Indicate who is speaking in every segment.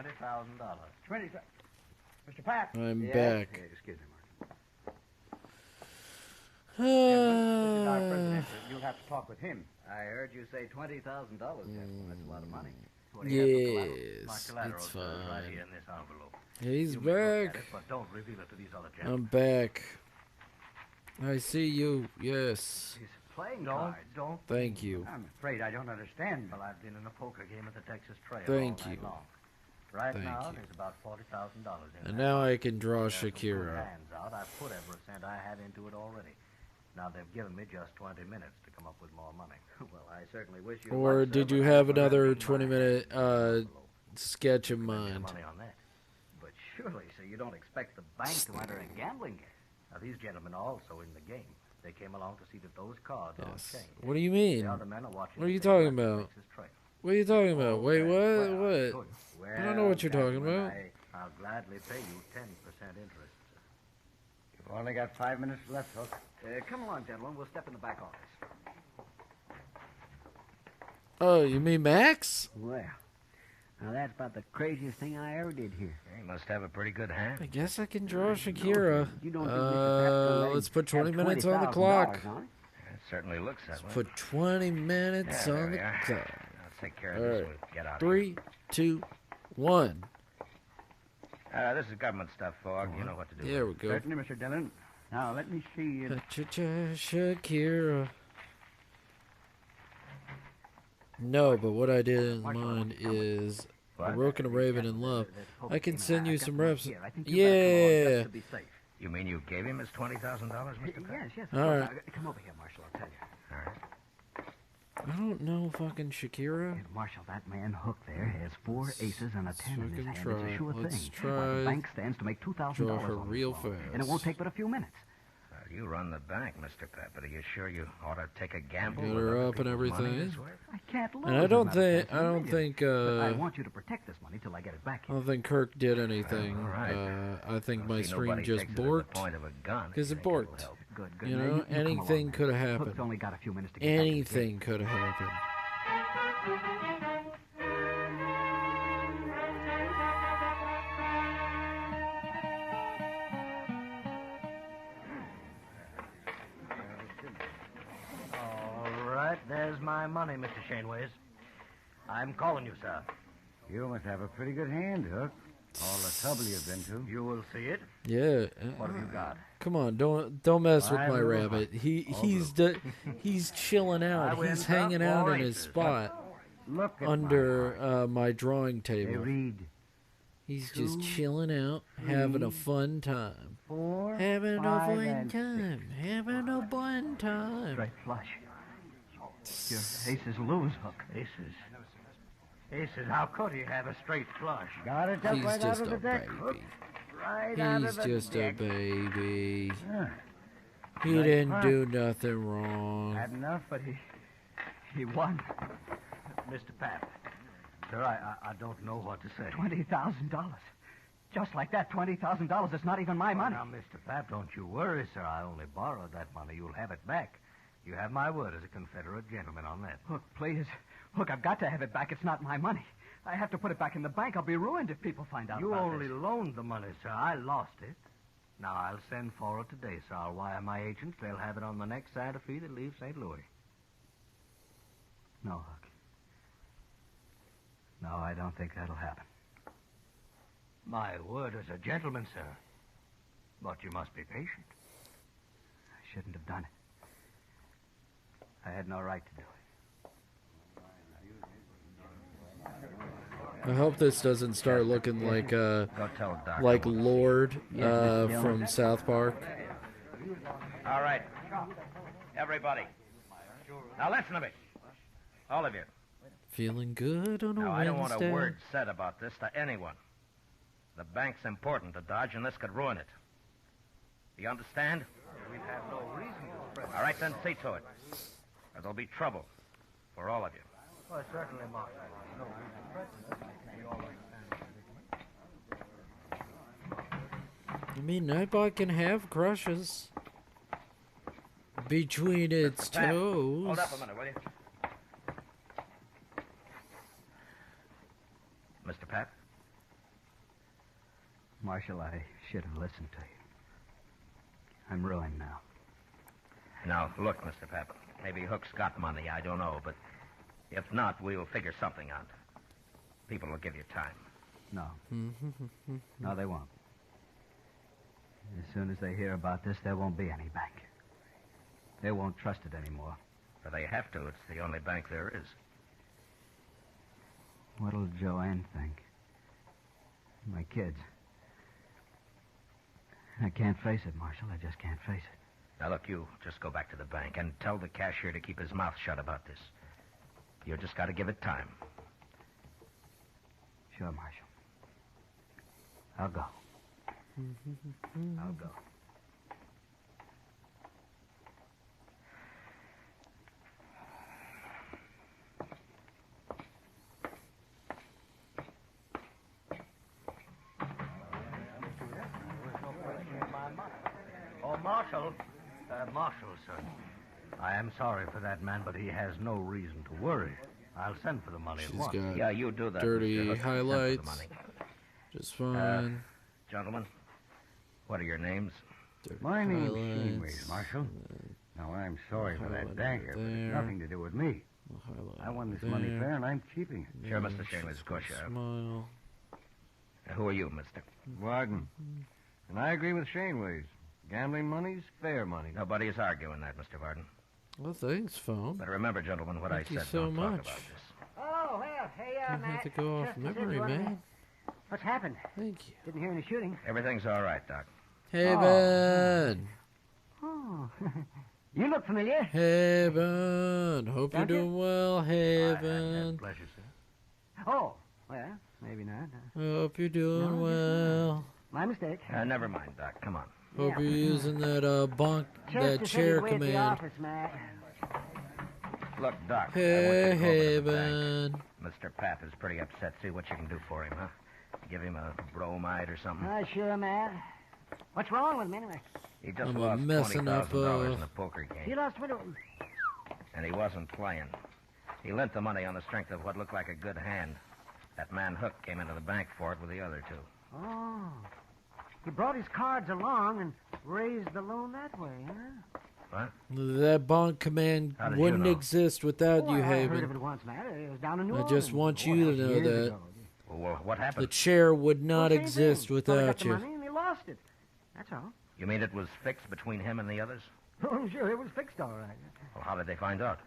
Speaker 1: $20,000.
Speaker 2: 20. Mr. Pat.
Speaker 3: I'm
Speaker 2: Yes,
Speaker 3: back.
Speaker 2: excuse me, Marshal. Our president, you'll have to talk with him.
Speaker 1: I heard you say $20,000, General. That's a lot of money. What do you have for collateral? My
Speaker 3: Yes,
Speaker 1: collateral,
Speaker 3: it's
Speaker 1: sir, is right
Speaker 3: fine.
Speaker 1: here in this envelope.
Speaker 3: He's
Speaker 1: You may look at
Speaker 3: back.
Speaker 1: it, but don't reveal it to these other
Speaker 3: I'm
Speaker 1: gentlemen.
Speaker 3: back. I see you. Yes.
Speaker 1: He's playing cards. Don't.
Speaker 3: Thank you.
Speaker 2: I'm afraid I don't understand.
Speaker 1: Well, I've been in a poker game at the Texas Trail
Speaker 3: Thank
Speaker 1: all night
Speaker 3: you.
Speaker 1: long. Right
Speaker 3: Thank
Speaker 1: now,
Speaker 3: you.
Speaker 1: there's about $40,000 in
Speaker 3: And
Speaker 1: there.
Speaker 3: now I can draw
Speaker 1: There's some good
Speaker 3: Shakira.
Speaker 1: hands out. I've put every cent I have into it already. Now they've given me just 20 minutes to come up with more money. Well, I certainly wish you.
Speaker 3: Or did you have another 20-minute sketch in mind?
Speaker 1: Money on that. But surely, sir, you don't expect the bank to enter a gambling game. Now these gentlemen are also in the game. They came along to see that those cards
Speaker 3: Yes.
Speaker 1: aren't changed.
Speaker 3: What do you
Speaker 1: The
Speaker 3: mean?
Speaker 1: other men are watching.
Speaker 3: What are you
Speaker 1: the
Speaker 3: talking
Speaker 1: thing back
Speaker 3: about?
Speaker 1: to Texas Trail.
Speaker 3: What are you talking about? Wait,
Speaker 1: Well,
Speaker 3: what?
Speaker 1: good.
Speaker 3: I don't know what you're talking
Speaker 1: gentlemen,
Speaker 3: about.
Speaker 1: I'll gladly pay you 10% interest.
Speaker 2: You've only got 5 minutes left, Hook.
Speaker 1: Come along, gentlemen. We'll step in the back office.
Speaker 3: Oh, you mean Max?
Speaker 4: Well, now that's about the craziest thing I ever did here.
Speaker 1: You must have a pretty good hand.
Speaker 3: I guess I can draw Shakira.
Speaker 4: You don't think Mr. Pat's gonna let
Speaker 3: Let's
Speaker 4: him
Speaker 3: put 20
Speaker 4: have
Speaker 3: minutes on the
Speaker 4: $20,000
Speaker 3: clock.
Speaker 4: on it?
Speaker 1: It certainly looks that
Speaker 3: Let's
Speaker 1: way.
Speaker 3: put 20 minutes
Speaker 1: Yeah,
Speaker 3: on
Speaker 1: there
Speaker 3: the
Speaker 1: we are.
Speaker 3: clock.
Speaker 1: I'll take care of
Speaker 3: All
Speaker 1: this
Speaker 3: right.
Speaker 1: when we get out.
Speaker 3: 3, 2, 1.
Speaker 1: This is government stuff, Fogg. You know what to do.
Speaker 3: There we go.
Speaker 2: Certainly, Mr. Dillon. Now, let me see.
Speaker 3: Shakira. No, but what I did in mind is a rook and a raven in love. I can send you some reps. Yeah.
Speaker 1: You mean you gave him his $20,000, Mr. Pratt?
Speaker 2: Yes.
Speaker 3: All right.
Speaker 2: Come over here, Marshal. I'll tell you.
Speaker 1: All right.
Speaker 3: I don't know fucking Shakira.
Speaker 2: Marshal, that man Hook there has 4 aces and a 10 in his
Speaker 3: fucking
Speaker 2: hand.
Speaker 3: try.
Speaker 2: It's a sure
Speaker 3: Let's
Speaker 2: thing.
Speaker 3: try
Speaker 2: Well, the bank stands to make $2,000
Speaker 3: draw her
Speaker 2: on
Speaker 3: real
Speaker 2: this loan,
Speaker 3: fast.
Speaker 2: and it won't take but a few minutes.
Speaker 1: Well, you run the bank, Mr. Pratt, but are you sure you ought to take a gamble?
Speaker 3: Get
Speaker 1: with
Speaker 3: her
Speaker 1: other
Speaker 3: up and
Speaker 1: people's money
Speaker 3: everything.
Speaker 1: this way?
Speaker 2: I can't lose.
Speaker 3: And I
Speaker 2: as a
Speaker 3: don't
Speaker 2: matter of
Speaker 3: think
Speaker 2: fact,
Speaker 3: I don't
Speaker 2: millions.
Speaker 3: think
Speaker 2: But I want you to protect this money till I get it back
Speaker 3: I
Speaker 2: here.
Speaker 3: don't think Kirk did anything.
Speaker 1: All right.
Speaker 3: I think my
Speaker 1: See,
Speaker 3: screen
Speaker 1: nobody
Speaker 3: just
Speaker 1: takes it as the
Speaker 3: borked.
Speaker 1: point of a gun.
Speaker 3: 'Cause it
Speaker 1: Think it'll
Speaker 3: borked.
Speaker 1: help.
Speaker 2: Good.
Speaker 3: You
Speaker 2: Now,
Speaker 3: know,
Speaker 2: come
Speaker 3: anything
Speaker 2: along,
Speaker 3: could have
Speaker 2: then.
Speaker 3: happened.
Speaker 2: Hook's only got a few minutes to get back to the gate.
Speaker 3: Anything could have happened.
Speaker 1: All right, there's my money, Mr. Shaneways. I'm calling you, sir.
Speaker 2: You must have a pretty good hand, Hook. All the trouble you've been to.
Speaker 1: You will see it.
Speaker 3: Yeah.
Speaker 1: What have you got?
Speaker 3: Come on, don't mess with
Speaker 2: I
Speaker 3: my
Speaker 2: will.
Speaker 3: rabbit. He's chilling
Speaker 1: I
Speaker 3: out.
Speaker 1: win
Speaker 3: He's hanging
Speaker 1: top
Speaker 3: out
Speaker 1: four
Speaker 3: in his
Speaker 1: aces.
Speaker 3: spot
Speaker 2: Look at
Speaker 3: under my drawing
Speaker 2: my They
Speaker 3: table.
Speaker 2: read
Speaker 3: He's just
Speaker 2: 2,
Speaker 3: chilling out, having a
Speaker 2: 3,
Speaker 3: fun time.
Speaker 2: 4,
Speaker 3: Having a
Speaker 2: 5,
Speaker 3: fun
Speaker 2: and 6.
Speaker 3: time. Having a fun time.
Speaker 2: Straight flush. Your aces lose, Hook.
Speaker 1: Aces. Aces, how could he have a straight flush?
Speaker 2: Got it up
Speaker 3: He's
Speaker 2: right out
Speaker 3: just
Speaker 2: of
Speaker 3: a
Speaker 2: the deck, Hook.
Speaker 3: baby.
Speaker 2: Right out
Speaker 3: He's
Speaker 2: of the
Speaker 3: just a
Speaker 2: deck.
Speaker 3: baby.
Speaker 2: Huh.
Speaker 3: He
Speaker 2: Nice
Speaker 3: didn't
Speaker 2: putt.
Speaker 3: do nothing wrong.
Speaker 2: Had enough, but he won.
Speaker 1: Mr. Pat, sir, I don't know what to say.
Speaker 2: $20,000. Just like that, $20,000. It's not even my money.
Speaker 1: Now, Mr. Pat, don't you worry, sir. I only borrowed that money. You'll have it back. You have my word as a Confederate gentleman on that.
Speaker 2: Hook, please. Hook, I've got to have it back. It's not my money. I have to put it back in the bank. I'll be ruined if people find out
Speaker 1: You
Speaker 2: about
Speaker 1: only
Speaker 2: this.
Speaker 1: loaned the money, sir. I lost it. Now, I'll send for it today, sir. I'll wire my agents. They'll have it on the next Santa Fe that leaves St. Louis.
Speaker 2: No, Hook. No, I don't think that'll happen.
Speaker 1: My word as a gentleman, sir. But you must be patient.
Speaker 2: I shouldn't have done it. I had no right to do it.
Speaker 3: I hope this doesn't start looking like
Speaker 1: Go tell Doc.
Speaker 3: like Lord
Speaker 2: Yes, Miss
Speaker 3: from South Park.
Speaker 1: All right. Everybody. Now listen to me. All of you.
Speaker 3: Feeling good on a
Speaker 1: Now, I don't want
Speaker 3: Wednesday.
Speaker 1: a word said about this to anyone. The bank's important to Dodge, and this could ruin it. You understand? We'd have no reason to spread. All right, then see to it. Or there'll be trouble for all of you. Well, certainly, Marshal. No
Speaker 3: I mean, Nightbot can have crushes between its
Speaker 1: Pat,
Speaker 3: toes.
Speaker 1: Hold up a minute, will you? Mr. Pat,
Speaker 2: Marshal, I should have listened to you. I'm ruined now.
Speaker 1: Now, look, Mr. Pap. Maybe Hook's got money, I don't know, but if not, we'll figure something out. People will give you time.
Speaker 2: No. No, they won't. As soon as they hear about this, there won't be any bank. They won't trust it anymore.
Speaker 1: But they have to. It's the only bank there is.
Speaker 2: What'll Joanne think? My kids. I can't face it, Marshal. I just can't face it.
Speaker 1: Now, look, you just go back to the bank and tell the cashier to keep his mouth shut about this. You just got to give it time.
Speaker 2: Sure, Marshal. I'll go. I'll go.
Speaker 5: Oh, Marshal. Marshal, sir. I am sorry for that man, but he has no reason to worry. I'll send for the money at
Speaker 3: She's
Speaker 5: once.
Speaker 3: got
Speaker 1: Yeah, you do that.
Speaker 3: dirty
Speaker 1: Mr. Hook. Send for the
Speaker 3: highlights.
Speaker 1: money.
Speaker 3: Just fine.
Speaker 1: Gentlemen, what are your names?
Speaker 3: Dirty
Speaker 5: My name's
Speaker 3: highlights.
Speaker 5: Shaneways, Marshal. Now, I'm sorry for that
Speaker 3: Highlight
Speaker 5: dagger, but it's
Speaker 3: there.
Speaker 5: nothing to do with me.
Speaker 3: Highlight
Speaker 5: I won this
Speaker 3: there.
Speaker 5: money fair, and I'm keeping it.
Speaker 1: Sure,
Speaker 3: Yeah,
Speaker 1: Mr. Shaneways, of course you are.
Speaker 3: Smile.
Speaker 1: Who are you, mister?
Speaker 5: Warden. And I agree with Shaneways. Gambling money's fair money.
Speaker 1: Nobody is arguing that, Mr. Varden.
Speaker 3: Well, thanks, phone.
Speaker 1: But remember, gentlemen, what
Speaker 3: Thank
Speaker 1: I
Speaker 3: you
Speaker 1: said.
Speaker 3: so
Speaker 1: Don't
Speaker 3: much.
Speaker 1: talk about this.
Speaker 4: Oh, well, hey,
Speaker 3: Don't have to go off memory, man.
Speaker 4: What's happened?
Speaker 3: Thank you.
Speaker 4: Didn't hear any shooting.
Speaker 1: Everything's all right, Doc.
Speaker 3: Hey,
Speaker 4: Oh.
Speaker 3: Ben.
Speaker 4: Oh, you look familiar.
Speaker 3: Hey, Ben. Hope you're
Speaker 4: Don't you?
Speaker 3: doing well. Hey, Ben.
Speaker 5: Pleasure, sir.
Speaker 4: Oh, well, maybe not.
Speaker 3: Hope you're doing
Speaker 4: No,
Speaker 3: well.
Speaker 4: My mistake.
Speaker 1: Never mind, Doc. Come on.
Speaker 3: Hope
Speaker 4: Yeah.
Speaker 3: you're using that bunk, that
Speaker 4: Chester said
Speaker 3: chair
Speaker 4: he'd wait at the
Speaker 3: command.
Speaker 4: office, Matt.
Speaker 1: Look, Doc.
Speaker 3: Hey,
Speaker 1: I want you to go
Speaker 3: hey,
Speaker 1: over to the bank.
Speaker 3: Ben.
Speaker 1: Mr. Pap is pretty upset. See what you can do for him, huh? Give him a bromide or something.
Speaker 4: Sure, Matt. What's wrong with him anyway?
Speaker 1: He just
Speaker 3: I'm
Speaker 1: lost
Speaker 3: messing up,
Speaker 1: $20,000 in a poker
Speaker 4: He
Speaker 1: game,
Speaker 4: lost $20.
Speaker 1: and he wasn't playing. He lent the money on the strength of what looked like a good hand. That man Hook came into the bank for it with the other two.
Speaker 4: Oh. He brought his cards along and raised the loan that way, huh?
Speaker 1: What?
Speaker 3: That bunk command
Speaker 1: How did you
Speaker 3: wouldn't
Speaker 1: know?
Speaker 3: exist without
Speaker 4: Oh,
Speaker 3: you,
Speaker 4: I heard of
Speaker 3: Haven.
Speaker 4: it once, Matt. It was down in New
Speaker 3: I
Speaker 4: Orleans.
Speaker 3: just want you
Speaker 4: that
Speaker 3: to know
Speaker 4: was years
Speaker 3: that.
Speaker 4: ago.
Speaker 1: Well, what
Speaker 3: The
Speaker 1: happened?
Speaker 3: chair would
Speaker 4: Well,
Speaker 3: not
Speaker 4: same
Speaker 3: exist
Speaker 4: thing. Fellow got
Speaker 3: without
Speaker 4: the
Speaker 3: you.
Speaker 4: money and he lost it. That's all.
Speaker 1: You mean it was fixed between him and the others?
Speaker 4: Oh, sure, it was fixed all right.
Speaker 1: Well, how did they find out?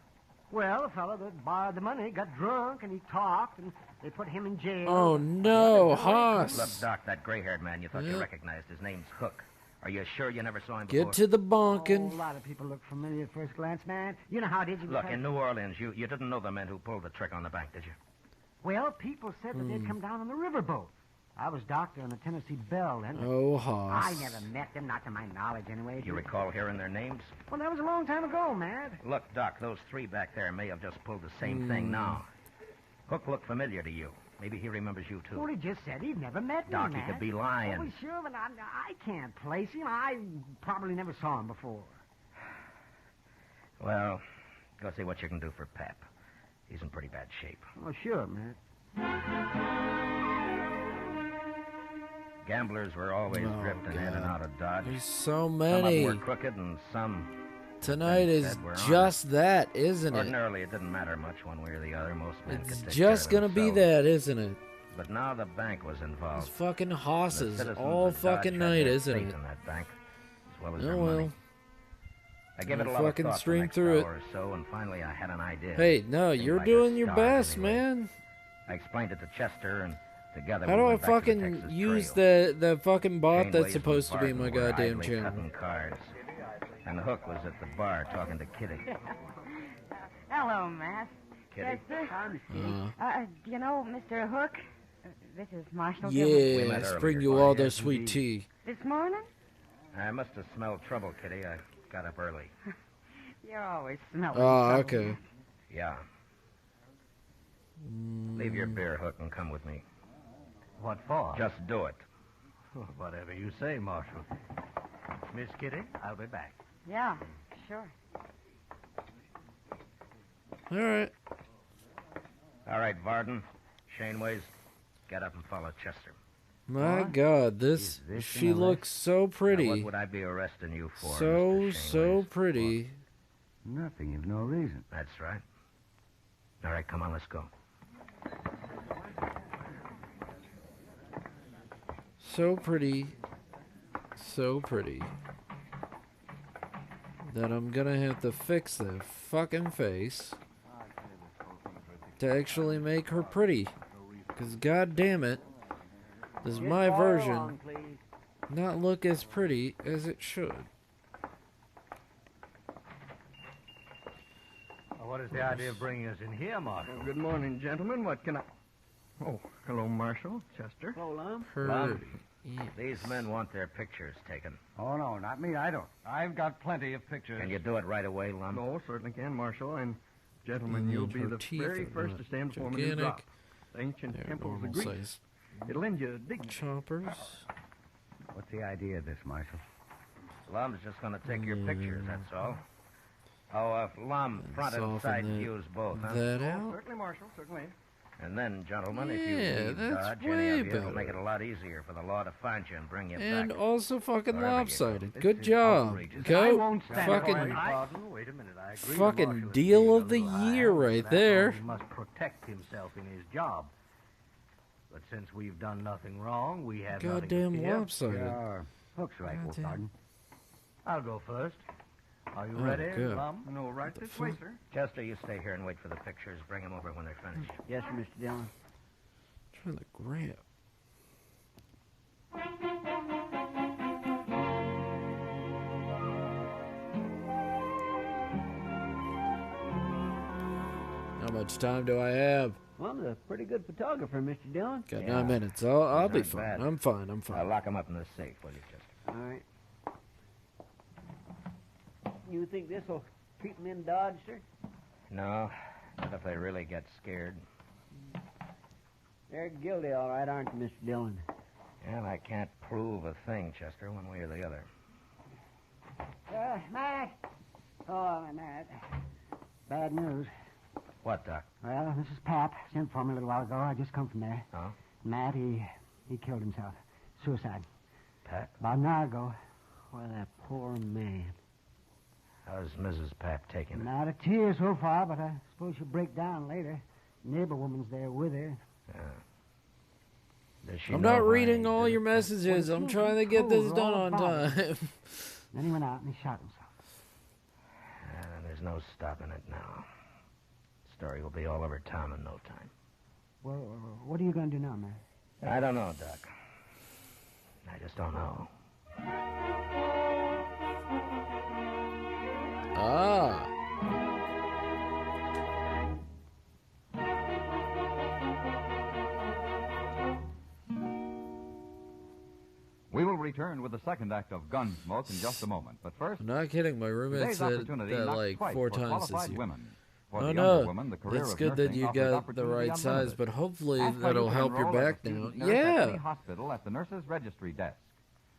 Speaker 4: Well, the fellow that borrowed the money got drunk and he talked and they put him in jail.
Speaker 3: Oh no,
Speaker 1: Look,
Speaker 3: Haas!
Speaker 1: Doc, that gray-haired man you thought
Speaker 3: Yeah.
Speaker 1: you recognized, his name's Hook. Are you sure you never saw him before?
Speaker 3: Get to the
Speaker 4: Oh, a
Speaker 3: bunkin'.
Speaker 4: lot of people look familiar at first glance, man. You know how did you?
Speaker 1: Look, in New Orleans, you didn't know the men who pulled the trick on the bank, did you?
Speaker 4: Well, people said that they'd come down on the riverboat. I was doctor on the Tennessee Belle then.
Speaker 3: Oh,
Speaker 4: I
Speaker 3: Haas.
Speaker 4: never met them, not to my knowledge anyway.
Speaker 1: Do you recall hearing their names?
Speaker 4: Well, that was a long time ago, Matt.
Speaker 1: Look, Doc, those three back there may have just pulled the same thing now. Hook looked familiar to you. Maybe he remembers you, too.
Speaker 4: Well, he just said he'd never met me,
Speaker 1: Doc, he
Speaker 4: Matt.
Speaker 1: could be lying.
Speaker 4: Oh, sure, but I can't place him. I probably never saw him before.
Speaker 1: Well, go see what you can do for Pap. He's in pretty bad shape.
Speaker 4: Oh, sure, Matt.
Speaker 1: Gamblers were always
Speaker 3: Oh,
Speaker 1: drifting in
Speaker 3: God.
Speaker 1: and out of Dodge.
Speaker 3: There's so
Speaker 1: Some of
Speaker 3: many.
Speaker 1: them were crooked and some...
Speaker 3: Tonight
Speaker 1: They
Speaker 3: is
Speaker 1: said we're
Speaker 3: just that, isn't it?
Speaker 1: Ordinarily, it didn't matter much one way or the other. Most men could
Speaker 3: It's
Speaker 1: take
Speaker 3: just
Speaker 1: care
Speaker 3: gonna
Speaker 1: of
Speaker 3: be
Speaker 1: themselves.
Speaker 3: that, isn't it?
Speaker 1: But now the bank was
Speaker 3: Those
Speaker 1: involved.
Speaker 3: fucking
Speaker 1: The
Speaker 3: hosses
Speaker 1: citizens
Speaker 3: all
Speaker 1: of Dodge
Speaker 3: fucking
Speaker 1: had
Speaker 3: night,
Speaker 1: their
Speaker 3: isn't
Speaker 1: faith
Speaker 3: it?
Speaker 1: in that bank, as well as
Speaker 3: Oh,
Speaker 1: their
Speaker 3: well.
Speaker 1: money. I gave it a
Speaker 3: I'll
Speaker 1: lot of
Speaker 3: fucking
Speaker 1: thought
Speaker 3: stream
Speaker 1: the next
Speaker 3: through it.
Speaker 1: hour or so, and finally I had an idea.
Speaker 3: Hey, no,
Speaker 1: Seemed
Speaker 3: you're
Speaker 1: like a
Speaker 3: doing your
Speaker 1: start
Speaker 3: best,
Speaker 1: anyway.
Speaker 3: man.
Speaker 1: I explained it to Chester, and together
Speaker 3: How
Speaker 1: we
Speaker 3: do I
Speaker 1: went back to the
Speaker 3: fucking
Speaker 1: Texas
Speaker 3: use
Speaker 1: Trail.
Speaker 3: the fucking bot
Speaker 1: Shaneways
Speaker 3: that's
Speaker 1: and
Speaker 3: supposed to be in my
Speaker 1: Barton were
Speaker 3: goddamn
Speaker 1: idly
Speaker 3: channel?
Speaker 1: cutting cards. And Hook was at the bar talking to Kitty.
Speaker 6: Hello, Matt.
Speaker 1: Kitty?
Speaker 6: Chester.
Speaker 3: Uh,
Speaker 6: Do you know Mr. Hook? This is Marshall
Speaker 1: We
Speaker 3: yeah,
Speaker 1: met
Speaker 3: let's bring
Speaker 1: earlier.
Speaker 3: you
Speaker 1: Oh,
Speaker 3: all the
Speaker 1: yes,
Speaker 3: sweet
Speaker 1: indeed.
Speaker 3: tea.
Speaker 6: This morning?
Speaker 1: I must have smelled trouble, Kitty. I got up early.
Speaker 6: You're always smelling
Speaker 3: Oh,
Speaker 6: trouble.
Speaker 3: okay.
Speaker 1: Yeah. Leave your beer, Hook, and come with me.
Speaker 5: What for?
Speaker 1: Just do it.
Speaker 5: Whatever you say, Marshal. Miss Kitty, I'll be back.
Speaker 6: Yeah, sure.
Speaker 3: All right.
Speaker 1: All right, Varden, Shaneways, get up and follow Chester.
Speaker 3: My
Speaker 2: What?
Speaker 3: God,
Speaker 2: Is this
Speaker 3: she
Speaker 2: in the
Speaker 3: looks so
Speaker 1: Now,
Speaker 3: pretty.
Speaker 1: what would I be arresting you for,
Speaker 3: So,
Speaker 1: Mr.
Speaker 3: so
Speaker 1: Shaneways?
Speaker 3: pretty.
Speaker 2: Nothing. You've no reason.
Speaker 1: That's right. All right, come on, let's go.
Speaker 3: So pretty. So pretty. That I'm gonna have to fix their fucking face to actually make her pretty. Because, god damn it, does my version not look as pretty as it should?
Speaker 5: Well, what is the idea of bringing us in here, Marshal?
Speaker 7: Good morning, gentlemen. What can I... Oh, hello, Marshal. Chester.
Speaker 4: Hello, Lum.
Speaker 3: Her.
Speaker 1: These men want their pictures taken.
Speaker 2: Oh, no, not me. I don't.
Speaker 5: I've got plenty of pictures.
Speaker 1: Can you do it right away, Lum?
Speaker 7: No, certainly can, Marshal. And, gentlemen,
Speaker 3: And
Speaker 7: you'll be
Speaker 3: her
Speaker 7: the
Speaker 3: teeth
Speaker 7: very
Speaker 3: are
Speaker 7: first
Speaker 3: not
Speaker 7: to stand before me to
Speaker 3: gigantic.
Speaker 7: drop. The ancient
Speaker 3: They're
Speaker 7: temples of
Speaker 3: normal
Speaker 7: Greece.
Speaker 3: size
Speaker 7: It'll lend you dignity.
Speaker 3: choppers.
Speaker 2: What's the idea of this, Marshal?
Speaker 1: Lum's just going to take your pictures, that's all. Oh, Lum, front and
Speaker 3: Soften
Speaker 1: side
Speaker 3: that-
Speaker 1: views both, huh?
Speaker 3: That
Speaker 7: Oh,
Speaker 3: out.
Speaker 7: certainly, Marshal, certainly.
Speaker 1: And then, gentlemen, if
Speaker 3: Yeah,
Speaker 1: you leave
Speaker 3: that's
Speaker 1: Dodge,
Speaker 3: way
Speaker 1: any of you, it'll
Speaker 3: better.
Speaker 1: make it a lot easier for the law to find you and bring you
Speaker 3: And
Speaker 1: back.
Speaker 3: also fucking
Speaker 1: Wherever you go.
Speaker 3: lopsided.
Speaker 1: This
Speaker 3: Good
Speaker 1: is
Speaker 3: job.
Speaker 1: outrageous.
Speaker 5: I
Speaker 3: Go.
Speaker 5: won't stand
Speaker 3: Fucking,
Speaker 5: for it. Pardon? Wait a minute. I agree with
Speaker 3: fucking
Speaker 5: Marshal as
Speaker 3: deal
Speaker 5: being
Speaker 3: of the
Speaker 5: a little high,
Speaker 3: year
Speaker 5: but
Speaker 3: right
Speaker 5: after all,
Speaker 3: there.
Speaker 5: He must protect himself in his job. But since we've done nothing wrong, we have nothing to
Speaker 3: goddamn
Speaker 5: fear.
Speaker 3: lopsided.
Speaker 2: Your hook's right,
Speaker 3: Goddamn.
Speaker 2: Pardon.
Speaker 5: I'll go first. Are you
Speaker 3: Oh,
Speaker 5: ready,
Speaker 3: good.
Speaker 5: Lum?
Speaker 7: No, right this way, sir.
Speaker 1: Chester, you stay here and wait for the pictures. Bring them over when they're finished.
Speaker 2: Yes, sir, Mr. Dillon.
Speaker 3: Trying to grab. How much time do I have?
Speaker 4: Well, I'm a pretty good photographer, Mr. Dillon.
Speaker 3: Got
Speaker 1: Yeah.
Speaker 3: 9 minutes. I'll be
Speaker 1: Not
Speaker 3: fine.
Speaker 1: bad.
Speaker 3: I'm fine. I'm fine.
Speaker 1: Lock them up in the safe, will you, Chester?
Speaker 4: All right. You think this will keep them in Dodge, sir?
Speaker 1: No, not if they really get scared.
Speaker 4: They're guilty, all right, aren't they, Mr. Dillon?
Speaker 1: Well, I can't prove a thing, Chester, one way or the other.
Speaker 4: Matt. Oh, Matt. Bad news.
Speaker 1: What, Doc?
Speaker 4: Well, this is Pap. Sent for me a little while ago. I just come from there.
Speaker 1: Oh?
Speaker 4: Matt, he killed himself. Suicide.
Speaker 1: Pat?
Speaker 4: About an hour ago. Well, that poor man.
Speaker 1: How's Mrs. Pat taking it?
Speaker 4: Not a tear so far, but I suppose she'll break down later. Neighbor woman's there with her.
Speaker 1: Does she
Speaker 3: I'm
Speaker 1: know
Speaker 3: not
Speaker 1: why
Speaker 3: reading
Speaker 1: he
Speaker 3: all
Speaker 1: did
Speaker 3: your
Speaker 1: it?
Speaker 3: messages.
Speaker 4: Well,
Speaker 3: I'm
Speaker 4: he
Speaker 3: trying to
Speaker 4: told
Speaker 3: get this
Speaker 4: her
Speaker 3: done
Speaker 4: all
Speaker 3: on
Speaker 4: about it.
Speaker 3: time.
Speaker 4: Then he went out and he shot himself.
Speaker 1: There's no stopping it now. Story will be all over town in no time.
Speaker 4: Well, what are you going to do now, Matt?
Speaker 1: I don't know, Doc. I just don't know.
Speaker 3: Ah.
Speaker 8: We will return with the second act of Gunsmoke in just a moment. But first,
Speaker 3: I'm not kidding. My roommate
Speaker 8: today's
Speaker 3: said
Speaker 8: opportunity
Speaker 3: that
Speaker 8: knocks
Speaker 3: like
Speaker 8: twice
Speaker 3: 4
Speaker 8: for
Speaker 3: times this
Speaker 8: qualified
Speaker 3: year.
Speaker 8: women. For
Speaker 3: Oh
Speaker 8: the
Speaker 3: no,
Speaker 8: younger woman, the career
Speaker 3: it's
Speaker 8: of
Speaker 3: good that
Speaker 8: nursing
Speaker 3: you
Speaker 8: offers
Speaker 3: got the
Speaker 8: opportunity
Speaker 3: right size,
Speaker 8: unlimited.
Speaker 3: but hopefully
Speaker 8: Ask how
Speaker 3: that'll
Speaker 8: you can
Speaker 3: help your
Speaker 8: enroll as a
Speaker 3: back now.
Speaker 8: student nurse at any
Speaker 3: Yeah.
Speaker 8: hospital at the nurse's registry desk.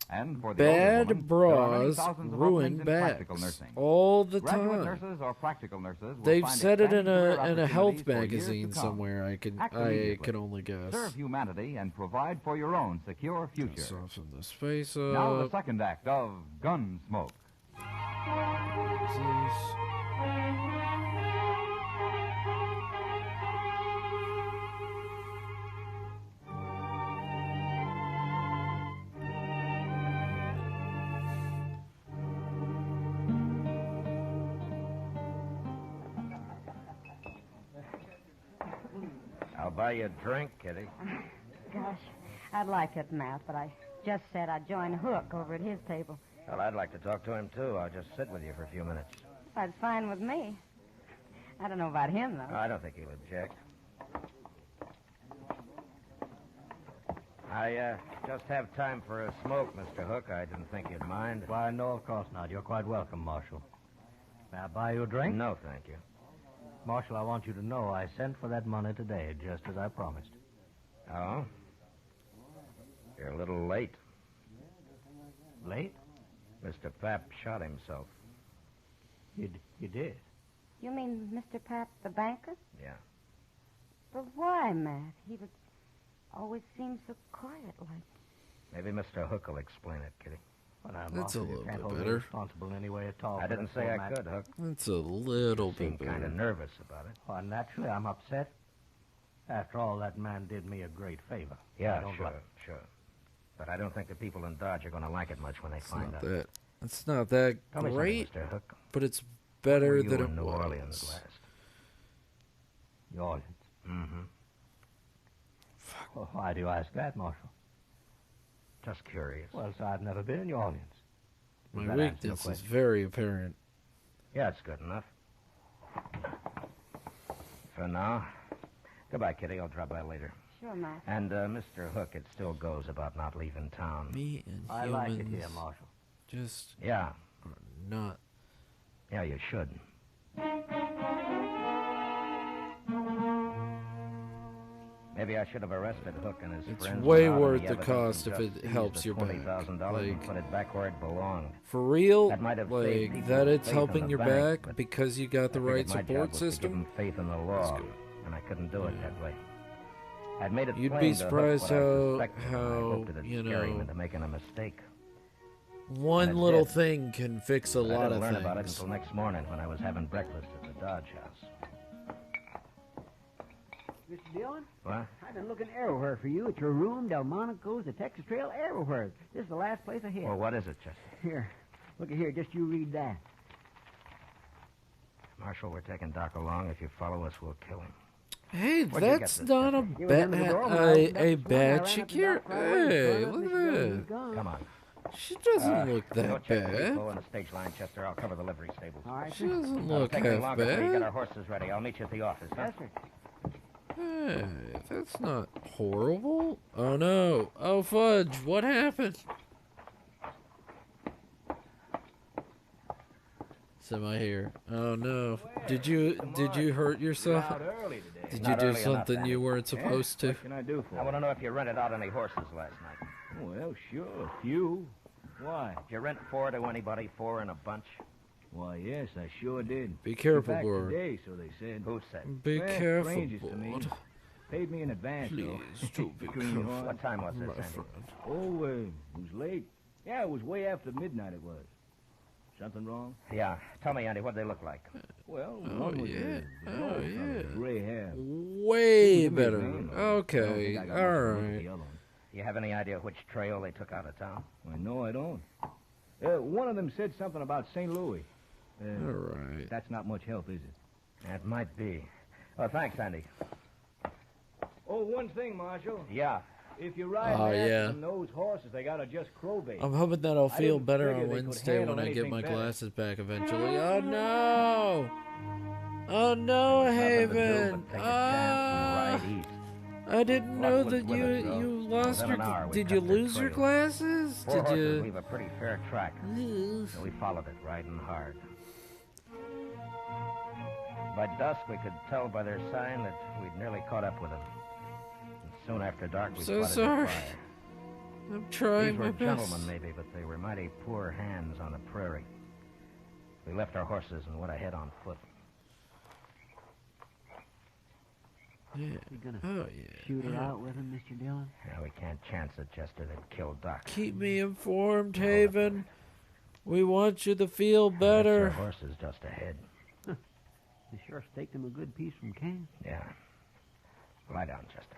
Speaker 8: And for the older
Speaker 3: Bad
Speaker 8: woman, there are many
Speaker 3: bras
Speaker 8: thousands of
Speaker 3: ruin
Speaker 8: openings in practical
Speaker 3: backs
Speaker 8: nursing.
Speaker 3: all the
Speaker 8: Graduate
Speaker 3: time.
Speaker 8: nurses or practical nurses will
Speaker 3: They've
Speaker 8: find
Speaker 3: said it in
Speaker 8: expanded career
Speaker 3: a health
Speaker 8: opportunities for years to
Speaker 3: magazine
Speaker 8: come.
Speaker 3: somewhere. I
Speaker 8: Act
Speaker 3: can
Speaker 8: immediately.
Speaker 3: only guess.
Speaker 8: Serve humanity and provide for your own secure future.
Speaker 3: Soften this face
Speaker 8: Now the
Speaker 3: up.
Speaker 8: second act of Gunsmoke.
Speaker 1: I'll buy you a drink, Kitty.
Speaker 6: Gosh, I'd like it, Matt, but I just said I'd join Hook over at his table.
Speaker 1: Well, I'd like to talk to him, too. I'll just sit with you for a few minutes.
Speaker 6: That's fine with me. I don't know about him, though.
Speaker 1: I don't think he'll object. I just have time for a smoke, Mr. Hook. I didn't think you'd mind.
Speaker 5: Why, no, of course not. You're quite welcome, Marshal. May I buy you a drink?
Speaker 1: No, thank you.
Speaker 5: Marshal, I want you to know I sent for that money today, just as I promised.
Speaker 1: Oh? You're a little late.
Speaker 5: Late?
Speaker 1: Mr. Pap shot himself.
Speaker 5: You did?
Speaker 6: You mean Mr. Pap, the banker?
Speaker 1: Yeah.
Speaker 6: But why, Matt? He would always seem so quiet like.
Speaker 1: Maybe Mr. Hook will explain it, Kitty.
Speaker 5: Well, now,
Speaker 3: That's a
Speaker 5: Marshal, you
Speaker 3: little
Speaker 5: can't
Speaker 3: bit
Speaker 5: hold me
Speaker 3: better.
Speaker 5: responsible in any way at all.
Speaker 1: I
Speaker 5: for
Speaker 1: didn't
Speaker 5: that
Speaker 1: say
Speaker 5: poor
Speaker 1: I
Speaker 5: man.
Speaker 1: could, Hook.
Speaker 3: That's a little
Speaker 1: You
Speaker 3: bit
Speaker 1: seem kind of
Speaker 3: better.
Speaker 1: nervous about it.
Speaker 5: Well, naturally, I'm upset. After all, that man did me a great favor. I
Speaker 1: Yeah,
Speaker 5: don't
Speaker 1: sure,
Speaker 5: like-
Speaker 1: sure. But I don't think the people in Dodge are going to like it much when they
Speaker 3: It's
Speaker 1: find
Speaker 3: not
Speaker 1: out.
Speaker 3: that. It's not that
Speaker 1: Tell me
Speaker 3: great,
Speaker 1: something, Mr. Hook.
Speaker 3: but it's
Speaker 1: Where
Speaker 3: better
Speaker 1: were you
Speaker 3: than
Speaker 1: in
Speaker 3: it
Speaker 1: New
Speaker 3: was.
Speaker 1: Orleans last?
Speaker 5: New Orleans.
Speaker 1: Mm-hmm.
Speaker 5: Well, why do you ask that, Marshal?
Speaker 1: Just curious.
Speaker 5: Well, so I've never been in New Orleans. Does
Speaker 3: My
Speaker 5: that answer your
Speaker 3: weakness is
Speaker 5: question?
Speaker 3: very apparent.
Speaker 1: Yeah, it's good enough. For now. Goodbye, Kitty. I'll drop by later.
Speaker 6: Sure, Master.
Speaker 1: And, Mr. Hook, it still goes about not leaving town.
Speaker 3: Me and
Speaker 5: I
Speaker 3: humans
Speaker 5: like it here, Marshal.
Speaker 3: just
Speaker 1: Yeah.
Speaker 3: are not.
Speaker 1: Yeah, you should. Maybe I should have arrested Hook and his
Speaker 3: It's
Speaker 1: friends.
Speaker 3: way
Speaker 1: and
Speaker 3: worth
Speaker 1: the
Speaker 3: the
Speaker 1: evidence
Speaker 3: cost
Speaker 1: and
Speaker 3: if
Speaker 1: just
Speaker 3: it
Speaker 1: seized
Speaker 3: helps
Speaker 1: the
Speaker 3: your back.
Speaker 1: $20,000 and
Speaker 3: Like,
Speaker 1: put it back where it belonged.
Speaker 3: for real,
Speaker 1: That might have saved
Speaker 3: like
Speaker 1: people's
Speaker 3: that it's
Speaker 1: faith in
Speaker 3: helping
Speaker 1: the
Speaker 3: your
Speaker 1: bank,
Speaker 3: back
Speaker 1: but
Speaker 3: because you got the
Speaker 1: I
Speaker 3: right
Speaker 1: figured my job
Speaker 3: support
Speaker 1: was to give
Speaker 3: system.
Speaker 1: them faith in the
Speaker 3: That's
Speaker 1: law,
Speaker 3: good.
Speaker 1: and I couldn't do it that way. I'd made it
Speaker 3: You'd
Speaker 1: plain
Speaker 3: be
Speaker 1: to Hook
Speaker 3: surprised
Speaker 1: what I
Speaker 3: how-
Speaker 1: suspected, and I hoped it'd
Speaker 3: you
Speaker 1: scare him
Speaker 3: know,
Speaker 1: into making a mistake.
Speaker 3: One
Speaker 1: And it
Speaker 3: little
Speaker 1: did.
Speaker 3: thing can fix a
Speaker 1: But I
Speaker 3: lot
Speaker 1: didn't
Speaker 3: of
Speaker 1: learn about it
Speaker 3: things.
Speaker 1: until next morning when I was having breakfast at the Dodge House.
Speaker 4: Mr. Dillon,
Speaker 1: What?
Speaker 4: I've been looking everywhere for you. At your room, Delmonico's, the Texas Trail, everywhere. This is the last place I hit.
Speaker 1: Well, what is it, Chester?
Speaker 4: Here, look at here. Just you read that.
Speaker 1: Marshal, we're taking Doc along. If you follow us, we'll kill him.
Speaker 3: Hey,
Speaker 1: Where'd you get
Speaker 3: that's
Speaker 1: this
Speaker 3: not a
Speaker 1: stuff?
Speaker 4: It was under the door when I opened up
Speaker 3: a
Speaker 4: this morning. I
Speaker 3: bad
Speaker 4: ran up to
Speaker 3: security.
Speaker 4: Doc right away.
Speaker 3: Hey,
Speaker 4: Sure enough,
Speaker 3: look
Speaker 4: Mr. Dillon,
Speaker 3: at
Speaker 4: he's
Speaker 3: that.
Speaker 4: gone.
Speaker 1: Come on.
Speaker 3: She doesn't look
Speaker 1: Go
Speaker 3: that
Speaker 1: check the
Speaker 3: bad.
Speaker 1: depot and the stage line, Chester. I'll cover the livery stables.
Speaker 4: All right,
Speaker 3: She
Speaker 4: sir.
Speaker 3: doesn't
Speaker 1: It'll
Speaker 3: look
Speaker 1: take me
Speaker 3: half
Speaker 1: longer till you get our
Speaker 3: bad.
Speaker 1: horses ready. I'll meet you at the office. Huh?
Speaker 4: Yes, sir.
Speaker 3: Hey, that's not horrible. Oh no. Oh fudge, what happened? Semi here. Oh no. Did you hurt yourself?
Speaker 5: early today.
Speaker 3: Did you
Speaker 1: Not
Speaker 3: do
Speaker 1: early enough,
Speaker 3: something
Speaker 1: Andy.
Speaker 3: you weren't supposed to?
Speaker 5: What can I do for
Speaker 1: I want to know if you rented out any horses last night.
Speaker 5: you? Well, sure, a few. Why?
Speaker 1: Did you rent 4 to anybody? 4 in a bunch?
Speaker 5: Why, yes, I sure did.
Speaker 3: Be careful,
Speaker 5: In fact,
Speaker 3: Bord.
Speaker 5: today, so they said.
Speaker 1: Who said?
Speaker 3: Be
Speaker 5: Well,
Speaker 3: careful,
Speaker 5: strangers to me.
Speaker 3: Bord.
Speaker 5: Paid me in advance, though.
Speaker 3: Please, do be
Speaker 5: Green
Speaker 3: careful,
Speaker 5: Horn.
Speaker 1: What time was this,
Speaker 3: my
Speaker 1: Andy?
Speaker 3: friend.
Speaker 5: Oh, it was late. Yeah, it was way after midnight it was. Something wrong?
Speaker 1: Yeah. Tell me, Andy, what'd they look like?
Speaker 5: Well,
Speaker 3: Oh,
Speaker 5: one was
Speaker 3: yeah.
Speaker 5: a
Speaker 3: Oh,
Speaker 5: old fellow,
Speaker 3: yeah.
Speaker 5: gray hair.
Speaker 3: Way
Speaker 5: Give me his
Speaker 3: better.
Speaker 5: name, though. I don't
Speaker 3: Okay,
Speaker 5: think I got much to
Speaker 3: all
Speaker 5: look at
Speaker 3: right.
Speaker 5: the other one.
Speaker 1: Do you have any idea which trail they took out of town?
Speaker 5: Well, no, I don't. One of them said something about St. Louis.
Speaker 3: All right.
Speaker 5: That's not much help, is it?
Speaker 1: That might be. Oh, thanks, Andy.
Speaker 5: Oh, one thing, Marshal.
Speaker 1: Yeah.
Speaker 5: If you ride
Speaker 3: Oh,
Speaker 5: after
Speaker 3: yeah.
Speaker 5: them, those horses, they gotta just crowbait.
Speaker 3: I'm hoping that I'll
Speaker 5: I
Speaker 3: feel
Speaker 5: didn't
Speaker 3: better
Speaker 5: figure
Speaker 3: on
Speaker 5: they could
Speaker 3: Wednesday when
Speaker 5: handle
Speaker 3: I get
Speaker 5: anything
Speaker 3: my
Speaker 5: better.
Speaker 3: glasses back eventually. Oh no! Oh no,
Speaker 1: Nothing to do
Speaker 3: Haven!
Speaker 1: but take a chance and
Speaker 3: Ah!
Speaker 1: ride east.
Speaker 3: I didn't
Speaker 1: Luck
Speaker 3: know
Speaker 1: was
Speaker 3: that
Speaker 1: with us, though.
Speaker 3: you lost
Speaker 1: Within
Speaker 3: your.
Speaker 1: an hour, we
Speaker 3: Did
Speaker 1: cut
Speaker 3: you
Speaker 1: their
Speaker 3: lose your
Speaker 1: trail.
Speaker 3: glasses?
Speaker 1: 4
Speaker 3: Did
Speaker 1: horses
Speaker 3: you?
Speaker 1: leave a pretty fair track.
Speaker 3: Ugh.
Speaker 1: So we followed it, riding hard. By dusk, we could tell by their sign that we'd nearly caught up with them. And soon after dark, we
Speaker 3: So
Speaker 1: spotted
Speaker 3: sorry.
Speaker 1: the fire.
Speaker 3: I'm trying
Speaker 1: These
Speaker 3: my
Speaker 1: were
Speaker 3: best.
Speaker 1: gentlemen, maybe, but they were mighty poor hands on the prairie. We left our horses and went ahead on foot.
Speaker 3: Yeah.
Speaker 4: You gonna
Speaker 3: Oh yeah.
Speaker 4: shoot it out with him, Mr. Dillon?
Speaker 1: Now, we can't chance it, Chester. They'd kill Doc.
Speaker 3: Keep me informed, Haven. We want you to feel better.
Speaker 1: Our horses just ahead.
Speaker 4: You sure staked him a good piece from camp.
Speaker 1: Yeah. Lie down, Chester.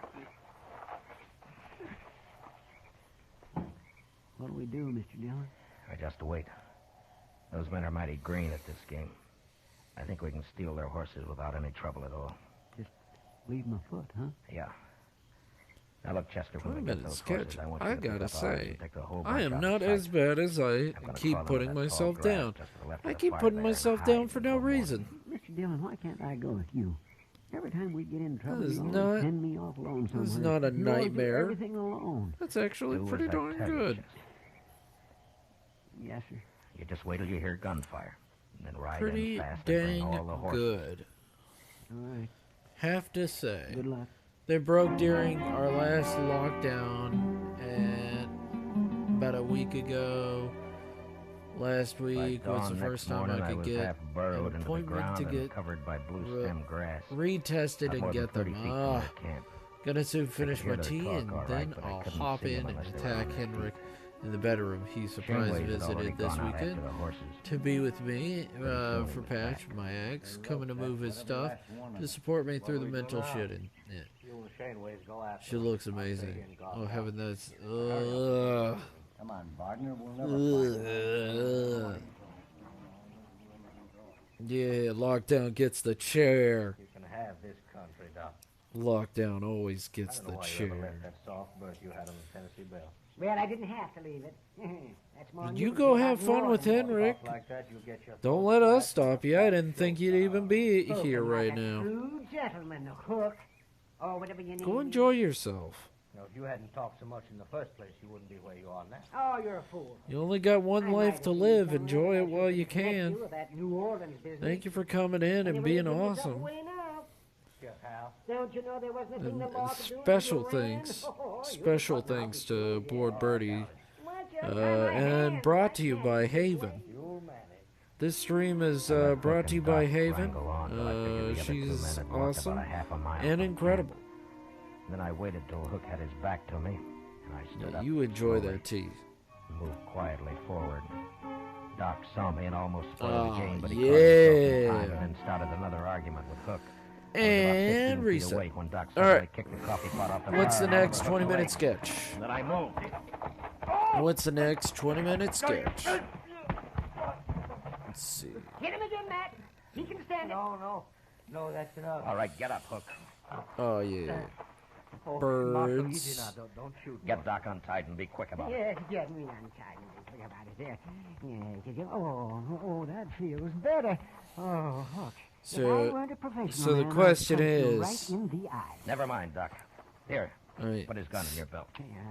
Speaker 4: What do we do, Mr. Dillon?
Speaker 1: I just wait. Those men are mighty green at this game. I think we can steal their horses without any trouble at all.
Speaker 4: Leave him afoot, huh?
Speaker 1: Yeah. Now look, Chester, when
Speaker 3: Wait a
Speaker 1: we get
Speaker 3: minute,
Speaker 1: those
Speaker 3: Sketch.
Speaker 1: horses, I want you
Speaker 3: I
Speaker 1: to pick
Speaker 3: gotta
Speaker 1: up ours
Speaker 3: say,
Speaker 1: and take the whole
Speaker 3: I
Speaker 1: bunch
Speaker 3: am
Speaker 1: out
Speaker 3: not
Speaker 1: of
Speaker 3: as
Speaker 1: sight.
Speaker 3: bad as I
Speaker 1: I'm gonna
Speaker 3: keep
Speaker 1: call them
Speaker 3: putting
Speaker 1: to that tall
Speaker 3: myself
Speaker 1: grass
Speaker 3: down.
Speaker 1: just to the left
Speaker 3: I
Speaker 1: of the
Speaker 3: keep
Speaker 1: fire
Speaker 3: putting
Speaker 1: there and
Speaker 3: myself
Speaker 1: hide
Speaker 3: down for no
Speaker 1: until morning.
Speaker 3: reason.
Speaker 4: Mr. Dillon, why can't I go with you? Every time we get in trouble,
Speaker 3: is
Speaker 4: you always
Speaker 3: not-
Speaker 4: send me off alone somewhere.
Speaker 3: this is not a
Speaker 4: You always do
Speaker 3: nightmare.
Speaker 4: everything alone.
Speaker 3: That's actually
Speaker 1: Do
Speaker 3: pretty
Speaker 1: as I
Speaker 3: darn
Speaker 1: tell you,
Speaker 3: good.
Speaker 1: Chester.
Speaker 4: Yes, sir.
Speaker 1: You just wait till you hear gunfire, and then ride
Speaker 3: Pretty
Speaker 1: in fast and bring
Speaker 3: dang
Speaker 1: all the horses.
Speaker 3: good.
Speaker 4: All right.
Speaker 3: Have to say.
Speaker 4: Good luck.
Speaker 3: They broke during our last lockdown, and about a week ago, last
Speaker 1: By
Speaker 3: week was
Speaker 1: dawn
Speaker 3: the first
Speaker 1: next
Speaker 3: time
Speaker 1: morning,
Speaker 3: I could
Speaker 1: was
Speaker 3: get
Speaker 1: half burrowed
Speaker 3: an
Speaker 1: into the
Speaker 3: appointment
Speaker 1: ground
Speaker 3: to
Speaker 1: and
Speaker 3: get
Speaker 1: covered by blue
Speaker 3: re-
Speaker 1: stem grass.
Speaker 3: retested
Speaker 1: Not
Speaker 3: and
Speaker 1: more than
Speaker 3: get
Speaker 1: 30
Speaker 3: them.
Speaker 1: feet from
Speaker 3: Ah,
Speaker 1: their camp.
Speaker 3: Gonna soon finish my
Speaker 1: Here to
Speaker 3: tea
Speaker 1: talk,
Speaker 3: and
Speaker 1: all right,
Speaker 3: then
Speaker 1: but I
Speaker 3: I'll
Speaker 1: couldn't
Speaker 3: hop
Speaker 1: see
Speaker 3: in
Speaker 1: him
Speaker 3: and
Speaker 1: unless they were
Speaker 3: attack
Speaker 1: on the
Speaker 3: Henrik
Speaker 1: TV.
Speaker 3: in the bedroom. He surprise
Speaker 1: Shaneway had already
Speaker 3: visited this
Speaker 1: gone out
Speaker 3: weekend
Speaker 1: after the horses.
Speaker 3: to be with me
Speaker 1: Pretty
Speaker 3: for
Speaker 1: soon,
Speaker 3: Patch, my ex, coming to move his stuff to support me through the mental shit. And yeah,
Speaker 5: You and Shaneways go after
Speaker 3: she
Speaker 5: him.
Speaker 3: looks
Speaker 5: I'll stay
Speaker 3: amazing.
Speaker 5: here and
Speaker 3: Oh
Speaker 5: golf
Speaker 3: heaven, that's
Speaker 5: Come on, Bardner. We'll never find
Speaker 3: yeah. Lockdown gets the chair.
Speaker 5: You can have this country, Doc.
Speaker 3: Lockdown always
Speaker 5: I
Speaker 3: gets
Speaker 5: don't know
Speaker 3: the
Speaker 5: why you ever
Speaker 3: chair.
Speaker 5: left that soft berth you had on the Tennessee Belle.
Speaker 4: Well, I didn't have to leave it. That's more than
Speaker 3: You
Speaker 4: can
Speaker 3: go
Speaker 4: say
Speaker 3: have
Speaker 4: about
Speaker 3: fun
Speaker 4: New
Speaker 3: with
Speaker 4: Orleans.
Speaker 3: Henrik.
Speaker 5: Talk like that, you'll get your
Speaker 3: Don't
Speaker 5: throat
Speaker 3: let us
Speaker 5: slashed.
Speaker 3: stop you. I didn't think you'd even be here
Speaker 4: Spoken
Speaker 3: right
Speaker 4: like a
Speaker 3: now.
Speaker 4: True gentleman, Hook. Or whatever you need.
Speaker 3: Go enjoy yourself.
Speaker 5: You know, if you hadn't talked so much in the first place, you wouldn't be where you are now.
Speaker 4: Oh, you're a fool.
Speaker 3: You only got one
Speaker 4: I
Speaker 3: life
Speaker 4: might
Speaker 3: to
Speaker 4: have
Speaker 3: live.
Speaker 4: been
Speaker 3: Enjoy it
Speaker 4: somewhere
Speaker 3: while
Speaker 4: that
Speaker 3: you
Speaker 4: should connect
Speaker 3: can.
Speaker 4: you with that New Orleans business.
Speaker 3: Thank you for coming in and
Speaker 4: Anyway,
Speaker 3: being
Speaker 4: you give yourself
Speaker 3: awesome.
Speaker 4: away now.
Speaker 5: Yeah, pal.
Speaker 4: Don't you know there wasn't a thing the
Speaker 3: And
Speaker 4: law could do if
Speaker 3: special
Speaker 4: you ran?
Speaker 3: thanks,
Speaker 4: Oh, you
Speaker 3: special
Speaker 4: fucking
Speaker 3: thanks
Speaker 4: obvious.
Speaker 3: to Board Birdie,
Speaker 4: Why don't you try my
Speaker 3: and
Speaker 4: hand
Speaker 3: brought
Speaker 4: right
Speaker 3: to you
Speaker 4: now?
Speaker 3: by Haven.
Speaker 5: You'll manage.
Speaker 3: This stream is
Speaker 1: Let
Speaker 3: brought to you
Speaker 1: Hook and
Speaker 3: by
Speaker 1: Doc
Speaker 3: Haven.
Speaker 1: wrangle on till I figured the other two
Speaker 3: She's
Speaker 1: men had walked
Speaker 3: awesome
Speaker 1: about a half a mile
Speaker 3: and
Speaker 1: from
Speaker 3: incredible.
Speaker 1: Then I waited till Hook had his back to me, and I stood
Speaker 3: Yeah,
Speaker 1: up.
Speaker 3: you enjoy
Speaker 1: slowly,
Speaker 3: that tea.
Speaker 1: and moved quietly forward. Doc saw me and almost spoiled
Speaker 3: Oh,
Speaker 1: the game, but he caught himself in
Speaker 3: yeah.
Speaker 1: time and then started another argument with Hook. I was about
Speaker 3: And
Speaker 1: 15 feet
Speaker 3: reset.
Speaker 1: away when Doc
Speaker 3: All right.
Speaker 1: suddenly kicked the coffee pot off the
Speaker 3: What's the
Speaker 1: bar and
Speaker 3: next
Speaker 1: over Hook's
Speaker 3: 20-minute
Speaker 1: leg.
Speaker 3: sketch?
Speaker 1: And then I moved.
Speaker 3: What's the next 20-minute sketch? Let's see.
Speaker 4: Hit him again, Matt. He can stand it.
Speaker 5: No, that's enough.
Speaker 1: All right, get up, Hook.
Speaker 3: Oh, yeah.
Speaker 5: Oh,
Speaker 3: Birds.
Speaker 5: Marshal, easy now. Don't shoot.
Speaker 1: Get Doc untied and be quick about it.
Speaker 4: Yes, get me untied and think about it there. Yes, oh, that feels better. Oh, Hook. If I
Speaker 3: So,
Speaker 4: weren't a professional
Speaker 3: so the
Speaker 4: man, I'd
Speaker 3: question
Speaker 4: punch you
Speaker 3: is-
Speaker 4: right in the eye.
Speaker 1: Never mind, Doc. Here,
Speaker 3: all right.
Speaker 1: put his gun in your belt.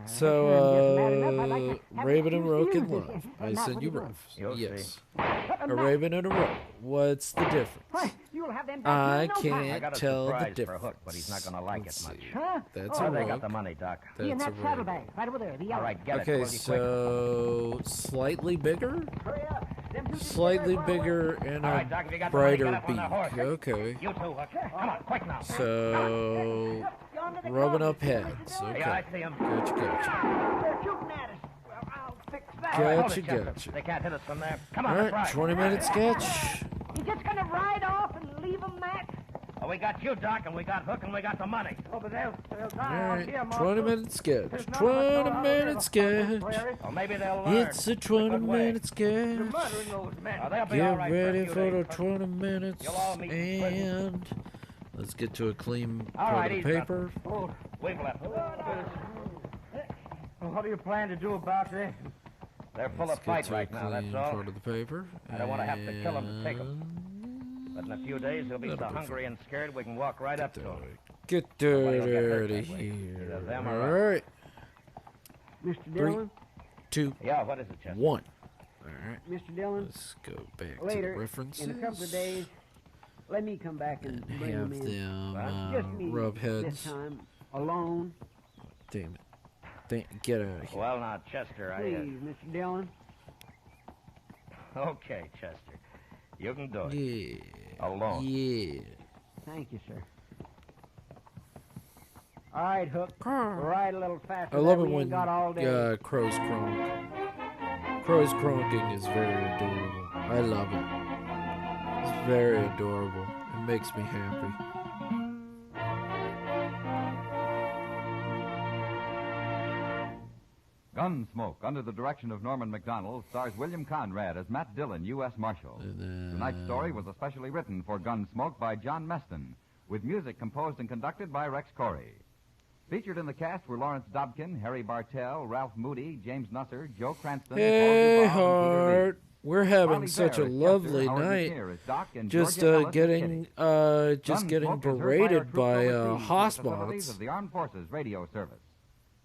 Speaker 3: So, Raven and Rook in love. I send you rough.
Speaker 1: You'll
Speaker 3: Yes. A Raven and a Rook. What's the difference?
Speaker 4: You'll have them
Speaker 3: I
Speaker 4: back in no time.
Speaker 1: I
Speaker 3: can't
Speaker 1: got a
Speaker 3: tell the
Speaker 1: surprise for
Speaker 3: difference.
Speaker 1: Hook, but he's not going to like
Speaker 3: Let's
Speaker 1: it much.
Speaker 3: see.
Speaker 4: Huh?
Speaker 3: That's
Speaker 1: Oh,
Speaker 3: a
Speaker 1: they
Speaker 3: Rook.
Speaker 1: got the money, Doc.
Speaker 4: He in
Speaker 3: That's a
Speaker 4: that
Speaker 3: Raven.
Speaker 4: saddlebag, right over there, the yellow.
Speaker 1: All right, get it.
Speaker 3: Okay,
Speaker 1: Will you quick?
Speaker 3: so slightly bigger,
Speaker 4: Hurry up. Them two
Speaker 3: slightly
Speaker 4: together,
Speaker 3: bigger, and
Speaker 1: All
Speaker 3: a
Speaker 1: right, Doc, if you got the money,
Speaker 3: brighter
Speaker 1: get up on that horse.
Speaker 3: beak. Okay,
Speaker 1: You two, Hook. Come on, quick now.
Speaker 3: so rubbing up heads.
Speaker 1: Yeah,
Speaker 3: Okay,
Speaker 1: I see him.
Speaker 3: gotcha.
Speaker 4: They're shooting at us. Well, I'll fix that.
Speaker 1: All right, hold
Speaker 3: Gotcha,
Speaker 1: it, Chester.
Speaker 3: gotcha.
Speaker 1: They can't hit us from there. Come on,
Speaker 3: All
Speaker 1: let's
Speaker 3: right,
Speaker 1: ride.
Speaker 3: 20-minute sketch.
Speaker 4: You just gonna ride off and leave them, Matt?
Speaker 1: Well, we got you, Doc, and we got Hook, and we got the money.
Speaker 4: Oh, but they'll
Speaker 3: All
Speaker 4: die out
Speaker 3: right,
Speaker 4: here, Marshal.
Speaker 3: 20-minute sketch.
Speaker 4: There's none of us know how to
Speaker 3: 20-minute
Speaker 4: live
Speaker 3: sketch.
Speaker 4: Prairie.
Speaker 1: Well, maybe they'll learn.
Speaker 3: It's a 20-minute sketch.
Speaker 4: Murdering those men.
Speaker 1: They'll be all
Speaker 3: Get
Speaker 1: right
Speaker 3: ready
Speaker 1: for a
Speaker 3: for
Speaker 1: few
Speaker 3: the
Speaker 1: days.
Speaker 3: 20 minutes,
Speaker 1: You'll all meet in prison.
Speaker 3: and let's get to a clean
Speaker 1: All
Speaker 3: part
Speaker 1: right,
Speaker 3: of
Speaker 1: ease
Speaker 3: the
Speaker 1: up.
Speaker 3: paper.
Speaker 1: We've left.
Speaker 5: What do you plan to do about this?
Speaker 1: They're full
Speaker 3: Let's
Speaker 1: of fight
Speaker 3: get to
Speaker 1: right
Speaker 3: a
Speaker 1: now, that's
Speaker 3: clean
Speaker 1: all.
Speaker 3: part of the paper.
Speaker 1: I don't want to have to kill 'em to take 'em.
Speaker 3: And
Speaker 1: But in a few days, they'll be so
Speaker 3: That'll be
Speaker 1: hungry and scared we can walk right up to them.
Speaker 3: Get
Speaker 1: Nobody will get hurt
Speaker 3: out of
Speaker 1: that way.
Speaker 3: here.
Speaker 1: Either them or
Speaker 3: All
Speaker 1: us.
Speaker 3: right,
Speaker 4: Mr.
Speaker 3: 3,
Speaker 4: Dillon,
Speaker 3: 2,
Speaker 1: Yeah, what is it, Chester?
Speaker 3: 1. All right,
Speaker 4: Mr. Dillon,
Speaker 3: let's go back to
Speaker 4: later,
Speaker 3: the references.
Speaker 4: in a couple of days, let me come back and
Speaker 3: and
Speaker 4: bring
Speaker 3: have
Speaker 4: them in.
Speaker 3: them
Speaker 4: Just me
Speaker 3: rub
Speaker 4: this
Speaker 3: heads.
Speaker 4: time, alone.
Speaker 3: Damn it. Get out of here.
Speaker 1: Well, now, Chester,
Speaker 4: Please, Mr. Dillon.
Speaker 1: Okay, Chester. You can do it.
Speaker 3: Yeah.
Speaker 1: Alone.
Speaker 3: Yeah.
Speaker 4: Thank you, sir. All right, Hook.
Speaker 3: Crow.
Speaker 4: Ride a little faster.
Speaker 3: I love
Speaker 4: that
Speaker 3: it
Speaker 4: we
Speaker 3: when
Speaker 4: ain't got all day.
Speaker 3: crows cronk. Crows cronking is very adorable. I love it. It's very adorable. It makes me happy.
Speaker 8: Gunsmoke, under the direction of Norman MacDonald, stars William Conrad as Matt Dillon, U.S. Marshal. Tonight's story was especially written for Gunsmoke by John Meston, with music composed and conducted by Rex Corey. Featured in the cast were Lawrence Dobkin, Harry Bartell, Ralph Moody, James Nusser, Joe Cranston,
Speaker 3: Hey,
Speaker 8: Paul Duvall, and Peter Lee.
Speaker 3: Hart. We're having
Speaker 8: Riley
Speaker 3: such
Speaker 8: Bear
Speaker 3: a
Speaker 8: as
Speaker 3: lovely
Speaker 8: Chester, Howard
Speaker 3: night.
Speaker 8: McNear as Doc, and
Speaker 3: Just
Speaker 8: Georgia Ellis as
Speaker 3: getting
Speaker 8: Kitty.
Speaker 3: just getting
Speaker 8: Gunsmoke is heard by our
Speaker 3: berated
Speaker 8: troops
Speaker 3: by
Speaker 8: overseas at the facilities
Speaker 3: hotspots.
Speaker 8: of the Armed Forces Radio Service.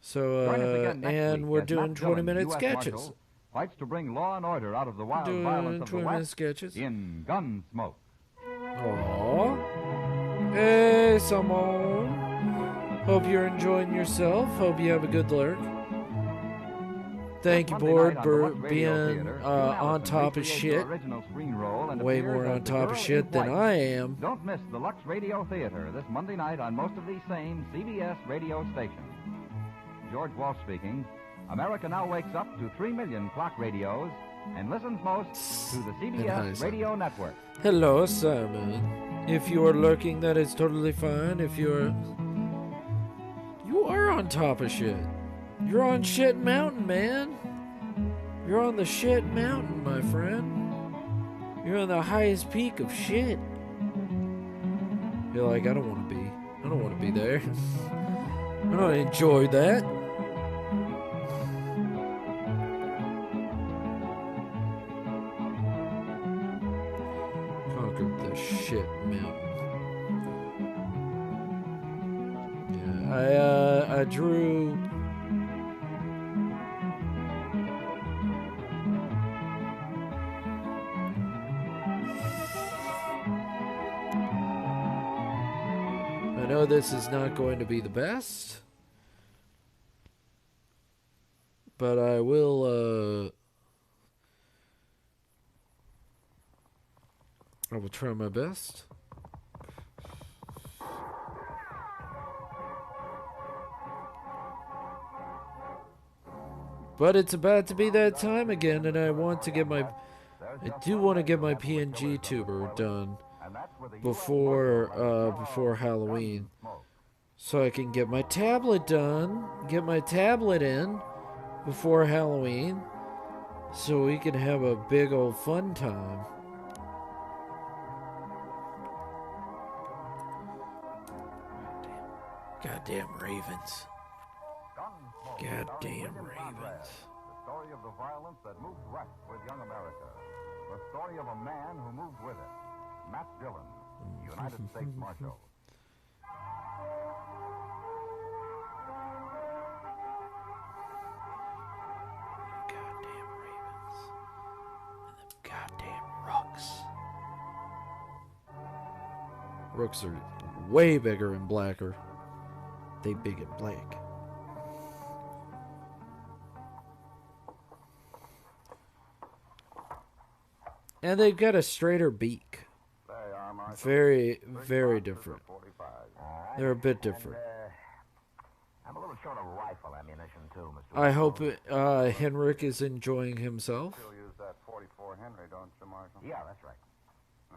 Speaker 3: So
Speaker 8: Join us again next
Speaker 3: and
Speaker 8: week
Speaker 3: we're
Speaker 8: as
Speaker 3: doing
Speaker 8: Matt Dillon,
Speaker 3: 20-minute
Speaker 8: U.S.
Speaker 3: sketches.
Speaker 8: Marshal, fights to bring law and order out of the wild
Speaker 3: Doing
Speaker 8: violence of the
Speaker 3: 20-minute
Speaker 8: West
Speaker 3: sketches.
Speaker 8: in Gunsmoke.
Speaker 3: Aww. Hey, Simone. Hope you're enjoying yourself. Hope you have a good lurk. Thank you,
Speaker 8: Monday
Speaker 3: Board,
Speaker 8: night on
Speaker 3: for
Speaker 8: the Lux Radio
Speaker 3: being
Speaker 8: Theater,
Speaker 3: on
Speaker 8: Gene Allison
Speaker 3: top of
Speaker 8: recreates
Speaker 3: shit.
Speaker 8: the original screen role and
Speaker 3: Way
Speaker 8: appears
Speaker 3: more
Speaker 8: as
Speaker 3: on
Speaker 8: the
Speaker 3: top of
Speaker 8: girl in
Speaker 3: shit than
Speaker 8: white.
Speaker 3: I am.
Speaker 8: Don't miss the Lux Radio Theater this Monday night on most of these same CBS radio stations. George Walsh speaking. America now wakes up to 3 million clock radios and listens most to the CBS Radio Network.
Speaker 3: Hello, Simon. If you are lurking, that is totally fine. If you're... You are on top of shit. You're on shit mountain, man. You're on the shit mountain, my friend. You're on the highest peak of shit. You're like, I don't want to be there. I don't enjoy that. Conquered the shit mountain. Yeah, I drew... I know this is not going to be the best, but I will try my best. But it's about to be that time again, and I do want to get my PNG tuber done before Halloween, so I can get my tablet done, get my tablet in before Halloween, so we can have a big old fun time. Goddamn Ravens. Goddamn Ravens.
Speaker 8: The story of the violence that moved west with young America. The story of a man who moved with it. Matt Dillon, United States Marshal.
Speaker 3: Goddamn Ravens. And the goddamn Rooks. Rooks are way bigger and blacker. They big and black. And they've got a straighter beak. Very, very different. They're a bit different.
Speaker 1: I'm a little short of rifle ammunition, too, Mr.
Speaker 3: I hope Henrik is enjoying himself.
Speaker 8: You'll use that 44 Henry, don't you, Marshal?
Speaker 1: Yeah, that's right.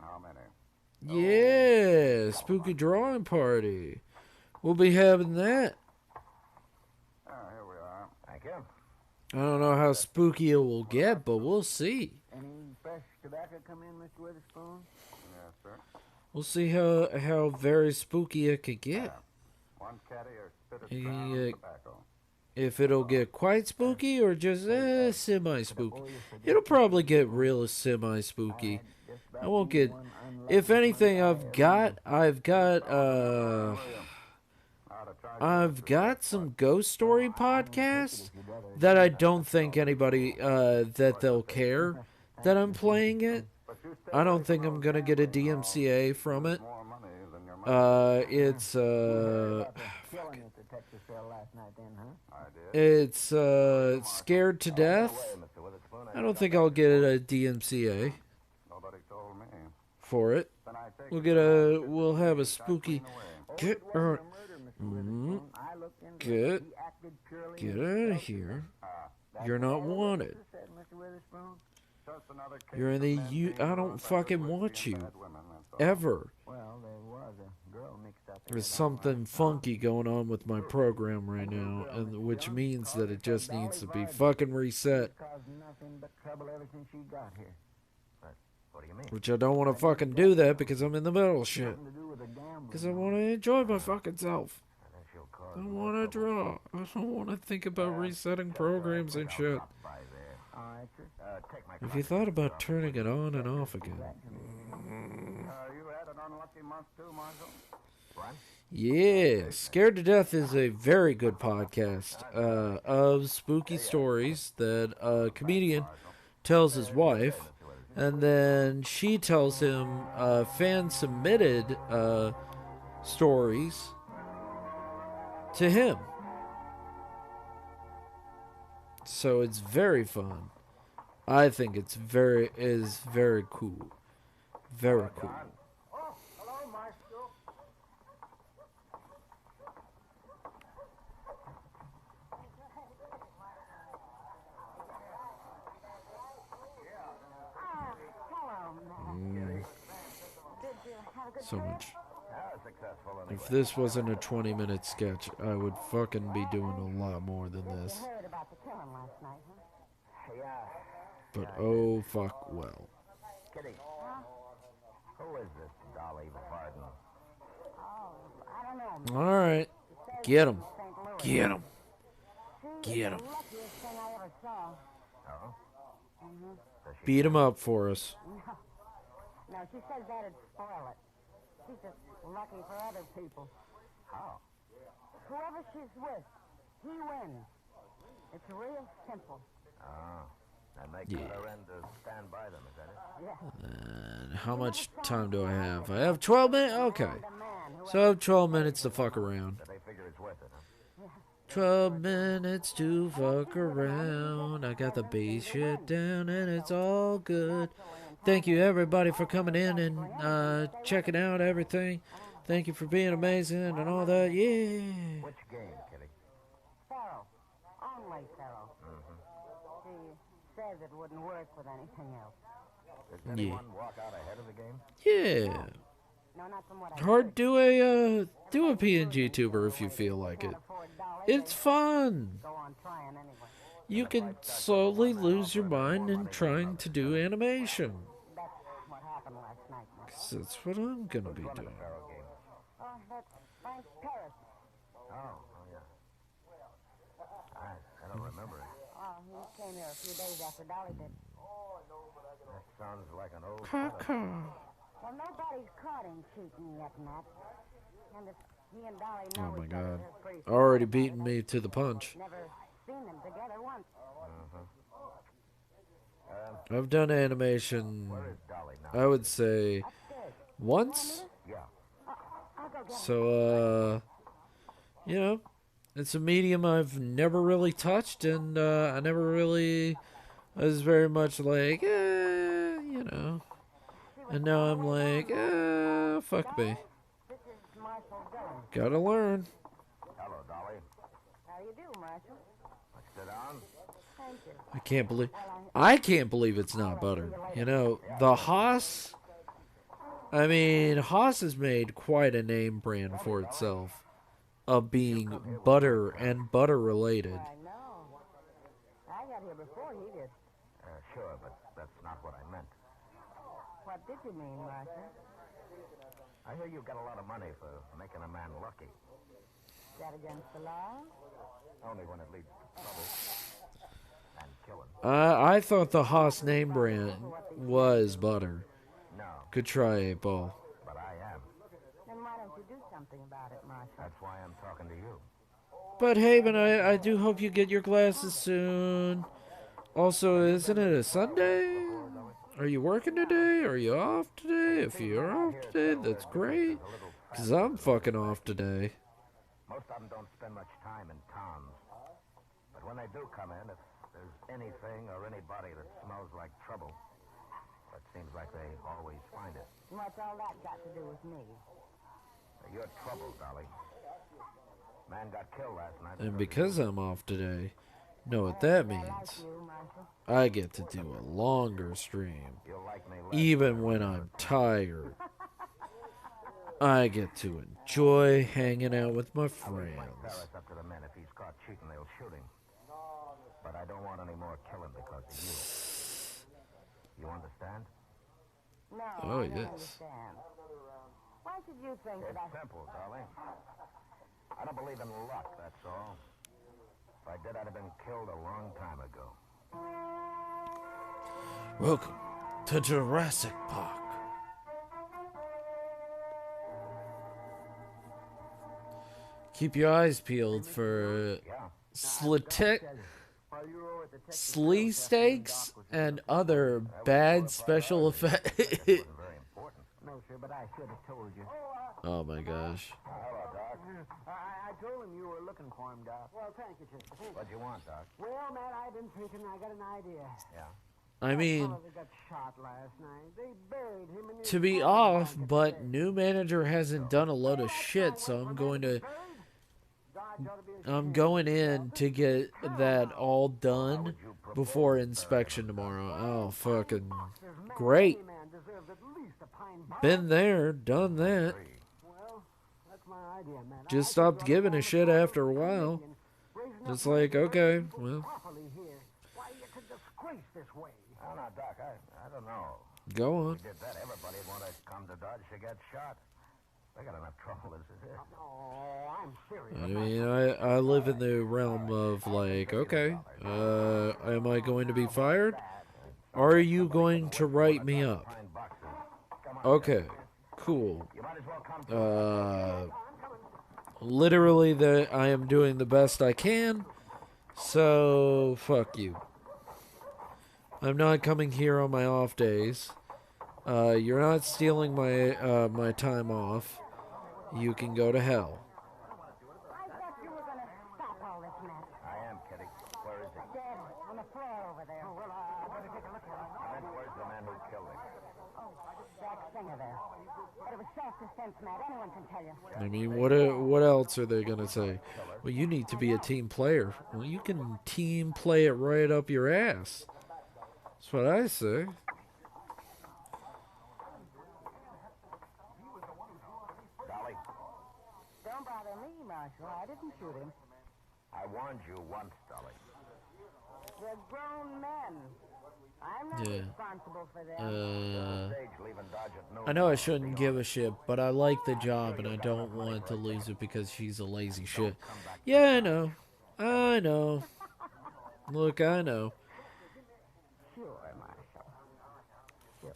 Speaker 8: How many?
Speaker 3: Yeah, spooky drawing party. We'll be having that.
Speaker 8: Oh, here we are.
Speaker 1: Thank you.
Speaker 3: I don't know how spooky it will get, but we'll see.
Speaker 4: Any fresh tobacco come in, Mr. Witherspoon?
Speaker 8: Yes, sir.
Speaker 3: We'll see how very spooky it could get.
Speaker 8: One caddy or spit of tobacco.
Speaker 3: If it'll get quite spooky or just semi-spooky. It'll probably get real semi-spooky. I won't get... If anything, I've got some ghost story podcasts that I don't think anybody, that they'll care that I'm playing it. I don't think I'm going to get a DMCA from it. It's Scared to Death. I don't think I'll get a DMCA for it. We'll have a spooky get out of here. You're not wanted. You're in the I don't fucking want you ever. There's something funky going on with my program right now, and which means that it just needs to be fucking reset.
Speaker 1: What do you mean?
Speaker 3: Which I don't want to fucking do that because I'm in the middle of shit. Because I want to enjoy my fucking self. I don't want to draw. I don't want to think about resetting programs and shit. Have you thought about turning it on and off again? Yeah, Scared to Death is a very good podcast of spooky stories that a comedian tells his wife, and then she tells him fan-submitted stories to him. So it's very fun. I think it's very cool. Very cool.
Speaker 4: Oh, hello, Maestro.
Speaker 3: So much. If this wasn't a 20-minute sketch, I would fucking be doing a lot more than this.
Speaker 6: You heard about the killing last night, huh?
Speaker 3: But oh fuck well.
Speaker 1: Kitty, who is this Dolly Varden?
Speaker 6: Oh, I don't know.
Speaker 3: Alright. Get him.
Speaker 6: St. Louis.
Speaker 3: Get him.
Speaker 6: She
Speaker 3: Get
Speaker 6: is
Speaker 3: him.
Speaker 6: the luckiest thing I ever saw.
Speaker 1: Oh?
Speaker 3: Beat him up for us.
Speaker 6: No, she says that'd spoil it. She's just lucky for other people.
Speaker 1: How?
Speaker 6: Whoever she's with, he wins. It's real simple.
Speaker 1: Oh. And they
Speaker 3: Yeah.
Speaker 1: cut her in to stand by them, is that it?
Speaker 6: Yeah.
Speaker 3: And how much time do I have? I have 12 minutes? Okay.
Speaker 6: The man who
Speaker 3: So I have 12 minutes to fuck around.
Speaker 1: So they figure it's worth it, huh?
Speaker 3: 12 minutes to fuck around. I got the bass shit down and it's all good. Thank you everybody for coming in and checking out everything. Thank you for being amazing and all that. Yeah.
Speaker 1: Which game, Kitty?
Speaker 6: Pharaoh. Only Pharaoh. She says it wouldn't work with anything else.
Speaker 1: Does anyone walk out ahead of the game?
Speaker 3: Yeah.
Speaker 6: No, not from what I
Speaker 3: Hard do a PNG tuber if you feel like it. It's fun.
Speaker 6: go on trying anyway.
Speaker 3: You can slowly lose your mind in trying to do animation.
Speaker 6: That's what happened last night.
Speaker 3: 'Cause that's what I'm gonna be
Speaker 1: Running the
Speaker 3: doing.
Speaker 1: Pharaoh game.
Speaker 6: Oh, that's Frank Paris.
Speaker 1: Oh, yeah. I don't remember it.
Speaker 6: Oh, he came here a few days after Dolly did.
Speaker 1: That sounds like an old fella.
Speaker 6: Well, nobody's caught him cheating yet, Matt. And if he and Dolly know
Speaker 3: Oh my
Speaker 6: each other,
Speaker 3: god.
Speaker 6: they're pretty
Speaker 3: Already
Speaker 6: about
Speaker 3: beaten
Speaker 6: it.
Speaker 3: me to the punch.
Speaker 6: Never seen them together once.
Speaker 3: I've done animation,
Speaker 1: Where is Dolly now?
Speaker 3: I would say,
Speaker 6: Upstairs.
Speaker 3: once.
Speaker 1: Yeah.
Speaker 6: I'll go get him.
Speaker 3: So, you know, it's a medium I've never really touched, and I never really was very much like, you know. And now I'm like, fuck me.
Speaker 6: This is Marshall Dillon.
Speaker 3: Gotta learn.
Speaker 1: Hello, Dolly.
Speaker 6: How do you do, Marshall?
Speaker 1: Let's sit down.
Speaker 6: Thank you.
Speaker 3: I can't believe it's not butter. You know, the Haas, I mean, Haas has made quite a name brand for itself of being butter and butter related.
Speaker 6: I know. I got here before he did.
Speaker 1: Sure, but that's not what I meant.
Speaker 6: What did you mean, Marshall?
Speaker 1: I hear you got a lot of money for making a man lucky.
Speaker 6: Is that against the law?
Speaker 1: Only when it leads to trouble. And killing.
Speaker 3: I thought the Haas name brand was butter.
Speaker 1: No,
Speaker 3: Could try 8-Ball.
Speaker 1: but I am.
Speaker 6: Then why don't you do something about it, Marshall?
Speaker 1: That's why I'm talking to you.
Speaker 3: But Haven, I do hope you get your glasses soon. Also, isn't it a Sunday? Are you working today? Are you off today? If you're off today, that's great. Because I'm fucking off today.
Speaker 1: Most of them don't spend much time in towns. But when they do come in, if there's anything or anybody that smells like trouble, it seems like they always find it.
Speaker 6: What's all that got to do with me?
Speaker 1: You're trouble, Dolly. Man got killed last night.
Speaker 3: And because I'm off today, know what that
Speaker 6: I like
Speaker 3: means.
Speaker 6: you, Marshall.
Speaker 3: I get to do a longer stream.
Speaker 1: You'll like me less.
Speaker 3: Even when I'm tired. I get to enjoy hanging out with my friends.
Speaker 1: Paris up to the men. If he's caught cheating, they'll shoot him. But I don't want any more killing because of you. You understand?
Speaker 6: No,
Speaker 3: Oh,
Speaker 6: I don't
Speaker 3: yes.
Speaker 6: understand. Why should you think that
Speaker 1: It's simple, Dolly. I don't believe in luck, that's all. If I did, I'd have been killed a long time ago.
Speaker 3: Welcome to Jurassic Park. Keep your eyes peeled for slee steaks and other bad special effects.
Speaker 1: Very important.
Speaker 4: No, sir, but I should have told you.
Speaker 3: Oh my gosh.
Speaker 1: Hello, Doc.
Speaker 4: I told him you were looking for him, Doc. Well, thank you, Chester. Thank you.
Speaker 1: What do you want, Doc?
Speaker 4: Well, Matt, I've been thinking. I got an idea.
Speaker 1: Yeah.
Speaker 3: I mean,
Speaker 4: Fellow that got shot last night. They buried him in his
Speaker 3: to be
Speaker 4: home
Speaker 3: off,
Speaker 4: back at
Speaker 3: but
Speaker 4: the
Speaker 3: new manager hasn't done a load of shit, so I'm going in to get that all done before inspection tomorrow. Oh, fucking great. Been there, done that.
Speaker 4: Well, that's my idea, Matt.
Speaker 3: Just stopped giving a shit after a while. It's like, okay, well,
Speaker 4: Properly here. Why, it's a disgrace this way.
Speaker 1: Oh, no, Doc, I don't know.
Speaker 3: go on.
Speaker 1: If we did that, everybody would want to come to Dodge to get shot. They got enough trouble as it is.
Speaker 4: Oh, I'm serious.
Speaker 3: I mean, I live in the realm of like, okay, am I going to be fired? Are you going to write me up? Okay, cool. Literally, I am doing the best I can, so fuck you. I'm not coming here on my off days. You're not stealing my my time off. You can go to hell.
Speaker 6: I thought you were going to stop all this mess.
Speaker 1: I am, Kitty. Where is he?
Speaker 6: Dead on the floor over there.
Speaker 1: I meant, where's the man who killed him?
Speaker 6: Jack Singer there. But it was self-defense, Matt. Anyone can tell you.
Speaker 3: I mean, what else are they gonna say? Well, you need to be a team player. Well, you can team play it right up your ass. That's what I say.
Speaker 1: Dolly,
Speaker 6: Don't bother me, Marshal. I didn't shoot him.
Speaker 1: I warned you once, Dolly.
Speaker 6: They're grown men. I'm not
Speaker 3: Yeah.
Speaker 6: responsible for them.
Speaker 1: Stage leaving Dodge at noon.
Speaker 3: I know I shouldn't give a shit, but I like the job and I don't want to lose it because she's a lazy shit. Yeah, I know. I know. Look, I know.
Speaker 6: Sure, Marshal. Sure.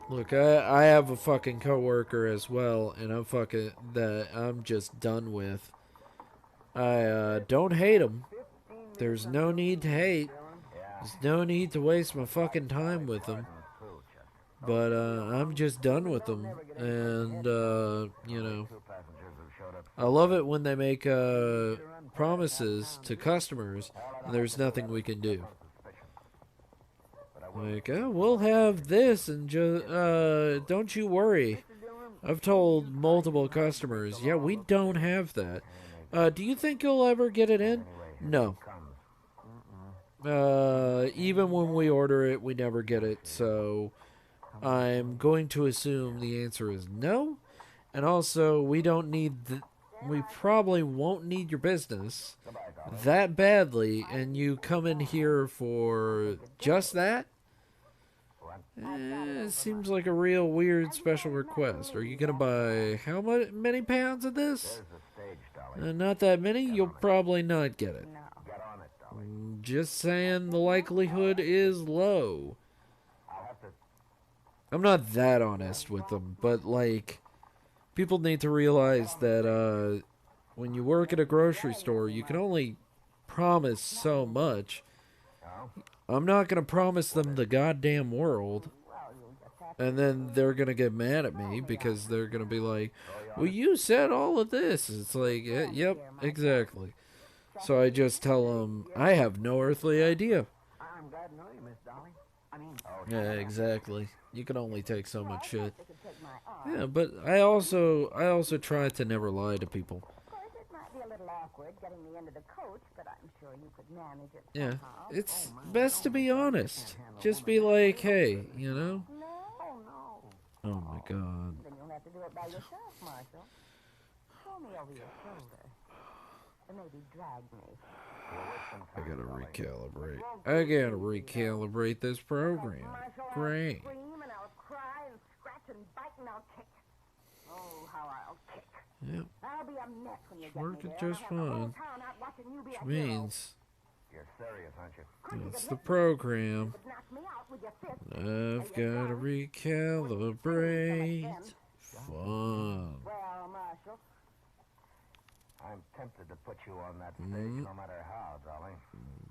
Speaker 3: Look, I have a fucking coworker as well, and I'm just done with. I don't hate him. There's no need to hate. There's no need to waste my fucking time with him. But I'm just done with them, and you know, I love it when they make promises to customers, and there's nothing we can do. Like, oh, we'll have this, and just don't you worry. I've told multiple customers, yeah, we don't have that. Do you think you'll ever get it in? No. Even when we order it, we never get it, so I'm going to assume the answer is no. And also, we probably won't need your business that badly, and you come in here for just that? It seems like a real weird special request. Are you going to buy how many pounds of this? Not that many. You'll probably not get it. Just saying the likelihood is low. I'm not that honest with them, but like, people need to realize that when you work at a grocery store, you can only promise so much. I'm not going to promise them the goddamn world, and then they're going to get mad at me because they're going to be like, well, you said all of this. It's like, yep, exactly. So I just tell them, I have no earthly idea.
Speaker 4: I'm glad to know you, Miss Dolly. I mean,
Speaker 3: Yeah, exactly. You can only take so much shit. Yeah, but I also try to never lie to people.
Speaker 6: Of course, it might be a little awkward getting me into the coach, but I'm sure you could manage it
Speaker 3: Yeah,
Speaker 6: somehow.
Speaker 3: it's best to be honest. Just be like, hey, you know?
Speaker 6: No.
Speaker 3: Oh my god.
Speaker 6: Then you'll have to do it by yourself, Marshal. Throw me over your shoulder. Or maybe drag me.
Speaker 3: I gotta recalibrate. I gotta recalibrate this program.
Speaker 6: Marshal,
Speaker 3: Great.
Speaker 6: I'll scream and I'll cry and scratch and bite and I'll kick. Oh, how I'll kick.
Speaker 3: Yep,
Speaker 6: I'll be a mess when you get me
Speaker 3: working
Speaker 6: there.
Speaker 3: just
Speaker 6: I'll have the whole
Speaker 3: fine.
Speaker 6: town out watching you be
Speaker 3: Which
Speaker 6: a hero.
Speaker 3: means
Speaker 1: You're serious, aren't you?
Speaker 3: that's the program.
Speaker 6: But knock me out with your fist.
Speaker 3: I've gotta recalibrate. Fun.
Speaker 6: Well, Marshal,
Speaker 1: I'm tempted to put you on that stage no matter how, Dolly.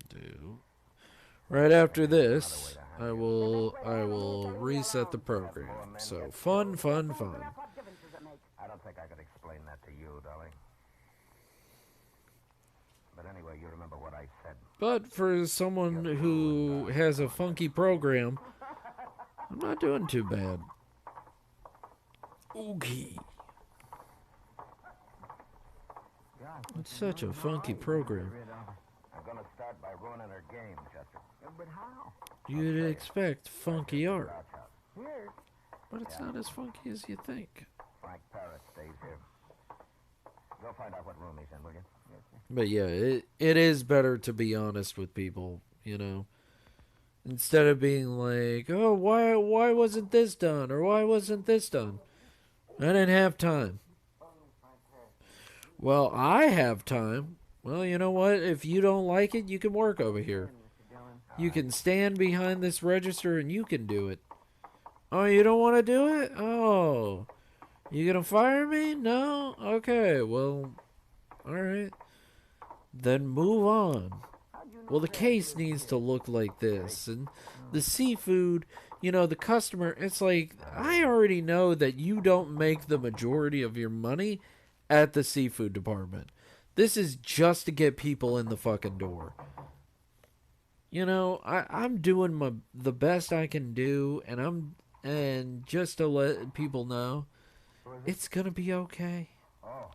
Speaker 3: Do. Right after this, I will reset the program. So fun.
Speaker 6: What difference does it make?
Speaker 1: I don't think I could explain that to you, Dolly. But anyway, you remember what I said.
Speaker 3: But for someone who has a funky program, I'm not doing too bad. Okay. It's such a funky program.
Speaker 1: I'm going to start by ruining her game, Chester.
Speaker 6: But how?
Speaker 3: You'd expect funky art,
Speaker 6: Here.
Speaker 3: but it's not as funky as you think.
Speaker 1: Frank Parrott stays here. Go find out what room he's in, will you?
Speaker 3: But yeah, it is better to be honest with people, you know. Instead of being like, oh, why wasn't this done? Or why wasn't this done? I didn't have time. Well, I have time. Well, you know what? If you don't like it, you can work over here. You can stand behind this register and you can do it. Oh, you don't want to do it? Oh. You gonna fire me? No? Okay, well, alright. Then move on. Well, the case needs to look like this. And the seafood, you know, the customer, it's like, I already know that you don't make the majority of your money at the seafood department. This is just to get people in the fucking door. You know, I'm doing the best I can do, and just to let people know, it's gonna be okay.
Speaker 5: Oh.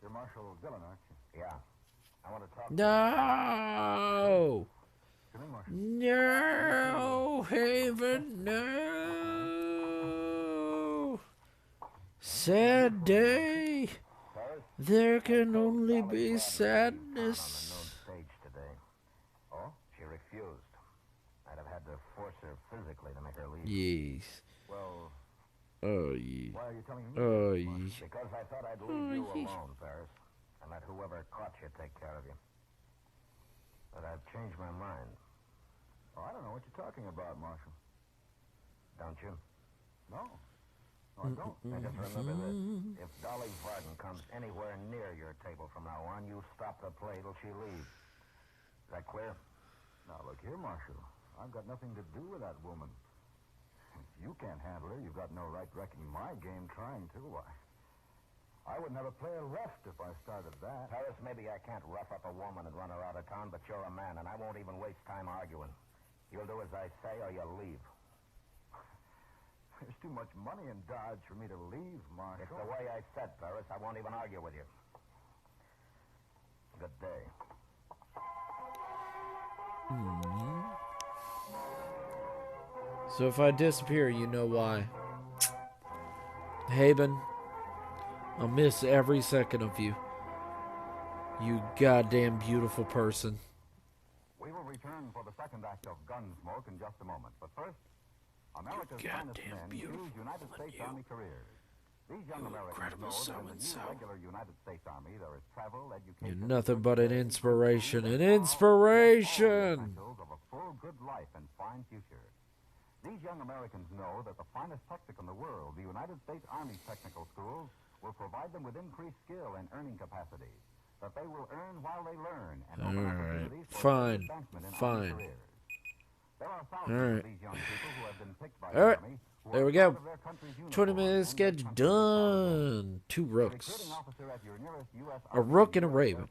Speaker 5: You're Marshal Dillon, aren't you?
Speaker 1: Yeah. I want to talk
Speaker 3: No!
Speaker 5: Come in, Marshal.
Speaker 3: No, Haven, no! Sad day. There can only be sadness.
Speaker 1: stage today. Oh? She refused. I'd have had to force her physically to make her leave.
Speaker 3: Yes.
Speaker 5: Well,
Speaker 3: Oh, yeah.
Speaker 5: why are you telling me?
Speaker 3: Oh, yeah.
Speaker 1: Because I thought I'd leave you alone, Ferris, and let whoever caught you take care of you. But I've changed my mind.
Speaker 5: Oh, I don't know what you're talking about, Marshal.
Speaker 1: Don't you?
Speaker 5: No. No, I don't.
Speaker 1: Now just remember this. If Dolly Varden comes anywhere near your table from now on, you stop the play till she leaves. Is that clear?
Speaker 5: Now, look here, Marshal. I've got nothing to do with that woman. If you can't handle her, you've got no right wrecking my game trying to. I wouldn't have a player left if I started that.
Speaker 1: Ferris, maybe I can't rough up a woman and run her out of town, but you're a man, and I won't even waste time arguing. You'll do as I say, or you'll leave.
Speaker 5: There's too much money in Dodge for me to leave, Marshal.
Speaker 1: It's the way I said, Ferris. I won't even argue with you. Good day.
Speaker 3: So if I disappear, you know why. Haben, I'll miss every second of you. You goddamn beautiful person.
Speaker 8: We will return for the second act of Gunsmoke in just a moment. But first, America's finest men choose United States Army careers. These young Americans know that in the new regular United States Army there is travel, education...
Speaker 3: You're nothing but an inspiration. An inspiration!
Speaker 8: ...of a full, good life and fine future. These young Americans know that the finest tactic in the world, the United States Army technical schools, will provide them with increased skill and earning capacity. That they will earn while they learn and open opportunities for advancement in Army careers. There are thousands of these young people who have been picked by the Army.
Speaker 3: There we go. 20 minutes sketch done. 2 rooks. A rook and a raven.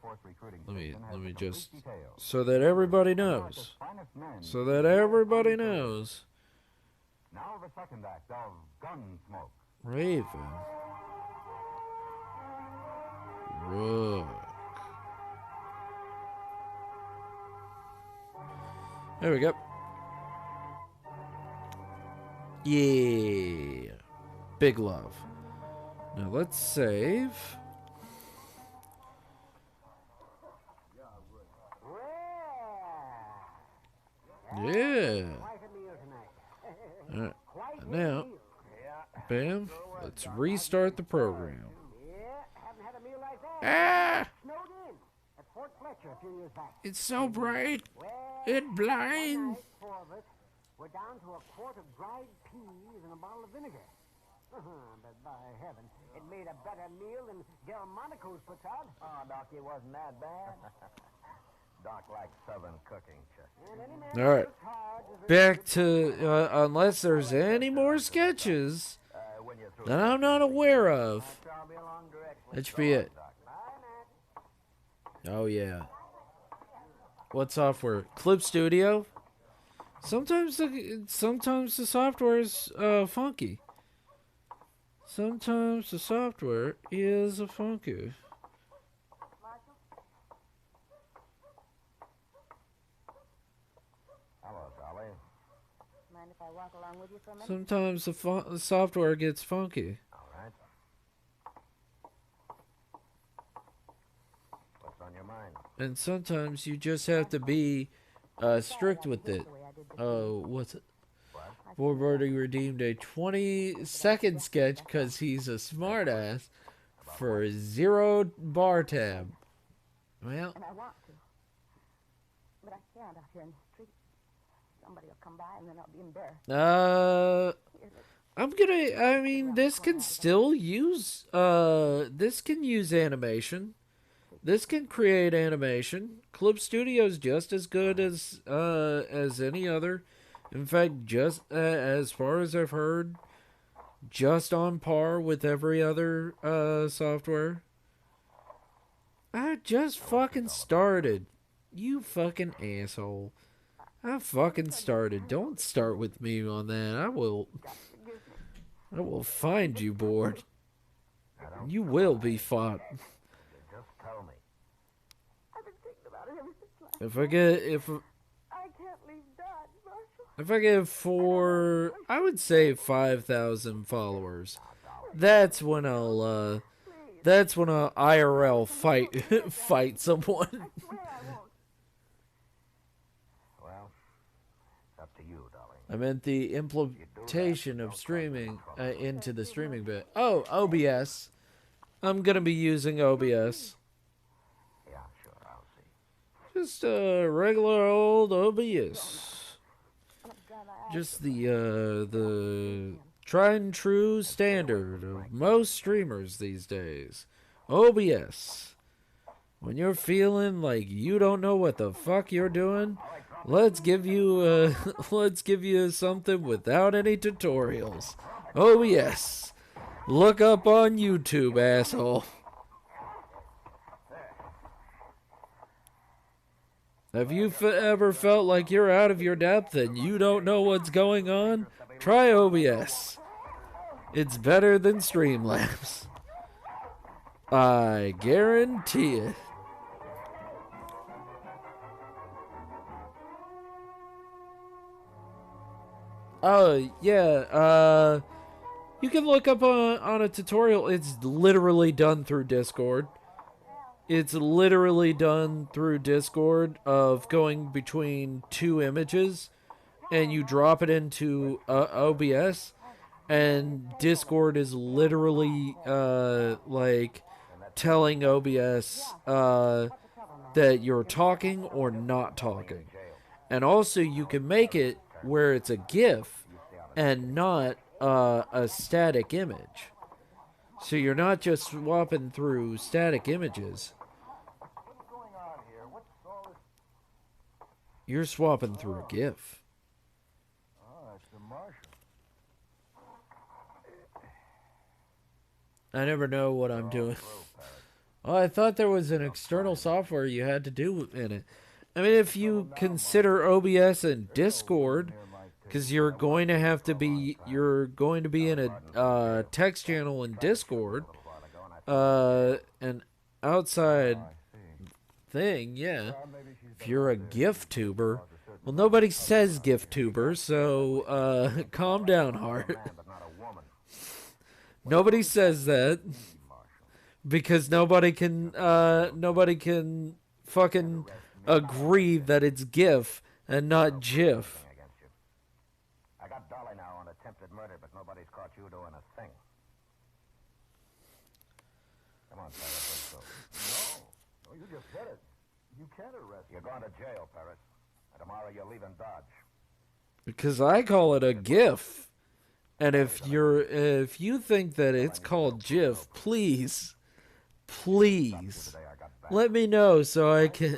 Speaker 3: Let me just, so that everybody knows. So that everybody knows.
Speaker 8: Now the second act of Gunsmoke.
Speaker 3: Raven. Rook. There we go. Yeah. Big love. Now let's save. Yeah. Now, bam. Let's restart the program. Ah! It's so bright. It blinds.
Speaker 6: We're down to a quart of dried peas and a bottle of vinegar. But by heaven, it made a better meal than Delmonico's puts out.
Speaker 1: Oh, Doc, it wasn't that bad.
Speaker 5: Doc likes Southern cooking, Chester.
Speaker 6: And any man
Speaker 3: All right.
Speaker 6: who works hard deserves
Speaker 3: Back to, unless there's any more sketches
Speaker 5: When you're through,
Speaker 3: that I'm not aware of,
Speaker 6: I'll be along directly.
Speaker 3: that should be it.
Speaker 6: Bye, Matt.
Speaker 3: Oh, yeah. What software? Clip Studio? Sometimes the software is funky. Sometimes the software is funky.
Speaker 5: Hello, Dolly.
Speaker 9: Mind if I walk along with you for a minute?
Speaker 3: Sometimes the software gets funky.
Speaker 5: All right. What's on your mind?
Speaker 3: And sometimes you just have to be strict with it. Oh, what's it? Poor Birdie redeemed a 20-second sketch because he's a smartass for 0 bar tab. Well,
Speaker 9: And I want to. But I can't out here in the street. Somebody will come by and then I'll be embarrassed.
Speaker 3: I mean, this can still use, this can use animation. This can create animation. Clip Studio's just as good as any other. In fact, just as far as I've heard, just on par with every other software. I just fucking started. You fucking asshole. I fucking started. Don't start with me on that. I will find you, Board. You will be fought.
Speaker 5: Just tell me.
Speaker 9: I've been thinking about it ever since last
Speaker 3: If I get
Speaker 9: I can't leave Dodge, Marshal.
Speaker 3: If I get I would say 5,000 followers, that's when I'll IRL fight someone.
Speaker 9: I swear I won't.
Speaker 5: Well, it's up to you, Dolly.
Speaker 3: I meant the implementation of streaming into the streaming bit. Oh, OBS. I'm gonna be using OBS.
Speaker 5: Yeah, sure, I'll see.
Speaker 3: Just a regular old OBS. Just the tried and true standard of most streamers these days. OBS. When you're feeling like you don't know what the fuck you're doing, let's give you something without any tutorials. OBS. Look up on YouTube, asshole. Have you ever felt like you're out of your depth and you don't know what's going on? Try OBS. It's better than Streamlabs. I guarantee it. Oh, yeah, you can look up on a tutorial. It's literally done through Discord. It's literally done through Discord of going between 2 images, and you drop it into OBS, and Discord is literally like telling OBS that you're talking or not talking. And also you can make it where it's a GIF and not a static image. So you're not just swapping through static images.
Speaker 5: What's going on here? What's all this?
Speaker 3: You're swapping through a GIF.
Speaker 5: Oh, it's the Marshal.
Speaker 3: I never know what I'm doing. Oh, I thought there was an external software you had to do in it. I mean, if you consider OBS and Discord, because you're going to be in a text channel in Discord, an outside thing, yeah. If you're a GIF tuber, well, nobody says GIF tuber, so calm down, Hart. Nobody says that because nobody can fucking agree that it's GIF and not GIF.
Speaker 5: I got Dolly now on attempted murder, but nobody's caught you doing a thing. Come on, Paris, let's go. No, you just said it. You can't arrest me. You're going to jail, Paris. And tomorrow you're leaving Dodge.
Speaker 3: Because I call it a GIF. And if you think that it's called GIF, please Let me know so I can.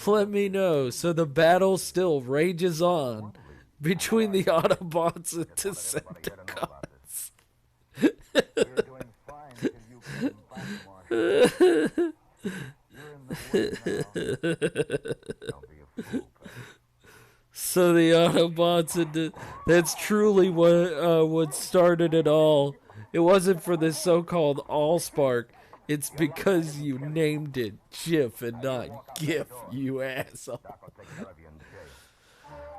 Speaker 3: Let me know so the battle still rages on between the Autobots and Decepticons.
Speaker 5: We're doing fine till you came back, Marshal. You're in the way now. Don't be a fool, Peg.
Speaker 3: So the Autobots and that's truly what started it all. It wasn't for this so-called Allspark. It's because you named it GIF and not GIF, you asshole.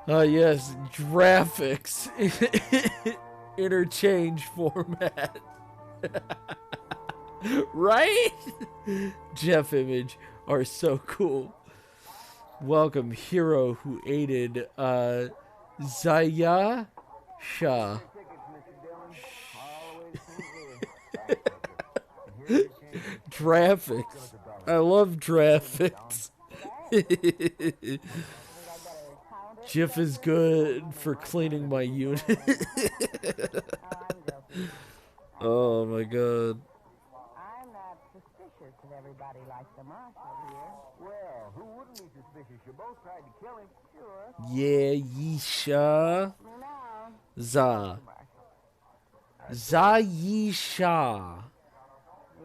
Speaker 3: Yes, graphics. Interchange format. Right? Jeff Image are so cool. Welcome, hero who aided Zaya Shah. Graphics. I love graphics. GIF is good for cleaning my unit. Oh my god.
Speaker 9: I'm not suspicious of everybody like the Marshal here.
Speaker 6: Well, who wouldn't be suspicious? You both tried to kill him.
Speaker 9: Sure.
Speaker 3: Yeah, Yisha.
Speaker 9: Now,
Speaker 3: Za. Zayisha.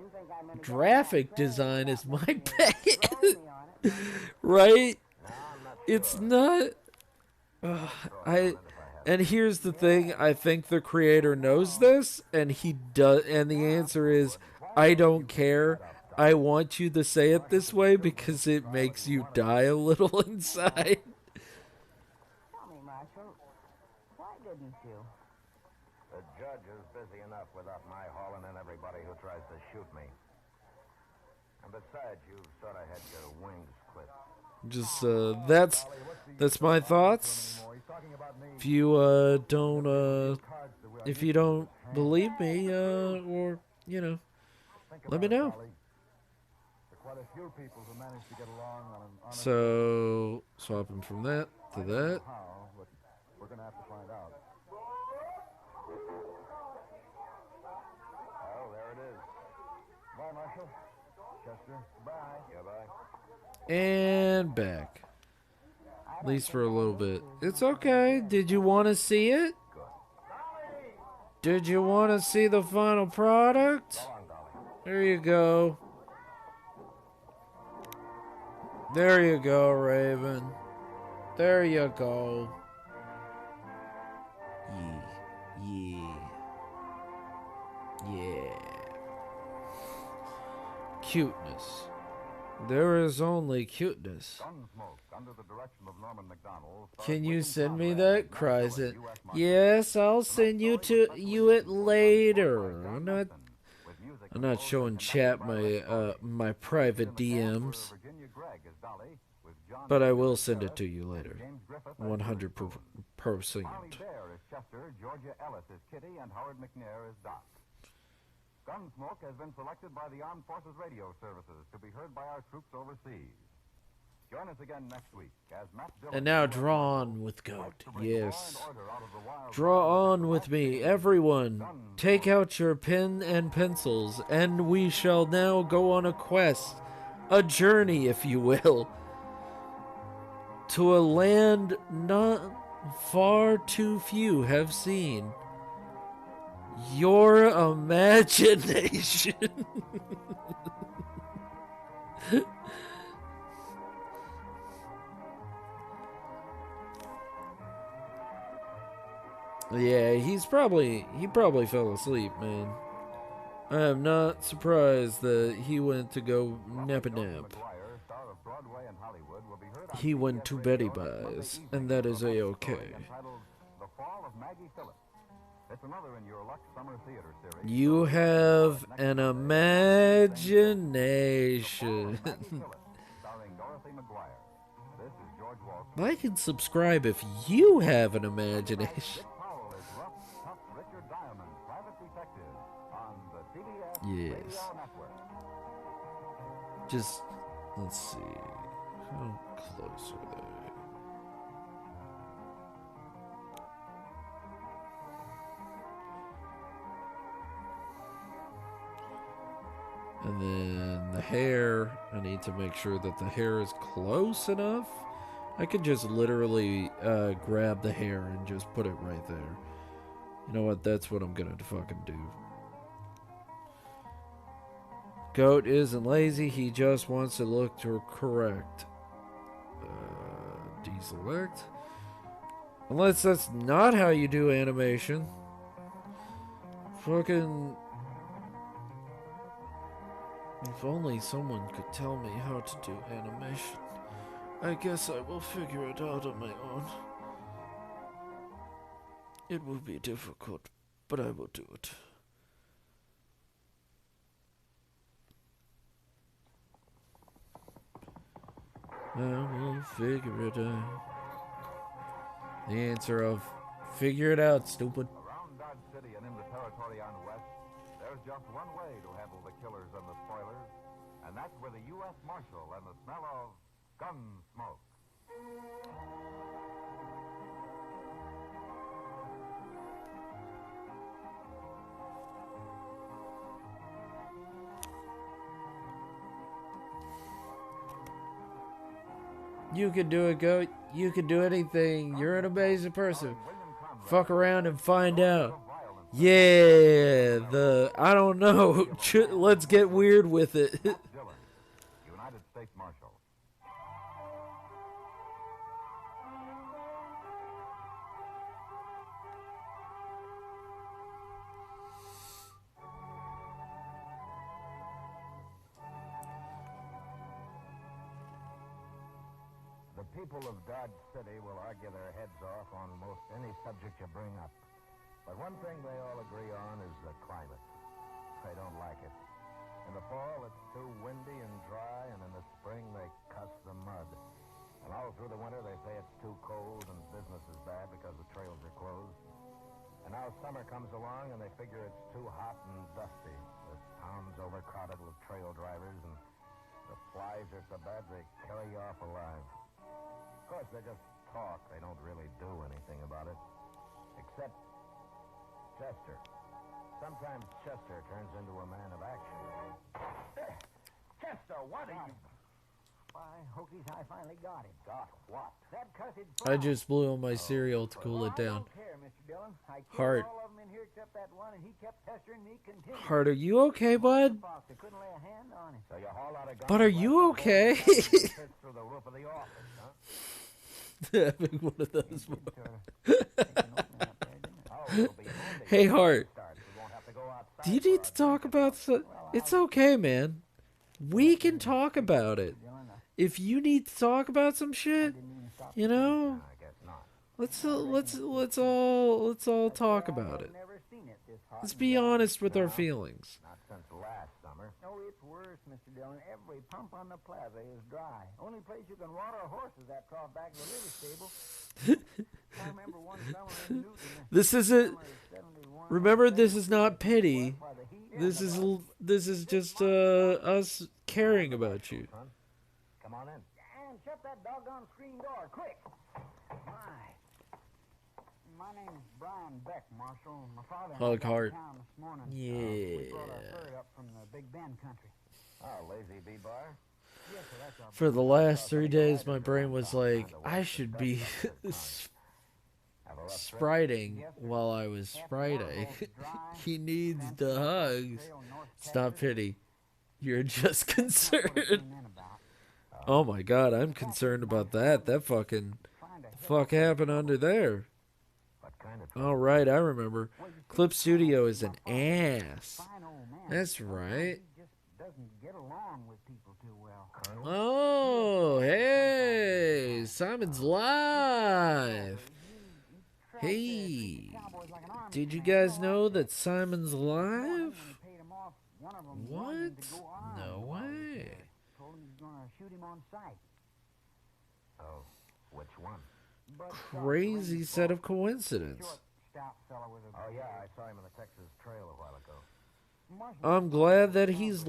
Speaker 9: you think I'm gonna
Speaker 3: Graphic design is my bag. Right? It's not. And here's the thing. I think the creator knows this, and he does. And the answer is, I don't care. I want you to say it this way because it makes you die a little inside.
Speaker 9: Tell me, Marshal, why didn't you?
Speaker 1: The judge is busy enough without my hauling in everybody who tries to shoot me. And besides, you sort of had your wings clipped.
Speaker 3: Just that's my thoughts. If you don't believe me, or let me know. So swapping from that to that.
Speaker 5: We're gonna have to find out. Oh, there it is. Bye, Marshal. Chester. Bye. Yeah, bye.
Speaker 3: And back. At least for a little bit. It's okay. Did you want to see it? Did you want to see the final product? There you go. There you go, Raven. There you go. Yeah. Cuteness. There is only cuteness. Can you send me that? Cries it. Yes, I'll send you it later. I'm not showing chat my private DMs, but I will send it to you later. 100%.
Speaker 8: Gunsmoke has been selected by the Armed Forces Radio Services to be heard by our troops overseas. Join us again next week as Matt Dillon.
Speaker 3: And now draw on with Goat. Yes. Draw on with me, everyone. Take out your pen and pencils, and we shall now go on a quest, a journey, if you will, to a land not far too few have seen. Your imagination. Yeah, he probably fell asleep, man. I am not surprised that he went to go nap a nap. He went to Betty Buys, and that is a-okay. You have an imagination. Like and subscribe if you have an imagination. Yes. Just, let's see. How close are they? And then the hair, I need to make sure that the hair is close enough. I could just literally grab the hair and just put it right there. You know what? That's what I'm gonna fucking do. Goat isn't lazy. He just wants to look correct. Deselect. Unless that's not how you do animation. Fucking... If only someone could tell me how to do animation. I guess I will figure it out on my own. It will be difficult, but I will do it. I will figure it out. The answer of figure it out, stupid.
Speaker 8: Around Dodge City and in the territory on West, there's just one way to handle the killers and the spoilers, and that's with a U.S. Marshal and the smell of gun smoke.
Speaker 3: You can do it, Goat. You can do anything. You're an amazing person. Fuck around and find out. Yeah, I don't know. Let's get weird with it.
Speaker 8: United States Marshal.
Speaker 5: The people of Dodge City will argue their heads off on most any subject you bring up. But one thing they all agree on is the climate. They don't like it. In the fall, it's too windy and dry, and in the spring, they cuss the mud. And all through the winter, they say it's too cold and business is bad because the trails are closed. And now summer comes along, and they figure it's too hot and dusty. The town's overcrowded with trail drivers, and the flies are so bad they carry you off alive. Of course, they just talk. They don't really do anything about it. Except Chester. Sometimes Chester turns into a man of action.
Speaker 6: Chester, what are you... Why, Hokies, I finally got him.
Speaker 5: Got what?
Speaker 6: That cussed
Speaker 3: I just blew on my cereal to cool it down.
Speaker 6: I don't care, Mr. Dillon. I killed
Speaker 3: Heart.
Speaker 6: all of them in here except that one, and he kept pestering me continually.
Speaker 3: Heart, are you okay, bud?
Speaker 6: Fox, I couldn't lay a hand on him.
Speaker 5: So you haul out a gun
Speaker 3: But are you okay?
Speaker 5: piss through the roof of the office, huh?
Speaker 3: Having one of those.
Speaker 5: Oh, it'll be handy.
Speaker 3: Hey, Heart.
Speaker 5: We won't have to go outside
Speaker 3: Do you need to talk about... It's okay, man. We can talk about it. If you need to talk about some shit, you know,
Speaker 5: I guess not.
Speaker 3: let's all talk about it.
Speaker 6: Never seen it this hot.
Speaker 3: Let's be honest with our feelings.
Speaker 5: Not since last summer.
Speaker 6: Oh, it's worse, Mr. Dillon. Every pump on the plaza is dry. Only place you can water a horse is that trough back in the livery stable. I remember one summer in Newton.
Speaker 3: This isn't. Remember, this is not pity. This is just us caring about you.
Speaker 5: Come on in.
Speaker 6: And shut that doggone screen door, quick. My name's Brian Beck, Marshal. My father
Speaker 3: Hug Heart.
Speaker 6: town this morning. We brought our herd up from the Big Bend country.
Speaker 5: Oh, lazy bee bar.
Speaker 6: Yes, sir, that's our
Speaker 3: For the last 3 days, my brain was like, I should be spriting while I was spriting. He needs the hugs. Stop pity. You're just concerned. Oh my god, I'm concerned about that. That fucking... The fuck happened under there? Alright, I remember. Clip Studio is an ass. That's right.
Speaker 6: He just doesn't get along with people too well.
Speaker 3: Oh, hey, Simon's live. Hey, did you guys know that Simon's live? What? No way.
Speaker 6: Told him he's gonna shoot him on sight.
Speaker 5: Oh, which one?
Speaker 3: Crazy set of coincidence.
Speaker 6: Stout fella with a...
Speaker 5: Oh, yeah, I saw him in the Texas Trail a while ago.
Speaker 3: I'm glad that he's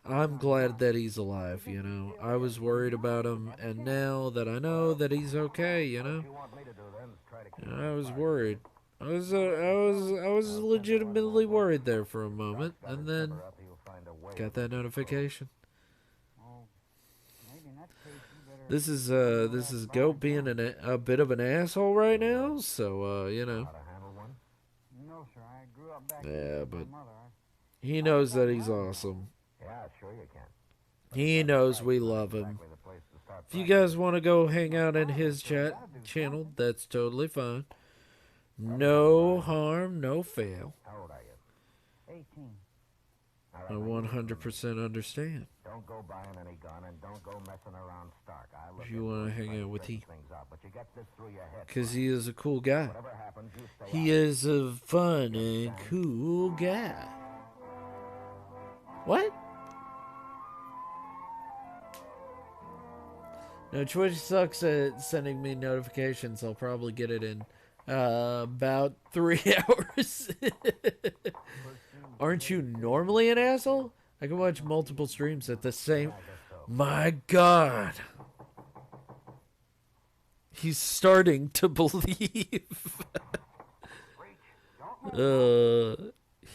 Speaker 3: I'm glad that he's alive, you know. I was worried about him, and now that I know that he's okay, you know. I was worried. I was legitimately worried there for a moment, and then Got that notification.
Speaker 6: Oh, maybe in that case you better...
Speaker 3: This is Goat being a bit of an asshole right now, so you know.
Speaker 5: How to handle one?
Speaker 6: No, sir. I grew up back
Speaker 3: Yeah,
Speaker 6: with
Speaker 3: but
Speaker 6: my mother.
Speaker 3: he knows that he's awesome.
Speaker 5: Yeah, sure you can.
Speaker 3: He knows we love him.
Speaker 5: Exactly the place to start
Speaker 3: If you guys want to go hang out in his channel, that's totally fine. No harm, no fail.
Speaker 5: How old are you?
Speaker 6: 18.
Speaker 3: I 100% understand.
Speaker 5: Don't go buying any gun and don't go messing around Stark.
Speaker 3: If you want to hang out with
Speaker 5: things out, but you get this through your head.
Speaker 3: because he is a cool guy.
Speaker 5: Whatever happens, you stay
Speaker 3: He is a fun and cool guy. What? No, Twitch sucks at sending me notifications. I'll probably get it in about 3 hours. Aren't you normally an asshole? I can watch multiple streams at the same... My God. He's starting to believe.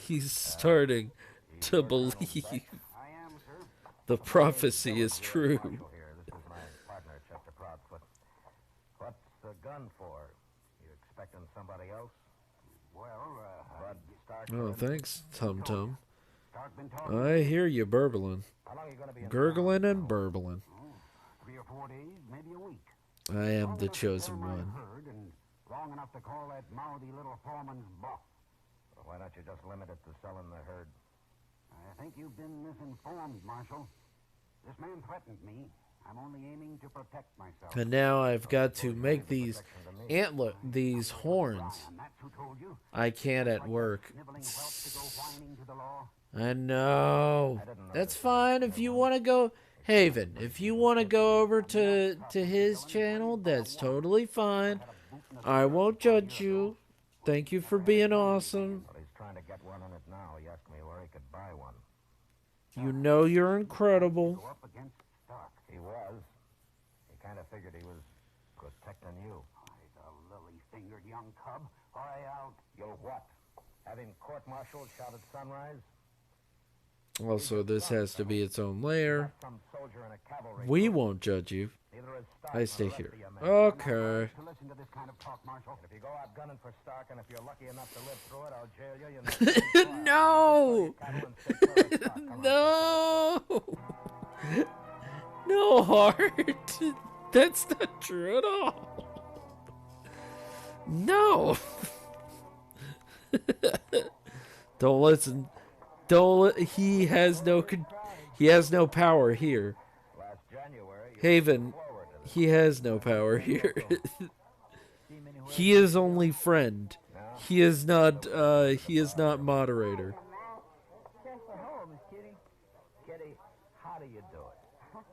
Speaker 3: He's starting to believe. The prophecy is true.
Speaker 5: This is my partner, Chester Proudfoot. What's the gun for? You expecting somebody else? Well, Bud Stark.
Speaker 3: Oh, thanks, Tum Tum.
Speaker 5: Stark been talking.
Speaker 3: I hear you burbling.
Speaker 5: How long are you gonna be in
Speaker 3: Gurgling and burbling.
Speaker 6: 3 or 4 days, maybe a week.
Speaker 3: I am the chosen one.
Speaker 6: Herd and long enough to call that mouthy little foreman's bluff.
Speaker 5: Well, why don't you just limit it to selling the herd?
Speaker 6: I think you've been misinformed, Marshal. This man threatened me. I'm only aiming to protect myself.
Speaker 3: And now I've got to make these these horns.
Speaker 6: And that's who told you?
Speaker 3: I can't at work.
Speaker 6: Sniveling whelp to go whining to the law?
Speaker 3: I know. That's fine if you want to go... Haven, if you want to go over to his channel, that's totally fine. I won't judge you. Thank you for being awesome.
Speaker 5: Well, he's trying to get one in it now. He asked me where he could buy one.
Speaker 3: You know you're incredible.
Speaker 6: Go up against Stark.
Speaker 5: He was. He kind of figured he was protecting you.
Speaker 6: He's a lily-fingered young cub. I'll...
Speaker 5: You'll what? Have him court-martialed, shot at sunrise?
Speaker 3: Also, this has to be its own layer.
Speaker 5: Some soldier in a cavalry.
Speaker 3: We won't judge you.
Speaker 5: Neither is Stark
Speaker 3: I
Speaker 5: nor
Speaker 3: stay
Speaker 5: the rest
Speaker 3: here.
Speaker 5: of you men.
Speaker 3: Okay.
Speaker 6: to listen to this kind of talk, Marshal.
Speaker 5: If you go out gunning for Stark, and if you're lucky enough to live through it, I'll jail you.
Speaker 3: No! No! No, Heart. That's not true at all. No. Don't listen. He has no power here.
Speaker 5: Last January,
Speaker 3: Haven, he has no power here. He is only friend. He is not moderator.
Speaker 6: Chester Holmes, Kitty.
Speaker 5: Kitty, how do you do it?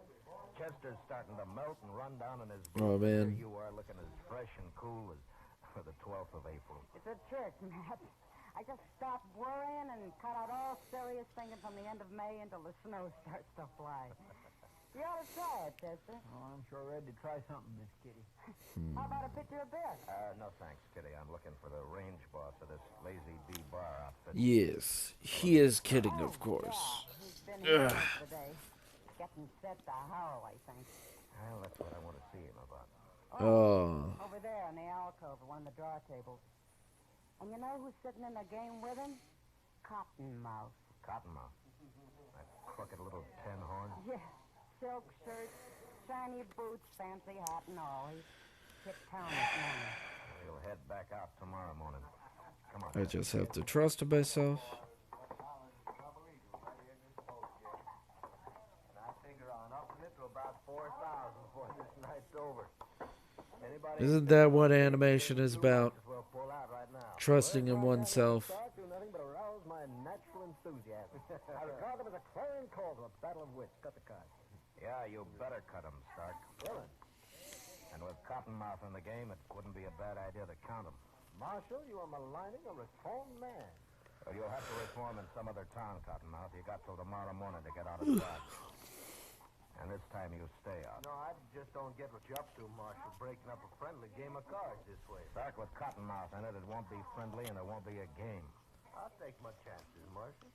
Speaker 5: Chester's starting to melt and run down in his boots.
Speaker 3: Oh, man.
Speaker 5: Here you are looking as fresh and cool as the 12th of April.
Speaker 9: It's a trick, Matt. I just stopped worrying and cut out all serious thinking from the end of May until the snow starts to fly. You ought to try it, Chester.
Speaker 6: Oh, I'm sure ready to try something, Miss Kitty.
Speaker 9: How about a picture of beer?
Speaker 5: No thanks, Kitty. I'm looking for the range boss of this Lazy B bar outfit.
Speaker 3: Yes, he is kidding, of course.
Speaker 9: He's been here today. Getting set to howl, I think.
Speaker 5: Well, that's what I want to see him about.
Speaker 3: Oh.
Speaker 9: Over there in the alcove at one of the draw tables. And you know who's sitting in the game with him? Cottonmouth.
Speaker 5: Cottonmouth. That crooked little tin horn.
Speaker 9: Yeah. Silk shirt, shiny boots, fancy hat and all. He hit town this morning.
Speaker 5: He'll head back out tomorrow morning. Come on.
Speaker 3: I just have to trust myself.
Speaker 5: I figure on upping it to about 4,000 before this night's over.
Speaker 3: Isn't that what animation is about?
Speaker 5: We'll pull out right now.
Speaker 3: Trusting in oneself.
Speaker 6: Do nothing but arouse my natural enthusiasm. I regard them as a clarion call to a battle of wits. Cut the cards.
Speaker 5: Yeah, you better cut him, Stark.
Speaker 6: Villain.
Speaker 5: And with Cottonmouth in the game, it wouldn't be a bad idea to count him.
Speaker 6: Marshal, you are maligning a reformed man.
Speaker 5: Well, you'll have to reform in some other town, Cottonmouth. You got till tomorrow morning to get out of Dodge. And this time you stay out.
Speaker 6: No, I just don't get what you're up to, Marshal, breaking up a friendly game of cards this way.
Speaker 5: Stark, with Cottonmouth in it, it won't be friendly and it won't be a game.
Speaker 6: I'll take my chances, Marshal.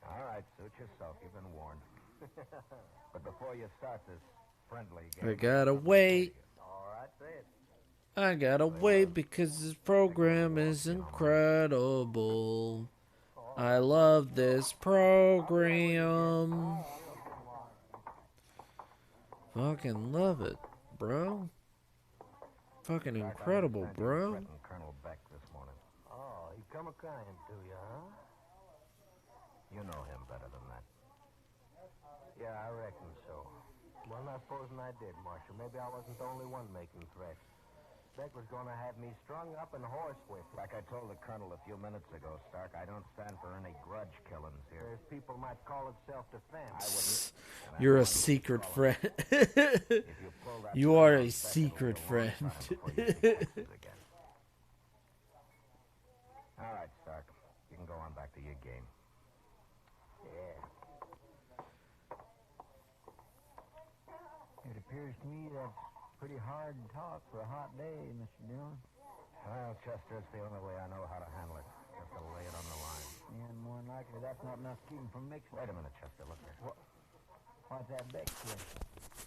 Speaker 1: All right, suit yourself. You've been warned. But before you start this friendly game...
Speaker 3: I gotta wait.
Speaker 1: All right, say it.
Speaker 3: I gotta wait because this program is incredible. I love this program. Fucking love it, bro. Fucking incredible, bro.
Speaker 1: Colonel Beck this morning.
Speaker 6: Oh, he come a-crying to you, huh?
Speaker 1: You know him better than that.
Speaker 6: Yeah, I reckon so. Well, not supposing I did, Marshal. Maybe I wasn't the only one making threats. Beck was going to have me strung up and horsewhipped.
Speaker 1: Like I told the colonel a few minutes ago, Stark, I don't stand for any grudge killings here.
Speaker 6: There's people might call it self-defense.
Speaker 1: I wouldn't.
Speaker 3: You're a secret friend. You are a secret friend.
Speaker 1: All right, Stark. You can go on back to your game.
Speaker 6: Yeah. It appears to me that's pretty hard talk for a hot day, Mr. Dillon.
Speaker 1: Well, Chester, it's the only way I know how to handle it. Just to lay it on the line.
Speaker 6: And more than likely, that's not enough to keep him from mixing.
Speaker 1: Wait a minute, Chester. Look here.
Speaker 6: What's that Beck kid?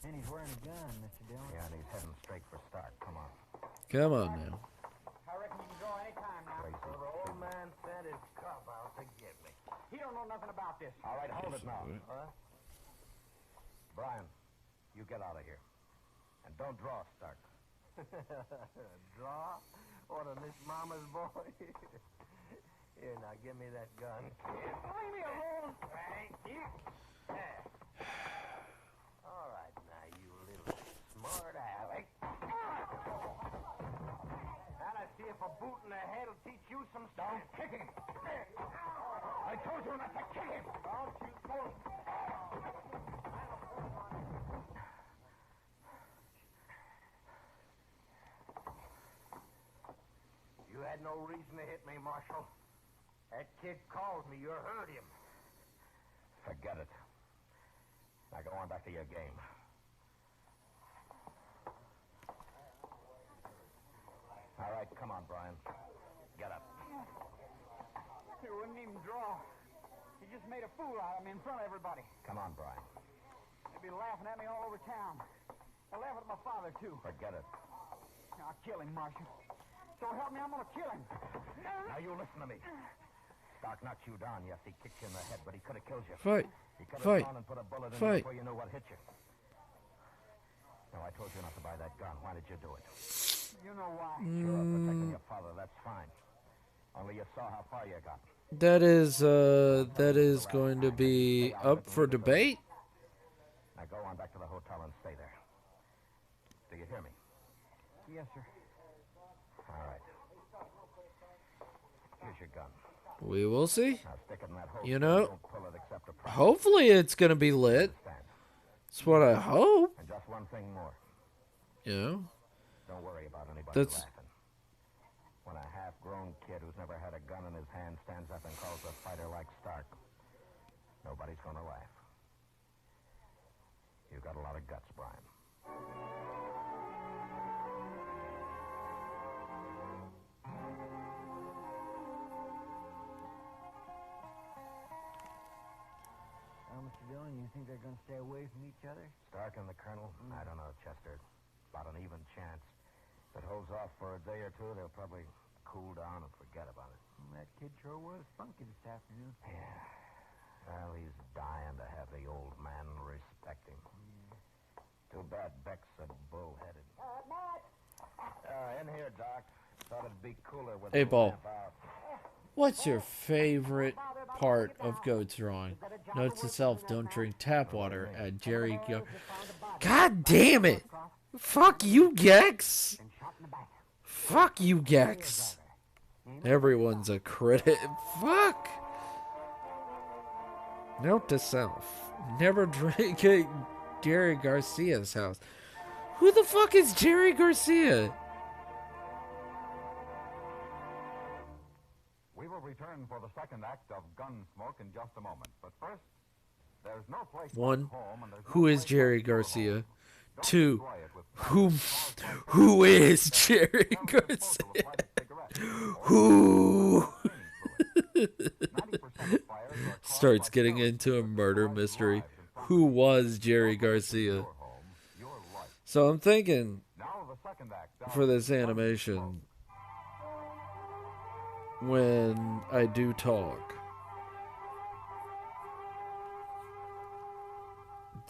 Speaker 6: And he's wearing a gun, Mr. Dillon.
Speaker 1: Yeah, and he's heading straight for Stark. Come on.
Speaker 3: Come on now.
Speaker 6: I reckon you can go any time now.
Speaker 1: Crazy.
Speaker 6: So the old man sent his cop out to get me. He don't know nothing about this.
Speaker 1: All right, hold it now.
Speaker 6: Huh?
Speaker 1: Brian, you get out of here. And don't draw, Stark.
Speaker 6: Draw? Order Miss Mama's boy. Here, now, give me that gun. Leave me alone. Thank you. All right, now, you little smart aleck. Now, let's see if a boot in the head will teach you some stuff. Don't kick him. I told you not to kick him. Don't you go. You had no reason to hit me, Marshal. That kid called me. You heard him.
Speaker 1: Forget it. Now go on back to your game. All right, come on, Brian. Get up.
Speaker 6: He wouldn't even draw. He just made a fool out of me in front of everybody.
Speaker 1: Come on, Brian.
Speaker 6: They'd be laughing at me all over town. They're laughing at my father, too.
Speaker 1: Forget it.
Speaker 6: I'll kill him, Marshal. So help me, I'm going to kill him.
Speaker 1: Now you listen to me. Stark knocked you down, yes. He kicked you in the head, but he could have killed you.
Speaker 3: Fight.
Speaker 1: He could have
Speaker 3: Fight.
Speaker 1: gone and put a bullet in
Speaker 3: Fight.
Speaker 1: you before you knew what hit you. No, I told you not to buy that gun. Why did you do it?
Speaker 6: You know why.
Speaker 1: Sure, protecting your father, that's fine. Only you saw how far you got.
Speaker 3: That is going to be up for debate.
Speaker 1: Now go on back to the hotel and stay there. Do you hear me?
Speaker 6: Yes, sir.
Speaker 1: All right. Here's your gun.
Speaker 3: We will see.
Speaker 1: Now stick it in that hole.
Speaker 3: You know,
Speaker 1: Don't pull it except to prop.
Speaker 3: hopefully it's going to be lit.
Speaker 1: Understand?
Speaker 3: That's what I hope.
Speaker 1: And just one thing more.
Speaker 3: You know?
Speaker 1: Don't worry about anybody
Speaker 3: That's-
Speaker 1: laughing. When a half-grown kid who's never had a gun in his hand stands up and calls a fighter like Stark, nobody's going to laugh. You've got a lot of guts, Brian.
Speaker 6: Mr. Dillon, you think they're going to stay away from each other?
Speaker 1: Stark and the Colonel? I don't know, Chester. About an even chance. If it holds off for a day or two, they'll probably cool down and forget about it.
Speaker 6: That kid sure was funky this afternoon.
Speaker 1: Yeah. Well, he's dying to have the old man respect him. Too bad Beck's so bullheaded. In here, Doc. Thought it'd be cooler with
Speaker 3: Hey,
Speaker 1: the
Speaker 3: Paul.
Speaker 1: lamp out.
Speaker 3: What's your favorite part of Goat's drawing? Note to self, don't drink tap water at Jerry God damn it! Fuck you, Gex! Fuck you, Gex! Everyone's a critic. Fuck! Note to self, never drink at Jerry Garcia's house. Who the fuck is Jerry Garcia?
Speaker 8: We will return for the second act of Gunsmoke in just a moment. But first, there's no place
Speaker 3: One,
Speaker 8: like home, and there's
Speaker 3: who
Speaker 8: no
Speaker 3: is
Speaker 8: place
Speaker 3: Jerry
Speaker 8: like your
Speaker 3: Garcia?
Speaker 8: home. Don't
Speaker 3: Two,
Speaker 8: destroy it with
Speaker 3: who is Jerry Garcia? Who?
Speaker 8: 90%
Speaker 3: Starts getting into a murder mystery. Who was Jerry Garcia? So I'm thinking for this animation, when I do talk,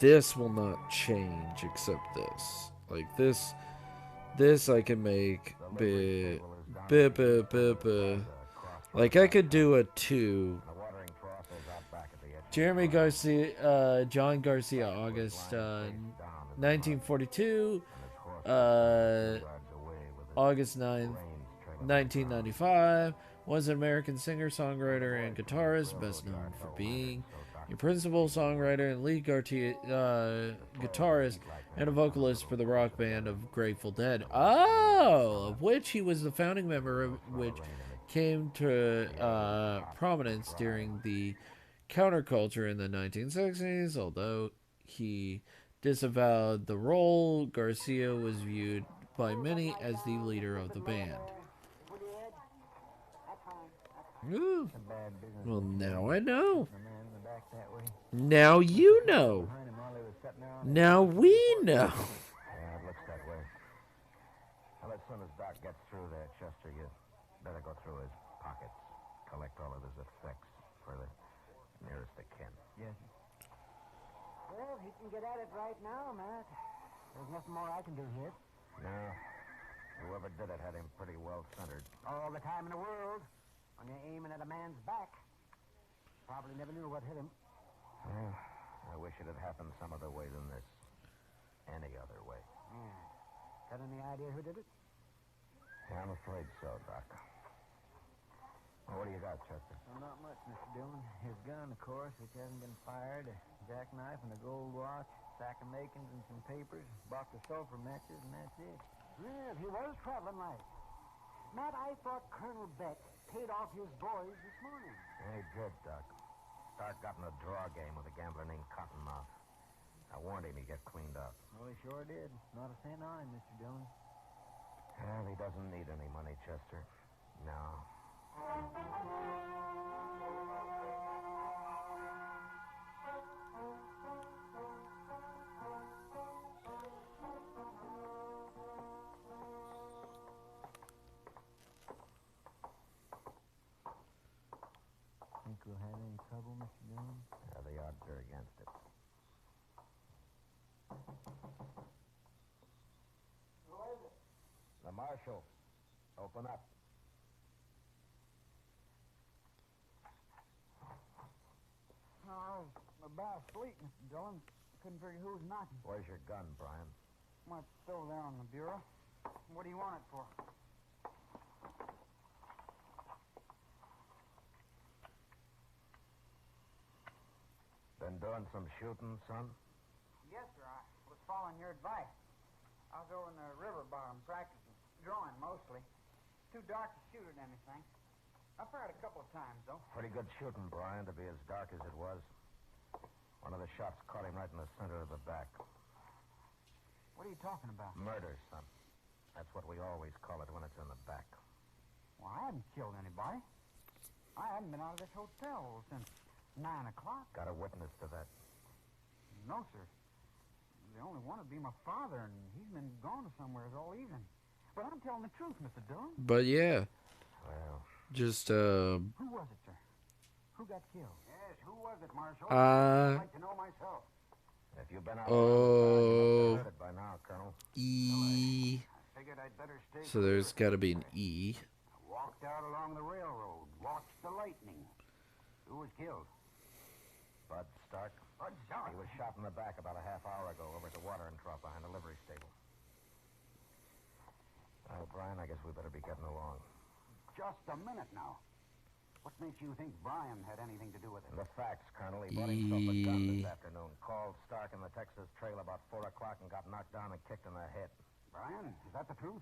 Speaker 3: this will not change except this. Like this I can make like I could do a 2. Jeremy Garcia, John Garcia, August 1942, August 9th, 1995, was an American singer, songwriter, and guitarist, best known for being a principal songwriter and lead guitarist and a vocalist for the rock band of Grateful Dead. Oh, of which he was the founding member, of which came to prominence during the counterculture in the 1960s. Although he disavowed the role, Garcia was viewed by many as the leader of the band. Ooh. Well, now I know. Now you know. Now we know.
Speaker 5: Yeah, it looks that way. Well, as soon as Doc gets through there, Chester, you better go through his pockets. Collect all of his effects for the nearest of kin.
Speaker 6: Yes.
Speaker 4: Well, he can get at it right now, Matt. There's nothing more I can do here.
Speaker 5: No. Whoever did it had him pretty well centered.
Speaker 4: All the time in the world. When you're aiming at a man's back. Probably never knew what hit him.
Speaker 5: Well, I wish it had happened some other way than this. Any other way.
Speaker 4: Yeah. Got any idea who did it?
Speaker 5: Yeah, I'm afraid so, Doc. Well, what do you got, Chester?
Speaker 6: Well, not much, Mr. Dillon. His gun, of course, which hasn't been fired, a jackknife and a gold watch, sack of makings and some papers, box of sulfur matches, and that's it.
Speaker 4: Well, he was traveling light. Matt, I thought Colonel Beck paid off his boys this morning.
Speaker 5: Yeah, he did, Doc. Stark got in a draw game with a gambler named Cottonmouth. I warned him he'd get cleaned up.
Speaker 6: Well, he sure did. Not a cent on him, Mr. Dillon.
Speaker 5: Well, he doesn't need any money, Chester. No.
Speaker 6: Think we'll have any trouble, Mr. Dillon?
Speaker 5: Yeah, the odds are against it.
Speaker 4: Who is it?
Speaker 5: The marshal. Open up.
Speaker 6: Oh, I'm about asleep, Mr. Dillon. Couldn't figure who was knocking.
Speaker 5: Where's your gun, Brian?
Speaker 6: Well, it's still there on the bureau. What do you want it for?
Speaker 5: Been doing some shooting, son?
Speaker 6: Yes, sir. I was following your advice. I was over in the river bottom practicing. Drawing, mostly. Too dark to shoot at anything. I fired a couple of times, though.
Speaker 5: Pretty good shooting, Brian, to be as dark as it was. One of the shots caught him right in the center of the back.
Speaker 6: What are you talking about?
Speaker 5: Murder, son. That's what we always call it when it's in the back.
Speaker 6: Well, I haven't killed anybody. I haven't been out of this hotel since 9 o'clock.
Speaker 5: Got a witness to that?
Speaker 6: No, sir. The only one would be my father, and he's been gone somewhere all evening. But I'm telling the truth, Mr. Dillon.
Speaker 3: But yeah,
Speaker 5: Well,
Speaker 3: just
Speaker 6: Who was it, sir? Who got killed?
Speaker 4: Yes, who was it, Marshal?
Speaker 3: I'd
Speaker 4: like to know myself.
Speaker 5: if you've been out
Speaker 3: Oh.
Speaker 5: you must have heard it by now, Colonel.
Speaker 3: E.
Speaker 4: I figured I'd better stay.
Speaker 3: So there's got to be an E.
Speaker 4: Walked out along the railroad, watched the lightning. Who was killed?
Speaker 5: Bud Stark.
Speaker 4: Bud Stark.
Speaker 5: He was shot in the back about a half hour ago over at the watering trough behind the livery stable. Well, Brian, I guess we better be getting along.
Speaker 4: Just a minute now. What makes you think Brian had anything to do with it?
Speaker 5: The facts, Colonel. He bought himself a gun this afternoon. Called Stark in the Texas Trail about 4 o'clock and got knocked down and kicked in the head.
Speaker 4: Brian, is that the truth?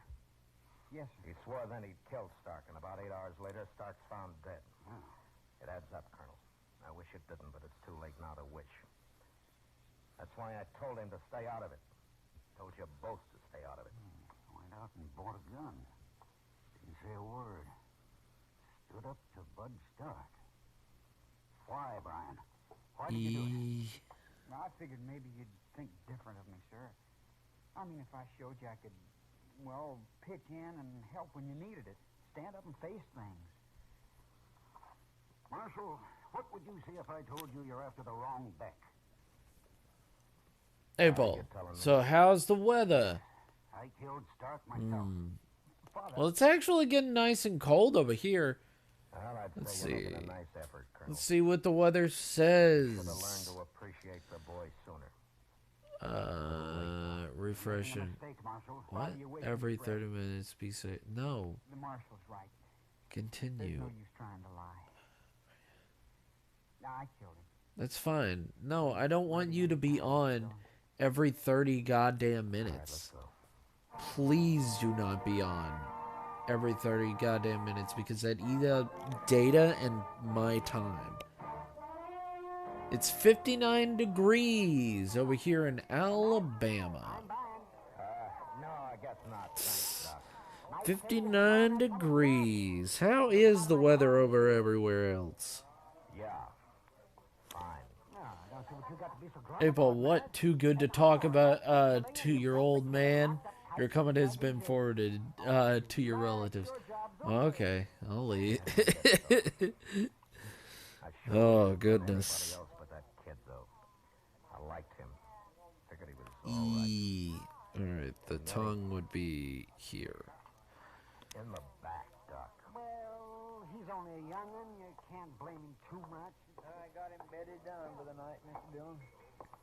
Speaker 6: Yes, sir.
Speaker 5: He swore then he'd killed Stark, and about 8 hours later, Stark's found dead.
Speaker 4: Oh.
Speaker 5: It adds up, Colonel. I wish it didn't, but it's too late now to wish. That's why I told him to stay out of it. Told you both to stay out of it.
Speaker 4: Went out and bought a gun. Didn't say a word. Stood up to Bud Stark. Why, Brian? Why did you do it?
Speaker 6: Now, I figured maybe you'd think different of me, sir. I mean, if I showed you I could, well, pitch in and help when you needed it. Stand up and face things.
Speaker 4: Marshal, what would you say if I told you you're after the wrong Beck?
Speaker 3: Hey, Paul. So how's the weather?
Speaker 4: I killed Stark myself.
Speaker 3: Well, it's actually getting nice and cold over here.
Speaker 5: Well, I'd
Speaker 3: Let's
Speaker 5: say you're
Speaker 3: see.
Speaker 5: making a nice effort, Colonel.
Speaker 3: Let's see what the weather
Speaker 5: Should have learned
Speaker 3: says.
Speaker 5: to appreciate the boy sooner.
Speaker 3: Refreshing.
Speaker 4: Mistake, Marshal.
Speaker 3: What?
Speaker 4: Why are you wasting
Speaker 3: Every
Speaker 4: breath?
Speaker 3: 30 minutes, be safe. No.
Speaker 6: The marshal's right. There's
Speaker 3: Continue.
Speaker 6: no use trying to lie. Now, I killed him.
Speaker 3: That's fine. No, I don't want you to be on every 30 goddamn minutes. Please do not be on every 30 goddamn minutes because that eats up data and my time. It's 59 degrees over here in Alabama.
Speaker 5: No, I guess not. Thanks, Doc.
Speaker 3: 59 degrees. How is the weather over everywhere else?
Speaker 5: Yeah. Fine.
Speaker 4: Don't see what you got to be so grumpy
Speaker 3: Hey, Paul,
Speaker 4: about,
Speaker 3: what
Speaker 4: Dad.
Speaker 3: too good to talk about to your old man? Your comment has been forwarded to your relatives. Okay, I'll leave.
Speaker 5: I
Speaker 3: Oh, goodness.
Speaker 5: Anybody else but that kid, though. I liked him. Figured he was all right.
Speaker 3: E. Alright, the tongue would be here.
Speaker 5: In the back, Doc.
Speaker 4: Well, he's only a young'un. You can't blame him too much.
Speaker 7: I got him bedded down for the night, Mr. Dillon.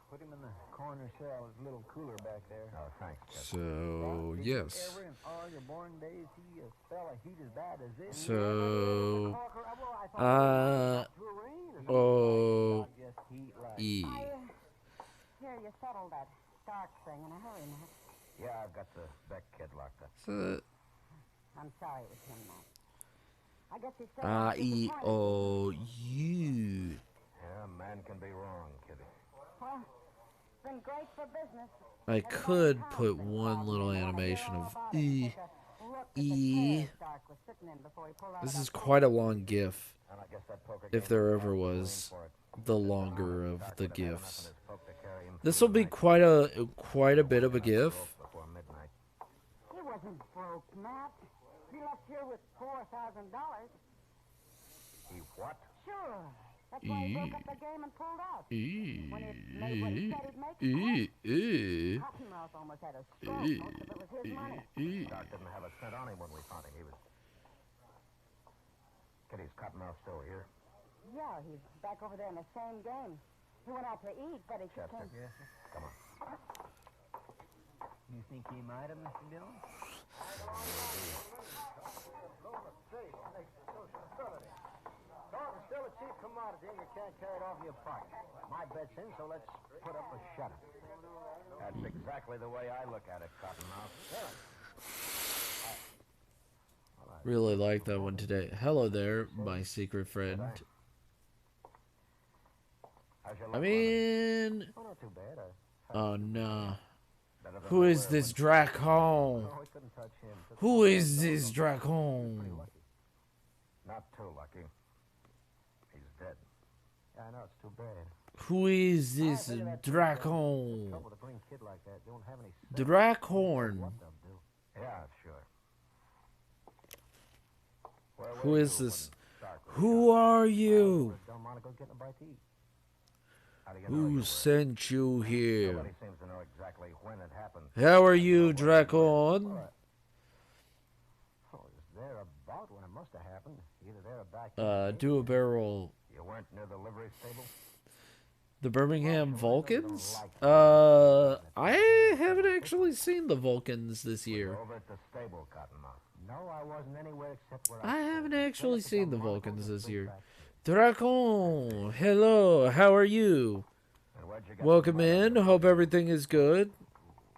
Speaker 7: Put him in the corner cell. It's a little cooler back there.
Speaker 5: Oh, thanks, Chester.
Speaker 3: So,
Speaker 7: Did you
Speaker 3: yes.
Speaker 7: ever in all your born days see a spell of heat as bad as this?
Speaker 3: So,
Speaker 7: Just heat like
Speaker 3: E.
Speaker 9: Here, you settled that Stark thing in a hurry, Matt.
Speaker 5: Yeah, I've got the Beck kid locked up.
Speaker 3: So,
Speaker 9: I'm sorry it was him, Matt. I guess he said
Speaker 3: R-E-O-U.
Speaker 5: Yeah, man can be wrong, Kitty.
Speaker 9: Well, it's been great for business.
Speaker 3: I could put one little animation of E. E. This is quite a long GIF,
Speaker 5: And I guess that poker
Speaker 3: if
Speaker 5: game
Speaker 3: there
Speaker 5: was
Speaker 3: ever
Speaker 5: all
Speaker 3: was
Speaker 5: for it.
Speaker 3: the longer of
Speaker 5: Doc
Speaker 3: the
Speaker 5: would have had enough
Speaker 3: GIFs.
Speaker 5: in his poke to carry him
Speaker 3: This
Speaker 5: through
Speaker 3: will
Speaker 5: the
Speaker 3: be
Speaker 5: night.
Speaker 3: quite a bit of a GIF.
Speaker 5: Before midnight.
Speaker 9: He wasn't broke, Matt. He left here with $4,000.
Speaker 5: He what?
Speaker 9: Sure. That's why he broke up the game and pulled out.
Speaker 3: E.
Speaker 9: When it made what he said he'd make,
Speaker 3: E.
Speaker 9: Cottonmouth almost had a stroke. Most of it was his money.
Speaker 5: Doc didn't have a cent on him when we found him. He was... Kitty's Cottonmouth still here.
Speaker 9: Yeah, he's back over there in the same game. He went out to eat, but he just
Speaker 5: Chester.
Speaker 9: came...
Speaker 5: Come on.
Speaker 7: You think he might have, Mr. Dillon?
Speaker 4: Dog is still a cheap commodity, and you can't carry it off in your pocket. My bet's in, so let's put up a shutter.
Speaker 5: That's exactly the way I look at it, Cottonmouth.
Speaker 3: Really like that one today. Hello there, my secret friend.
Speaker 5: How's your
Speaker 3: I
Speaker 5: luck,
Speaker 3: mean,
Speaker 4: Oh, not too bad.
Speaker 3: oh no.
Speaker 5: Better than
Speaker 3: Who
Speaker 5: we
Speaker 3: is
Speaker 5: were
Speaker 3: this
Speaker 5: when-
Speaker 3: Dracon?
Speaker 4: Oh, I couldn't touch him.
Speaker 3: Who is this Dracon?
Speaker 5: Not too lucky. He's dead.
Speaker 4: Yeah, I know, it's too bad.
Speaker 3: Who is this Dracon?
Speaker 4: Trouble with a green kid like that. They don't have any sense.
Speaker 3: Dracorn.
Speaker 4: What they'll do.
Speaker 5: Yeah, sure. Where
Speaker 3: Who
Speaker 5: were
Speaker 3: is
Speaker 5: you
Speaker 3: this?
Speaker 5: when Stark was
Speaker 3: Who are you?
Speaker 4: Don't want to go get a bite to eat.
Speaker 5: shot? How do you know you
Speaker 3: Who
Speaker 5: were?
Speaker 3: sent you here?
Speaker 5: Nobody seems to know exactly when it happened.
Speaker 3: How are you, Dracon?
Speaker 4: Oh, it was there about when it must have happened. Either there or back.
Speaker 3: Do a barrel.
Speaker 5: You weren't near the livery stable?
Speaker 3: The Birmingham Vulcans? I haven't actually seen the Vulcans this year.
Speaker 5: Over at the stable, Cottonmouth.
Speaker 4: No, I wasn't anywhere except where
Speaker 3: I haven't actually seen the Vulcans this year.
Speaker 4: Dracon.
Speaker 3: Dracon, hello, how are you?
Speaker 5: And where'd you get
Speaker 3: Welcome
Speaker 5: the mud?
Speaker 3: in, hope everything is good.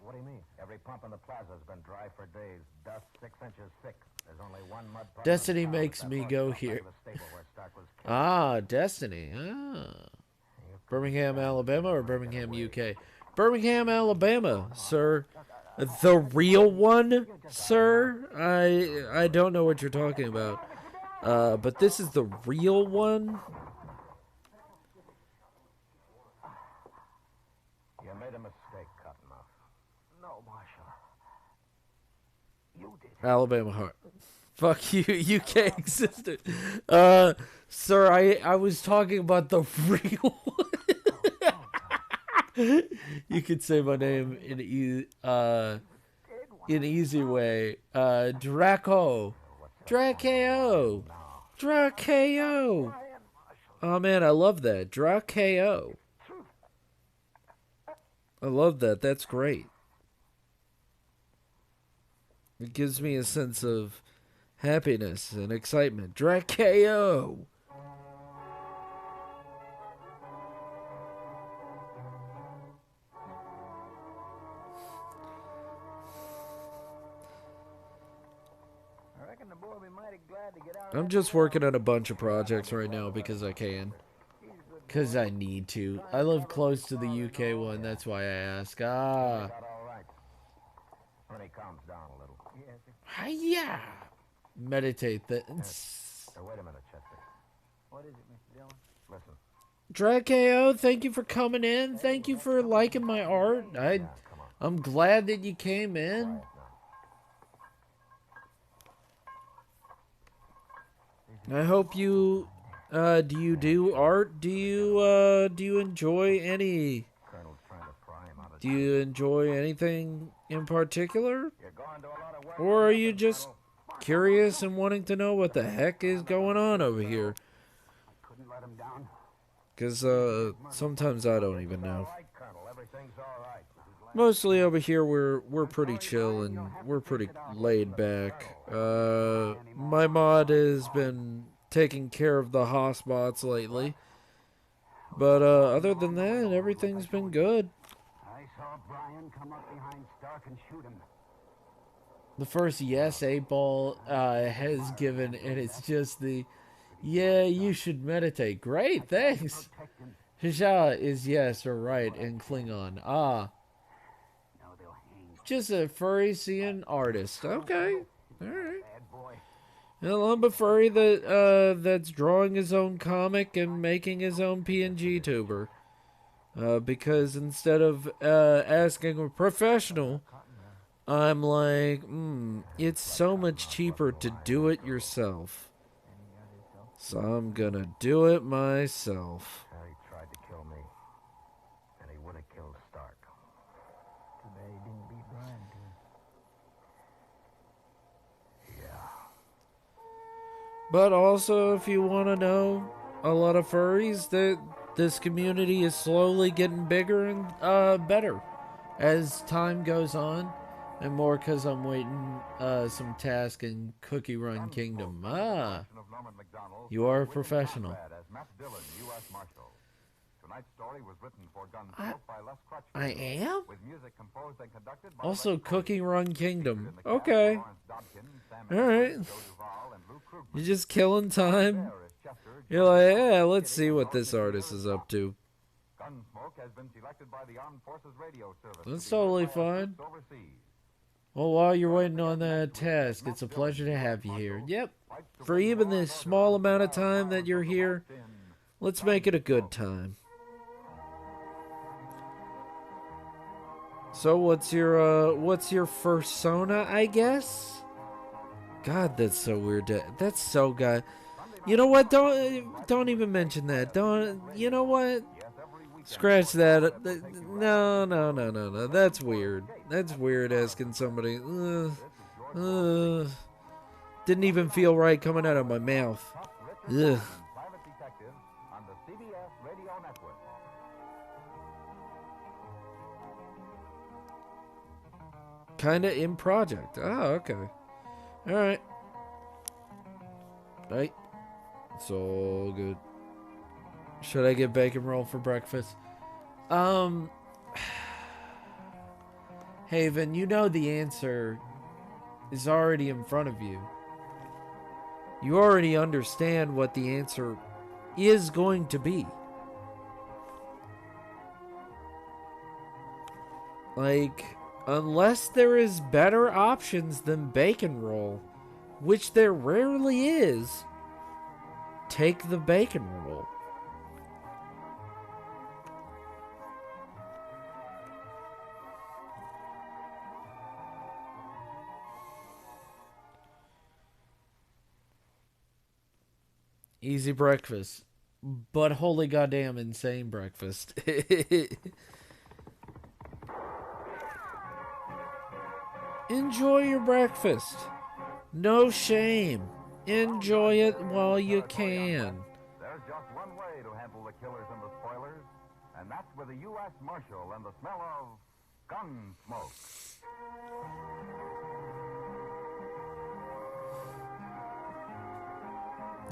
Speaker 5: What do you mean? Every pump in the plaza's been dry for days. Dust 6 inches thick. There's only one mud pump.
Speaker 3: Destiny
Speaker 5: on the
Speaker 3: makes
Speaker 5: town.
Speaker 3: me
Speaker 5: That
Speaker 3: go
Speaker 5: horse
Speaker 3: here.
Speaker 5: outside of the stable where Stark was killed.
Speaker 3: Ah, Destiny, Birmingham, Alabama, or Birmingham, UK? Birmingham, Alabama, sir. The real one, sir? I don't know what you're talking about. But this is the real one?
Speaker 4: made a mistake cutting off. No, Marshal. You did.
Speaker 3: Alabama Heart. Fuck you, UK existed. Sir, I was talking about the real one. You could say my name in easy way. Draco. Drakeo. Drakeo. Oh man, I love that. Drakeo. I love that. That's great. It gives me a sense of happiness and excitement. Drakeo.
Speaker 7: I reckon the boy will be mighty glad to get out.
Speaker 3: I'm just working on a bunch of projects right now because I can. Because I need to. I live close to the UK one, that's why I ask.
Speaker 4: Got all right. When he calms down a little.
Speaker 7: Yes, sir.
Speaker 3: Hiya! Meditate that.
Speaker 4: Hey, wait a minute, Chester.
Speaker 7: What is it, Mr. Dillon?
Speaker 4: Listen.
Speaker 3: Drakeo, thank you for coming in. Thank you for liking my art. I'm glad that you came in. I hope you do you do art? Do you enjoy any? Do you enjoy anything in particular? Or are you just curious and wanting to know what the heck is going on over here? Because sometimes I don't even know. Mostly over here we're pretty chill and we're pretty laid back. My mod has been taking care of the hotspots lately. But other than that, everything's been good.
Speaker 4: I saw Brian come up behind Stark and shoot him.
Speaker 3: The first yes 8-ball has given, and it's just the, yeah, you should meditate. Great, thanks. Hisha is yes or right in Klingon. Ah. Just a furry seeing artist. Okay. Alright. Well, I'm a furry that's drawing his own comic and making his own PNG tuber. Because instead of asking a professional, I'm like, it's so much cheaper to do it yourself. So I'm gonna do it myself.
Speaker 4: Harry tried to kill me, and he would have killed Stark.
Speaker 7: Too bad he didn't beat Brian to it.
Speaker 4: Yeah.
Speaker 3: But also, if you want to know, a lot of furries, that this community is slowly getting bigger and better as time goes on. And more because I'm waiting some task in Cookie Run Kingdom. Ah, you are a professional. I am? Also, Cookie Run Kingdom. Okay. Alright. You're just killing time. You're like, yeah, let's see what this artist is up to. That's totally fine. Well, while you're waiting on that task, it's a pleasure to have you here. Yep. For even the small amount of time that you're here, let's make it a good time. So what's your fursona, I guess? God, that's so weird. That's so good. You know what? Don't even mention that. You know what? Scratch that. No. That's weird. That's weird asking somebody. Didn't even feel right coming out of my mouth. Ugh. Kinda in project. Oh, okay. Alright. Right. It's all good. Should I get bacon roll for breakfast? Haven, you know the answer is already in front of you. You already understand what the answer is going to be. Like, unless there is better options than bacon roll, which there rarely is, take the bacon roll. Easy breakfast. But holy goddamn insane breakfast. Enjoy your breakfast. No shame. Enjoy it while you can.
Speaker 8: There's just one way to handle the killers and the spoilers, and that's with a U.S. Marshal and the smell of gun smoke.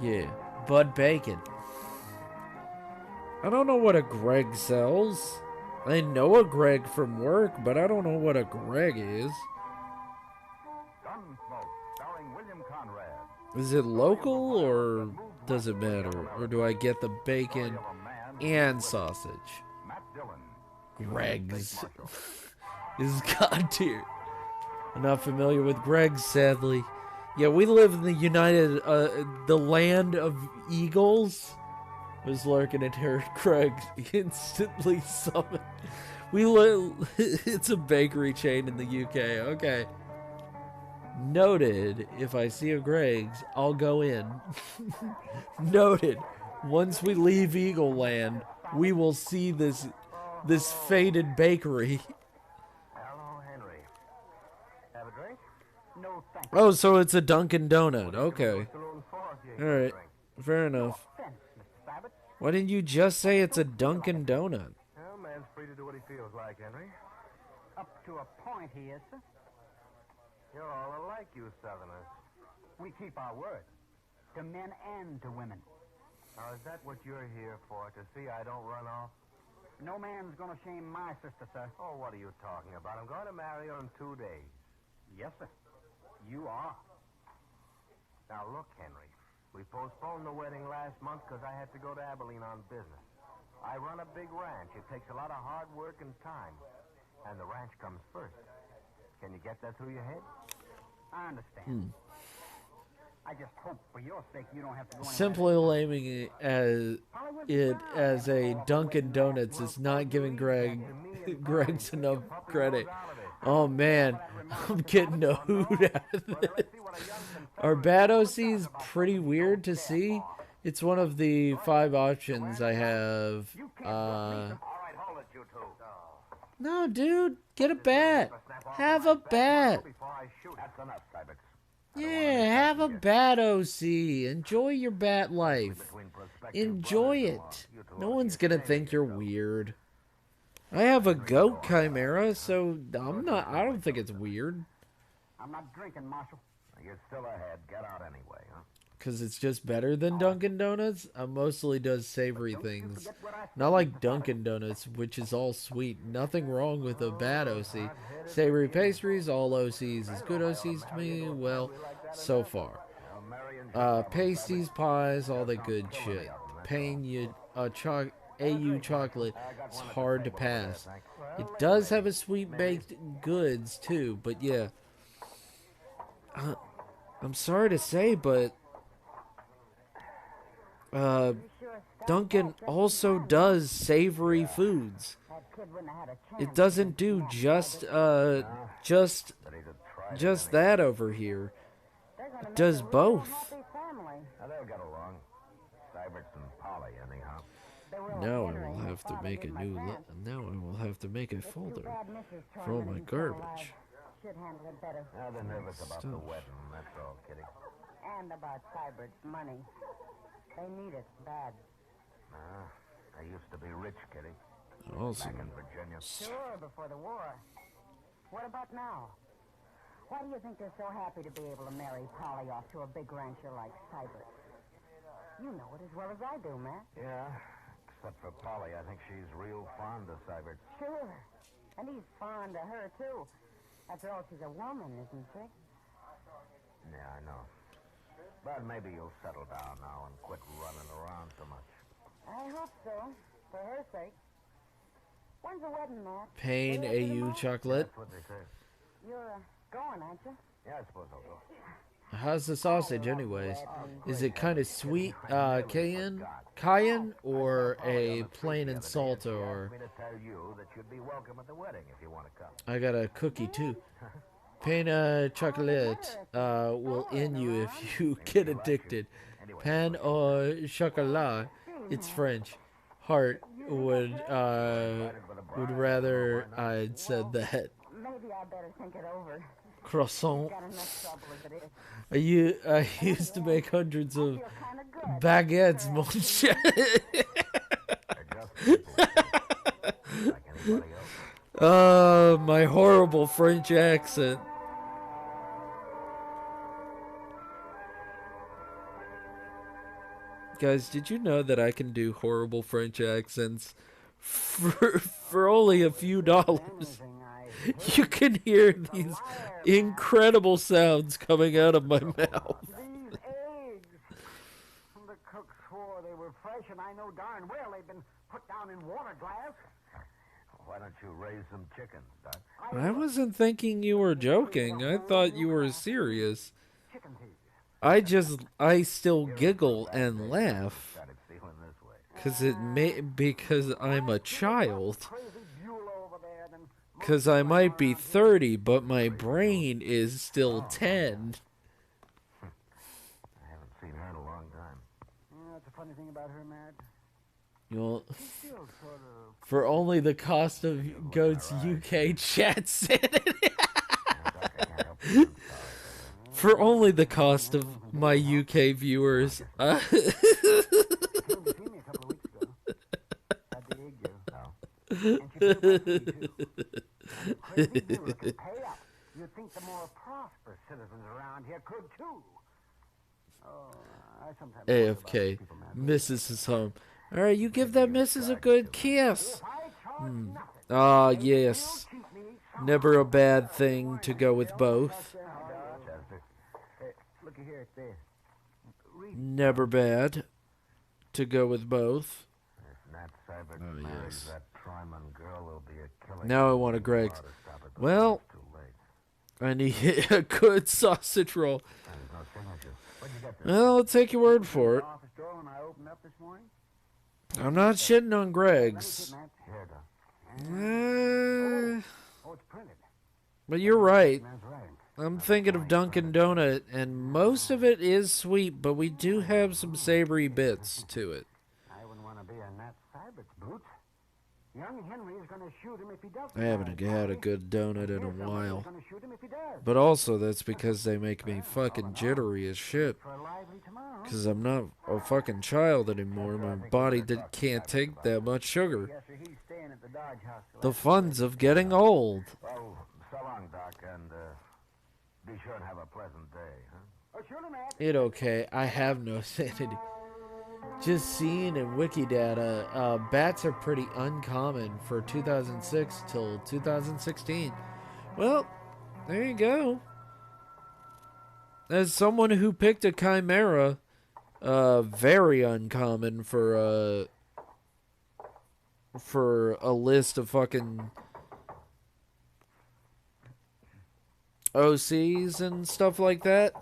Speaker 3: Yeah, Bud Bacon. I don't know what a Greg sells. I know a Greg from work, but I don't know what a Greg is.
Speaker 8: Gunsmoke, starring William Conrad.
Speaker 3: Is it local or does it matter? Or do I get the bacon and sausage?
Speaker 8: Matt Dillon.
Speaker 3: Greg's is god tier. I'm not familiar with Greg's, sadly. Yeah, we live in the land of eagles. Was lurking at her. Craig instantly summoned. It's a bakery chain in the UK. Okay. Noted. If I see a Greg's, I'll go in. Noted. Once we leave Eagle Land, we will see this faded bakery.
Speaker 4: Hello, Henry. Have a drink?
Speaker 6: No, thank you.
Speaker 3: Oh, so it's a Dunkin' Donut. Okay. All right. Fair enough.
Speaker 6: Offense, Mr. Sabat.
Speaker 3: Why didn't you just say it's a Dunkin' Donut?
Speaker 4: Well, man's free to do what he feels like, Henry.
Speaker 6: Up to a point, he is, sir.
Speaker 4: You're all alike, you Southerners.
Speaker 6: We keep our word. To men and to women.
Speaker 4: Now, is that what you're here for? To see I don't run off?
Speaker 6: No man's gonna shame my sister, sir.
Speaker 4: Oh, what are you talking about? I'm going to marry her in 2 days.
Speaker 6: Yes, sir. You are.
Speaker 4: Now, look, Henry. We postponed the wedding last month because I had to go to Abilene on business. I run a big ranch. It takes a lot of hard work and time. And the ranch comes first. Can you get that through your head?
Speaker 6: I understand. I just hope for your sake you don't have to go anywhere.
Speaker 3: Simply naming it as a Dunkin' Donuts is not giving Greg's enough credit. Oh man, I'm getting a hoot out of this. Our bad OC is pretty weird to see. It's one of the 5 options I have. No, dude, get a bat. Have a bat.
Speaker 8: That's enough, Sybert.
Speaker 3: Yeah, have a bat, OC. Enjoy your bat life. Enjoy it. No one's gonna think you're weird. I have a goat chimera, so I don't think it's weird.
Speaker 6: I'm not drinking, Marshal.
Speaker 8: You're still ahead. Get out anyway, huh?
Speaker 3: Because it's just better than Dunkin' Donuts? I mostly does savory things. Not like Dunkin' Donuts, which is all sweet. Nothing wrong with a bad OC. Savory pastries, all OCs is good OCs to me. Well, so far. Pasties, pies, all the good shit. AU chocolate is hard to pass. It does have a sweet baked goods too, but yeah. I'm sorry to say, but Dunkin' also does savory foods. It doesn't do just that over here. It does both.
Speaker 8: Now they'll get along. Syberts and Polly, anyhow.
Speaker 3: Now I will have to make a folder for all my garbage.
Speaker 9: Should handle it better.
Speaker 4: Now they're nervous about the wedding, that's all, Kitty.
Speaker 9: And about Sybert's money. They need it bad.
Speaker 4: I used to be rich, Kitty.
Speaker 3: Also,
Speaker 4: Back in Virginia.
Speaker 9: Sure, before the war. What about now? Why do you think they're so happy to be able to marry Polly off to a big rancher like Sybert? You know it as well as I do, Matt.
Speaker 4: Yeah, except for Polly. I think she's real fond of Sybert.
Speaker 9: Sure. And he's fond of her, too. After all, she's a woman, isn't she?
Speaker 4: Yeah, I know. But maybe you'll settle down now and quit running around so much.
Speaker 9: I hope so. For her sake. When's the wedding, Matt?
Speaker 3: Pain AU chocolate.
Speaker 4: That's what they say.
Speaker 9: You're going, aren't you?
Speaker 4: Yeah, I suppose I'll go.
Speaker 3: How's the sausage, anyways? Is it kind of sweet, cayenne, or a plain and salt, or?
Speaker 4: Me to tell you that you'd be welcome at the wedding if you want to come.
Speaker 3: I got a cookie too. Pain chocolate will end you if you get addicted. Pan au chocolat. It's French. Heart would rather I'd said that.
Speaker 9: Maybe I better think it over.
Speaker 3: Croissant.
Speaker 9: Got enough trouble as it is.
Speaker 3: I used to make hundreds of baguettes, mon cher. My horrible French accent. Guys, did you know that I can do horrible French accents for only a few dollars? You can hear these incredible sounds coming out of my mouth.
Speaker 6: These eggs. The cook swore they were fresh, and I know darn well they've been put down in water glass.
Speaker 4: Why don't you raise some chickens, Doc?
Speaker 3: I wasn't thinking you were joking. I thought you were serious. I still giggle and laugh because I'm a child. Because I might be 30, but my brain is still 10.
Speaker 4: I haven't seen her in a long time.
Speaker 6: Yeah, that's a funny thing about her, Matt.
Speaker 3: Well, for only the cost of Goat's UK chat sanity. For only the cost of my UK viewers.
Speaker 6: You'd think the more prosperous citizens around here could too.
Speaker 3: AFK. Mrs. is home. Alright, you give that missus a good kiss. Ah, yes. Never a bad thing to go with both. Never bad to go with both. Oh, yes. Now I want a Greg's. Well, I need a good sausage roll. Well, I'll take your word for it. I'm not shitting on Greg's. But you're right. I'm thinking of Dunkin' Donut, and most of it is sweet, but we do have some savory bits to it.
Speaker 6: I wouldn't want to be in Nat Sybert's boots. Young Henry is going to shoot him if he doesn't.
Speaker 3: I haven't had a good donut in a while. But also, that's because they make me fucking jittery as shit. Because I'm not a fucking child anymore. My body can't take that much sugar. The fun's of getting old.
Speaker 4: Well, so long, Doc, and be sure and have a pleasant day, huh?
Speaker 3: It okay. I have no sanity. Just seeing in Wikidata, bats are pretty uncommon for 2006 till 2016. Well, there you go. As someone who picked a chimera, very uncommon for a list of fucking OCs and stuff like that.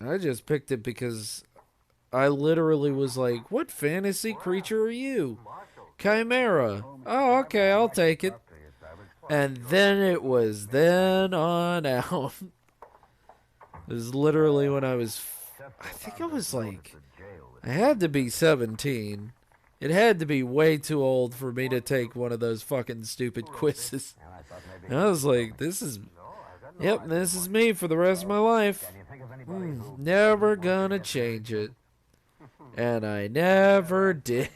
Speaker 3: I just picked it because I literally was like, what fantasy creature are you? Chimera. Oh, okay, I'll take it. And then it was then on out. It was literally when I was, I think I was like, I had to be 17. It had to be way too old for me to take one of those fucking stupid quizzes. And I was like, this is me for the rest of my life. Never gonna change it. And I never did.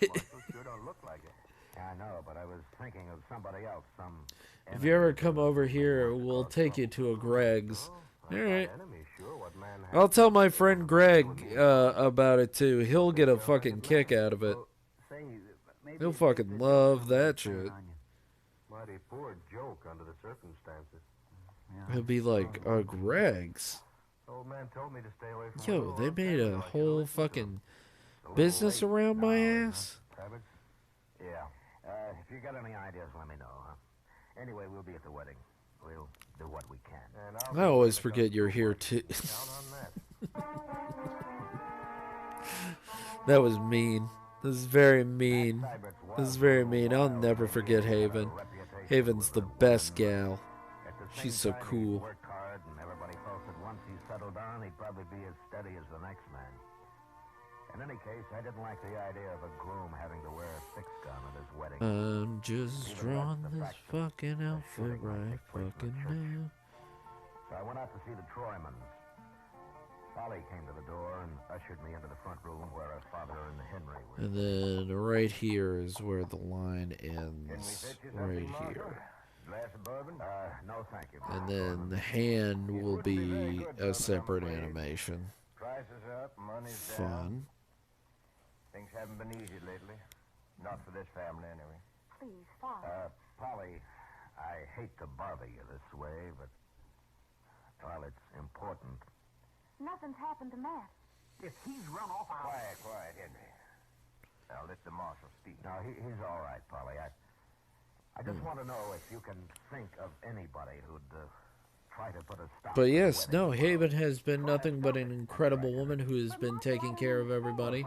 Speaker 3: If you ever come over here, we'll take you to a Greg's. Alright. I'll tell my friend Greg about it too. He'll get a fucking kick out of it. He'll fucking love that shit.
Speaker 4: Mighty poor joke under the circumstances.
Speaker 3: He'll be like, Greg's?
Speaker 4: Old man told me to stay away from
Speaker 3: Yo, they made a whole fucking business around my ass?
Speaker 4: Yeah. If you got any ideas, let me know, huh? Anyway, we'll be at the wedding. We'll do what we can.
Speaker 3: I always forget you're here too. That was mean. This is very mean. This is very mean. I'll never forget Haven. Haven's the best gal. She's so cool.
Speaker 4: Everybody felt that once he settled down, he'd probably be as steady as the next man. In any case, I didn't like the idea of a groom having to wear a six-gun at his wedding.
Speaker 3: I'm just drawing this fucking outfit right fucking now.
Speaker 4: So I went out to see the Troymans. Polly came to the door and ushered me into the front room where her father and Henry were.
Speaker 3: And then right here is where the line ends. Right here.
Speaker 4: Glass of bourbon? No, thank you.
Speaker 3: And then the hand will be a separate animation.
Speaker 4: Prices up, money's
Speaker 3: Fun.
Speaker 4: down. Things haven't been easy lately. Not for this family, anyway.
Speaker 9: Please, Father.
Speaker 4: Polly, I hate to bother you this way, but, well, it's important.
Speaker 9: Nothing's happened to Matt.
Speaker 4: If he's run off, Quiet, Henry. Now, let the marshal speak. No, he's all right, Polly. I just want to know if you can think of anybody who'd try to put a stop.
Speaker 3: But yes, no, Haven has been nothing but an incredible woman who has been taking care of everybody.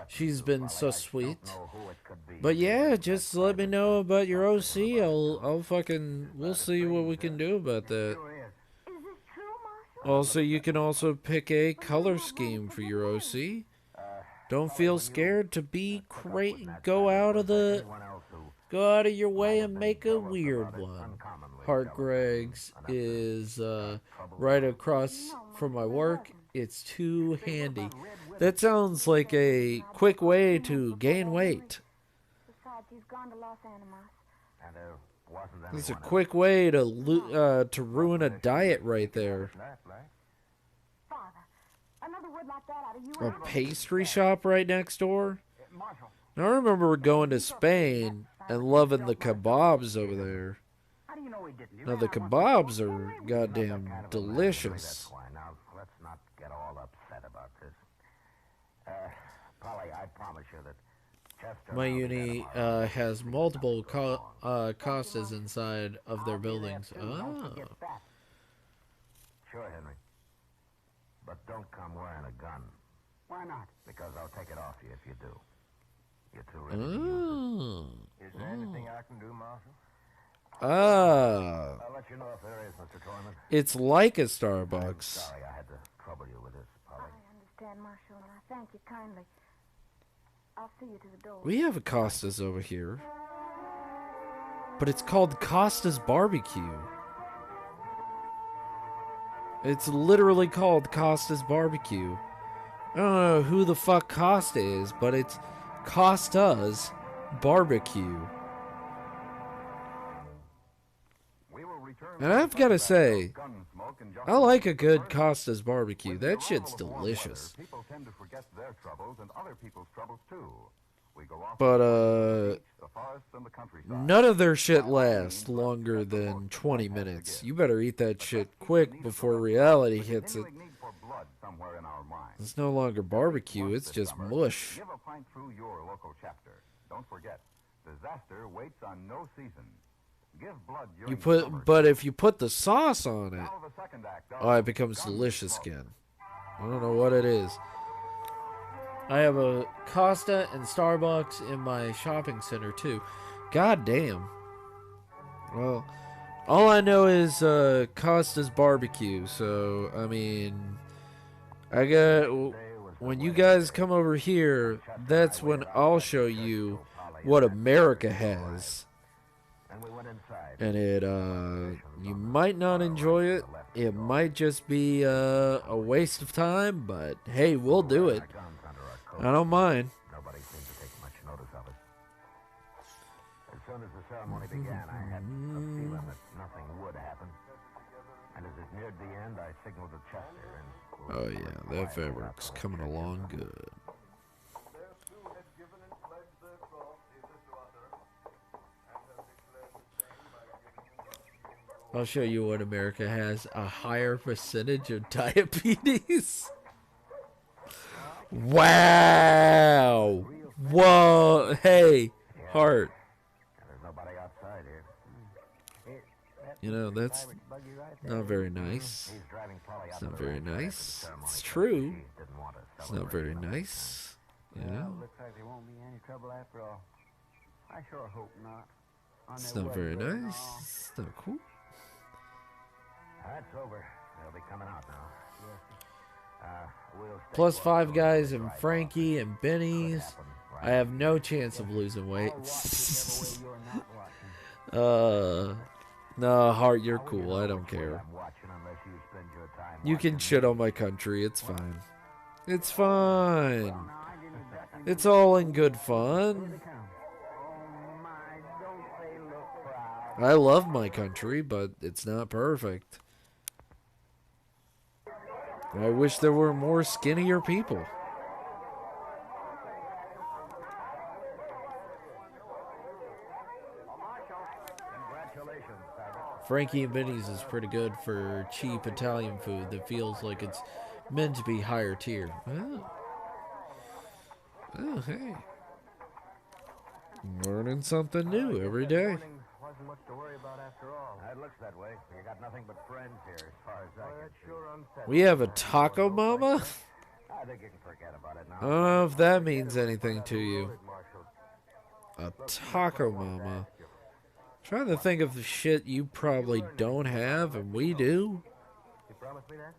Speaker 3: She's been so sweet. But yeah, just let me know about your OC. I'll fucking, we'll see what we can do about that. Also, you can also pick a color scheme for your OC. Don't feel scared to be go out of your way and make a weird one. Hart Greg's is right across from my work. It's too handy. That sounds like a quick way to gain weight.
Speaker 9: Besides, he's gone to Los Animas.
Speaker 4: And there wasn't anyone
Speaker 3: It's a quick way to ruin a diet right there.
Speaker 9: Father, another word like that out of you.
Speaker 3: A pastry shop right next door. Now, I remember going to Spain and loving the kebabs over there.
Speaker 4: How do you know he didn't?
Speaker 3: Now, the kebabs are goddamn delicious.
Speaker 4: Now, let's not get all upset about this. Polly, I promise you that Chester...
Speaker 3: My uni has multiple Costas inside of their buildings. Oh.
Speaker 4: Sure, Henry. But don't come wearing a gun. Why not? Because I'll take it off you if you do. You're too ready.
Speaker 3: Oh.
Speaker 4: Is there anything I can do, Marshal?
Speaker 3: Ah.
Speaker 4: I'll let you know if there is, Mr. Troyman.
Speaker 3: It's like a Starbucks.
Speaker 4: Sorry I had to trouble you with this, Polly.
Speaker 9: I understand, Marshal, and I thank you kindly. I'll see you to the door.
Speaker 3: We have a Costas over here. But it's called Costa's Barbecue. It's literally called Costa's Barbecue. I don't know who the fuck Costa is, but it's Costa's Barbecue. And I've got to say, I like a good Costa's Barbecue. That shit's delicious.
Speaker 5: People tend to forget their troubles and other people's troubles too. We go off
Speaker 3: But,
Speaker 5: the forest and the countryside.
Speaker 3: none of their shit lasts longer than 20 minutes. You better eat that shit quick before reality hits it.
Speaker 5: Need for blood somewhere in our minds.
Speaker 3: It's no longer barbecue, it's just mush.
Speaker 5: Give a pint through your local chapter. Don't forget, disaster waits on no season. Give blood during
Speaker 3: But if you put the sauce on it,
Speaker 5: Now the second act of
Speaker 3: oh, it becomes delicious again. I don't know what it is. I have a Costa and Starbucks in my shopping center too. God damn. Well, all I know is Costa's Barbecue. So I mean, when you guys come over here, that's when I'll show you what America has. And it, you might not enjoy it. It might just be a waste of time, but hey, we'll do it. I don't mind.
Speaker 4: Nobody seemed to take much notice of it. As soon as the ceremony began, I had a feeling that nothing would happen. And as it neared the end, I signaled to Chester and...
Speaker 3: Oh yeah, that fabric's coming along good. I'll show you what America has. A higher percentage of diabetes. Wow. Whoa. Hey, Hart.
Speaker 4: There's nobody outside here.
Speaker 3: You know, that's not very nice. It's not very nice. It's true. It's not very nice. You know?
Speaker 6: Looks like there won't be any trouble after all. I sure hope not.
Speaker 3: It's not very nice. It's not cool.
Speaker 4: That's over. They'll be coming out now.
Speaker 3: Plus Five Guys and Frankie and Benny's. I have no chance of losing weight. No, Hart, you're cool. I don't care. You can shit on my country. It's fine. It's fine. It's all in good fun. I love my country, but it's not perfect. I wish there were more skinnier people. Frankie and Benny's is pretty good for cheap Italian food that feels like it's meant to be higher tier. Oh, hey. Learning something new every day.
Speaker 4: Wasn't much to worry about after all. It looks that way. You got nothing but friends here, as far as I can see.
Speaker 3: We have a taco mama?
Speaker 4: I think you can forget about it now.
Speaker 3: I don't know if that means anything to you. A taco mama. Trying to think of the shit you probably don't have and we do.
Speaker 4: You promise me that?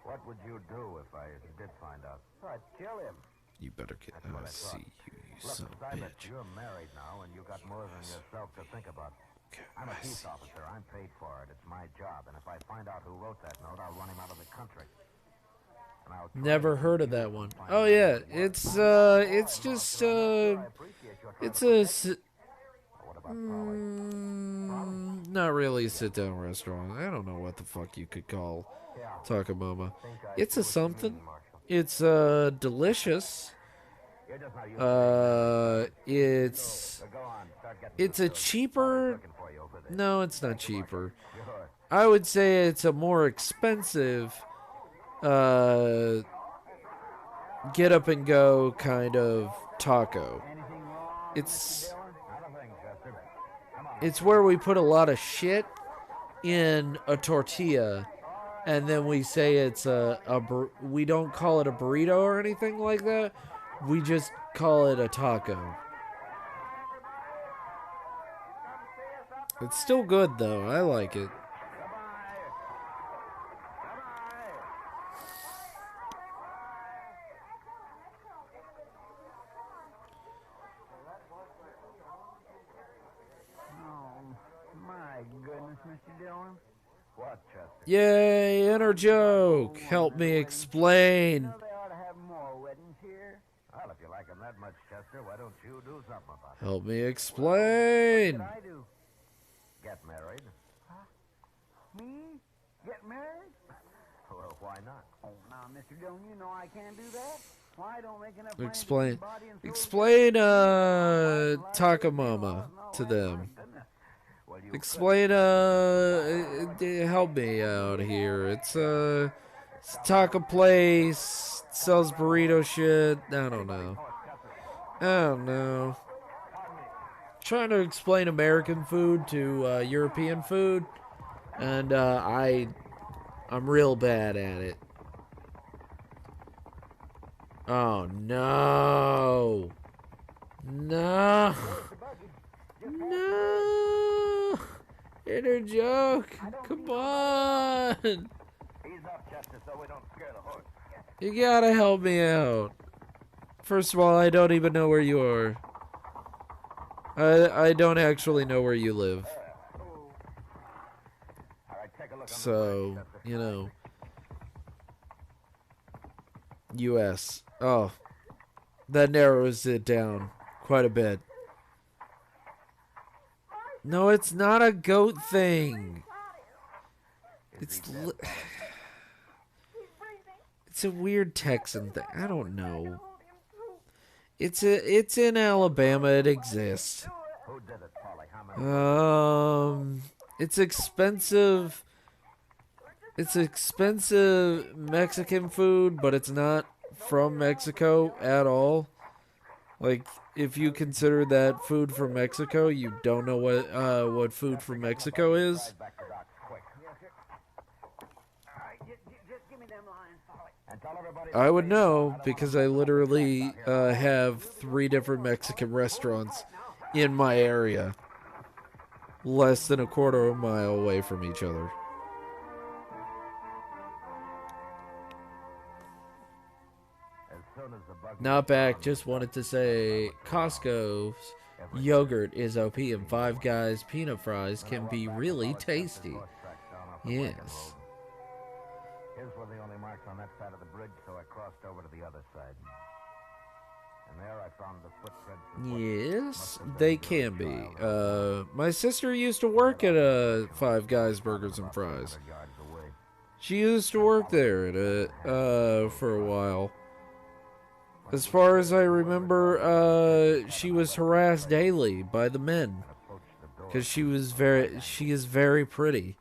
Speaker 4: What would you do if I did find out? I'd kill him.
Speaker 3: You better get out. See you son of a bitch.
Speaker 4: You're married now, and you got more than yourself to think about. I'm a peace officer. I'm paid for it. It's my job. And if I find out who wrote that note, I'll run him out of the country.
Speaker 3: Never heard of that one. Oh yeah, it's just it's a not really a sit-down restaurant. I don't know what the fuck you could call Taco Mama. It's a something. It's delicious. It's a cheaper. No, it's not cheaper. I would say it's a more expensive get up and go kind of taco. It's where we put a lot of shit in a tortilla, and then we say it's we don't call it a burrito or anything like that. We just call it a taco. It's still good though. I like it.
Speaker 6: Mr. Dillon?
Speaker 4: What, Chester?
Speaker 3: Yay, inner joke. Help me explain.
Speaker 6: You know they ought to have more weddings here.
Speaker 4: Well, if you like them that much, Chester, why don't you do something about it?
Speaker 3: Help me explain.
Speaker 6: What should I do?
Speaker 4: Get married.
Speaker 6: Huh? Me? Get married?
Speaker 4: Well, why not?
Speaker 6: Oh, now, Mr. Dillon, you know I can't do that. Why don't make enough
Speaker 3: Explain. Explain Taco Mama to them. Explain, help me out here. It's a taco place, sells burrito shit. I don't know. Trying to explain American food to European food, and I'm real bad at it. Oh no. No. No. Inner joke. Come on.
Speaker 4: Ease up, Chester, so we don't scare the horse.
Speaker 3: You gotta help me out. First of all, I don't even know where you are. I don't actually know where you live. So, you know. U.S. Oh. That narrows it down quite a bit. No, it's not a goat thing. It's a weird Texan thing. I don't know. It's in Alabama. It exists. It's expensive. It's expensive Mexican food, but it's not from Mexico at all. Like, if you consider that food from Mexico, you don't know what food from Mexico is. I would know because I literally have 3 different Mexican restaurants in my area, less than a quarter of a mile away from each other. Not back, just wanted to say Costco's yogurt is OP and Five Guys peanut fries can be really tasty. Yes.
Speaker 4: His were the only marks on that side of the bridge, so I crossed over to the other side. And there I found the footprints.
Speaker 3: Yes, they can be. My sister used to work at Five Guys Burgers and Fries. She used to work there at for a while. As far as I remember, she was harassed daily by the men because she is very pretty.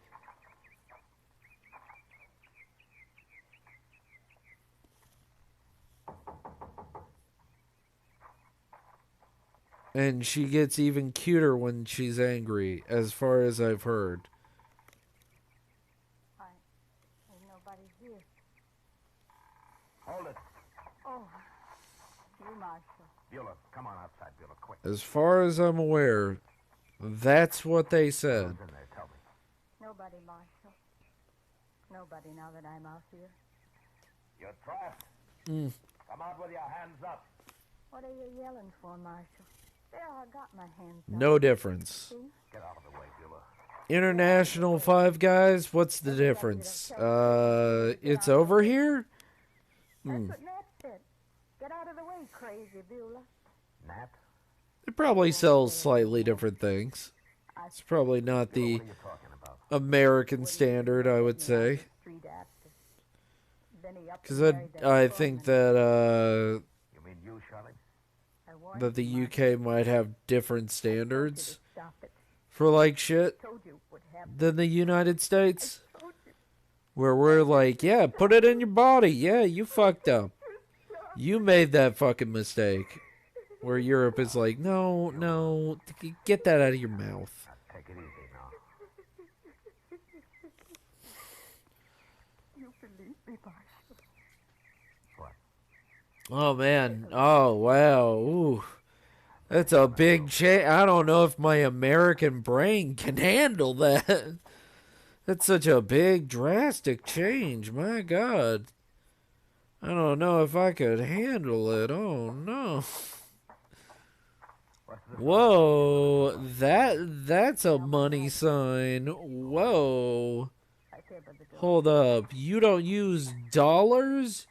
Speaker 3: And she gets even cuter when she's angry, as far as I've heard.
Speaker 9: There's nobody here.
Speaker 4: Hold it.
Speaker 9: Oh, you, Marshal.
Speaker 4: Beulah, come on outside, Beulah, quick.
Speaker 3: As far as I'm aware, that's what they said.
Speaker 4: Who's in there? Tell me.
Speaker 9: Nobody, Marshal. Nobody now that I'm out here.
Speaker 4: You're trapped. Come out with your hands up.
Speaker 9: What are you yelling for, Marshal? There, I got my hands up.
Speaker 3: No difference.
Speaker 4: Get out of the way, Beulah.
Speaker 3: International Five Guys, what's the difference? It's over here?
Speaker 9: That's what Nat said. Get out of the way, crazy Beulah.
Speaker 4: Nat?
Speaker 3: It probably sells slightly different things. It's probably not the American standard, I would say. Because I think that,
Speaker 4: You mean you, Charlie?
Speaker 3: that the UK might have different standards for like shit than the United States. Where we're like, yeah, put it in your body. Yeah, you fucked up. You made that fucking mistake. Where Europe is like, no, get that out of your mouth.
Speaker 4: Take it easy now.
Speaker 9: You believe me, Marshal?
Speaker 4: What?
Speaker 3: Oh, man. Oh, wow. Ooh. That's a big change. I don't know if my American brain can handle that. That's such a big, drastic change. My God. I don't know if I could handle it. Oh, no. Whoa. That's a money sign. Whoa. Hold up. You don't use dollars?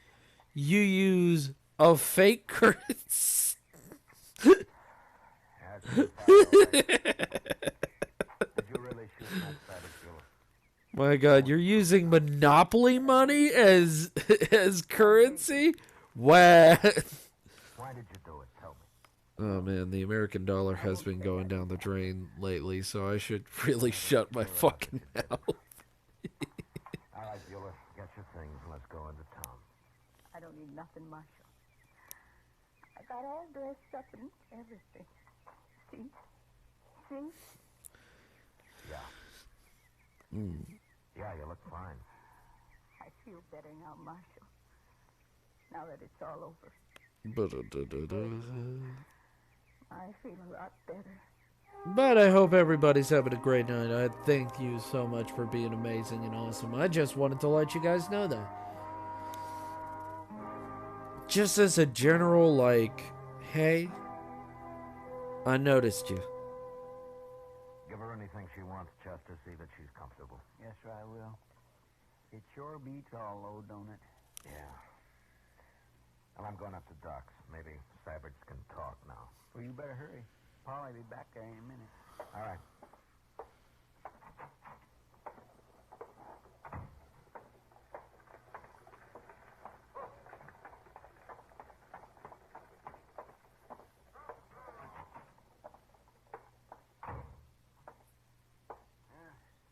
Speaker 3: You use a fake currency.
Speaker 4: Did you really shoot that side of Beulah?
Speaker 3: My God, you're using Monopoly money as currency? Wow.
Speaker 4: Why did you do it? Tell me.
Speaker 3: Oh man, the American dollar has been going down the drain lately, so I should really shut my fucking mouth.
Speaker 4: All right, Beulah, get your things and let's go into town.
Speaker 9: I don't need nothing, Marshal. I got all dressed up and everything. See?
Speaker 4: Yeah. Yeah, you look fine.
Speaker 9: I feel better now, Marshal. Now that it's all over. I feel a lot better.
Speaker 3: But I hope everybody's having a great night. I thank you so much for being amazing and awesome. I just wanted to let you guys know that. Just as a general, like, hey, I noticed you.
Speaker 4: Give her anything she wants, Chester. See that she's comfortable.
Speaker 6: Yes, sir, I will. It sure beats all, though, don't it?
Speaker 4: Yeah. Well, I'm going up to Doc's. Maybe Saberts can talk now.
Speaker 6: Well, you better hurry. Polly'll be back there in a minute.
Speaker 4: All right.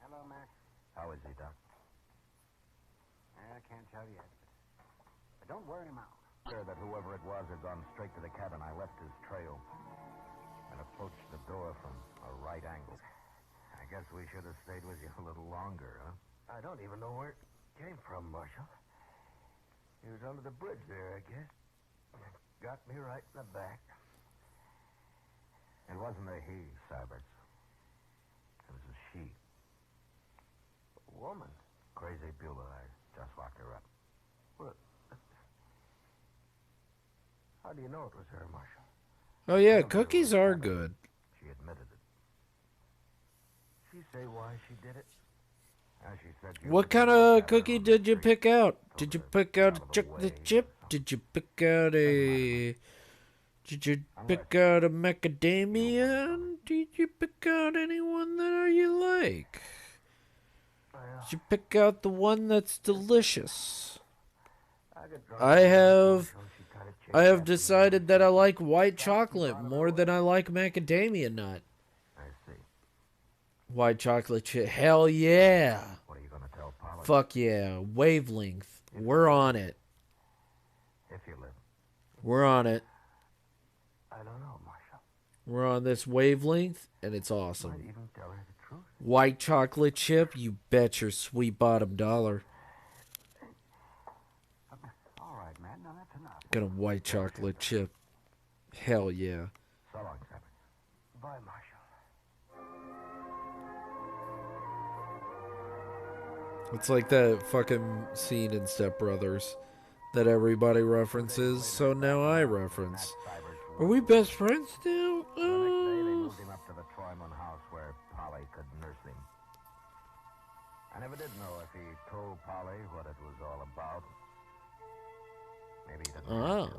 Speaker 6: Hello, Mac.
Speaker 4: How is he, Doc?
Speaker 6: I can't tell yet. But don't wear him out.
Speaker 4: Sure that whoever it was had gone straight to the cabin. I left his trail and approached the door from a right angle. I guess we should have stayed with you a little longer, huh? I don't even know where it came from, Marshal. He was under the bridge there, I guess. Got me right in the back. It wasn't a he, Saberts. It was a she. A woman? Crazy Beulah. I just locked her up. What? How How do you know it was her, Marshal?
Speaker 3: Oh, yeah, cookies are good.
Speaker 4: She admitted it. She say why she did it? She said
Speaker 3: What kind of cookie did you pick out? Did you pick out a chocolate chip? Did you pick out a... Did you pick out a macadamia? Did you pick out anyone that you like? Did you pick out the one that's delicious? I have decided that I like white chocolate more than I like macadamia nut.
Speaker 4: I see.
Speaker 3: White chocolate chip. Hell yeah.
Speaker 4: What are you going to tell Polly?
Speaker 3: Fuck yeah. Wavelength. We're on it.
Speaker 4: If you live.
Speaker 3: We're on it.
Speaker 4: I don't know, Marshal.
Speaker 3: We're on this wavelength, and it's awesome.
Speaker 4: Might even tell her the truth.
Speaker 3: White chocolate chip, you bet your sweet bottom dollar.
Speaker 5: All right, man. Now that's enough.
Speaker 3: Got a white chocolate chip. Hell yeah.
Speaker 4: So long, Seven. Bye, Marshal.
Speaker 3: It's like that fucking scene in Step Brothers that everybody references, so now I reference. Are we best friends now?
Speaker 4: The next day, they moved him up to the Troyman house where Polly could nurse him. I never did know if he told Polly what it was all about. Maybe he didn't have to.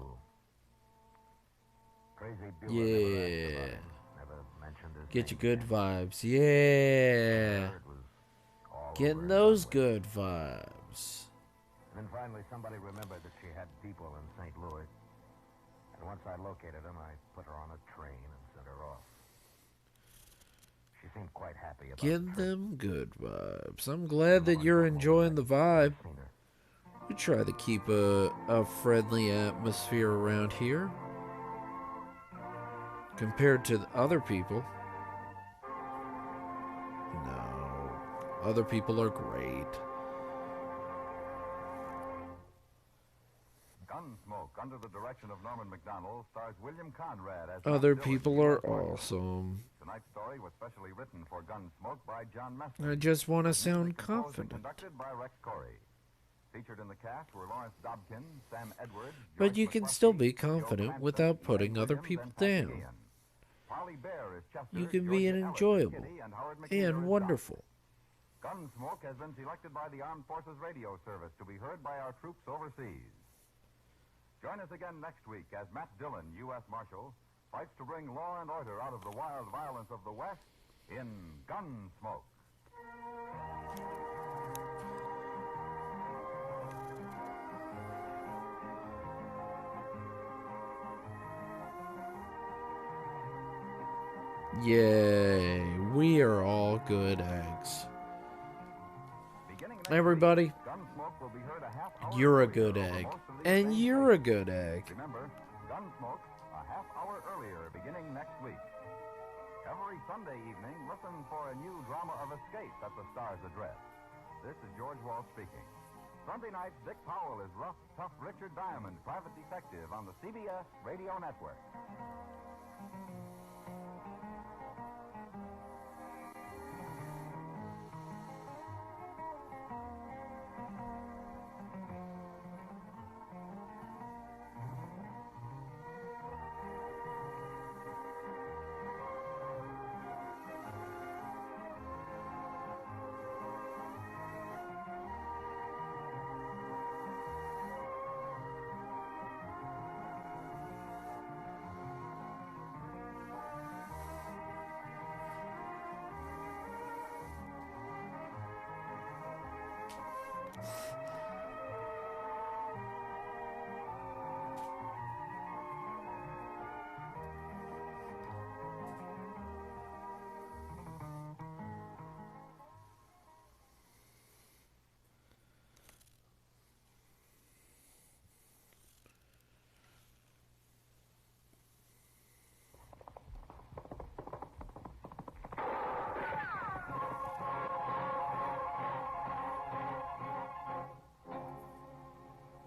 Speaker 4: Crazy Bueller never mentioned his
Speaker 3: Get
Speaker 4: name.
Speaker 3: your good vibes. Yeah.
Speaker 4: It was all
Speaker 3: Getting
Speaker 4: over
Speaker 3: those
Speaker 4: and
Speaker 3: good vibes.
Speaker 4: then finally somebody remembered that she had people in St. Louis. And once I located them, I put her on a train and sent her off. She seemed quite happy about
Speaker 3: Getting
Speaker 4: the trip.
Speaker 3: them good vibes. I'm glad that you're enjoying the vibe.
Speaker 4: Seen her.
Speaker 3: We try to keep a friendly atmosphere around here. Compared to the other people. No. Other people are great.
Speaker 8: Gunsmoke, under the direction of Norman McDonald, stars William Conrad as
Speaker 3: Other
Speaker 8: Matt Dillon,
Speaker 3: people are
Speaker 8: U.S. Marshal.
Speaker 3: awesome.
Speaker 8: Tonight's story was specially written for Gunsmoke by John Meston.
Speaker 3: I just want to
Speaker 8: Music
Speaker 3: sound
Speaker 8: composed and
Speaker 3: confident.
Speaker 8: Conducted by Rex Corey. Featured in the cast were Lawrence Dobkin, Sam Edwards,
Speaker 3: But
Speaker 8: George
Speaker 3: you can
Speaker 8: McCluskey,
Speaker 3: still be
Speaker 8: Joe
Speaker 3: confident
Speaker 8: Cranston,
Speaker 3: without putting
Speaker 8: Ed
Speaker 3: other
Speaker 8: Williams,
Speaker 3: people
Speaker 8: and Pat
Speaker 3: down.
Speaker 8: McGeehan. Polly Bear is Chester,
Speaker 3: You can be
Speaker 8: Georgia Ellis is
Speaker 3: enjoyable
Speaker 8: Kitty, and Howard McKeever
Speaker 3: and
Speaker 8: is
Speaker 3: wonderful.
Speaker 8: Doc. Gunsmoke has been selected by the Armed Forces Radio Service to be heard by our troops overseas. Join us again next week as Matt Dillon, U.S. Marshal, fights to bring law and order out of the wild violence of the West in Gunsmoke.
Speaker 3: Yay, we are all good eggs.
Speaker 8: Beginning next
Speaker 3: Everybody,
Speaker 8: week, Gunsmoke will be heard a half hour
Speaker 3: you're a
Speaker 8: earlier
Speaker 3: good
Speaker 8: over
Speaker 3: egg.
Speaker 8: most of these
Speaker 3: And
Speaker 8: same
Speaker 3: you're a
Speaker 8: stations.
Speaker 3: good egg.
Speaker 8: Remember, Gunsmoke, a half hour earlier, beginning next week. Every Sunday evening, listen for a new drama of escape at the Star's Address. This is George Wall speaking. Sunday night, Dick Powell is rough, tough Richard Diamond, private detective on the CBS Radio Network.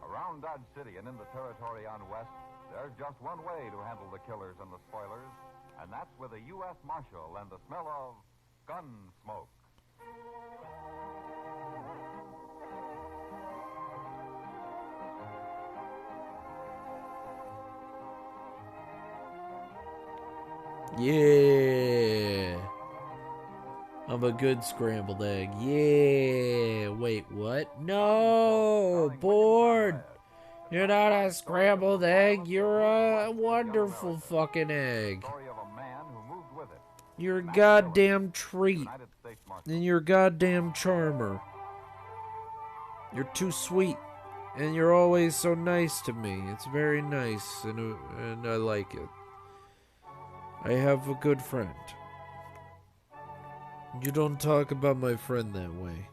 Speaker 8: Around Dodge City and in the territory on West, there's just one way to handle the killers and the spoilers, and that's with a U.S. Marshal and the smell of gun smoke.
Speaker 3: Yeah. I'm a good scrambled egg. Yeah. Wait, what? No, bored. You're not a scrambled egg. You're a wonderful fucking egg.
Speaker 8: Story of a man who moved with it.
Speaker 3: You're a goddamn treat. And you're a goddamn charmer. You're too sweet. And you're always so nice to me. It's very nice. And I like it. I have a good friend. You don't talk about my friend that way.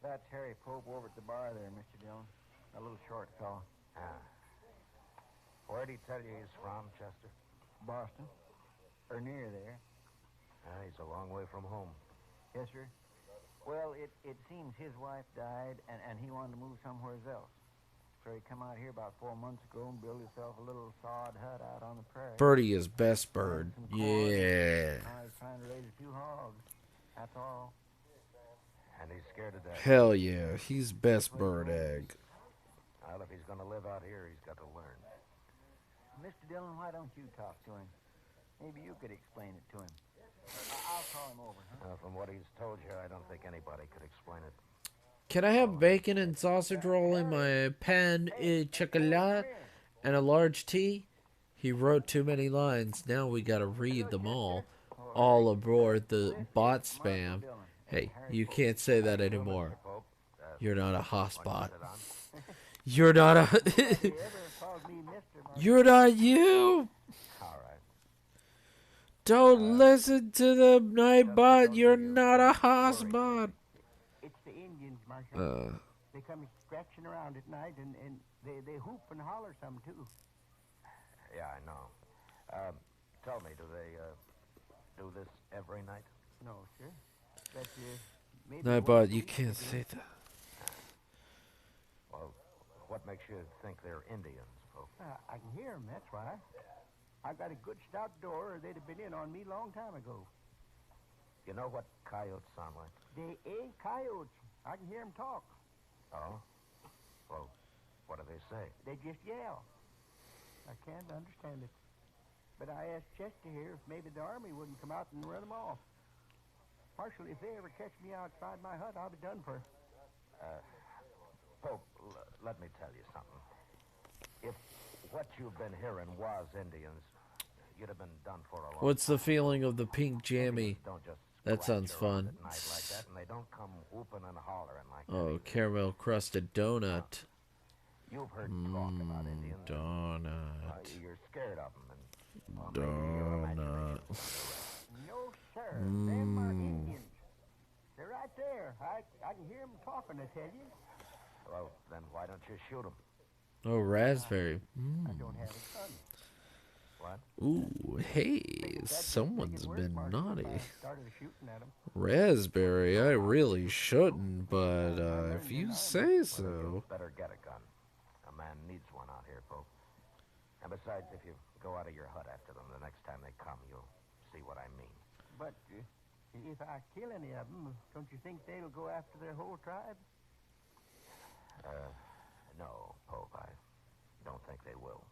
Speaker 7: That's Harry Pope over at the bar there, Mr. Dillon. A little short fellow.
Speaker 4: Where'd he tell you he's from, Chester?
Speaker 7: Boston. Or near there.
Speaker 4: He's a long way from home.
Speaker 7: Yes, sir. Well, it seems his wife died, and he wanted to move somewhere else. So he come out here about 4 months ago and built himself a little sod hut out on the prairie.
Speaker 3: Birdie is best bird. Yeah.
Speaker 7: Now he's trying to raise a few hogs. That's all.
Speaker 4: And he's scared to death.
Speaker 3: Hell yeah. He's best bird egg.
Speaker 4: Well, if he's going to live out here, he's got to learn.
Speaker 7: Mr. Dillon, why don't you talk to him? Maybe you could explain it to him. I'll call him over, huh?
Speaker 4: From what he's told you, I don't think anybody could explain it.
Speaker 3: Can I have bacon and sausage roll in my pan et chocolat and a large tea? He wrote too many lines. Now we gotta read them all. All aboard the bot spam. Hey, you can't say that anymore. You're not a hotspot. You're not a... You're not you! Don't listen to the Nightbot. You're not a hotspot.
Speaker 6: It's the Indians, Marshal. They come scratching around at night, and they hoop and holler some, too.
Speaker 4: Yeah, I know. Tell me, do they do this every night?
Speaker 6: No, sir. But, maybe
Speaker 3: Nightbot, you can't say that.
Speaker 4: Well, what makes you think they're Indians, folks?
Speaker 6: I can hear them, that's why. I got a good stout door, or they'd have been in on me long time ago.
Speaker 4: You know what coyotes sound like?
Speaker 6: They ain't coyotes. I can hear them talk.
Speaker 4: Oh? Well, what do they say?
Speaker 6: They just yell. I can't understand it. But I asked Chester here if maybe the army wouldn't come out and run them off. Marshal, if they ever catch me outside my hut, I'll be done for.
Speaker 4: Pope, let me tell you something. If what you've been hearing was Indians, you'd have been done for a long
Speaker 3: What's the feeling of the pink jammy?
Speaker 4: Don't just
Speaker 3: That sounds fun.
Speaker 4: at night like that, and they don't come whooping and hollering like that.
Speaker 3: Oh, caramel crusted donut.
Speaker 4: You've heard talk about Indians.
Speaker 3: Donut.
Speaker 4: You're scared of them, and
Speaker 3: Donut.
Speaker 6: No, sir. Them are Indians. They're right there. I can hear them talking, I tell you.
Speaker 4: well, then why don't you shoot them?
Speaker 3: Oh, raspberry.
Speaker 6: I don't have a gun.
Speaker 4: What?
Speaker 3: Ooh, hey, someone's been naughty.
Speaker 6: Started shooting at them.
Speaker 3: Raspberry, I really shouldn't, but if you say so.
Speaker 4: Better get a gun. A man needs one out here, folks. And besides, if you go out of your hut after them, the next time they come, you'll see what I mean.
Speaker 6: But if I kill any of them, don't you think they'll go after their whole tribe?
Speaker 4: No, Pope, I don't think they will.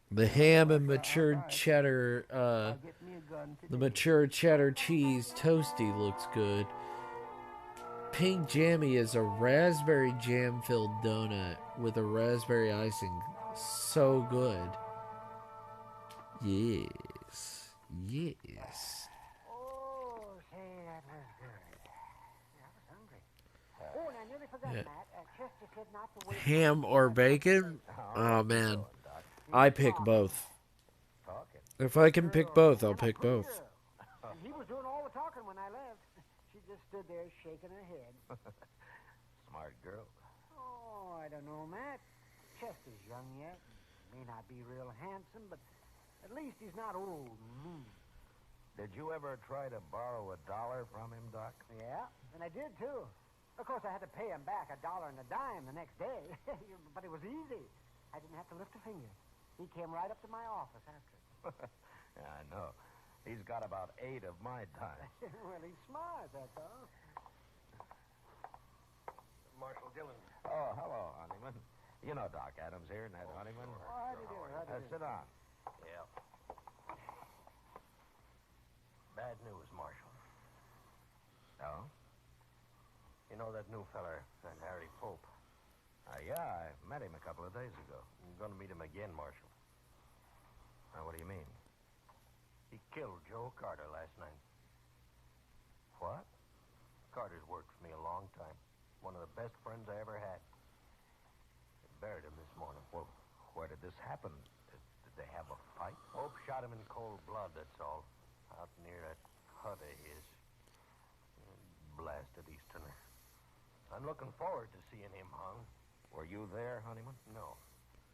Speaker 3: The ham and matured cheddar,
Speaker 6: Get me a gun today.
Speaker 3: the matured cheddar cheese toasty looks good. Pink jammy is a raspberry jam-filled donut with a raspberry icing. So good. Yes. Yes.
Speaker 6: Oh, say, that was good. I was hungry. Oh, and I nearly forgot,
Speaker 3: Yeah.
Speaker 6: Matt. Chester said not to wait.
Speaker 3: Ham or bacon? Oh, man. I pick both.
Speaker 4: Talking.
Speaker 3: If I can pick both, I'll pick both.
Speaker 6: And he was doing all the talking when I left. She just stood there shaking her head.
Speaker 4: Smart girl.
Speaker 6: Oh, I don't know, Matt. Chester's young yet. May not be real handsome, but at least he's not old and mean.
Speaker 4: Did you ever try to borrow $1 from him, Doc?
Speaker 6: Yeah, and I did, too. Of course, I had to pay him back $1 and a dime the next day. But it was easy. I didn't have to lift a finger. He came right up to my office after.
Speaker 4: Yeah, I know. He's got about 8 of my time.
Speaker 6: Well, he's smart, that's all.
Speaker 4: Dillon. Oh, hello, Honeyman. You know Doc Adams here, Ned Honeyman.
Speaker 6: How do you do? How do you do?
Speaker 4: Sit down. Yeah. Bad news, Marshal. No? You know that new feller, that Harry Pope? Yeah, I met him a couple of days ago. I'm going to meet him again, Marshal. Now, what do you mean? He killed Joe Carter last night. What? Carter's worked for me a long time. One of the best friends I ever had. They buried him this morning. Well, where did this happen? Did they have a fight? Pope shot him in cold blood, that's all. Out near that hut of his. Blasted Easterner. I'm looking forward to seeing him hung. Were you there, Honeyman? No.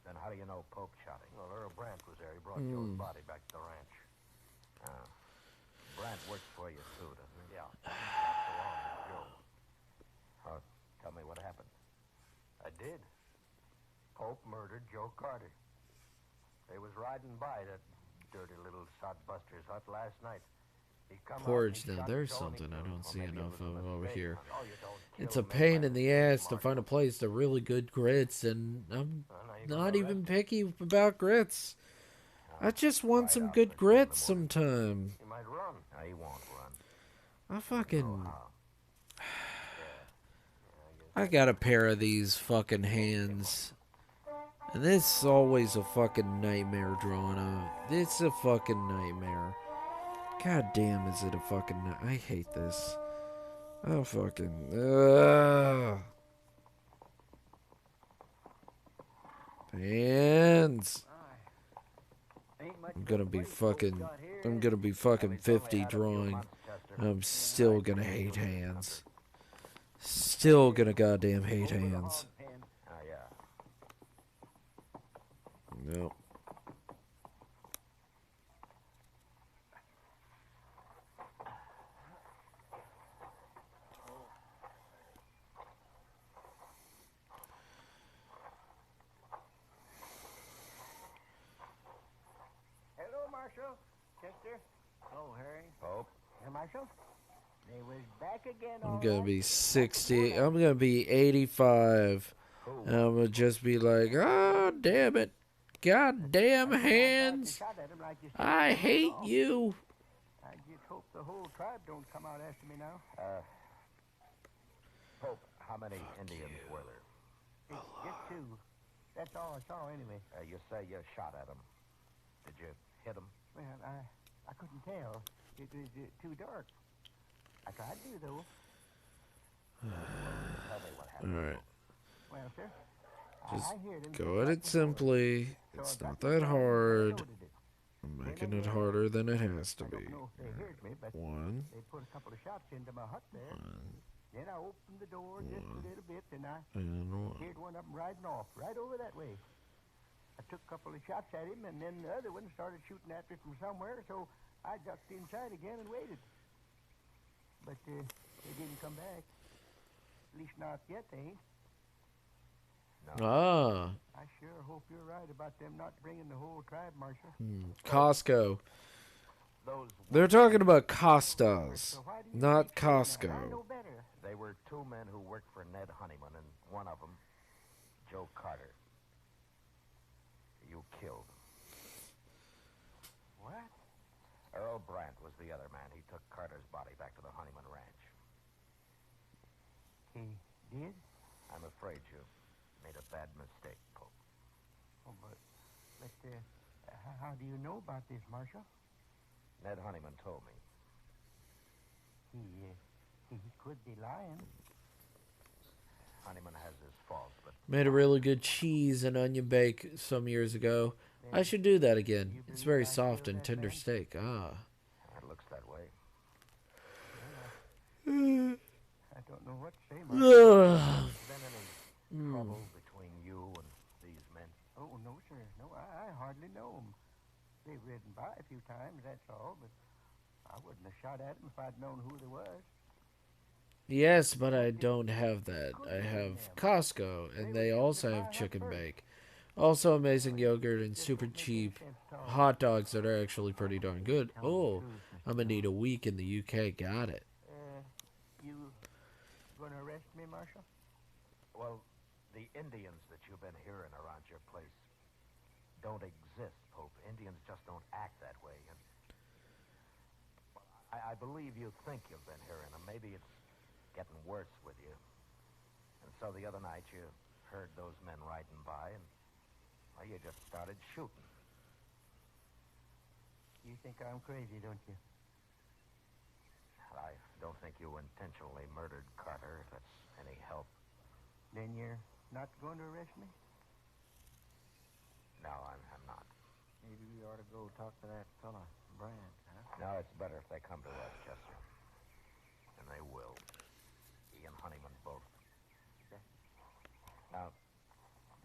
Speaker 4: Then how do you know Pope shot him? Well, Earl Brandt was there. He brought Joe's body back to the ranch. Brandt works for you, too, doesn't he? Yeah. Not so long as Joe. Tell me what happened. I did. Pope murdered Joe Carter. They was riding by that dirty little sodbuster's hut last night.
Speaker 3: Porridge, now there's something I don't see enough of over here. It's a pain in the ass to find a place to really good grits, and I'm not even picky about grits. I just want some good grits sometime.
Speaker 4: He might run. No, he won't run.
Speaker 3: I fucking... I got a pair of these fucking hands. And this is always a fucking nightmare drawing up. It's a fucking nightmare. God damn, is it a fucking... I hate this. Oh, fucking... Hands! I'm gonna be fucking 50 drawing. I'm still gonna hate hands. Still gonna goddamn hate hands. Nope.
Speaker 6: Hello, Marshal. Chester.
Speaker 7: Hello, Harry.
Speaker 4: Pope.
Speaker 6: Hey, Marshal. They was back again.
Speaker 3: I'm gonna be 60. I'm gonna be 85. And I'm gonna just be like, oh, damn it. Goddamn hands. I hate you.
Speaker 6: I just hope the whole tribe don't come out after me now.
Speaker 4: Pope, how many Indians were there?
Speaker 6: Just two. That's all I saw anyway.
Speaker 4: You say you shot at them. Did you hit them?
Speaker 6: Well, I couldn't tell. It was too dark. I tried to, though.
Speaker 4: Tell me what happened.
Speaker 3: Alright.
Speaker 6: Well, sir,
Speaker 3: Just
Speaker 6: I hear them
Speaker 3: go at it simply. It's not that hard. I'm making it harder than it has to be. One.
Speaker 6: They put a couple of shots into my hut there. Then I opened the door just a little bit, and I heard one of them riding off right over that way. I took a couple of shots at him, and then the other one started shooting at me from somewhere, so I ducked inside again and waited. But they didn't come back. At least not yet, they ain't.
Speaker 4: No.
Speaker 3: Ah.
Speaker 6: I sure hope you're right about them not bringing the whole tribe, Marshal.
Speaker 3: Costco. They're talking about Costas, not Costco.
Speaker 6: I know better.
Speaker 4: They were two men who worked for Ned Honeyman, and one of them, Joe Carter, you killed.
Speaker 6: What?
Speaker 4: Earl Brandt was the other man. He took Carter's body back to the Honeyman Ranch.
Speaker 6: He did?
Speaker 4: I'm afraid you made a bad mistake, Pope.
Speaker 6: Oh, but how do you know about this, Marshal?
Speaker 4: Ned Honeyman told me.
Speaker 6: He could be lying.
Speaker 4: Honeyman has his faults, but...
Speaker 3: Made a really good cheese and onion bake some years ago. I should do that again. It's very soft and tender steak. Ah.
Speaker 4: It looks that way.
Speaker 6: I don't know what to say, Marshal.
Speaker 4: Has there been any trouble between you and these men?
Speaker 6: Oh, no, sir. No, I hardly know them. They've ridden by a few times, that's all, but I wouldn't have shot at them if I'd known who they was.
Speaker 3: Yes, but I don't have that. I have Costco, and they also have chicken bake. Also amazing yogurt and super cheap hot dogs that are actually pretty darn good. Oh, I'm gonna need a week in the UK. Got it.
Speaker 6: You gonna arrest me, Marshal?
Speaker 4: Well, Indians that you've been hearing around your place don't exist, Pope. Indians just don't act that way. And I believe you think you've been hearing them. Maybe it's getting worse with you. And so the other night you heard those men riding by, and well, you just started shooting.
Speaker 6: You think I'm crazy, don't you?
Speaker 4: I don't think you intentionally murdered Carter, if that's any help.
Speaker 6: Then you're not going to arrest me?
Speaker 4: No, I'm not.
Speaker 7: Maybe we ought to go talk to that fella, Brand, huh?
Speaker 4: No, it's better if they come to us, Chester. And they will. He and Honeyman both. Now,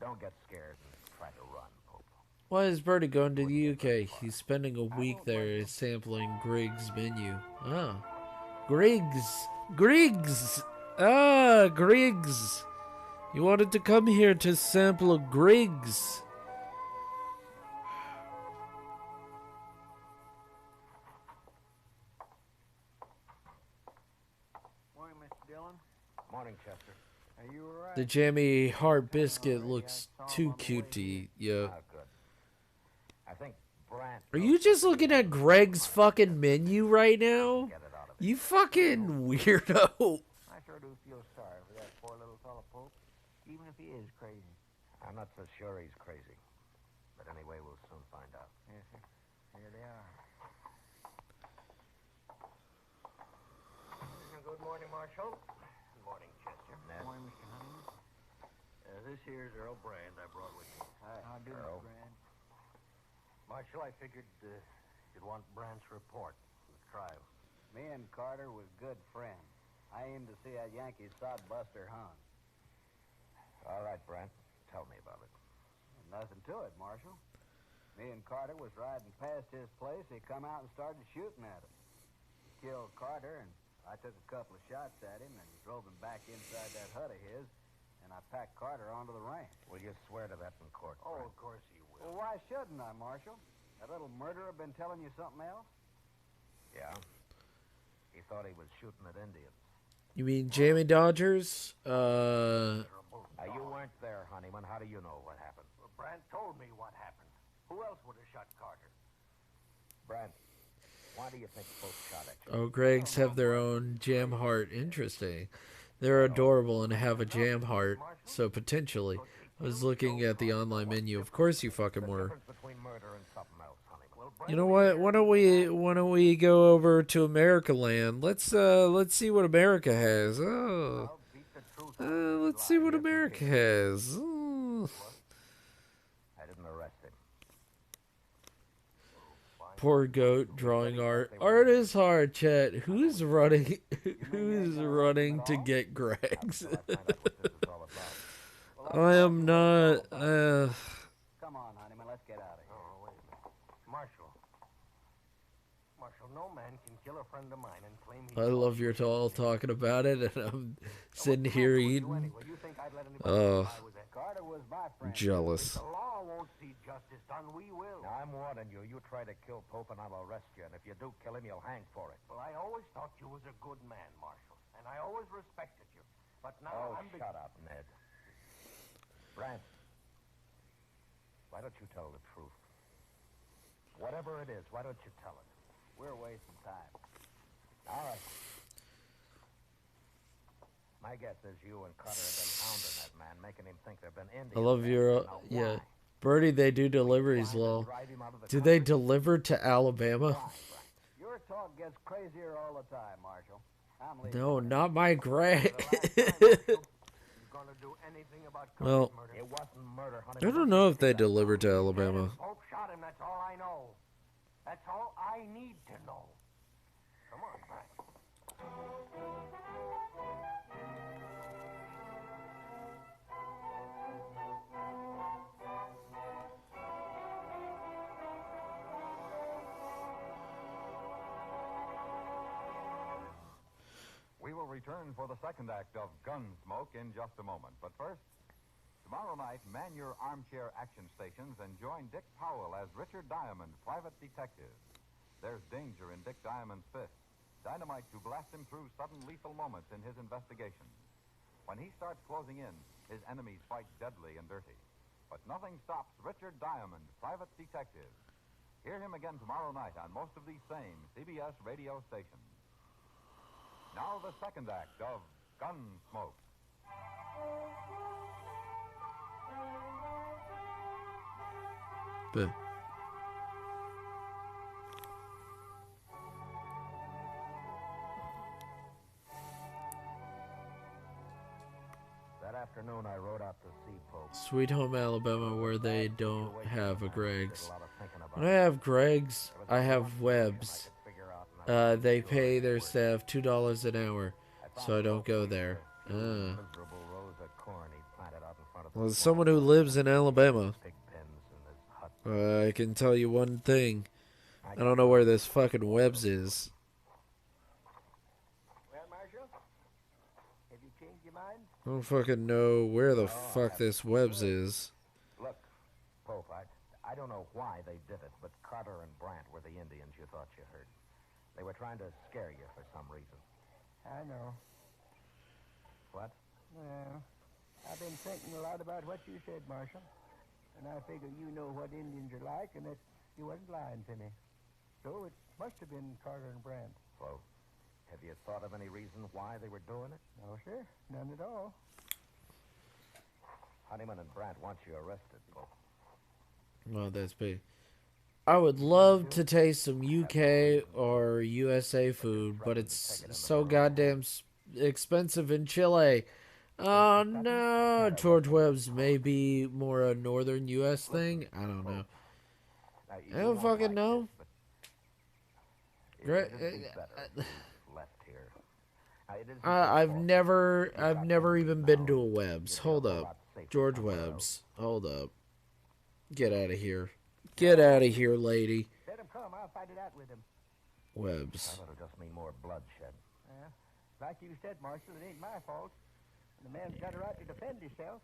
Speaker 4: don't get scared and try to run, Pope.
Speaker 3: Why is Bertie going to the UK? He's spending a week there sampling Griggs' menu. Ah. Griggs! Griggs! Ah, Griggs! You wanted to come here to sample a Griggs.
Speaker 7: Morning, Mr. Dillon.
Speaker 4: Morning, Chester.
Speaker 7: Are you all right?
Speaker 3: The jammy hard biscuit looks too cute to eat. Yeah.
Speaker 4: Ah, good. I think Brandt...
Speaker 3: Are you just looking at Greg's fucking menu right now?
Speaker 4: Get it out of it.
Speaker 3: You fucking weirdo.
Speaker 7: I sure do feel sorry for that poor little fellow, Pope, even if he is crazy.
Speaker 4: I'm not so sure he's crazy. But anyway, we'll soon find out.
Speaker 7: Yes, sir. Here they are.
Speaker 6: Good morning, Marshal. Good morning, Chester.
Speaker 4: Ned.
Speaker 7: Morning, Mr. Honeyman.
Speaker 6: This here's Earl Brand I brought with me.
Speaker 7: How do,
Speaker 4: Earl.
Speaker 7: Mr. Brand?
Speaker 6: Marshal, I figured you'd want Brandt's report from the trial.
Speaker 2: Me and Carter was good friends. I aim to see that Yankee sodbuster hung.
Speaker 4: All right, Brandt. Tell me about it.
Speaker 2: Nothing to it, Marshal. Me and Carter was riding past his place. He come out and started shooting at us. Killed Carter, and I took a couple of shots at him and drove him back inside that hut of his, and I packed Carter onto the ranch.
Speaker 4: Will you swear to that in court,
Speaker 6: Oh,
Speaker 4: Brandt?
Speaker 6: of course he will.
Speaker 2: Well, why shouldn't I, Marshal? That little murderer been telling you something else?
Speaker 4: Yeah. He thought he was shooting at Indians.
Speaker 3: You mean Jamie Dodgers?
Speaker 4: You weren't there, Honeyman. How do you know what happened?
Speaker 6: Well, Brandt told me what happened. Who else would have shot Carter?
Speaker 4: Brandt, why do you think both shot at you?
Speaker 3: Oh, Greg's have their own jam heart. Interesting. They're adorable and have a jam heart, so potentially. I was looking at the online menu. Of course you fucking were.
Speaker 4: Difference between murder and something else, Honeyman.
Speaker 6: Well,
Speaker 3: You know what? Why don't we go over to America Land? Let's see what America has. Oh. Let's see what America has. Oh.
Speaker 4: I didn't arrest him.
Speaker 3: Poor goat drawing art. Art is hard, Chet. Who's running? Who's running to get Greg's? I am not.
Speaker 2: Come on, Honeyman, let's get out of here.
Speaker 6: Oh, wait a minute. Marshal, no man can kill a friend of mine and claim he...
Speaker 3: I love your all talking about it, and I'm sitting here eating.
Speaker 6: Anyway, you think I'd let anybody
Speaker 3: Oh,
Speaker 6: get by with that?
Speaker 2: Carter was my friend.
Speaker 3: jealous.
Speaker 6: The law won't see justice done. We will.
Speaker 4: Now, I'm warning you. You try to kill Pope, and I'll arrest you. And if you do kill him, you'll hang for it.
Speaker 6: Well, I always thought you was a good man, Marshal, and I always respected you. But now
Speaker 4: Oh,
Speaker 6: I'm...
Speaker 4: shut up, Ned. Brandt, why don't you tell the truth? Whatever it is, why don't you tell it?
Speaker 2: We're wasting time.
Speaker 4: All right. My guess is you and Carter have been hounding that man, making him think there have been Indians.
Speaker 3: I love
Speaker 4: there.
Speaker 3: your
Speaker 4: Now,
Speaker 3: yeah,
Speaker 4: why?
Speaker 3: Birdie. They do deliveries, lol.
Speaker 4: Drive him out of the
Speaker 3: Do they
Speaker 4: country?
Speaker 3: deliver to Alabama?
Speaker 2: Your talk gets crazier all the time, Marshal. I'm leaving.
Speaker 3: No, not my Greg.
Speaker 6: gonna do anything about
Speaker 3: Well,
Speaker 6: murder.
Speaker 4: It wasn't murder, honey.
Speaker 3: I don't know if they deliver to Alabama.
Speaker 6: Pope shot him, that's all I know. That's all I need to know. Come on, Frank.
Speaker 8: We will return for the second act of Gunsmoke in just a moment. But first, tomorrow night, man your armchair action stations and join Dick Powell as Richard Diamond, private detective. There's danger in Dick Diamond's fist, dynamite to blast him through sudden lethal moments in his investigation. When he starts closing in, His enemies fight deadly and dirty. But nothing stops Richard Diamond, private detective. Hear him again tomorrow night on most of these same CBS radio stations. Now the second act of Gunsmoke.
Speaker 3: But
Speaker 4: That afternoon, I rode out to see Pope.
Speaker 3: Sweet Home Alabama, where they don't have a Greg's. When I have Greg's, I have Webb's. They pay their staff $2 an hour, so I don't go there. Well, as someone who lives in Alabama, I can tell you one thing. I don't know where this fucking Webb's is.
Speaker 6: Well, Marshal, have you changed your mind?
Speaker 3: I don't fucking know where the fuck this Webb's is.
Speaker 4: Look, Pope, I don't know why they did it, but Carter and Brandt were the Indians you thought you heard. They were trying to scare you for some reason.
Speaker 6: I know.
Speaker 4: What?
Speaker 6: Well, I've been thinking a lot about what you said, Marshal. And I figure you know what Indians are like and that you wasn't lying to me. So it must have been Carter and Brandt.
Speaker 4: Well, have you thought of any reason why they were doing it?
Speaker 6: No, sir. None at all.
Speaker 4: Honeyman and Brandt want you arrested, Pope.
Speaker 3: Well, that's big. I would love to taste some UK or USA food, but it's so goddamn expensive in Chile. Oh no, George Webb's may be more a northern U.S. thing. I don't know. I don't fucking know. I've never even been to a Webb's. Hold up, George Webb's. Hold up. Get out of here. Get out of here, lady.
Speaker 6: Let him come. I'll fight it out with him.
Speaker 3: Webb's.
Speaker 4: That'll just mean more bloodshed.
Speaker 6: Yeah. Like you said, Marshal, it ain't my fault. And the man's got a right to defend himself.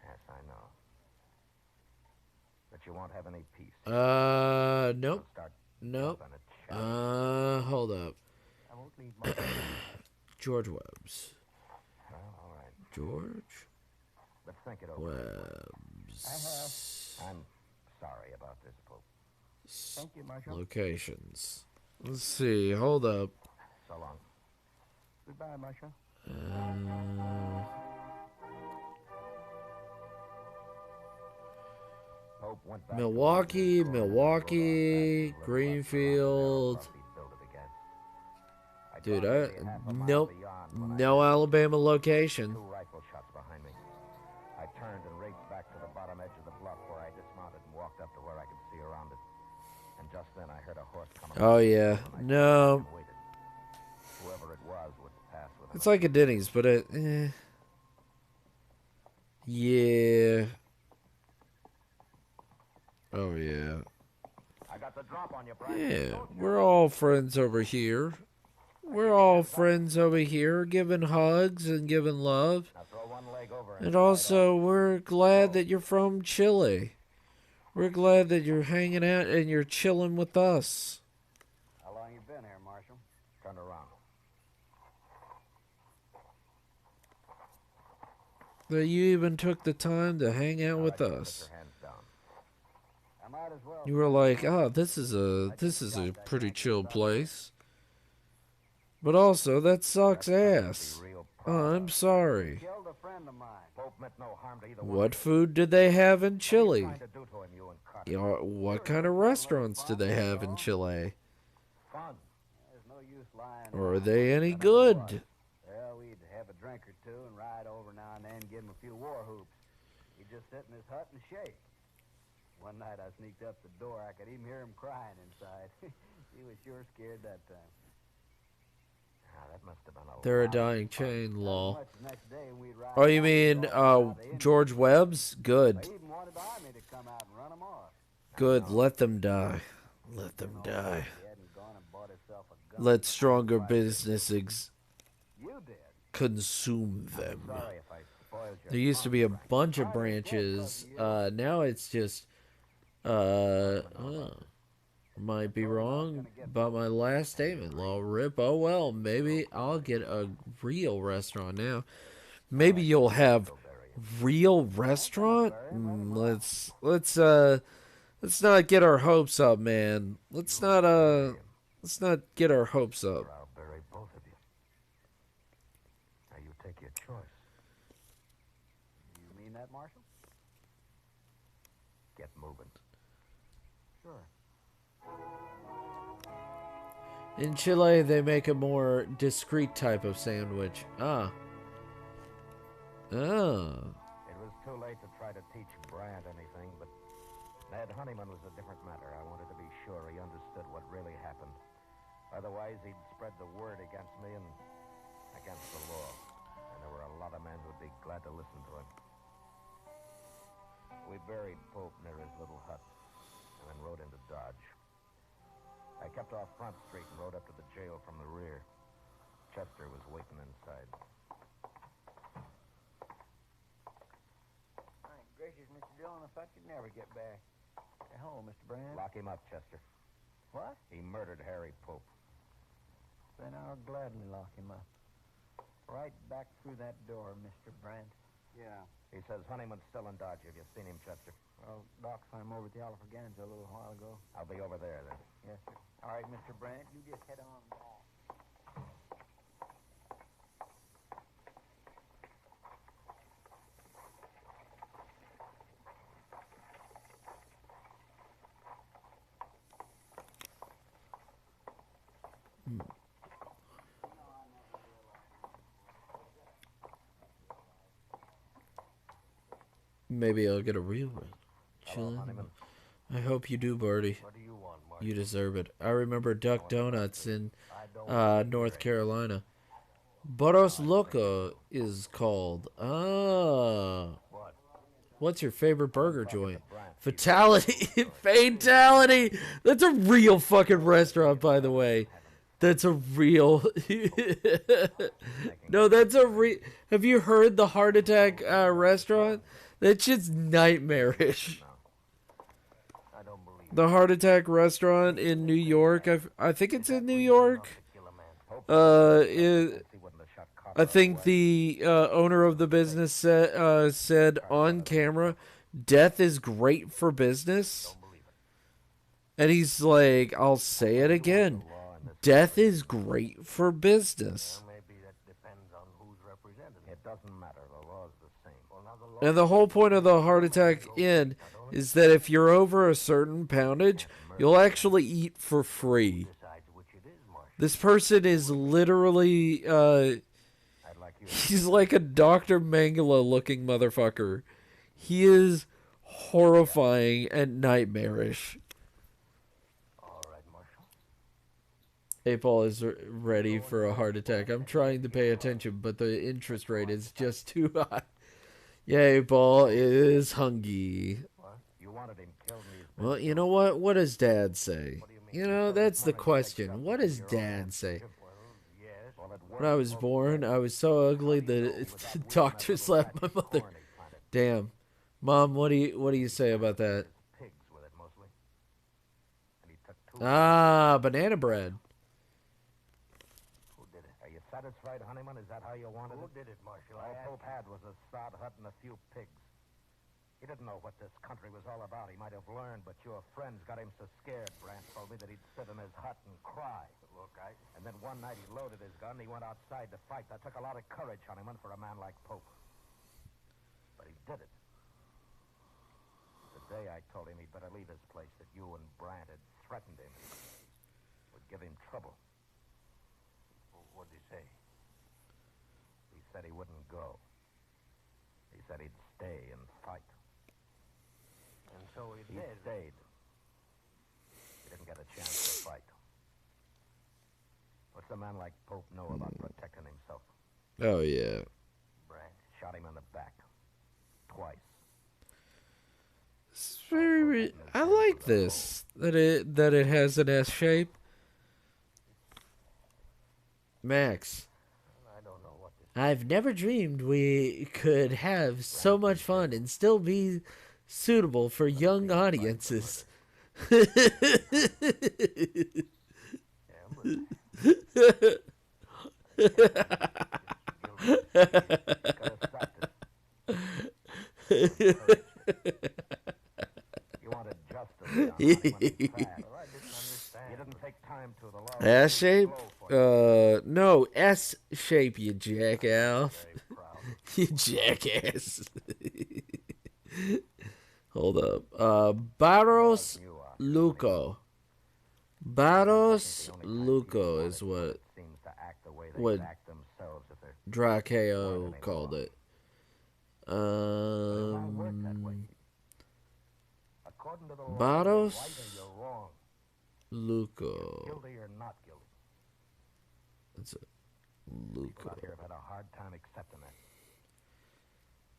Speaker 4: Yes, I know. But you won't have any peace.
Speaker 3: Nope. Nope. Hold up.
Speaker 6: I won't leave my...
Speaker 3: George Webb's.
Speaker 4: Well, all right.
Speaker 3: George
Speaker 4: Let's think it over.
Speaker 3: Webb's.
Speaker 6: I have.
Speaker 4: I'm sorry about this, Pope.
Speaker 6: Thank you, Marshal.
Speaker 3: Locations. Let's see. Hold up.
Speaker 4: So long.
Speaker 6: Goodbye, Marshal.
Speaker 4: Pope went back
Speaker 3: Milwaukee, Greenfield. Dude, nope. No Alabama location.
Speaker 4: 2 rifle shots behind me. I turned and raced back to the bottom edge of the bluff where I dismounted and walked up to where I could see around it. And just then I heard a horse coming.
Speaker 3: Oh yeah. No.
Speaker 4: Whoever it was would pass with him.
Speaker 3: It's like a Denny's, but it yeah. Oh yeah.
Speaker 4: I got the drop on you, Brian.
Speaker 3: Yeah, we're all friends over here. We're all friends over here, giving hugs and giving love.
Speaker 4: Now throw one leg over
Speaker 3: And also, we're glad that you're from Chile. We're glad that you're hanging out and you're chilling with us.
Speaker 2: How long you been here, Marshal?
Speaker 4: Turn around.
Speaker 3: That you even took the time to hang out with us.
Speaker 4: Hands down.
Speaker 2: I might as well.
Speaker 3: You were like, oh, this is a pretty chill place. But also, that sucks ass. Oh, I'm sorry.
Speaker 2: Killed a friend of mine.
Speaker 4: Pope meant no harm to either one.
Speaker 3: What food did they have in Chile?
Speaker 4: Trying to do to him, you and Carter.
Speaker 3: You know, what kind of restaurants do they have in Chile?
Speaker 4: Fun.
Speaker 2: There's no use lying.
Speaker 3: Or are they any good?
Speaker 2: Well, we'd have a drink or two and ride over now and then, give him a few war hoops. He'd just sit in his hut and shake. One night I sneaked up the door. I could even hear him crying inside. He was sure scared that time.
Speaker 4: That must have been a
Speaker 3: They're a
Speaker 4: lot.
Speaker 3: dying chain, lol.
Speaker 2: Much the next day we'd ride
Speaker 3: Oh, you
Speaker 2: down
Speaker 3: mean
Speaker 2: to the
Speaker 3: George Webb's? Good.
Speaker 2: They even wanted the army to come out and run them off.
Speaker 3: Good. Let them die. Let them die.
Speaker 2: He hadn't gone and bought himself a gun.
Speaker 3: Let stronger business
Speaker 2: You did.
Speaker 3: consume them.
Speaker 4: Sorry if I spoiled your
Speaker 3: There used to be a bunch of branches. Now it's just, might be wrong about my last statement, lol. Rip. Oh well, maybe I'll get a real restaurant now. maybe you'll have real restaurant. Let's not get our hopes up, man. Let's not get our hopes up.
Speaker 4: I'll bury both of you. Now you take your choice.
Speaker 2: You mean that, Marshal?
Speaker 4: Get moving.
Speaker 2: Sure.
Speaker 3: In Chile, they make a more discreet type of sandwich. Ah.
Speaker 4: It was too late to try to teach Brandt anything, but Ned Honeyman was a different matter. I wanted to be sure he understood what really happened. Otherwise, he'd spread the word against me and against the law. And there were a lot of men who'd be glad to listen to him. We buried Pope near his little hut and then rode into Dodge. I kept off Front Street and rode up to the jail from the rear. Chester was waiting inside.
Speaker 7: My gracious, Mr. Dillon, I thought you'd never get back. Hello, Mr. Brandt.
Speaker 4: Lock him up, Chester.
Speaker 7: What?
Speaker 4: He murdered Harry Pope.
Speaker 7: Then I'll gladly lock him up. Right back through that door, Mr. Brandt.
Speaker 2: Yeah.
Speaker 4: He says Honeyman's still in Dodge. Have you seen him, Chester?
Speaker 7: Well, Doc saw him over at the Alfraganza a little while ago.
Speaker 4: I'll be over there then.
Speaker 7: Yes, sir. All right, Mr. Brandt, you just head on back.
Speaker 3: Maybe I'll get a real one. Chilling. I hope you do, Birdie.
Speaker 4: What do you want, Marshal?
Speaker 3: You deserve it. I remember Duck Donuts in North Carolina. Boros Loco is called. Ah. What's your favorite burger joint? Fatality. Fatality. That's a real fucking restaurant, by the way. That's a real. No, that's a real. Have you heard the Heart Attack restaurant? That shit's nightmarish. The Heart Attack restaurant in New York. I think it's in New York. I think the owner of the business said on camera, "Death is great for business." And he's like, "I'll say it again. Death is great for business."
Speaker 4: Maybe that depends on who's represented. It doesn't matter. The law's the same.
Speaker 3: And the whole point of the Heart Attack Inn is that if you're over a certain poundage, you'll actually eat for free. This person is literally, he's like a Dr. Mangala looking motherfucker. He is horrifying and nightmarish. Hey, Paul is ready for a heart attack. I'm trying to pay attention, but the interest rate is just too high. Yay, Paul is hungry. Well, you know what? What does Dad say? You know, that's the question. What does Dad say? When I was born, I was so ugly that the doctor slapped my mother. Damn. Mom, what do you say about that? Ah, banana bread.
Speaker 4: Are you satisfied, Honeyman? Is that how you wanted it? Who did it, Marshal? All Pope had was a sod hut and a few pigs. He didn't know what this country was all about. He might have learned, but your friends got him so scared, Brandt told me, that he'd sit in his hut and cry. Look, And then one night he loaded his gun and he went outside to fight. That took a lot of courage, Honeyman, for a man like Pope. But he did it. The day I told him he'd better leave his place, that you and Brandt had threatened him, would give him trouble. What'd he say? He said he wouldn't go. He said he'd stay and fight. And so he stayed. He didn't get a chance to fight. What's a man like Pope know about protecting himself?
Speaker 3: Oh, yeah.
Speaker 4: Brandt shot him in the back. Twice.
Speaker 3: It's very, I like this. That it has an S shape. Max.
Speaker 4: I don't know what this
Speaker 3: I've never dreamed we could have so much fun and still be suitable for young audiences.
Speaker 2: Could have stopped it. You wanted justice, young Honeyman, and fast.
Speaker 4: Well, I didn't understand.
Speaker 2: You didn't take time to. The law
Speaker 3: S
Speaker 2: was
Speaker 3: shape?
Speaker 2: slow for you.
Speaker 3: No, S shape, you jackass.
Speaker 2: Very proud.
Speaker 3: You jackass. Hold up. Barros
Speaker 2: You are.
Speaker 3: Luco. Barros Luco is what
Speaker 2: Seems to act the way they
Speaker 3: what
Speaker 2: act themselves if they're
Speaker 3: Drakeo called it.
Speaker 2: according to the law.
Speaker 3: Barros
Speaker 2: You're right or you're wrong.
Speaker 3: Luco.
Speaker 2: Guilty or not guilty.
Speaker 3: It's a
Speaker 2: People
Speaker 3: Luco.
Speaker 2: out here have had a hard time accepting that.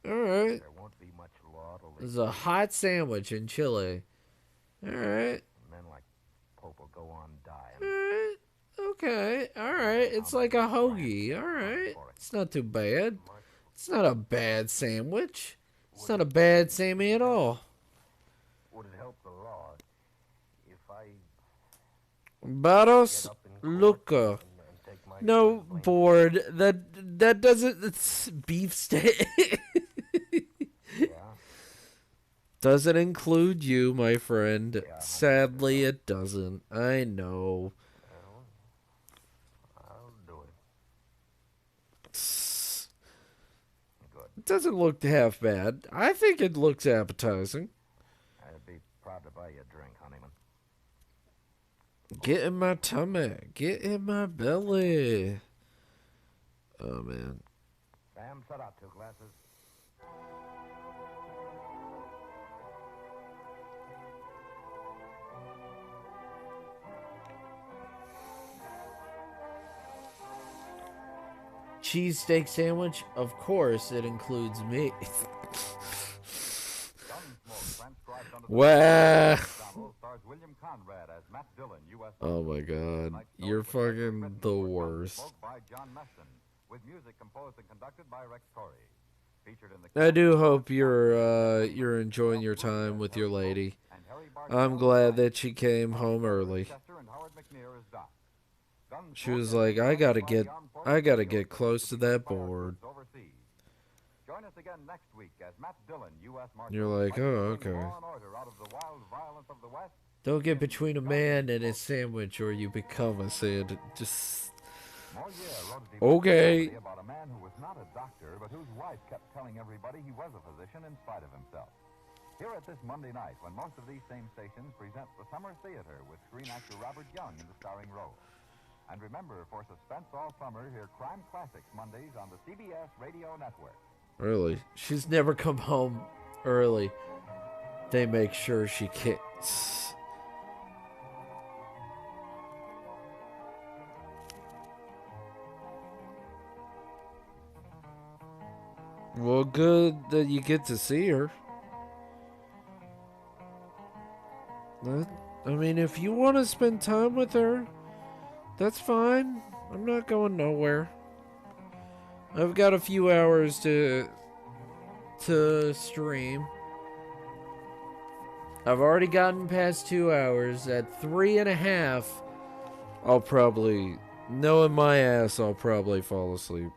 Speaker 3: Alright.
Speaker 2: There won't be much law to
Speaker 3: There's a hot sandwich in Chile. Alright.
Speaker 2: men like Pope will go on dying.
Speaker 3: Alright. Okay. Alright. It's like a hoagie. Alright. It's not too bad. It's not a bad sandwich. It's not a bad Sammy at all.
Speaker 2: Would it help the law if I
Speaker 3: Barros
Speaker 2: get up in court
Speaker 3: Luco.
Speaker 2: and take my
Speaker 3: No,
Speaker 2: claim?
Speaker 3: bored. That doesn't. It's beefsteak.
Speaker 2: Yeah.
Speaker 3: Doesn't include you, my friend.
Speaker 2: Yeah.
Speaker 3: Sadly, it doesn't. I know.
Speaker 2: Well, I'll do it. Good.
Speaker 3: It doesn't look half bad. I think it looks appetizing.
Speaker 2: I'd be proud to buy you a drink, Honeyman.
Speaker 3: Get in my tummy. Get in my belly. Oh, man.
Speaker 2: Sam, set out 2 glasses.
Speaker 3: Cheesesteak sandwich? Of course, it includes meat. Wow.
Speaker 8: Stars William Conrad as Matt Dillon, U.S.
Speaker 3: Oh my god. You're fucking the worst.
Speaker 8: By John Meston, with music composed and conducted by Rex Torrey. Featured in the
Speaker 3: I do hope you're enjoying your time with your lady. I'm glad that she came home early. She was like, I gotta get close to that board.
Speaker 8: Join us again next week as Matt Dillon, U.S. Marshal.
Speaker 3: You're like, oh, okay. Don't get between a man and his sandwich or you become a sandwich. Just... Okay.
Speaker 8: About a man who was not a doctor, but whose wife kept telling everybody he was a physician in spite of himself. Here at this Monday night, when most of these same stations present the Summer Theater with screen actor Robert Young in the starring role. And remember, for suspense all summer, hear Crime Classics Mondays on the CBS Radio Network.
Speaker 3: Early. She's never come home early. They make sure she can't. Well, good that you get to see her. I mean, if you want to spend time with her, that's fine. I'm not going nowhere. I've got a few hours to stream. I've already gotten past 2 hours. At 3.5, I'll probably, knowing my ass, I'll probably fall asleep.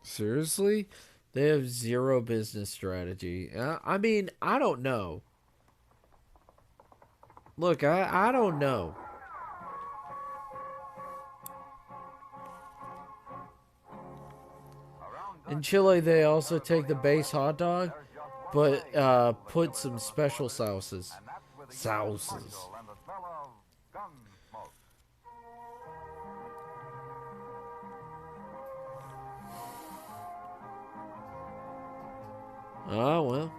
Speaker 3: Seriously? They have zero business strategy. I mean, I don't know. Look, I don't know. In Chile, they also take the base hot dog, but put some special sauces. Sauces. Oh, well.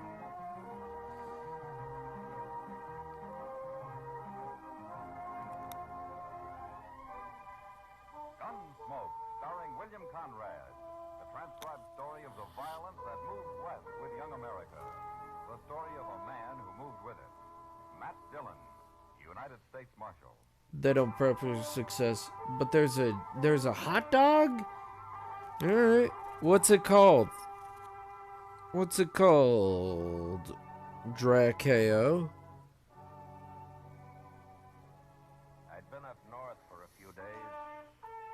Speaker 8: Gunsmoke, starring William Conrad. The transcribed story of the violence that moved west with young America. The story of a man who moved with it. Matt Dillon, United States Marshal.
Speaker 3: They don't prepare success, but there's a hot dog? Alright. What's it called? What's it called? Drakeo?
Speaker 2: I'd been up north for a few days.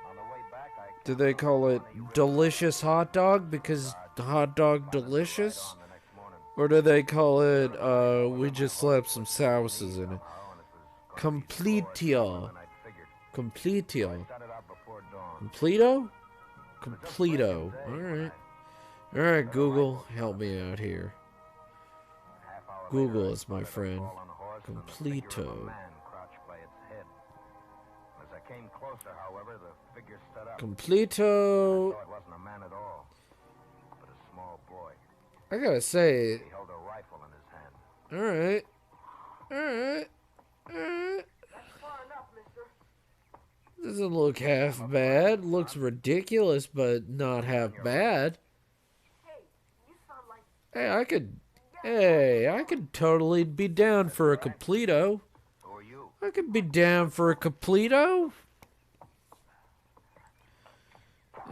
Speaker 2: On the way back, I
Speaker 3: Do they call it delicious hot dog because hot dog delicious? Or do they call it, we just slapped some sauces in it? Completio. Completio. Completo? Completo. Alright. Alright, Google, help me out here. Google is my friend. Completo. Completo. I gotta say. Alright. Alright. Alright. Doesn't look half bad. Looks ridiculous, but not half bad. Hey, I could totally be down for a Completo. I could be down for a Completo.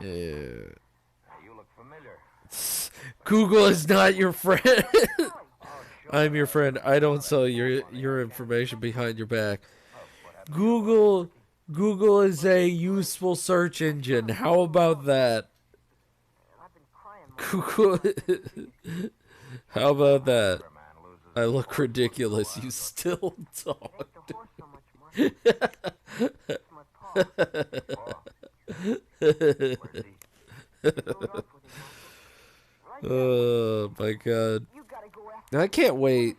Speaker 3: Yeah.
Speaker 4: You look familiar.
Speaker 3: Google is not your friend. I'm your friend. I don't sell your information behind your back. Google is a useful search engine. How about that? Google. How about that? I look ridiculous. You still talk. Oh my god. I can't wait.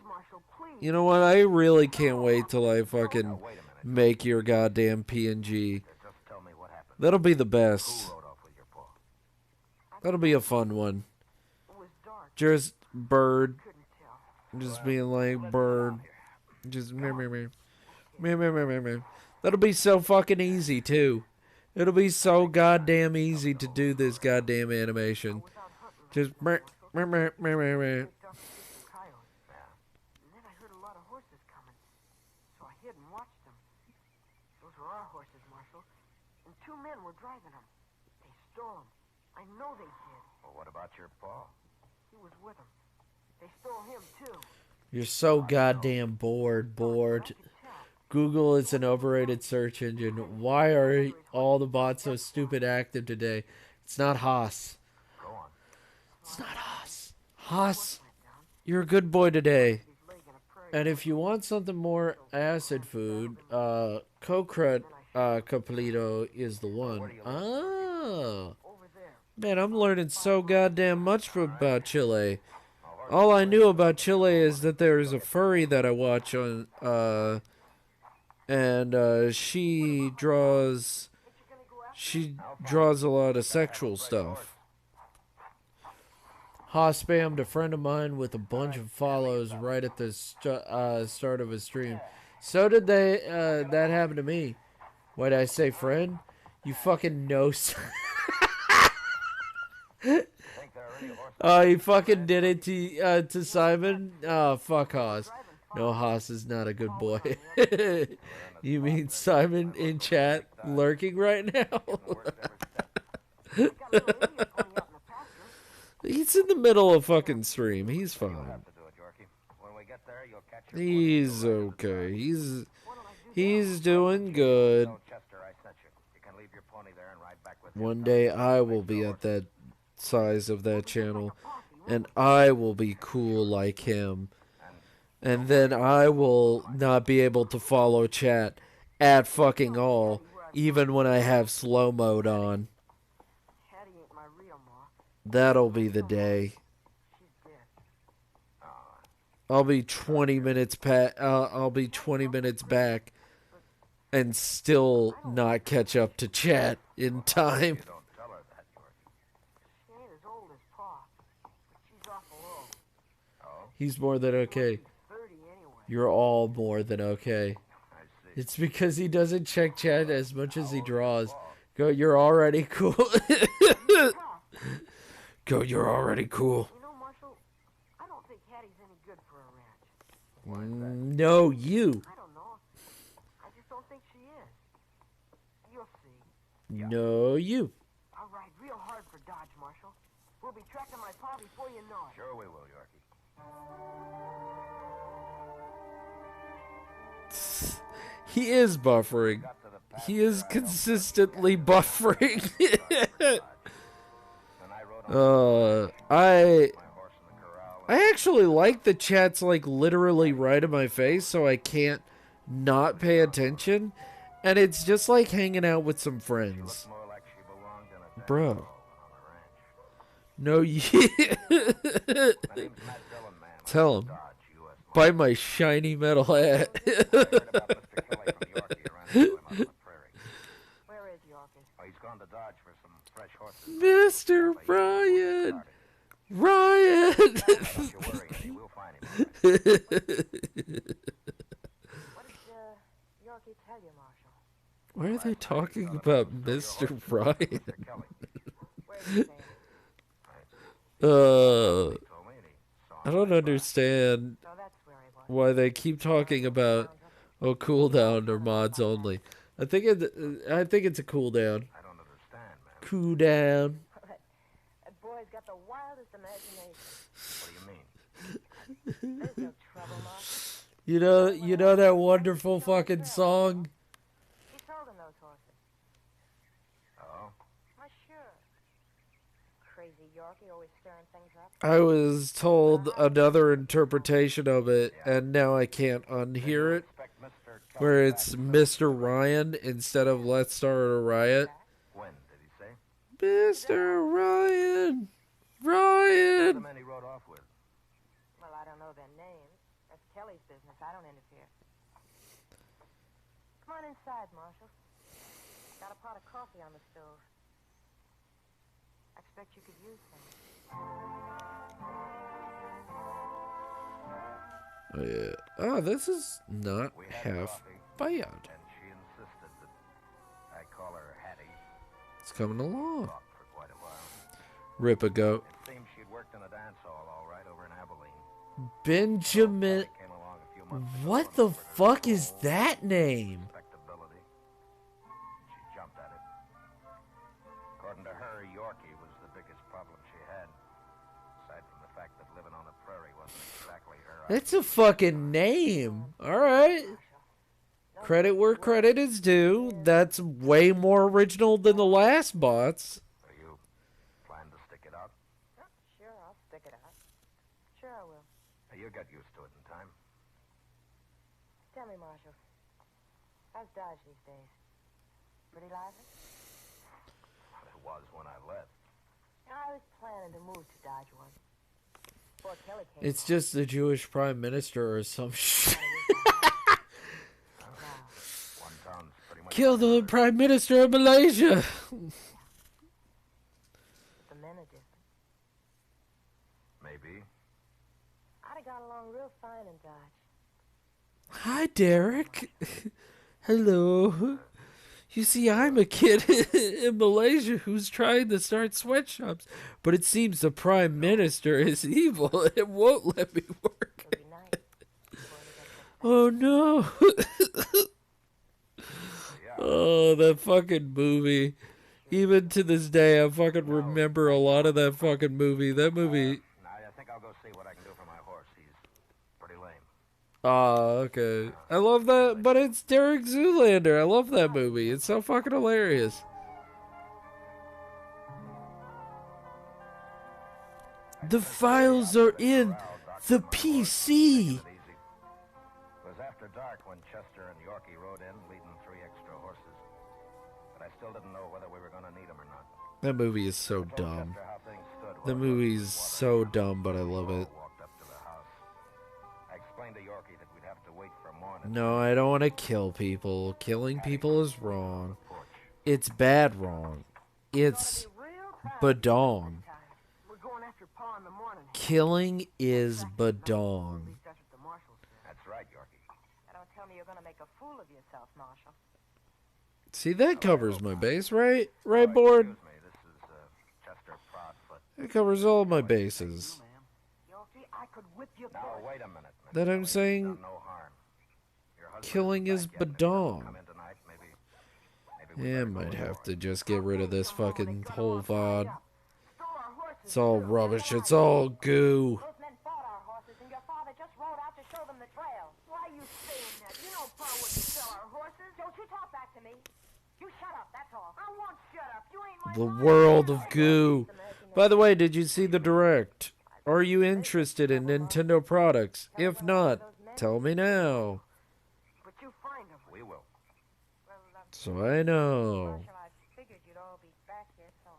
Speaker 3: You know what? I really can't wait till I fucking make your goddamn PNG. That'll be the best. That'll be a fun one. Just bird. Just being like bird. Just me. That'll be so fucking easy too. It'll be so goddamn easy to do this goddamn animation. Just
Speaker 6: driving them. They stole them. I know they did.
Speaker 4: Well, what about your pa?
Speaker 6: He was with them. They stole him, too.
Speaker 3: You're so goddamn bored. Google is an overrated search engine. Why are all the bots so stupid active today? It's not Haas. It's not Haas. Haas, you're a good boy today. And if you want something more acid food, Cocrut Completo is the one. Ah. Man, I'm learning so goddamn much about Chile. All I knew about Chile is that there's a furry that I watch on, and she draws a lot of sexual stuff. Ha spammed a friend of mine with a bunch of follows right at the start of his stream. So did they, that happened to me. Why did I say friend? You fucking know. Oh, he fucking did it to Simon? Oh, fuck Haas. No, Haas is not a good boy. You mean Simon in chat lurking right now? He's in the middle of fucking stream. He's fine. He's okay. He's doing good. One day I will be at that size of that channel, and I will be cool like him. And then I will not be able to follow chat at fucking all, even when I have slow mode on. That'll be the day. I'll be 20 minutes I'll be 20 minutes back and still not catch up to chat in time. He's more than okay. You're all more than okay. It's because he doesn't check chat as much as he draws. Go, you're already cool. Go, you're already cool.
Speaker 6: You know, Marshall, I don't think Hattie's any good for a ranch.
Speaker 3: No, you.
Speaker 6: I don't know. I just don't think she is. You'll see.
Speaker 3: No, you.
Speaker 6: I'll ride real hard for Dodge, Marshall. We'll be tracking my paw before you know it.
Speaker 4: Sure we will, Yorkie.
Speaker 3: He is buffering. He is consistently buffering. I actually like the chat's like literally right in my face, so I can't not pay attention, and it's just like hanging out with some friends. Bro. No, tell him. Buy my shiny metal hat.
Speaker 9: Where is Yorkie?
Speaker 4: Oh, he's gone to Dodge for some fresh horses.
Speaker 3: Mr. Ryan! Ryan!
Speaker 4: Don't you worry, Eddie. We'll find him.
Speaker 9: What did Yorkie tell you, Marshal?
Speaker 3: Why are they talking about Mr. Ryan?
Speaker 9: Where is he staying?
Speaker 3: I don't understand
Speaker 9: So that's where he was.
Speaker 3: why they keep talking about cooldown or mods only. I think it's a cooldown.
Speaker 4: I don't understand, man.
Speaker 3: Cooldown.
Speaker 9: That boy's got the wildest imagination.
Speaker 4: What do you mean?
Speaker 9: There's no trouble, Marshal.
Speaker 3: You know that wonderful fucking song?
Speaker 9: He sold him those horses.
Speaker 4: Oh?
Speaker 9: Why, sure. Crazy Yorkie, always stirring things up.
Speaker 3: I was told another interpretation of it, and now I can't unhear it, where it's Mr. Ryan instead of Let's Start a Riot.
Speaker 4: When, did he say?
Speaker 3: Mr. Ryan!
Speaker 4: The
Speaker 3: Ryan!
Speaker 4: men he rode off with.
Speaker 9: Well, I don't know their names. That's Kelly's business. I don't interfere. Come on inside, Marshal. Got a pot of coffee on the stove. I expect you could use some.
Speaker 3: Oh, yeah. Oh, this is not
Speaker 4: We had
Speaker 3: half
Speaker 4: coffee,
Speaker 3: bad.
Speaker 4: and she insisted that I call her Hattie.
Speaker 3: It's coming along.
Speaker 4: Talked for quite a while.
Speaker 3: Rip a goat.
Speaker 4: It seems she'd worked in a dance hall all right over in Abilene.
Speaker 3: Benjamin.
Speaker 4: Came along a few months ago
Speaker 3: What
Speaker 4: and
Speaker 3: the
Speaker 4: offered her
Speaker 3: fuck is that name?
Speaker 4: respectability. She jumped at it. According to her, Yorkie was the biggest problem she had. Aside from the fact that living on the prairie wasn't exactly her.
Speaker 3: That's a fucking name. Alright. Credit where credit is due. That's way more original than the last bots.
Speaker 4: Are you planning to stick it out?
Speaker 9: Oh, sure, I'll stick it out. Sure I will.
Speaker 4: You'll get used to it in time.
Speaker 9: Tell me, Marshal. How's Dodge these days? Pretty lively?
Speaker 4: It was when I left.
Speaker 9: I was planning to move to Dodge once. Before Kelly came
Speaker 3: It's just the Jewish prime minister or some shit.
Speaker 4: One town's pretty much
Speaker 3: Kill the prime minister of Malaysia.
Speaker 9: the men are different.
Speaker 4: maybe.
Speaker 9: I'd have got along real fine in Dodge.
Speaker 3: Hi, Derek. Hello. You see, I'm a kid in Malaysia who's trying to start sweatshops, but it seems the prime minister is evil and won't let me work.
Speaker 9: It'll be nice.
Speaker 3: Oh no. Oh, that fucking movie. Even to this day, I fucking remember a lot of that fucking movie. That movie.
Speaker 4: I think I'll go see what I can do for my horse. He's pretty lame.
Speaker 3: Okay. I love that, but it's Derek Zoolander. I love that movie. It's so fucking hilarious. The files are in the PC.
Speaker 4: It was after dark when Chester and Yorkie rode in, leading 3 extra horses. But I still didn't know whether we were going to need them or not.
Speaker 3: That movie is so
Speaker 4: I told
Speaker 3: dumb.
Speaker 4: Chester how things stood
Speaker 3: The
Speaker 4: while
Speaker 3: movie's so dumb, but I love it.
Speaker 4: walked up to the house. I explained to Yorkie that we'd have to wait for morning.
Speaker 3: No, I don't want to kill people. Killing people is wrong. It's bad wrong. It's badong.
Speaker 6: We're going after Pa in the morning.
Speaker 3: Killing is badong.
Speaker 6: That's what the marshal said.
Speaker 4: That's right, Yorkie.
Speaker 9: Now, don't tell me you're going to make a fool of yourself, Marshal.
Speaker 3: See, that covers my base, right? Right, board?
Speaker 4: Excuse me, this is Chester Proudfoot.
Speaker 3: It covers all my bases.
Speaker 6: Yorkie, I could whip you.
Speaker 4: Now, wait a minute. Mr.
Speaker 3: That I'm
Speaker 4: Kelly.
Speaker 3: saying
Speaker 4: Done no harm. Your husband
Speaker 3: killing is
Speaker 4: back yet. Maybe he'll
Speaker 3: badong.
Speaker 4: come in tonight. Maybe we
Speaker 3: Yeah,
Speaker 4: better go
Speaker 3: might
Speaker 4: to
Speaker 3: have
Speaker 4: war.
Speaker 3: to just get rid of this fucking whole VOD.
Speaker 6: Stole our horses.
Speaker 3: It's all rubbish. It's all goo.
Speaker 9: Those men bought our horses, and your father just rode out to show them the trail.
Speaker 6: Why are you saying that? You know Pa wouldn't sell our horses.
Speaker 9: Don't you talk back to me. off. I won't shut up. You ain't
Speaker 3: The world of goo. By the way, did you see the direct? Are you interested in Nintendo products? If not, tell me now.
Speaker 9: But you find them.
Speaker 1: We will.
Speaker 3: So I know.
Speaker 9: Marshal, I figured you'd all be back here, so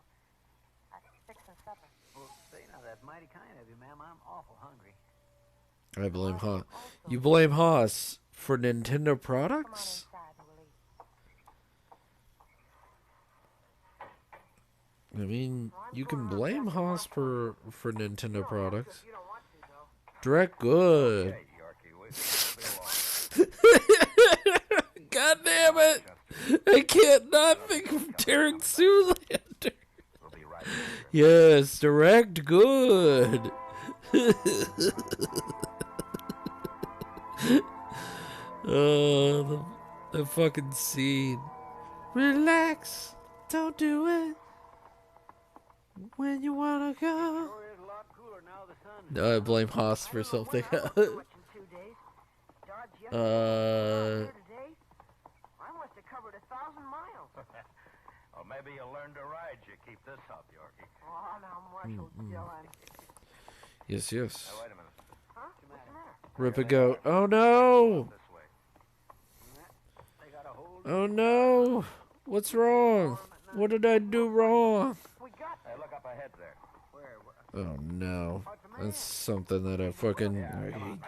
Speaker 9: I fixed some supper.
Speaker 7: Well, say now, that's mighty kind of you, ma'am. I'm awful hungry.
Speaker 3: I blame Haas. You blame Haas for Nintendo products? I mean, you can blame Haas for Nintendo products. Direct good. God damn it! I can't not think of Derek Zoolander. Yes, direct good. Oh, the fucking scene. Relax, don't do it. When you wanna go. No, I blame Haas for something.
Speaker 9: I must have covered 1,000 miles.
Speaker 1: Or maybe you'll learn to ride. You keep this up, Yorkie.
Speaker 9: Oh, now, Marshal Dillon.
Speaker 3: Yes, yes.
Speaker 1: Now, wait a minute.
Speaker 9: Huh? What's the matter?
Speaker 3: Rip a goat. Oh no!
Speaker 1: This way.
Speaker 3: Oh no! What's wrong? What did I do wrong?
Speaker 1: Hey, look up ahead there.
Speaker 3: Oh no. That's something that I hate you.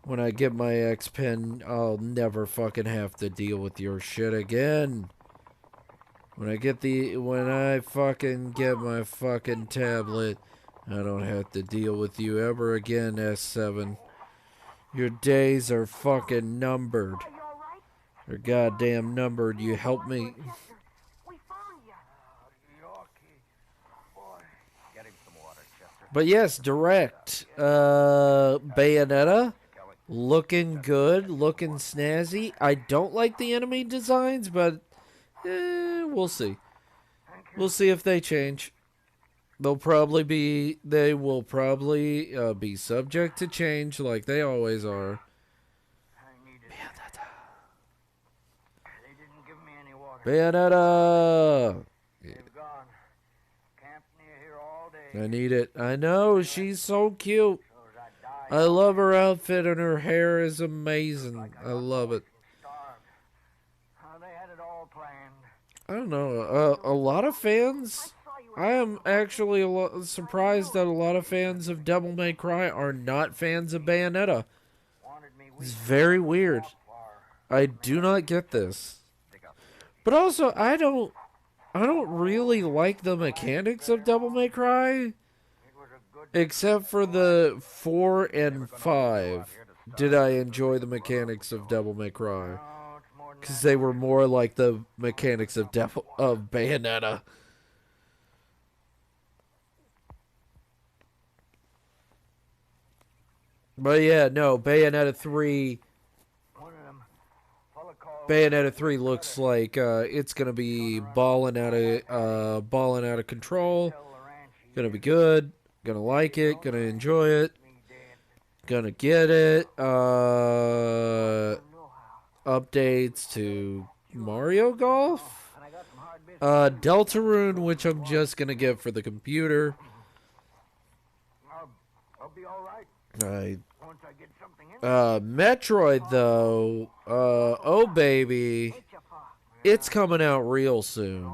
Speaker 3: When I get my X Pen, I'll never fucking have to deal with your shit again. When I fucking get my fucking tablet, I don't have to deal with you ever again, S7. Your days are fucking numbered. They're goddamn numbered. You help me.
Speaker 9: We found you.
Speaker 1: Get him some water, Chester.
Speaker 3: But yes, direct. Bayonetta. Looking good. Looking snazzy. I don't like the enemy designs, but we'll see. We'll see if they change. They will probably be subject to change like they always are. Bayonetta! I need it. I know, she's so cute. I love her outfit and her hair is amazing. I love it. I don't know. A lot of fans... I am actually surprised that a lot of fans of Devil May Cry are not fans of Bayonetta. It's very weird. I do not get this. But also, I don't really like the mechanics of Devil May Cry. Except for the 4 and 5 did I enjoy the mechanics of Devil May Cry. Because they were more like the mechanics of Bayonetta. But yeah, no, Bayonetta 3 looks like it's gonna be balling out of control. Gonna be good. Gonna like it. Gonna enjoy it. Gonna get it. Updates to Mario Golf. Deltarune, which I'm just gonna get for the computer.
Speaker 4: I'll be all right. Once I get something in.
Speaker 3: Metroid though, oh baby, it's coming out real soon.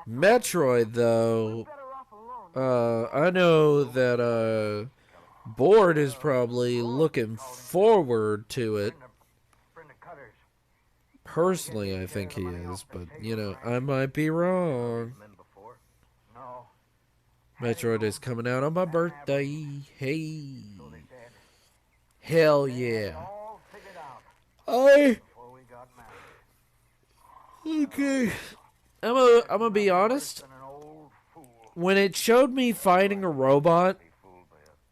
Speaker 3: Metroid though, I know that Board is probably looking forward to it. Personally, I think he is, but you know, I might be wrong. Metroid is coming out on my birthday. Hey. Hell yeah. Okay. I'm gonna be honest. When it showed me fighting a robot,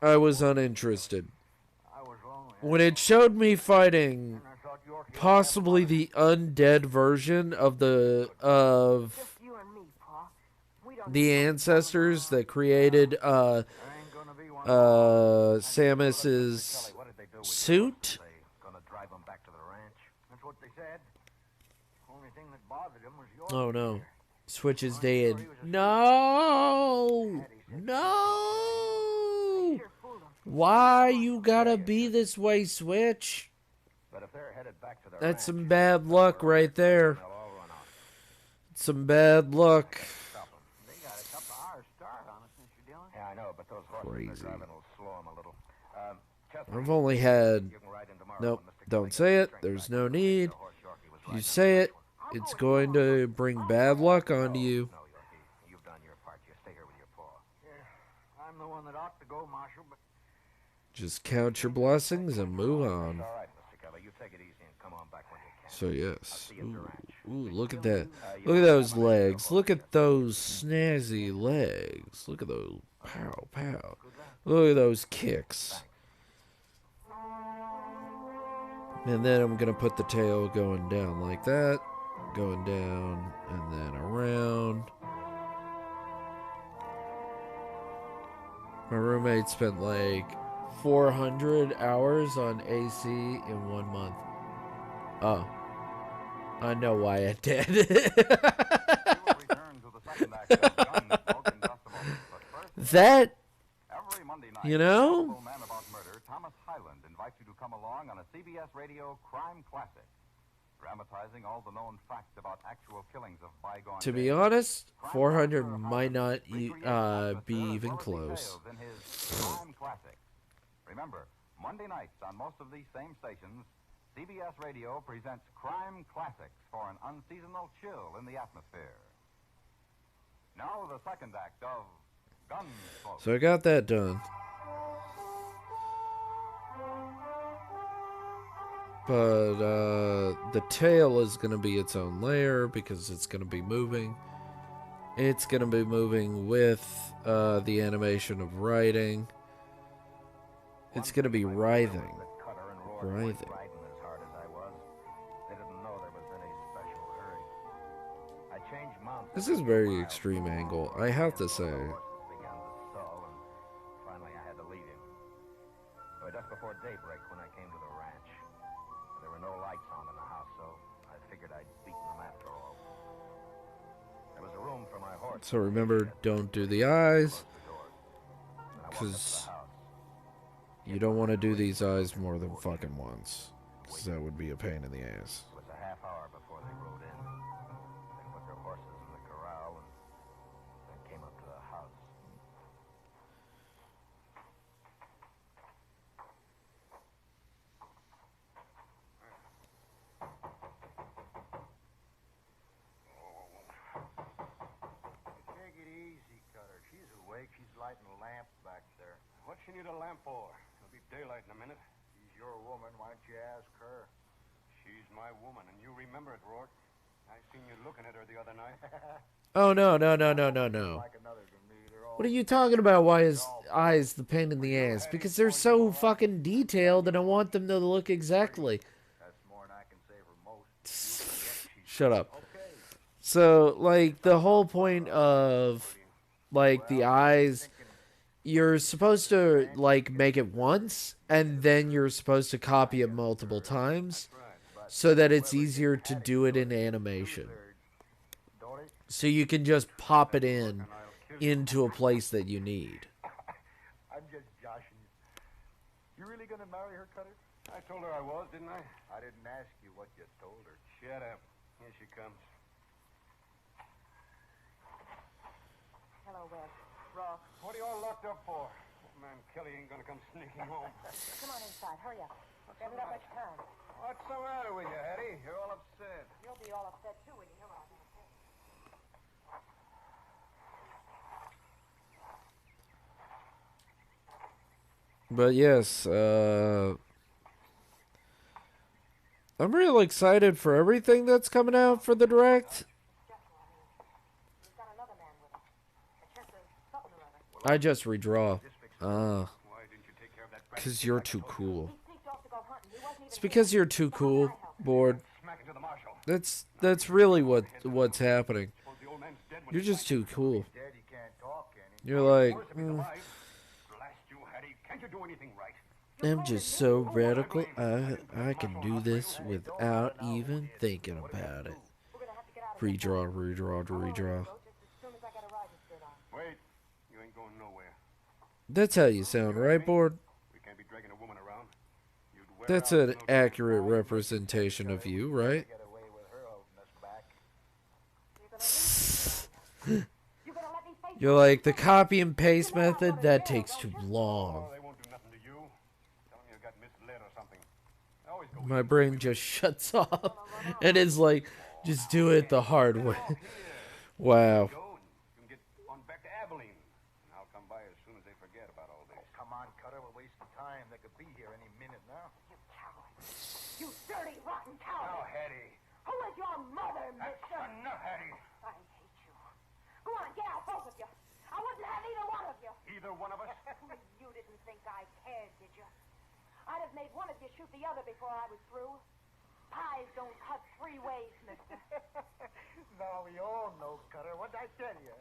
Speaker 3: I was uninterested. When it showed me fighting possibly the undead version of the ancestors that created Samus's suit,
Speaker 2: thing that bothered him was your
Speaker 3: Oh no.
Speaker 2: behavior.
Speaker 3: Switch is dead. No! No! Why you gotta be this way, Switch?
Speaker 1: But if they're headed back to their
Speaker 3: That's
Speaker 1: ranch,
Speaker 3: some bad luck right there.
Speaker 1: they'll all run out.
Speaker 3: Some bad luck.
Speaker 1: Stop 'em.
Speaker 2: They got a couple hours start on us, Mr. Dillon.
Speaker 1: Yeah, I know, but those horses
Speaker 3: Crazy.
Speaker 1: they're driving will slow them a little. Chester,
Speaker 3: I've only had...
Speaker 1: you can ride in tomorrow
Speaker 3: Nope,
Speaker 1: when Mr.
Speaker 3: don't
Speaker 1: Kelly
Speaker 3: say
Speaker 1: gets
Speaker 3: it.
Speaker 1: the train
Speaker 3: There's
Speaker 1: back.
Speaker 3: no need.
Speaker 1: The horse Yorkie was
Speaker 3: If you
Speaker 1: riding
Speaker 3: say
Speaker 1: on
Speaker 3: it, it's going to bring bad luck onto you.
Speaker 1: No, Yorkie, you've done your part. You stay here with your paw.
Speaker 2: I'm the one that ought to go, Marshal, but
Speaker 3: Just count your blessings and move on.
Speaker 1: All right, Mr. Kelly, you take it easy and come on back when you can.
Speaker 3: So yes.
Speaker 1: See you at the ranch.
Speaker 3: Ooh, look at that. Look at those legs. Look at those snazzy legs. Look at those. Pow, pow. Look at those kicks. And then I'm going to put the tail going down like that. Going down and then around. My roommate spent like 400 hours on AC in 1 month. Oh. I know why it did. That, you know?
Speaker 8: Man About Murder, Thomas Hyland invites you to come along on a CBS Radio crime classic, dramatizing all the known facts about actual killings of bygone
Speaker 3: To be
Speaker 8: days.
Speaker 3: honest,
Speaker 8: Crime
Speaker 3: 400
Speaker 8: Doctor
Speaker 3: might not
Speaker 8: recreates
Speaker 3: be
Speaker 8: atmosphere
Speaker 3: even
Speaker 8: as well as
Speaker 3: close.
Speaker 8: details in his crime classic. Remember, Monday nights on most of these same stations, CBS Radio presents Crime Classics for an unseasonal chill in the atmosphere. Now the second act of Gunsmoke.
Speaker 3: So I got that done. But the tail is going to be its own layer because it's going to be moving. It's going to be moving with the animation of writing. It's going to be writhing. Writhing.
Speaker 1: Riding as hard as I was, they didn't know there was any special hurry. I changed mounts.
Speaker 3: This is very extreme angle, I have to say.
Speaker 1: Horses began to stall, and finally I had to leave him. It was just before daybreak when I came to the ranch. There were no lights on in the house, so I figured I'd beaten them after all. There was a room for my horse.
Speaker 3: So remember, don't do the eyes, because you don't want to do these eyes more than fucking once, because that would be a pain in the ass.
Speaker 1: It was a half hour before they rode in. They put their horses in the corral and then came up to the house.
Speaker 2: take it easy, Cutter. She's awake. She's lighting a lamp back there. What's she need a lamp for? It'll be daylight in a minute. She's your woman. Why don't you ask her? She's my woman, and you remember it, Rourke. I seen you looking at her the other night.
Speaker 3: Oh, no, no, no, no, no, no.
Speaker 2: Like another to me. They're all
Speaker 3: What are you talking about? Why is eyes the pain in the ass? Because they're so fucking detailed and I want them to look exactly.
Speaker 2: That's more than I can say for most.
Speaker 3: Shut up. So, like, the whole point of, like, the eyes, you're supposed to, like, make it once, and then you're supposed to copy it multiple times, so that it's easier to do it in animation. So you can just pop it in into a place that you need.
Speaker 2: I'm just joshing you. You really gonna marry her, Cutter? I told her I was, didn't I? I didn't ask you what you told her. Shut up. Here she comes.
Speaker 9: Hello, Wes. Ross.
Speaker 2: What are you all locked up for? Man, Kelly ain't gonna come sneaking home.
Speaker 9: Come on inside. Hurry up. We haven't got much time.
Speaker 2: What's the matter with you, Hetty? You're all upset.
Speaker 9: You'll be all upset, too, when you hear what I'm going to say.
Speaker 3: But yes, I'm real excited for everything that's coming out for the Direct.
Speaker 9: He's got another man with him. A Chester something or other.
Speaker 3: I just redraw.
Speaker 2: Why didn't you take care of that
Speaker 3: Because you're too cool.
Speaker 9: He sneaked off to go hunting. He wasn't even
Speaker 3: It's because you're too cool, bored.
Speaker 2: smack it to the marshal?
Speaker 3: That's really what's happening.
Speaker 2: Suppose the old man's dead when
Speaker 3: You're
Speaker 2: he
Speaker 3: just too cool.
Speaker 2: dead, he can't talk, can he?
Speaker 3: You're like,
Speaker 2: Worse if he's alive. Blast you, Hetty. Can't you do anything right?
Speaker 3: I'm just so radical. I can do this without even thinking about it.
Speaker 9: We're going to
Speaker 3: Redraw, redraw, redraw.
Speaker 10: Wait, you ain't going nowhere.
Speaker 3: That's how you sound, right, Board?
Speaker 10: We can't be dragging a woman around. You'd wear
Speaker 3: That's
Speaker 10: out
Speaker 3: an
Speaker 10: little
Speaker 3: accurate representation of you, right?
Speaker 2: Get away with her holding us back.
Speaker 3: You're like, the copy and paste method, that takes too long.
Speaker 10: Oh, they won't do nothing to you. Tell them you got misled or something. They always go
Speaker 3: My brain just shuts off. And it's like, just do it the hard way. Wow.
Speaker 10: go and you can get on back to Abilene. And I'll come by as soon as they forget about all this.
Speaker 5: Come on, Cutter, we're wasting time. They could be here any minute now.
Speaker 9: You coward. You dirty, rotten coward.
Speaker 10: Now, Hattie.
Speaker 9: Who is your mother, mister?
Speaker 10: Enough, Hattie.
Speaker 9: I hate you. Go on, get out, both of you. I wouldn't have either one of you.
Speaker 10: Either one of us.
Speaker 9: You didn't think I cared, did you? I'd have made one of you shoot the other before I was through. Pies don't cut three ways, mister.
Speaker 5: Now we all know, Cutter. What'd I tell you?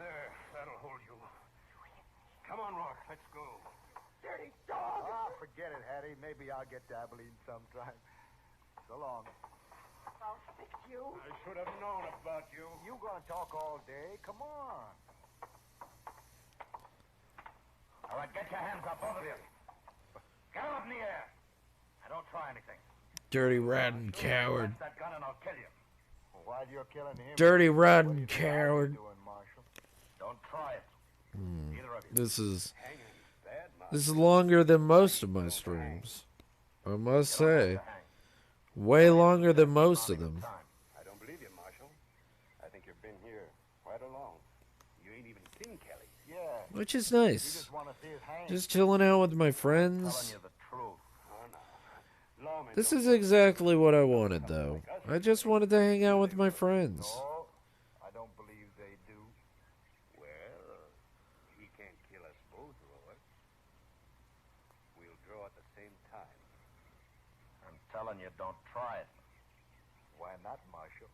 Speaker 10: There, that'll hold you. Come on, Rock, let's go.
Speaker 9: Dirty dog!
Speaker 5: Ah, forget it, Hattie. Maybe I'll get to Abilene sometime. So long.
Speaker 9: I'll fix you.
Speaker 10: I should have known about you.
Speaker 5: You gonna talk all day? Come on.
Speaker 1: All right, get your hands up, both of you. Get them up in the air. Now, don't try anything.
Speaker 3: Dirty, rotten coward.
Speaker 1: That gun and I'll kill you.
Speaker 5: While you're killing him...
Speaker 3: Dirty,
Speaker 5: what
Speaker 3: rotten
Speaker 5: do you think
Speaker 3: coward.
Speaker 5: I'm doing, Marshal?
Speaker 1: Don't try it. Either of you.
Speaker 3: This is longer than most of my streams. I must say. Way longer than most of them.
Speaker 10: I don't believe you, Marshal. I think you've been here quite along. You ain't even seen Kelly.
Speaker 5: Yeah.
Speaker 3: Which is
Speaker 5: You
Speaker 3: nice.
Speaker 5: just want to see his hand.
Speaker 3: Just chilling out with my
Speaker 1: Telling
Speaker 3: friends.
Speaker 1: you the truth.
Speaker 10: Lawmen
Speaker 3: This
Speaker 10: don't
Speaker 3: is exactly what I wanted, though. I just wanted to hang out with my friends.
Speaker 5: No, I don't believe they do.
Speaker 10: Well, he can't kill us both, Roy. We'll draw at the same time.
Speaker 1: I'm telling you, don't try it.
Speaker 5: Why not, Marshal?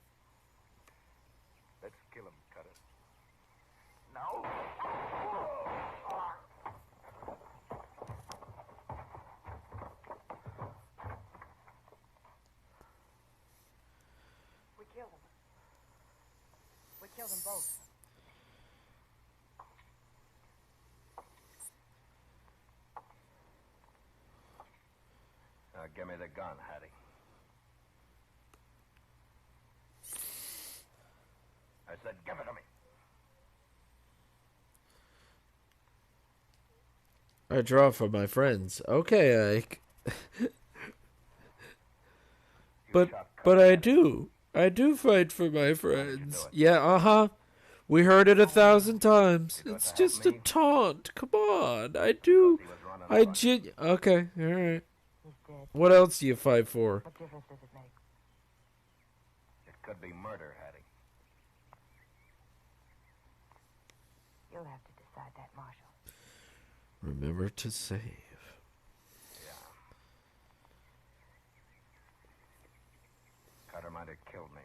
Speaker 5: Let's kill him, Cutter. Now.
Speaker 9: We killed them. We killed them both.
Speaker 1: Now, give me the gun, Hattie. I said, give it to me.
Speaker 3: I draw for my friends. Okay, Ike. But I do. I do fight for my friends. Yeah, uh-huh. We heard it 1,000 times. It's just a taunt. Come on. I do. Okay, alright.
Speaker 9: He's dead.
Speaker 3: What else do you fight for?
Speaker 9: What difference does it make?
Speaker 1: It could be murder, Hattie.
Speaker 9: You'll have to decide that, Marshal.
Speaker 3: Remember to save.
Speaker 1: Cutter might have killed me.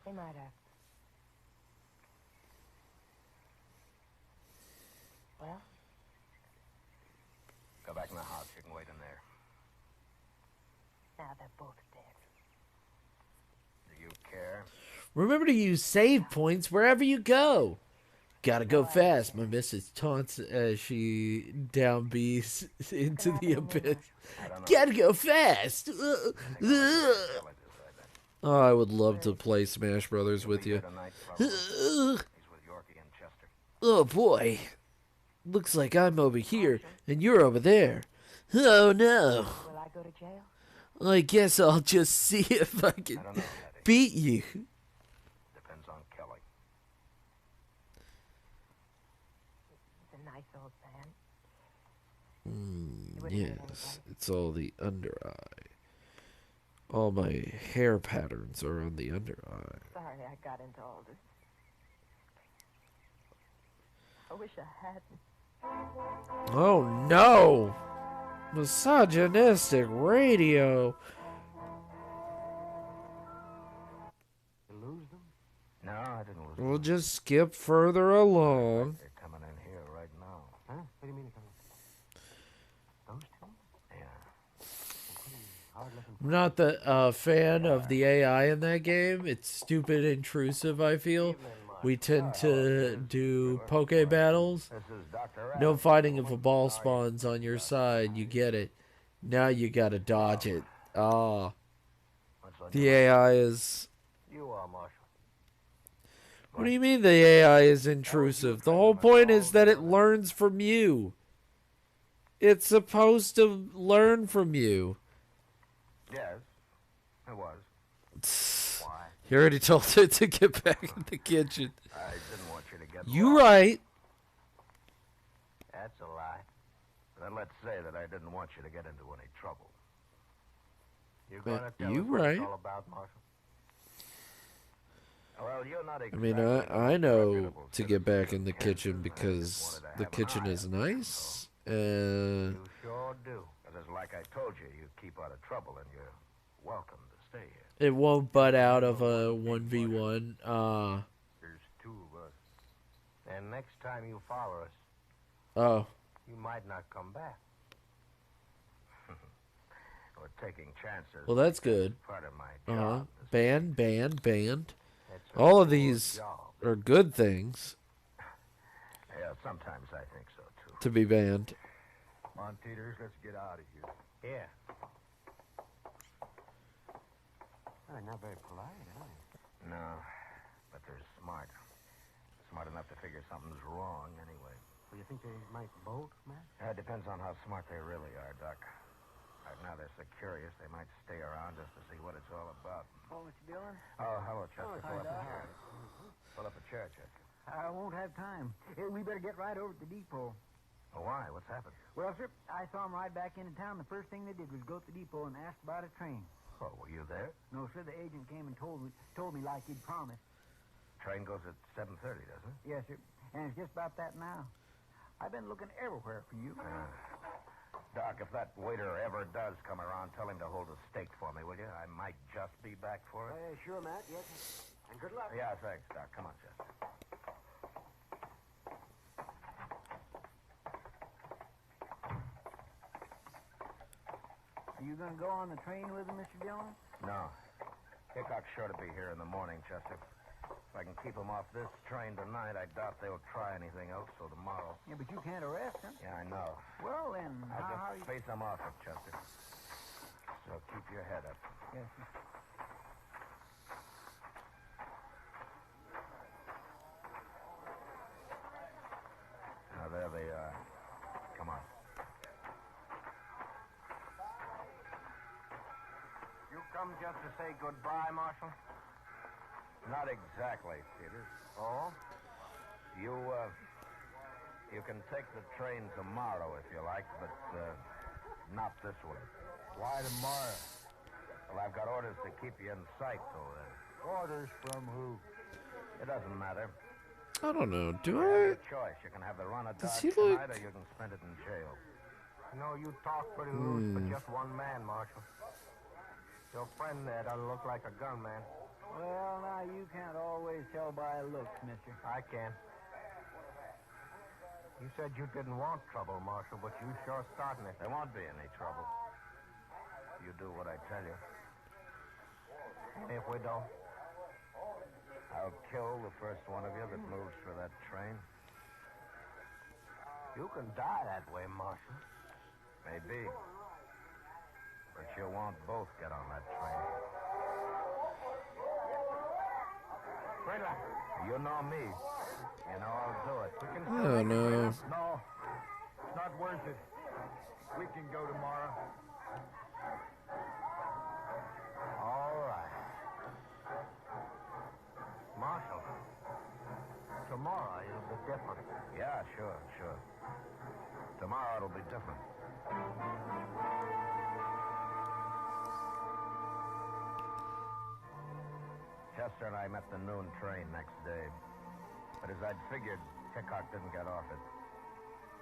Speaker 9: They might have. Well,
Speaker 1: Go back in the house. You can wait in there.
Speaker 9: now they're both dead.
Speaker 1: Do you care?
Speaker 3: Remember to use save points wherever you go. Gotta go fast. My missus taunts as she downbeats into the abyss. Gotta go fast. Oh, I would love to play Smash Brothers with you.
Speaker 1: He's with Yorkie and Chester.
Speaker 3: Oh boy. Looks like I'm over here and you're over there. Oh no.
Speaker 9: Will I go to jail?
Speaker 3: I guess I'll just see if I can
Speaker 1: I don't know, Hattie.
Speaker 3: beat you.
Speaker 1: Depends on Kelly.
Speaker 9: He's a nice old man. You wouldn't hurt
Speaker 3: Yes,
Speaker 9: anybody.
Speaker 3: it's all the under eye. All my hair patterns are on the under eye.
Speaker 9: Sorry I got into all this. I wish I hadn't.
Speaker 3: Oh no! Misogynistic radio.
Speaker 2: You lose them?
Speaker 1: No, I didn't lose.
Speaker 3: We'll just skip further along.
Speaker 1: They're coming in here right now.
Speaker 2: Huh? What do you mean they're coming? Those two?
Speaker 1: Yeah.
Speaker 2: Hard-looking
Speaker 3: I'm not the fan of the AI in that game. It's stupid intrusive, I feel. We tend to do poke battles. No fighting if a ball spawns on your side. You get it. Now you gotta dodge it. Ah. The AI is...
Speaker 4: You are, Marshal.
Speaker 3: What do you mean the AI is intrusive? The whole point is that it learns from you. It's supposed to learn from you.
Speaker 4: Yes, it was. Why?
Speaker 3: You already told it to get back in the kitchen.
Speaker 4: I didn't want you to get
Speaker 3: You
Speaker 4: lost.
Speaker 3: right.
Speaker 4: That's a lie. Then let's say that I didn't want you to get into any trouble. You're
Speaker 3: But
Speaker 4: gonna tell
Speaker 3: you
Speaker 4: us what
Speaker 3: right.
Speaker 4: it's all about, Marshal? Well, you're not
Speaker 3: I
Speaker 4: exactly
Speaker 3: mean, I know to get back in the
Speaker 4: citizen,
Speaker 3: kitchen because the kitchen is nice.
Speaker 4: You sure do. But as like I told you, you keep out of trouble and you're welcome to stay here.
Speaker 3: It won't butt out of a 1v1.
Speaker 4: There's two of us. And next time you follow us,
Speaker 3: Oh.
Speaker 4: you might not come back. Or taking chances.
Speaker 3: Well, that's good.
Speaker 4: Part of my job.
Speaker 3: Band. All of these are good things
Speaker 4: Yeah, sometimes I think so too.
Speaker 3: to be banned.
Speaker 5: Come on, Peters, let's get out of here.
Speaker 4: Yeah.
Speaker 2: They're not very polite, are they?
Speaker 4: No, but they're smart. Smart enough to figure something's wrong anyway.
Speaker 2: Well, you think they might bolt, Matt?
Speaker 4: It depends on how smart they really are, Doc. Right now they're so curious they might stay around just to see what it's all about.
Speaker 7: Oh, Mr. Dillon?
Speaker 4: Oh, hello, Chester.
Speaker 7: Oh,
Speaker 4: Pull
Speaker 7: hi,
Speaker 4: up a
Speaker 7: Doc.
Speaker 4: chair. Pull up a chair, Chester.
Speaker 7: I won't have time. We better get right over to the depot.
Speaker 4: Oh, why? What's happened?
Speaker 7: Well, sir, I saw him ride back into town. The first thing they did was go to the depot and ask about a train.
Speaker 4: Oh, were you there?
Speaker 7: No, sir, the agent came and told me like he'd promised.
Speaker 4: Train goes at 7:30, doesn't it?
Speaker 7: Yes, sir. And it's just about that now. I've been looking everywhere for you.
Speaker 4: Doc, if that waiter ever does come around, tell him to hold a steak for me, will you? I might just be back for it.
Speaker 2: Sure, Matt, yes. And good luck.
Speaker 4: Yeah, thanks, Doc. Come on, Chester.
Speaker 7: Are you going to go on the train with him, Mr. Dillon?
Speaker 4: No. Hickok's sure to be here in the morning, Chester. If I can keep him off this train tonight, I doubt they'll try anything else till tomorrow.
Speaker 7: Yeah, but you can't arrest him.
Speaker 4: Yeah, I know.
Speaker 7: Well, then,
Speaker 4: I'll
Speaker 7: how
Speaker 4: just face him off it, Chester. So keep your head up.
Speaker 7: Yes, sir.
Speaker 4: Now, there they are. Come on. You come just to say goodbye, Marshal? Not exactly, Peters. Oh? You can take the train tomorrow if you like, but not this one. Why tomorrow? Well, I've got orders to keep you in sight till then. Orders from who? It doesn't matter.
Speaker 3: I don't know. Do
Speaker 4: You
Speaker 3: I?
Speaker 4: have your choice. You can have the run of
Speaker 3: Does
Speaker 4: Dodge
Speaker 3: he look-
Speaker 4: tonight, or you can spend it in jail. No, you talk pretty loose for just one man, Marshal. Your friend there doesn't look like a gunman.
Speaker 7: Well, now, you can't always tell by looks, mister.
Speaker 4: I can. You said you didn't want trouble, Marshal, but you sure starting it. There won't be any trouble. You do what I tell you. And if we don't, I'll kill the first one of you that moves for that train. You can die that way, Marshal. Maybe. But you won't both get on that train. Riddler, you know me. You know I'll do it. We can
Speaker 3: I don't know.
Speaker 5: No, it's not worth it. We can go tomorrow.
Speaker 4: All right. Marshal, tomorrow it'll be different. Yeah, sure. Tomorrow it'll be different. Chester and I met the noon train next day. But as I'd figured, Hickok didn't get off it.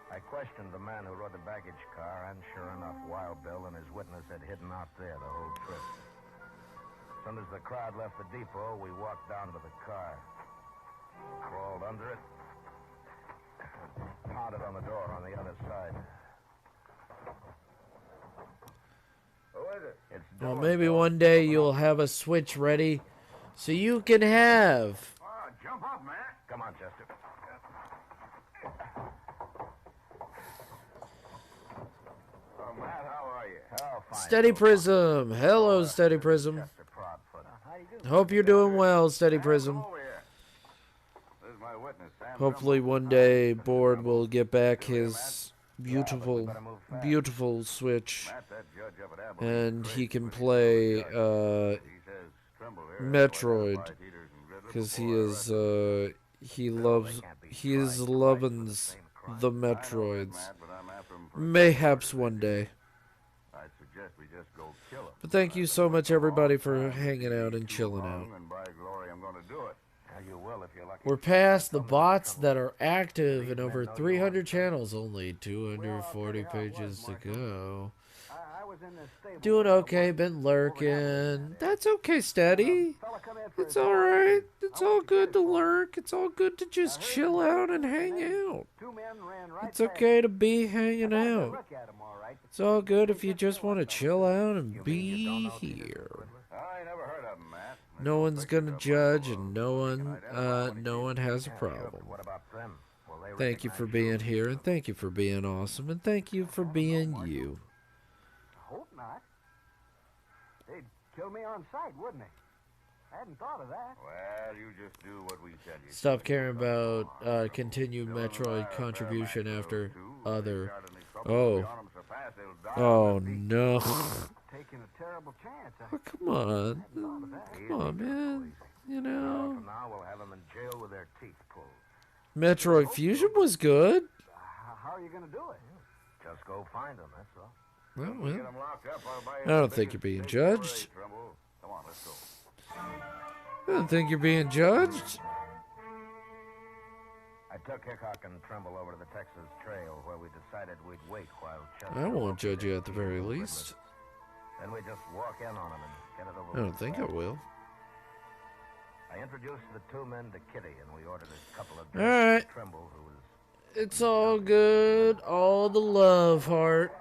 Speaker 4: I questioned the man who rode the baggage car, and sure enough, Wild Bill and his witness had hidden out there the whole trip. As soon as the crowd left the depot, we walked down to the car, crawled under it, and pounded on the door on the other side.
Speaker 5: Who is it?
Speaker 10: It's
Speaker 3: Well,
Speaker 10: Dillon,
Speaker 3: maybe
Speaker 10: Bill.
Speaker 3: one day you'll have a switch ready so you can have.
Speaker 5: Oh, jump up, man.
Speaker 10: Come on, Chester.
Speaker 5: Oh, Matt, how are you?
Speaker 10: Oh, fine.
Speaker 3: Steady Prism. Hello, Steady Prism.
Speaker 10: Chester Proudfoot.
Speaker 7: How do you do?
Speaker 3: Hope you're doing well, Steady Prism.
Speaker 5: Over here. This is my witness, Sam
Speaker 3: Hopefully
Speaker 5: Trumbull.
Speaker 3: one day Board will get back his beautiful, beautiful Switch
Speaker 5: Matt, that judge up at Abilene
Speaker 3: and
Speaker 5: is
Speaker 3: he
Speaker 5: crazy
Speaker 3: can
Speaker 5: when he
Speaker 3: play
Speaker 5: tells the judge. He says Trumbull here has
Speaker 3: Metroid,
Speaker 5: identified Heaters and Riddler
Speaker 3: because he
Speaker 5: before
Speaker 3: is
Speaker 5: arresting
Speaker 3: he loves lovins the
Speaker 5: I know that,
Speaker 3: Metroids.
Speaker 5: Matt, but I'm after him for
Speaker 3: Mayhaps one day.
Speaker 5: I suggest we just go kill him.
Speaker 3: But thank you so much everybody for hanging out and chilling out.
Speaker 5: And by glory, I'm going to do it.
Speaker 10: Now, you will if you're lucky.
Speaker 3: We're past the bots that are active in over 300 channels, only 240 pages to go.
Speaker 2: I was in the stable.
Speaker 3: Doing okay, been lurking. That's okay, Steady.
Speaker 2: Fella come in for
Speaker 3: It's
Speaker 2: a
Speaker 3: alright. It's all good to lurk. It's all good to just chill out and hang out.
Speaker 2: Two men ran right
Speaker 3: It's okay to be hanging
Speaker 2: past.
Speaker 3: out.
Speaker 2: Look at 'em, all right.
Speaker 3: It's all good if you just want to chill out and be here.
Speaker 5: I never heard of him, Matt.
Speaker 3: No one's gonna judge, and no one has a problem.
Speaker 10: What about them? Will they
Speaker 3: Thank you for being here, and thank you for being awesome, and thank you for being you.
Speaker 2: Hope not. They'd kill me on sight, wouldn't they? I hadn't thought of that.
Speaker 5: Well, you just do what we said you
Speaker 3: Stop caring about continued Metroid contribution after other. Oh. Oh no.
Speaker 2: Taking a terrible chance.
Speaker 3: Oh, come on. Come on, man. You know.
Speaker 10: From now, we'll have them in jail with their teeth pulled.
Speaker 3: Metroid Fusion was good.
Speaker 2: How are you going to do it?
Speaker 10: Just go find them, that's all.
Speaker 3: Well,
Speaker 5: Get
Speaker 3: well.
Speaker 5: him locked up, I'll buy
Speaker 3: I
Speaker 5: you
Speaker 3: don't
Speaker 5: the
Speaker 3: think you're
Speaker 5: biggest
Speaker 3: being
Speaker 5: steak
Speaker 3: judged.
Speaker 5: Trumbull. Come on, let's go.
Speaker 3: I don't think you're being judged.
Speaker 10: I took Hickok and Trimble over to the Texas Trail, where we decided we'd wait while Chester...
Speaker 3: I won't judge you at the very least.
Speaker 10: Then we just walk in on him and get it over
Speaker 3: I don't
Speaker 10: with.
Speaker 3: think I will.
Speaker 10: I introduced the two men to Kitty, and we ordered a couple of
Speaker 3: All right.
Speaker 10: Trimble, who was...
Speaker 3: It's all good. All the love, heart.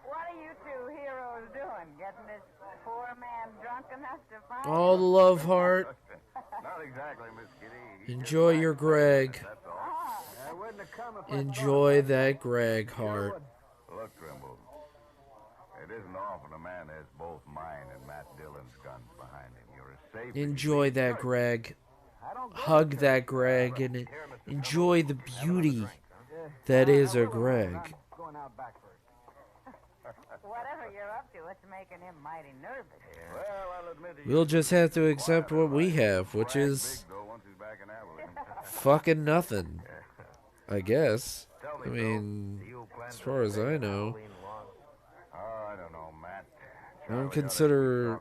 Speaker 9: What are you two heroes doing? Getting this poor man drunk enough to find
Speaker 3: All the love, heart.
Speaker 5: Not exactly, Miss Kitty. He's
Speaker 3: Enjoy
Speaker 5: just
Speaker 3: your
Speaker 5: like
Speaker 3: Greg.
Speaker 5: that's all.
Speaker 2: I wouldn't have come if I
Speaker 3: Enjoy that Greg, heart.
Speaker 5: Look, Trimble. It isn't often a man has both mine and Matt Dillon's guns behind him. You're as safe.
Speaker 3: Enjoy that Greg. Hug that Greg and enjoy the beauty that is a Greg.
Speaker 2: I'm going out back first.
Speaker 9: whatever you're up to, it's making him mighty nervous.
Speaker 5: Well, I'll admit he
Speaker 3: We'll just have to accept what we have, which is
Speaker 5: big, though, once he's back in Abilene.
Speaker 3: fucking nothing. I guess. I mean, as far as I know,
Speaker 5: Oh, I don't know, Matt.
Speaker 3: I don't consider.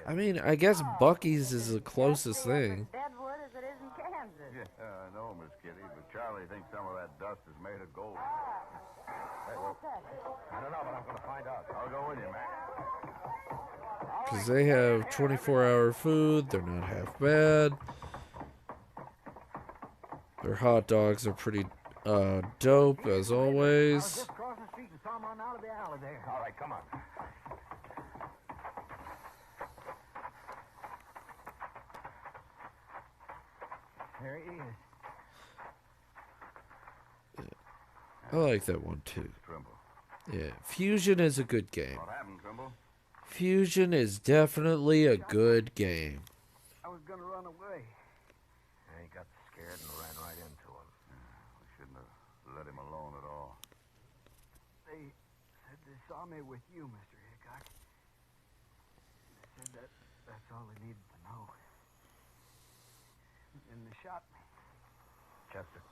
Speaker 3: I mean, I guess Bucky's is the closest thing.
Speaker 9: Deadwood as it is in Kansas.
Speaker 5: Yeah, I know, Miss Kitty, but Charlie thinks some of that dust is made of gold.
Speaker 10: I don't know, but I'm going to find out.
Speaker 5: I'll go with you, Matt.
Speaker 3: Because they have 24-hour food. They're not half bad. Their hot dogs are pretty dope, as always.
Speaker 2: Just cross the street and saw him run out of the alley there.
Speaker 10: All right, come on.
Speaker 2: There he is.
Speaker 3: I like that one, too.
Speaker 5: Trimble.
Speaker 3: Yeah, Fusion is a good game.
Speaker 5: What happened, Trimble?
Speaker 3: Fusion is definitely a good game.
Speaker 2: I was going to run away.
Speaker 10: Yeah, he got scared and ran right into him.
Speaker 5: We shouldn't have let him alone at all.
Speaker 2: They said they saw me with you, Mr. Hickok. They said that's all they needed to know. And they shot me.
Speaker 10: Chester,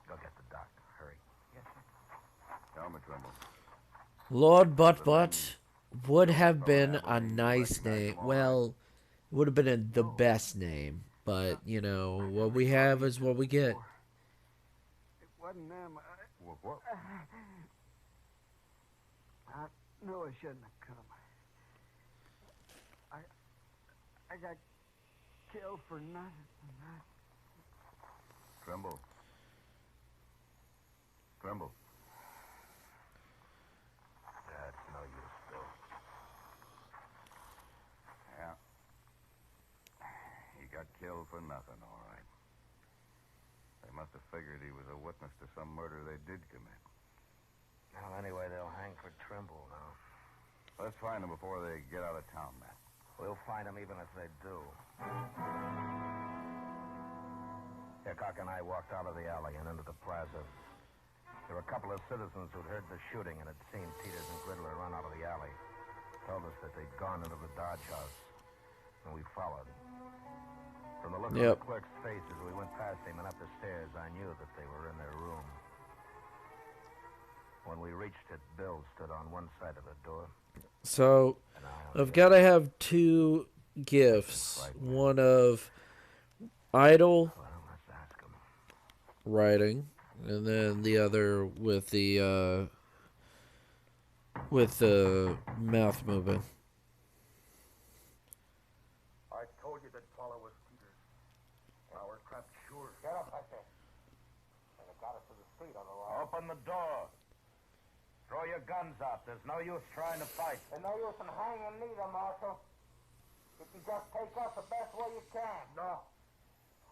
Speaker 10: go get the doctor. Hurry.
Speaker 2: Yes, sir.
Speaker 5: Tell me, Trimble.
Speaker 3: Lord Butt would have been a nice name. Well, would have been the best name. But, you know, what we have is what we get.
Speaker 2: It wasn't them.
Speaker 5: What?
Speaker 2: I knew I shouldn't have come. I got killed for nothing.
Speaker 5: Trimble. Trimble.
Speaker 10: That's no use.
Speaker 5: nothing, all right. They must have figured he was a witness to some murder they did commit.
Speaker 1: Well, anyway, they'll hang for Trimble now.
Speaker 5: Let's find them before they get out of town, Matt.
Speaker 1: We'll find them even if they do. Hickok and I walked out of the alley and into the plaza. There were a couple of citizens who'd heard the shooting and had seen Peters and Gridler run out of the alley. Told us that they'd gone into the Dodge house, and we followed. From the look on the clerk's face as we went past him and up the stairs, I knew that they were in their room. When we reached it, Bill stood on one side of the door.
Speaker 3: So, I've got to have two gifts. One of idle writing, and then the other with the mouth moving.
Speaker 10: I told you that fellow was Peters. Our trap's sure. Get up, Hector. They got us to the street otherwise.
Speaker 1: Open the door. Throw your guns out. There's no use trying to fight.
Speaker 6: There's no use in hanging neither, Marshal. You can just take us the best way you can.
Speaker 10: No.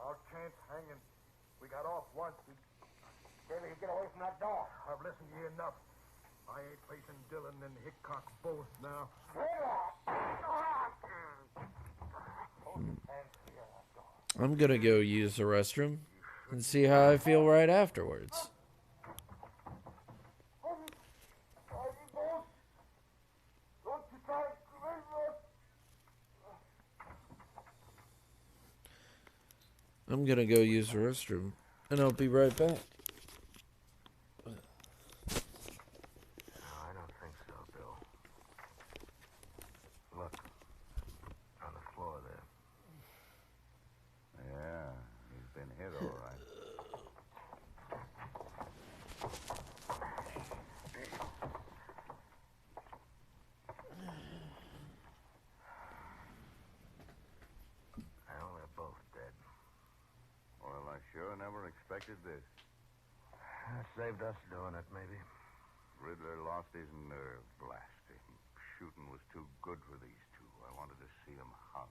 Speaker 10: Our chance hanging. We got off once.
Speaker 6: Maybe you get away from that door.
Speaker 10: I've listened to you enough. I ain't facing Dillon and Hickok both now.
Speaker 3: I'm going to go use the restroom and see how I feel right afterwards. I'm going to go use the restroom, and I'll be right back.
Speaker 1: No, I don't think so, Bill. Look, on the floor there.
Speaker 5: Yeah, he's been hit all right.
Speaker 1: Well, they're both dead.
Speaker 5: Well, I sure never expected this.
Speaker 1: Saved us doing it, maybe.
Speaker 5: Riddler lost his nerve, blasting. Shooting was too good for these two. I wanted to see them hung.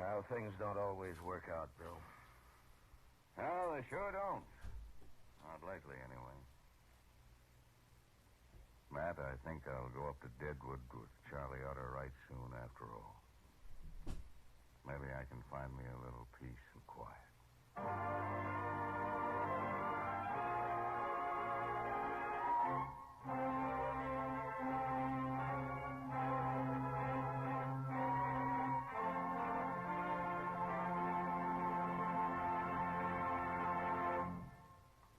Speaker 1: Well, things don't always work out, Bill.
Speaker 5: No, they sure don't. Not lately, anyway. Matt, I think I'll go up to Deadwood with Charlie Utter right soon after all. Maybe I can find me a little peace and quiet.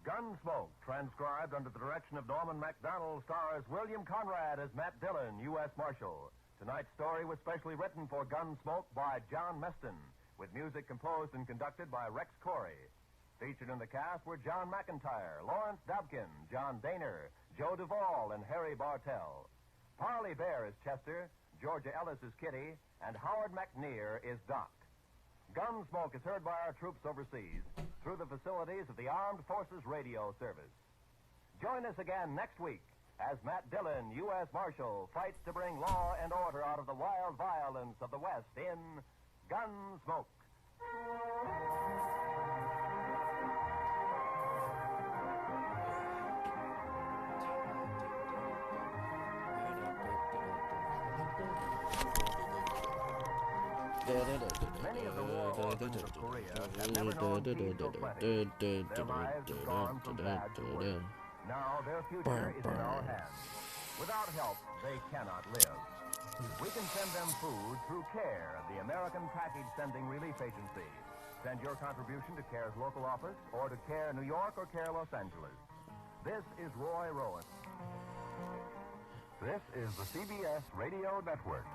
Speaker 11: Gunsmoke, transcribed under the direction of Norman MacDonald, stars William Conrad as Matt Dillon, U.S. Marshal. Tonight's story was specially written for Gunsmoke by John Meston, with music composed and conducted by Rex Corey. Featured in the cast were John McIntyre, Lawrence Dobkin, John Daner, Joe Duvall, and Harry Bartell. Parley Bear is Chester, Georgia Ellis is Kitty, and Howard McNear is Doc. Gunsmoke is heard by our troops overseas through the facilities of the Armed Forces Radio Service. Join us again next week as Matt Dillon, U.S. Marshal, fights to bring law and order out of the wild violence of the West in Gunsmoke. Many of the war orphans of Korea have never known peace or plenty. Their lives have gone from bad to worse. Now their future is in our hands. Without help, they cannot live. We can send them food through CARE, the American Package Sending Relief Agency. Send your contribution to CARE's local office or to CARE New York or CARE Los Angeles. This is Roy Rowan.
Speaker 5: This is the CBS Radio Network.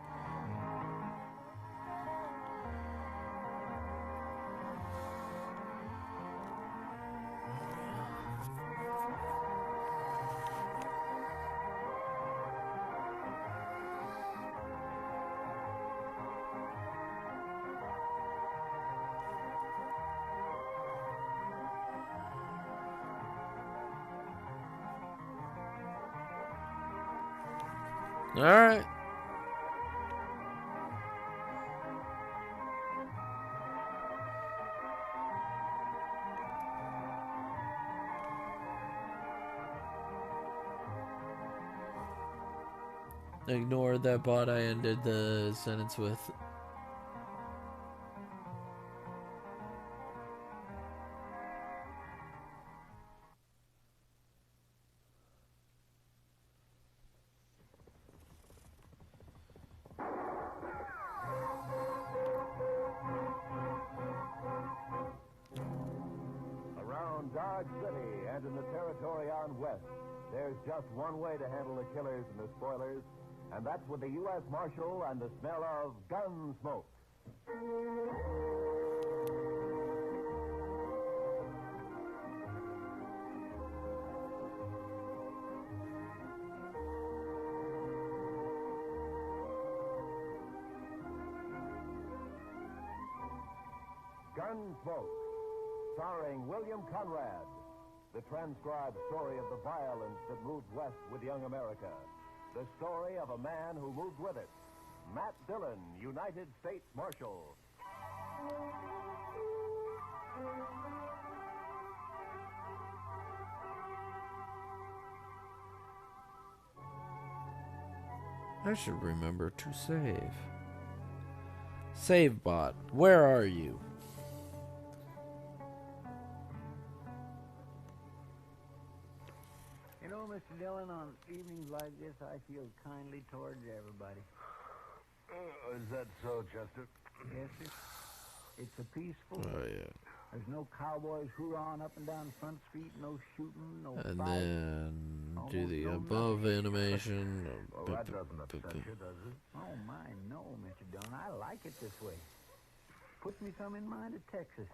Speaker 3: All right. Ignore that bot I ended the sentence with.
Speaker 11: Around Dodge City and in the territory on West, there's just one way to handle the killers and the spoilers, and that's with the U.S. Marshal and the smell of gun smoke. Gunsmoke, starring William Conrad, the transcribed story of the violence that moved west with young America. The story of a man who moved with it. Matt Dillon, United States Marshal.
Speaker 3: I should remember to save. Save bot, where are you?
Speaker 7: You know, Mr. Dillon, on evenings like this, I feel kindly towards everybody.
Speaker 10: Is that so, Chester?
Speaker 7: Yes, sir. It's a peaceful.
Speaker 3: Oh, yeah.
Speaker 7: There's no cowboys hoorahing up and down Front Street, no shooting, no
Speaker 3: And
Speaker 7: fighting.
Speaker 3: then do
Speaker 7: Almost
Speaker 3: the
Speaker 7: no
Speaker 3: above animation.
Speaker 10: Well, that doesn't upset you, does it?
Speaker 7: Oh, my, no, Mr. Dillon. I like it this way. Puts me some in mind of Texas.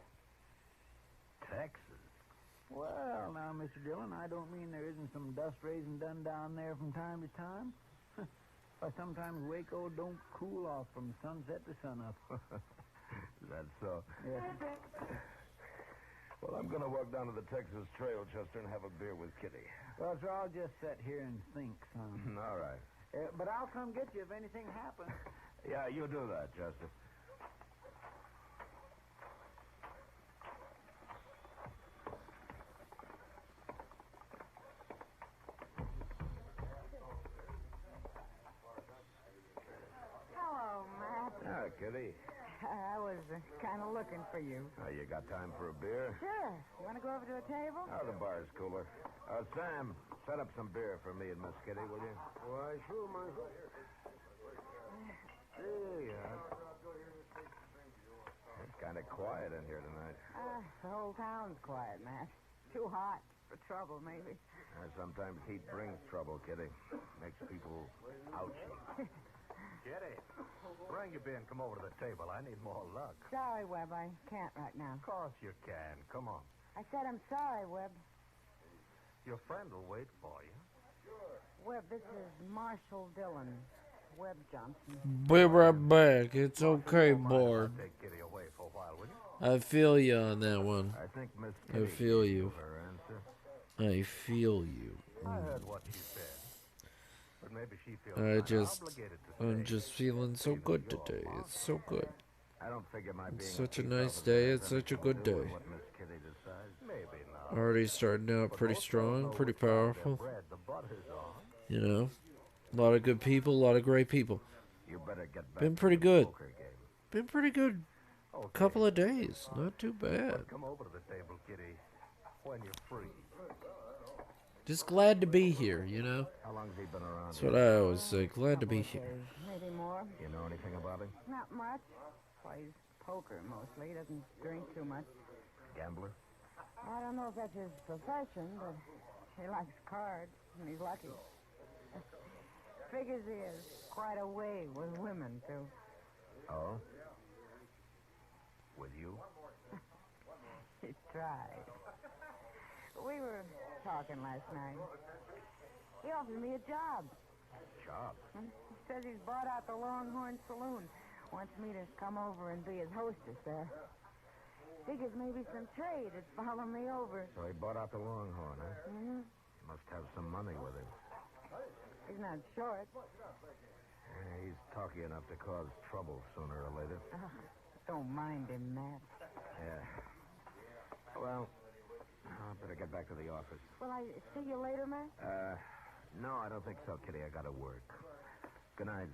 Speaker 10: Texas?
Speaker 7: Well, now, Mr. Dillon, I don't mean there isn't some dust raising done down there from time to time. But sometimes Waco don't cool off from sunset to sunup.
Speaker 10: That's so.
Speaker 7: Yes.
Speaker 10: Well, I'm going to walk down to the Texas Trail, Chester, and have a beer with Kitty.
Speaker 7: Well, sir, I'll just sit here and think, son.
Speaker 10: All right.
Speaker 7: But I'll come get you if anything happens.
Speaker 10: Yeah, you do that, Chester.
Speaker 9: Hello, Matt.
Speaker 10: Ah, Kitty.
Speaker 9: I was kind of looking for you.
Speaker 10: You got time for a beer?
Speaker 9: Sure. You want to go over to a table?
Speaker 10: Oh, the bar's cooler. Sam, set up some beer for me and Miss Kitty, will you?
Speaker 2: Why, sure, Marshal.
Speaker 10: There you are. It's kind of quiet in here tonight.
Speaker 9: The whole town's quiet, Matt. Too hot for trouble, maybe.
Speaker 10: Sometimes heat brings trouble, Kitty. Makes people ouchy.
Speaker 11: Kitty, bring your beer and come over to the table. I need more luck.
Speaker 9: Sorry, Webb. I can't right now.
Speaker 11: Of course you can. Come on.
Speaker 9: I said I'm sorry, Webb.
Speaker 11: Your friend will wait for you.
Speaker 9: Webb, this is Marshal Dillon. Webb Johnson.
Speaker 3: Be right back. It's okay,
Speaker 11: I'll
Speaker 3: boy.
Speaker 11: take Kitty away for a while, will you?
Speaker 3: I feel you on that one.
Speaker 10: I think Miss
Speaker 3: I
Speaker 10: Kitty
Speaker 3: feel
Speaker 10: gave
Speaker 3: you.
Speaker 10: her answer.
Speaker 3: I feel you.
Speaker 11: I heard what she said. But maybe she feels
Speaker 3: I
Speaker 11: kinda
Speaker 3: just,
Speaker 11: obligated to
Speaker 3: I'm
Speaker 11: stay.
Speaker 3: just feeling so good today. It's so good.
Speaker 10: I don't figure my
Speaker 3: It's
Speaker 10: being
Speaker 3: such a
Speaker 10: chief
Speaker 3: nice
Speaker 10: officer
Speaker 3: day.
Speaker 10: has
Speaker 3: It's such a
Speaker 10: anything to
Speaker 3: good
Speaker 10: do with
Speaker 3: day.
Speaker 10: what Miss Kitty decides.
Speaker 11: Maybe not.
Speaker 3: Already starting out
Speaker 11: But
Speaker 3: pretty
Speaker 11: most
Speaker 3: strong,
Speaker 11: folks
Speaker 3: pretty
Speaker 11: know what side of
Speaker 3: powerful.
Speaker 11: their bread the butter's on.
Speaker 3: You know, a lot of good people, a lot of great people.
Speaker 10: You better get back
Speaker 3: Been
Speaker 10: to
Speaker 3: pretty
Speaker 10: the
Speaker 3: good.
Speaker 10: poker game.
Speaker 3: Been pretty good.
Speaker 11: Okay.
Speaker 3: Couple of days, not too bad.
Speaker 11: But come over to the table, Kitty, when you're free.
Speaker 3: Just glad to be here. You know,
Speaker 10: How long has he been around
Speaker 3: that's
Speaker 10: here?
Speaker 3: what I always say. Glad to be
Speaker 9: Couple of
Speaker 3: here.
Speaker 9: days, maybe more.
Speaker 10: You know anything about him?
Speaker 9: Not much. Plays poker mostly. He doesn't drink too much.
Speaker 10: Gambler?
Speaker 9: I don't know if that's his profession, but he likes cards, and he's lucky. Figures he has quite a way with women, too.
Speaker 10: Oh? With you?
Speaker 9: He tried. We were talking last night. He offered me a job.
Speaker 10: Job?
Speaker 9: He says he's bought out the Longhorn Saloon. Wants me to come over and be his hostess there. Figures maybe some trade would follow me over.
Speaker 10: So he bought out the Longhorn, huh?
Speaker 9: Mm-hmm.
Speaker 10: He must have some money with him.
Speaker 9: He's not short.
Speaker 10: He's talky enough to cause trouble sooner or later.
Speaker 9: Don't mind him, Matt.
Speaker 10: Yeah. Well, I better get back to the office.
Speaker 9: Will I see you later, Matt?
Speaker 10: No, I don't think so, Kitty. I gotta work.
Speaker 4: Good night.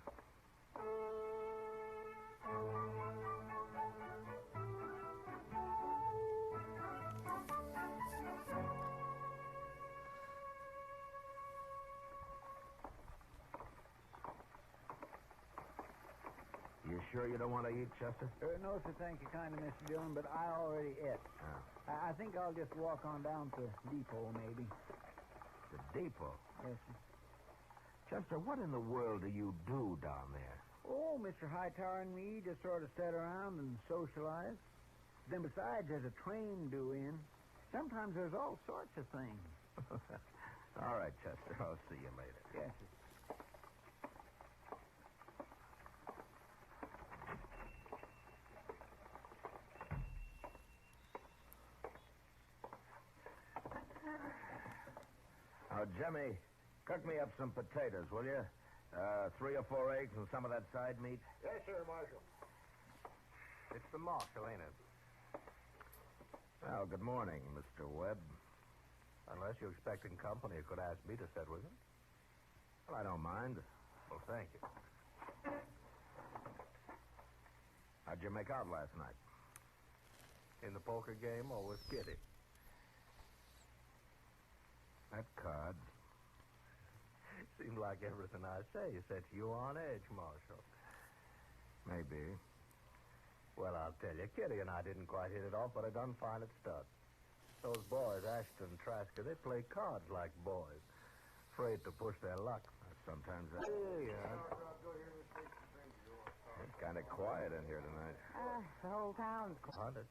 Speaker 4: You sure you don't want to eat, Chester?
Speaker 6: No, sir, thank you kindly, Mr. Dillon, but I already ate. I think I'll just walk on down to Depot, maybe.
Speaker 4: The depot?
Speaker 6: Yes, sir.
Speaker 4: Chester, what in the world do you do down there?
Speaker 6: Oh, Mr. Hightower and me just sort of sit around and socialize. Then besides, there's a train due in. Sometimes there's all sorts of things.
Speaker 4: All right, Chester. I'll see you later.
Speaker 6: Yes, sir.
Speaker 4: Now, Jimmy, cook me up some potatoes, will you? 3 or 4 eggs and some of that side meat.
Speaker 10: Yes, sir, Marshal. It's the marshal, ain't it?
Speaker 4: Well, good morning, Mr. Webb.
Speaker 10: Unless you're expecting company, you could ask me to sit with him.
Speaker 4: Well, I don't mind.
Speaker 10: Well, thank you.
Speaker 4: How'd you make out last night?
Speaker 10: In the poker game or with Kitty?
Speaker 4: That card.
Speaker 10: Seems like everything I say sets you on edge, Marshal.
Speaker 4: Maybe.
Speaker 10: Well, I'll tell you, Kitty and I didn't quite hit it off, but I done fine it stuck. Those boys, Ashton and Trasker, they play cards like boys. Afraid to push their luck.
Speaker 4: Sometimes
Speaker 10: Yeah.
Speaker 4: It's kind of quiet in here tonight.
Speaker 9: The whole town's
Speaker 10: Hunted.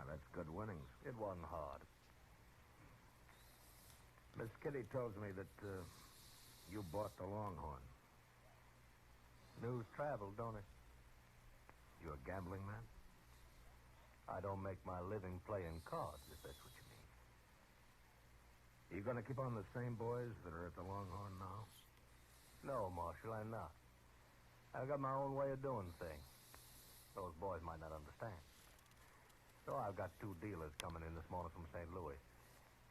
Speaker 4: That's good winnings.
Speaker 10: It wasn't hard.
Speaker 4: Miss Kitty tells me that you bought the Longhorn.
Speaker 10: News traveled, don't it?
Speaker 4: You a gambling man?
Speaker 10: I don't make my living playing cards, if that's what you mean.
Speaker 4: Are you going to keep on the same boys that are at the Longhorn now?
Speaker 10: No, Marshal, I'm not. I've got my own way of doing things. Those boys might not understand. So I've got 2 dealers coming in this morning from St. Louis.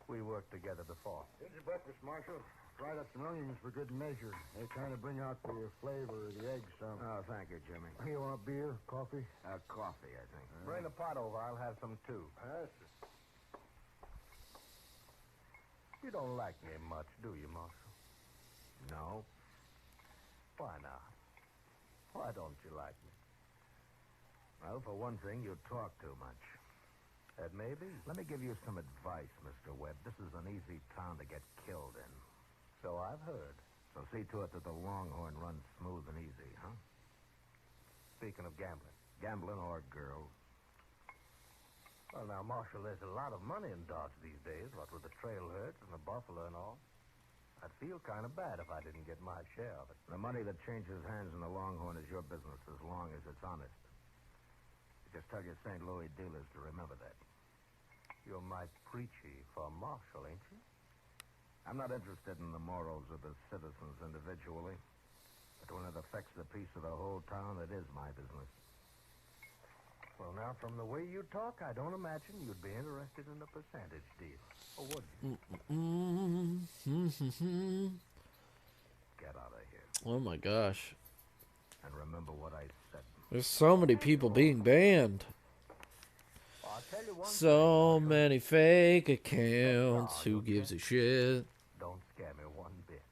Speaker 10: We worked together before.
Speaker 5: Here's your breakfast, Marshal. Fried up some onions for good measure. They kind of bring out the flavor of the eggs some.
Speaker 4: Oh, thank you, Jimmy.
Speaker 5: You want beer, coffee?
Speaker 4: Coffee, I think.
Speaker 10: Bring the pot over. I'll have some, too.
Speaker 5: Yes,
Speaker 10: You don't like me much, do you, Marshal?
Speaker 4: No.
Speaker 10: Why not? Why don't you like me?
Speaker 4: Well, for one thing, you talk too much.
Speaker 10: That may be.
Speaker 4: Let me give you some advice, Mr. Webb. This is an easy town to get killed in.
Speaker 10: So I've heard.
Speaker 4: So see to it that the Longhorn runs smooth and easy, huh?
Speaker 10: Speaking of gambling.
Speaker 4: Gambling or girls.
Speaker 10: Well, now, Marshal, there's a lot of money in Dodge these days, what with the trail herds and the buffalo and all. I'd feel kind of bad if I didn't get my share of it.
Speaker 4: The money that changes hands in the Longhorn is your business as long as it's honest. You just tell your St. Louis dealers to remember that.
Speaker 10: You're mighty preachy for a marshal, ain't you?
Speaker 4: I'm not interested in the morals of the citizens individually. But when it affects the peace of the whole town, it is my business.
Speaker 10: Well, now, from the way you talk, I don't imagine you'd be interested in a percentage deal. Or would you?
Speaker 4: Get out of here.
Speaker 3: Oh, my gosh.
Speaker 4: And remember what I said.
Speaker 3: There's so many people being banned.
Speaker 10: Well, I'll tell you one
Speaker 3: So
Speaker 10: thing,
Speaker 3: many fake accounts. Who gives a shit?
Speaker 10: Don't scare me one bit.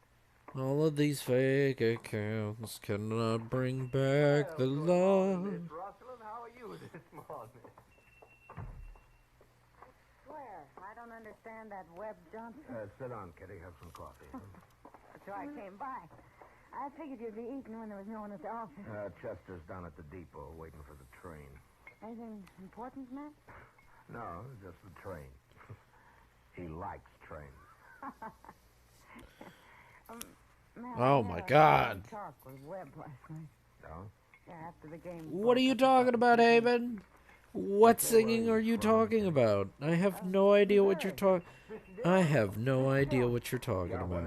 Speaker 3: All of these fake accounts cannot bring back the love.
Speaker 10: Miss Rosalind, how are you this morning?
Speaker 9: Swear, I don't understand that Webb Johnson.
Speaker 4: Sit down, Kitty. Have some coffee.
Speaker 9: That's why I came by. I figured you'd be eating when there was no one at the office.
Speaker 4: Chester's down at the depot waiting for the train.
Speaker 9: Anything important, Matt?
Speaker 4: No, just the train. He likes trains.
Speaker 9: Matt,
Speaker 3: Oh,
Speaker 9: I
Speaker 3: my
Speaker 9: had a
Speaker 3: God.
Speaker 9: talk with Webb last night.
Speaker 4: No?
Speaker 9: Yeah, after the game.
Speaker 3: What are you talking about, Haven? What singing are you talking about? I have no idea what you're talking. I have no idea what you're talking about.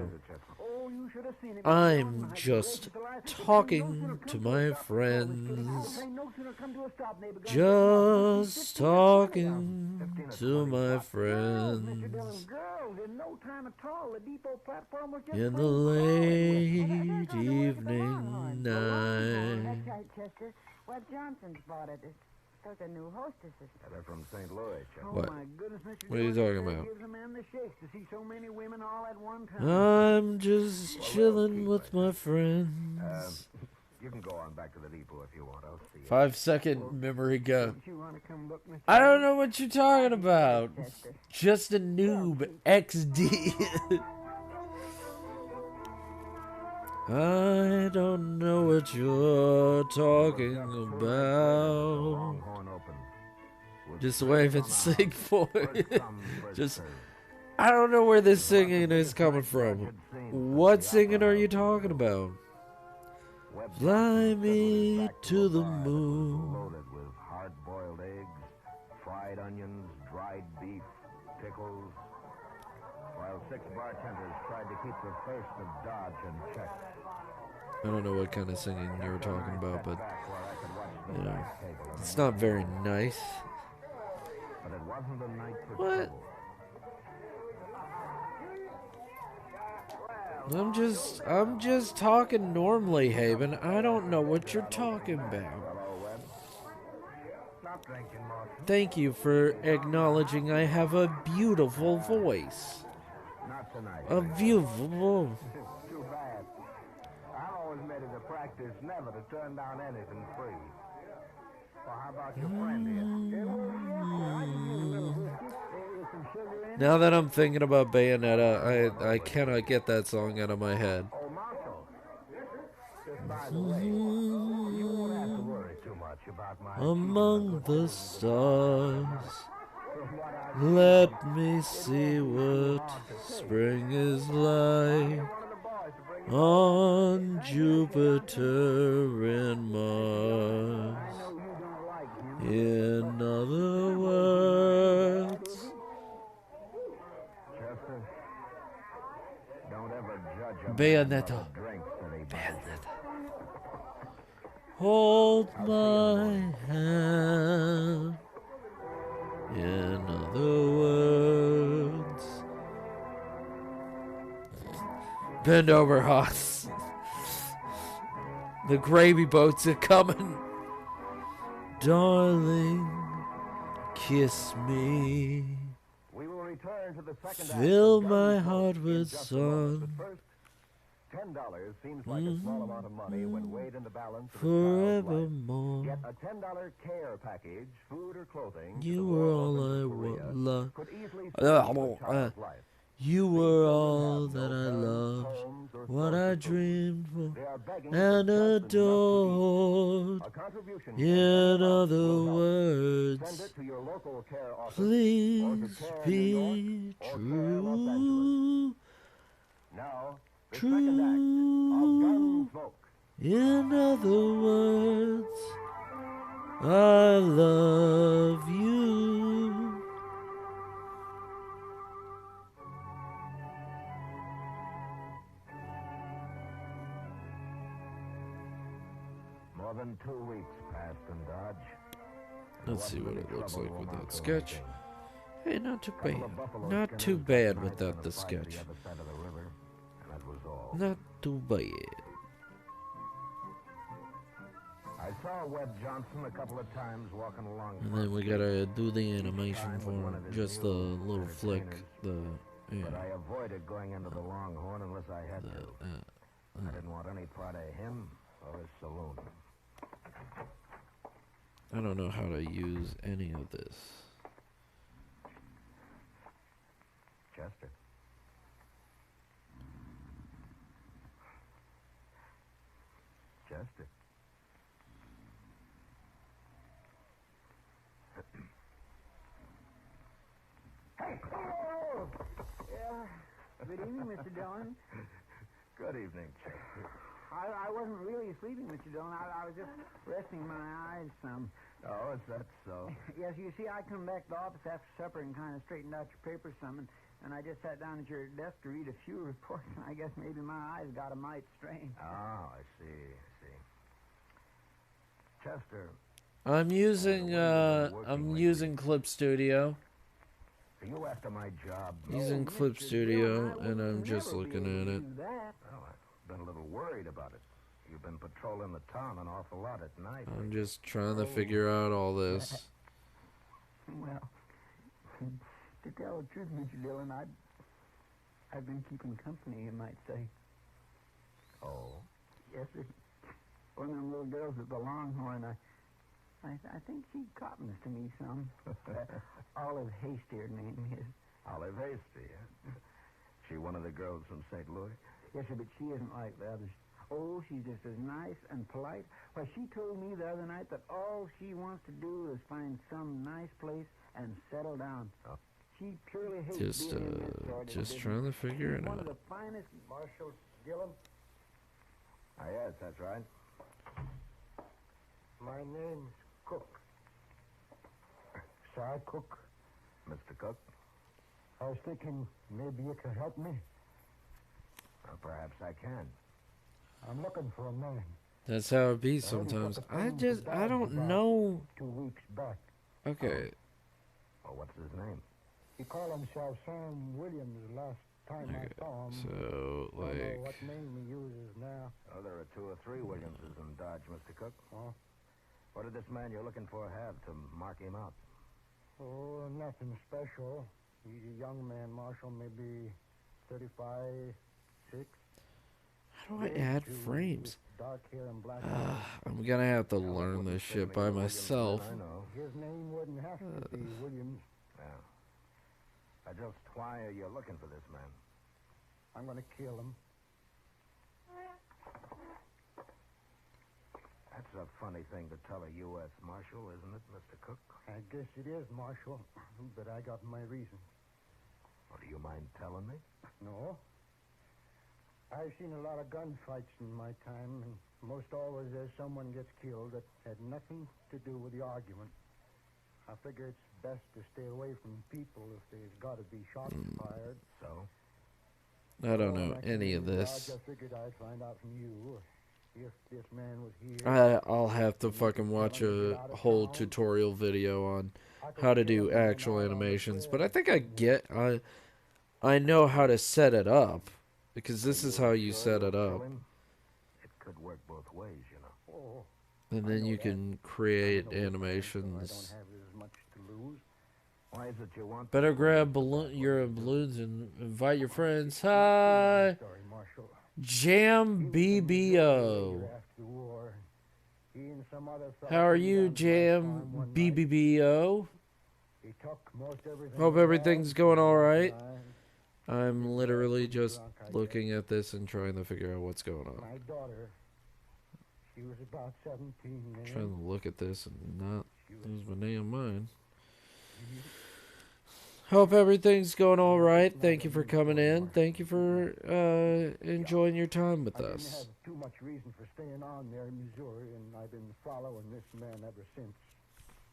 Speaker 6: Oh, you should have seen him.
Speaker 3: I'm just talking to my friends. Just talking to my friends. In the late evening night.
Speaker 9: That's right, Chester. Webb Johnson's bought it. Those are new hostesses.
Speaker 5: They're from St. Louis, Chester.
Speaker 3: What?
Speaker 6: My goodness, Mr.
Speaker 3: What are you talking about?
Speaker 6: Gives a man the shakes to see so many women all at one time.
Speaker 3: I'm just chilling with my friends.
Speaker 5: You can go on back to the depot if you want. I'll see you.
Speaker 3: 5-second memory go.
Speaker 6: Don't you want to come look, Mr.
Speaker 3: I don't know what you're talking about. Just a noob. XD. I don't know what you're talking about. Just wave and sing for it. Just, I don't know where this singing is coming from. What singing are you talking about? Fly me to the moon.
Speaker 5: Loaded with hard-boiled eggs, fried onions, dried beef, pickles, while 6 bartenders tried to keep the thirst of Dodge in check.
Speaker 3: I don't know what kind of singing you were talking about, but, you know, it's not very nice.
Speaker 5: But it wasn't a night for
Speaker 3: What? I'm just talking normally, Haven. I don't know what you're talking about. Thank you for acknowledging I have a beautiful voice.
Speaker 5: Not tonight.
Speaker 3: A beautiful.
Speaker 4: Too bad. I always made it a practice never to turn down anything free. Well, how about your friend here?
Speaker 3: Now that I'm thinking about Bayonetta, I cannot get that song out of my head.
Speaker 4: Oh, Marshall. Just by the way, you won't have to worry too much about my...
Speaker 3: Among the stars, let me see what spring is like on Jupiter and Mars. In other words,
Speaker 5: Chester, don't ever judge a
Speaker 3: Bayonetta.
Speaker 5: man by the drinks that he buys.
Speaker 3: Hold my hand. In other words, bend over, Hoss. The gravy boats are coming. Darling, kiss me.
Speaker 11: We will return to the second
Speaker 3: Fill
Speaker 11: act of
Speaker 3: my
Speaker 11: Gunsmoke
Speaker 3: heart
Speaker 11: in
Speaker 3: with
Speaker 11: just a moment.
Speaker 3: sun.
Speaker 11: But first, $10 seems like a small amount of money when weighed in the balance of a child's life.
Speaker 3: Forevermore.
Speaker 11: Get a $10 care package, food or clothing. to
Speaker 3: You
Speaker 11: the
Speaker 3: were
Speaker 11: Royal
Speaker 3: all
Speaker 11: Orphan
Speaker 3: I
Speaker 11: of Korea
Speaker 3: love.
Speaker 11: could easily save a child's life.
Speaker 3: You were all that I loved, what I dreamed for and adored.
Speaker 11: A contribution
Speaker 3: In other words,
Speaker 11: Send it to your local care office
Speaker 3: please
Speaker 11: or to Care
Speaker 3: be
Speaker 11: New York or Care Los Angeles.
Speaker 3: true,
Speaker 11: Now, the second act of Gunsmoke.
Speaker 3: in other words, I love you.
Speaker 5: More than 2 weeks passed in Dodge.
Speaker 3: Let's see what it looks like with that sketch. Hey, not too bad. Not too bad without the sketch. Not too bad.
Speaker 5: I saw Webb Johnson a couple of times walking along.
Speaker 3: And then we gotta do the animation for just the little flick. The yeah.
Speaker 5: But I avoided going into the Longhorn unless I had to. I didn't want any part of him or his saloon.
Speaker 3: I don't know how to use any of this.
Speaker 5: Chester. Chester.
Speaker 6: Good evening, Mr. Dillon.
Speaker 5: Good evening, Chester.
Speaker 6: I wasn't really sleeping, Mr. Dillon. I was just resting my eyes some.
Speaker 2: Oh, is that so?
Speaker 6: Yes, you see, I come back to the office after supper and kind of straightened out your papers some, and I just sat down at your desk to read a few reports, and I guess maybe my eyes got a mite strained.
Speaker 2: Oh, I see. Chester,
Speaker 3: I'm using Clip Studio.
Speaker 2: are you after my job?
Speaker 3: Using Clip Studio, and I'm just looking at it.
Speaker 2: Well, I've been a little worried about it. You've been patrolling the town an awful lot at night.
Speaker 3: I'm just trying to figure out all this.
Speaker 6: Well, to tell the truth, Mr. Dillon, I've been keeping company, you might say.
Speaker 2: Oh?
Speaker 6: Yes, sir. One of them little girls at the Longhorn, I think she cottons to me some. Olive Hasty, her name is.
Speaker 2: Olive Hasty, huh? She one of the girls from St. Louis?
Speaker 6: Yes, sir, but she isn't like the others. Oh, she's just as nice and polite. Why, she told me the other night that all she wants to do is find some nice place and settle down.
Speaker 2: Oh.
Speaker 6: She purely hates being in that sort of
Speaker 3: Just
Speaker 6: business.
Speaker 3: trying to figure it
Speaker 6: She's one
Speaker 3: out.
Speaker 6: of the finest...
Speaker 10: Marshal Gillum,
Speaker 2: Yes, that's right.
Speaker 10: my name's Cook.
Speaker 5: Sir, Cook,
Speaker 2: Mr. Cook?
Speaker 5: I was thinking maybe you could help me.
Speaker 2: Well, perhaps I can.
Speaker 5: I'm looking for a man.
Speaker 3: That's how it be sometimes. I don't know.
Speaker 5: 2 weeks back.
Speaker 3: Okay.
Speaker 2: Well, what's his name?
Speaker 5: He called himself Sam Williams last time I saw him.
Speaker 3: So,
Speaker 5: I don't know
Speaker 3: like,
Speaker 5: what name he uses now.
Speaker 2: Oh, there are 2 or 3 Williamses in Dodge, Mr. Cook.
Speaker 5: Oh,
Speaker 2: What did this man you're looking for have to mark him out?
Speaker 5: oh, nothing special. He's a young man, Marshal, maybe 35, 6.
Speaker 3: how do I add frames?
Speaker 5: Dark hair and black
Speaker 3: I'm gonna have to learn this shit by myself.
Speaker 2: I know.
Speaker 5: His name wouldn't have to be Williams.
Speaker 2: Yeah. Just why are you looking for this man?
Speaker 5: I'm going to kill him.
Speaker 2: That's a funny thing to tell a U.S. Marshal, isn't it, Mr. Cook?
Speaker 5: I guess it is, Marshal, but I got my reasons.
Speaker 2: Well, do you mind telling me?
Speaker 5: No. I've seen a lot of gunfights in my time, and most always there's someone gets killed that had nothing to do with the argument. I figure it's best to stay away from people if there's got to be shots fired.
Speaker 2: So?
Speaker 3: I don't know any of
Speaker 5: I
Speaker 3: this.
Speaker 5: just figured I'd find out from you if this man was here.
Speaker 3: I'll have to fucking watch a whole tutorial video on how to do actual animations, but I think I know how to set it up, because this is how you set it up.
Speaker 2: It could work both ways, you know.
Speaker 5: Oh,
Speaker 3: And then you can create animations.
Speaker 5: I don't have as much to lose.
Speaker 2: Why is it you want...
Speaker 3: Better grab your balloons and invite your friends. Hi,
Speaker 5: Sorry, Marshal.
Speaker 3: Jam BBO.
Speaker 5: After the war, he and some other fellow
Speaker 3: How are
Speaker 5: came
Speaker 3: you,
Speaker 5: down to my
Speaker 3: Jam
Speaker 5: farm one night.
Speaker 3: BBBO?
Speaker 5: He took most everything
Speaker 3: Hope
Speaker 5: we had,
Speaker 3: everything's going all right.
Speaker 5: my-
Speaker 3: I'm literally just looking at this and trying to figure out what's going on.
Speaker 5: My daughter, she was about 17 then.
Speaker 3: Trying to look at this and not lose my damn mind. Hope everything's going all right. Thank you for coming in. Thank you for enjoying your time with
Speaker 5: I didn't
Speaker 3: us.
Speaker 5: have too much reason for staying on there in Missouri, and I've been following this man ever since.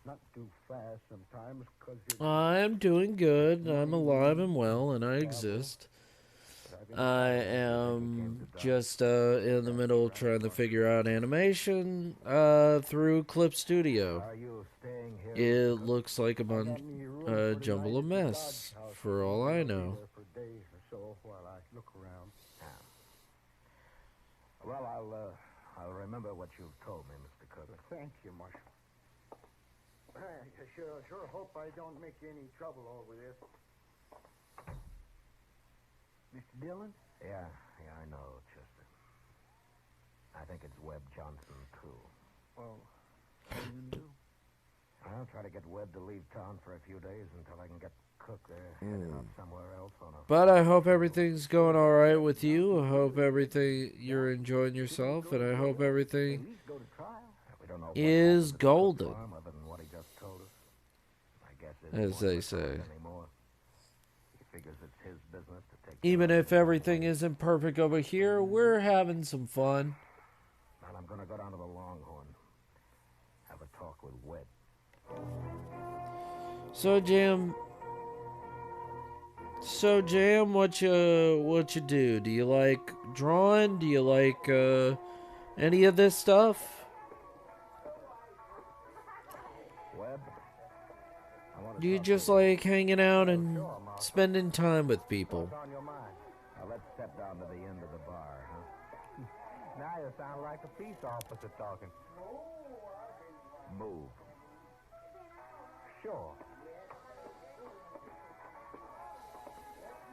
Speaker 5: Not too fast sometimes, because
Speaker 3: I'm doing good. I'm alive and well, and I exist. I am just in the middle trying to figure out animation through Clip Studio.
Speaker 2: Are you staying here?
Speaker 3: It looks like a jumble of mess, for all I know.
Speaker 5: for days or so while I look around.
Speaker 2: Well, I'll remember what you've told me, Mr. Cook.
Speaker 5: Thank you, Marshal. I sure hope I don't make you any trouble over this.
Speaker 6: Mr. Dillon?
Speaker 2: Yeah, I know, Chester. I think it's Webb Johnson, too.
Speaker 6: Well, what are you going to do?
Speaker 2: I'll try to get Webb to leave town for a few days until I can get Cook there, heading out somewhere else on a...
Speaker 3: But I hope everything's going all right with you. I hope you're enjoying yourself, and I hope everything
Speaker 2: We don't know what
Speaker 3: is
Speaker 2: happened to Cook
Speaker 3: golden,
Speaker 2: Farm other than what he just told us. I guess it
Speaker 3: as
Speaker 2: won't
Speaker 3: they
Speaker 2: return
Speaker 3: say.
Speaker 2: anymore. He figures it's his business to take care
Speaker 3: Even
Speaker 2: of
Speaker 3: if
Speaker 2: it.
Speaker 3: everything isn't perfect over here, we're having some fun.
Speaker 2: And I'm going to go down to the Longhorn, have a talk with Webb.
Speaker 3: So Jam, what you do? Do you like drawing? Do you like any of this stuff?
Speaker 2: Webb,
Speaker 3: Do you just like hanging out and spending time with people?
Speaker 10: What's on your mind?
Speaker 2: now let's step down to the end of the bar, huh?
Speaker 10: Now you sound like a peace officer talking.
Speaker 2: Move.
Speaker 10: Sure.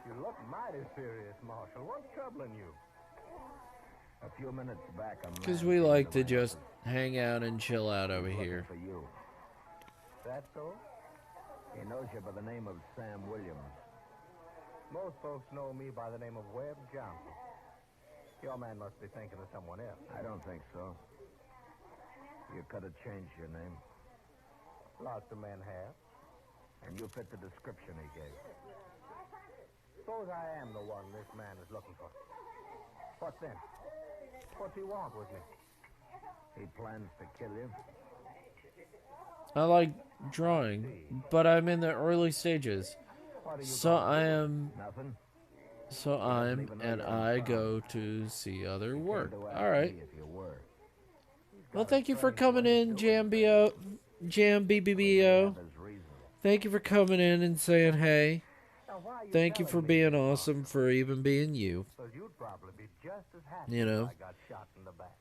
Speaker 10: You look mighty serious, Marshal. What's troubling you?
Speaker 2: A few minutes back, a man
Speaker 3: Because we
Speaker 2: came
Speaker 3: like
Speaker 2: to
Speaker 3: to
Speaker 2: the
Speaker 3: just
Speaker 2: office.
Speaker 3: hang out and chill out over
Speaker 2: He's looking
Speaker 3: here.
Speaker 2: for you.
Speaker 10: That so?
Speaker 2: He knows you by the name of Sam Williams.
Speaker 10: Most folks know me by the name of Webb Johnson. Your man must be thinking of someone else.
Speaker 2: I don't think so. You could have changed your name,
Speaker 10: Lots of men have.
Speaker 2: and you fit the description he gave.
Speaker 10: Suppose I am the one this man is looking for. What then? What's he want with me?
Speaker 2: He plans to kill you.
Speaker 3: I like drawing, but I'm in the early stages.
Speaker 10: What are you
Speaker 3: So I am,
Speaker 2: Nothing?
Speaker 3: and I go to see other work.
Speaker 2: To ask
Speaker 3: All right.
Speaker 2: me if you were.
Speaker 3: Well, thank you for coming in, Jam BBBO.
Speaker 2: There's reason.
Speaker 3: Thank you for coming in and saying hey.
Speaker 10: Now, why are
Speaker 3: Thank you for
Speaker 10: telling me
Speaker 3: being
Speaker 10: this,
Speaker 3: awesome, for even being you.
Speaker 10: Because you'd probably be just as happy
Speaker 3: You know.
Speaker 10: if I got shot in the back.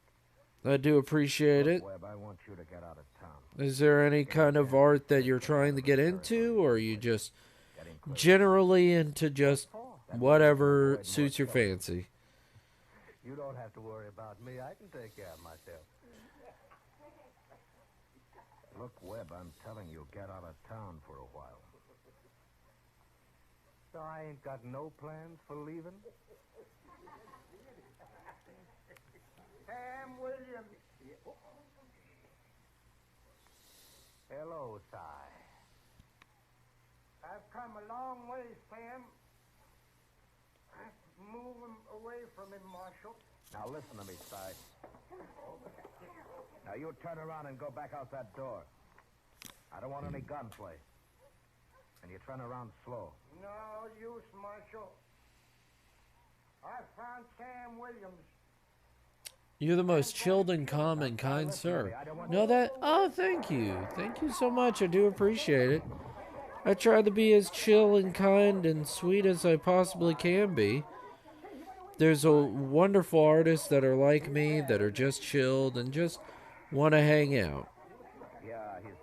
Speaker 3: I do appreciate it.
Speaker 2: Webb, I want you to get out of town.
Speaker 3: Is there any kind of art that you're trying to get into, or are you just generally into just whatever suits your fancy?
Speaker 10: You don't have to worry about me. I can take care of myself.
Speaker 2: Look, Webb, I'm telling you, get out of town for a while.
Speaker 10: So I ain't got no plans for leaving? Sam Williams. Hello, Si. I've come a long way, Sam. I'm moving away from him, Marshal.
Speaker 2: Now listen to me, Si. Now you turn around and go back out that door. I don't want any gunplay. And you turn around slow.
Speaker 10: No use, Marshal. I found Sam Williams.
Speaker 3: You're the most chilled and calm and kind sir. Know that? Oh, thank you. Thank you so much. I do appreciate it. I try to be as chill and kind and sweet as I possibly can be. There's a wonderful artists that are like me, that are just chilled and just want to hang out.
Speaker 2: Yeah, he's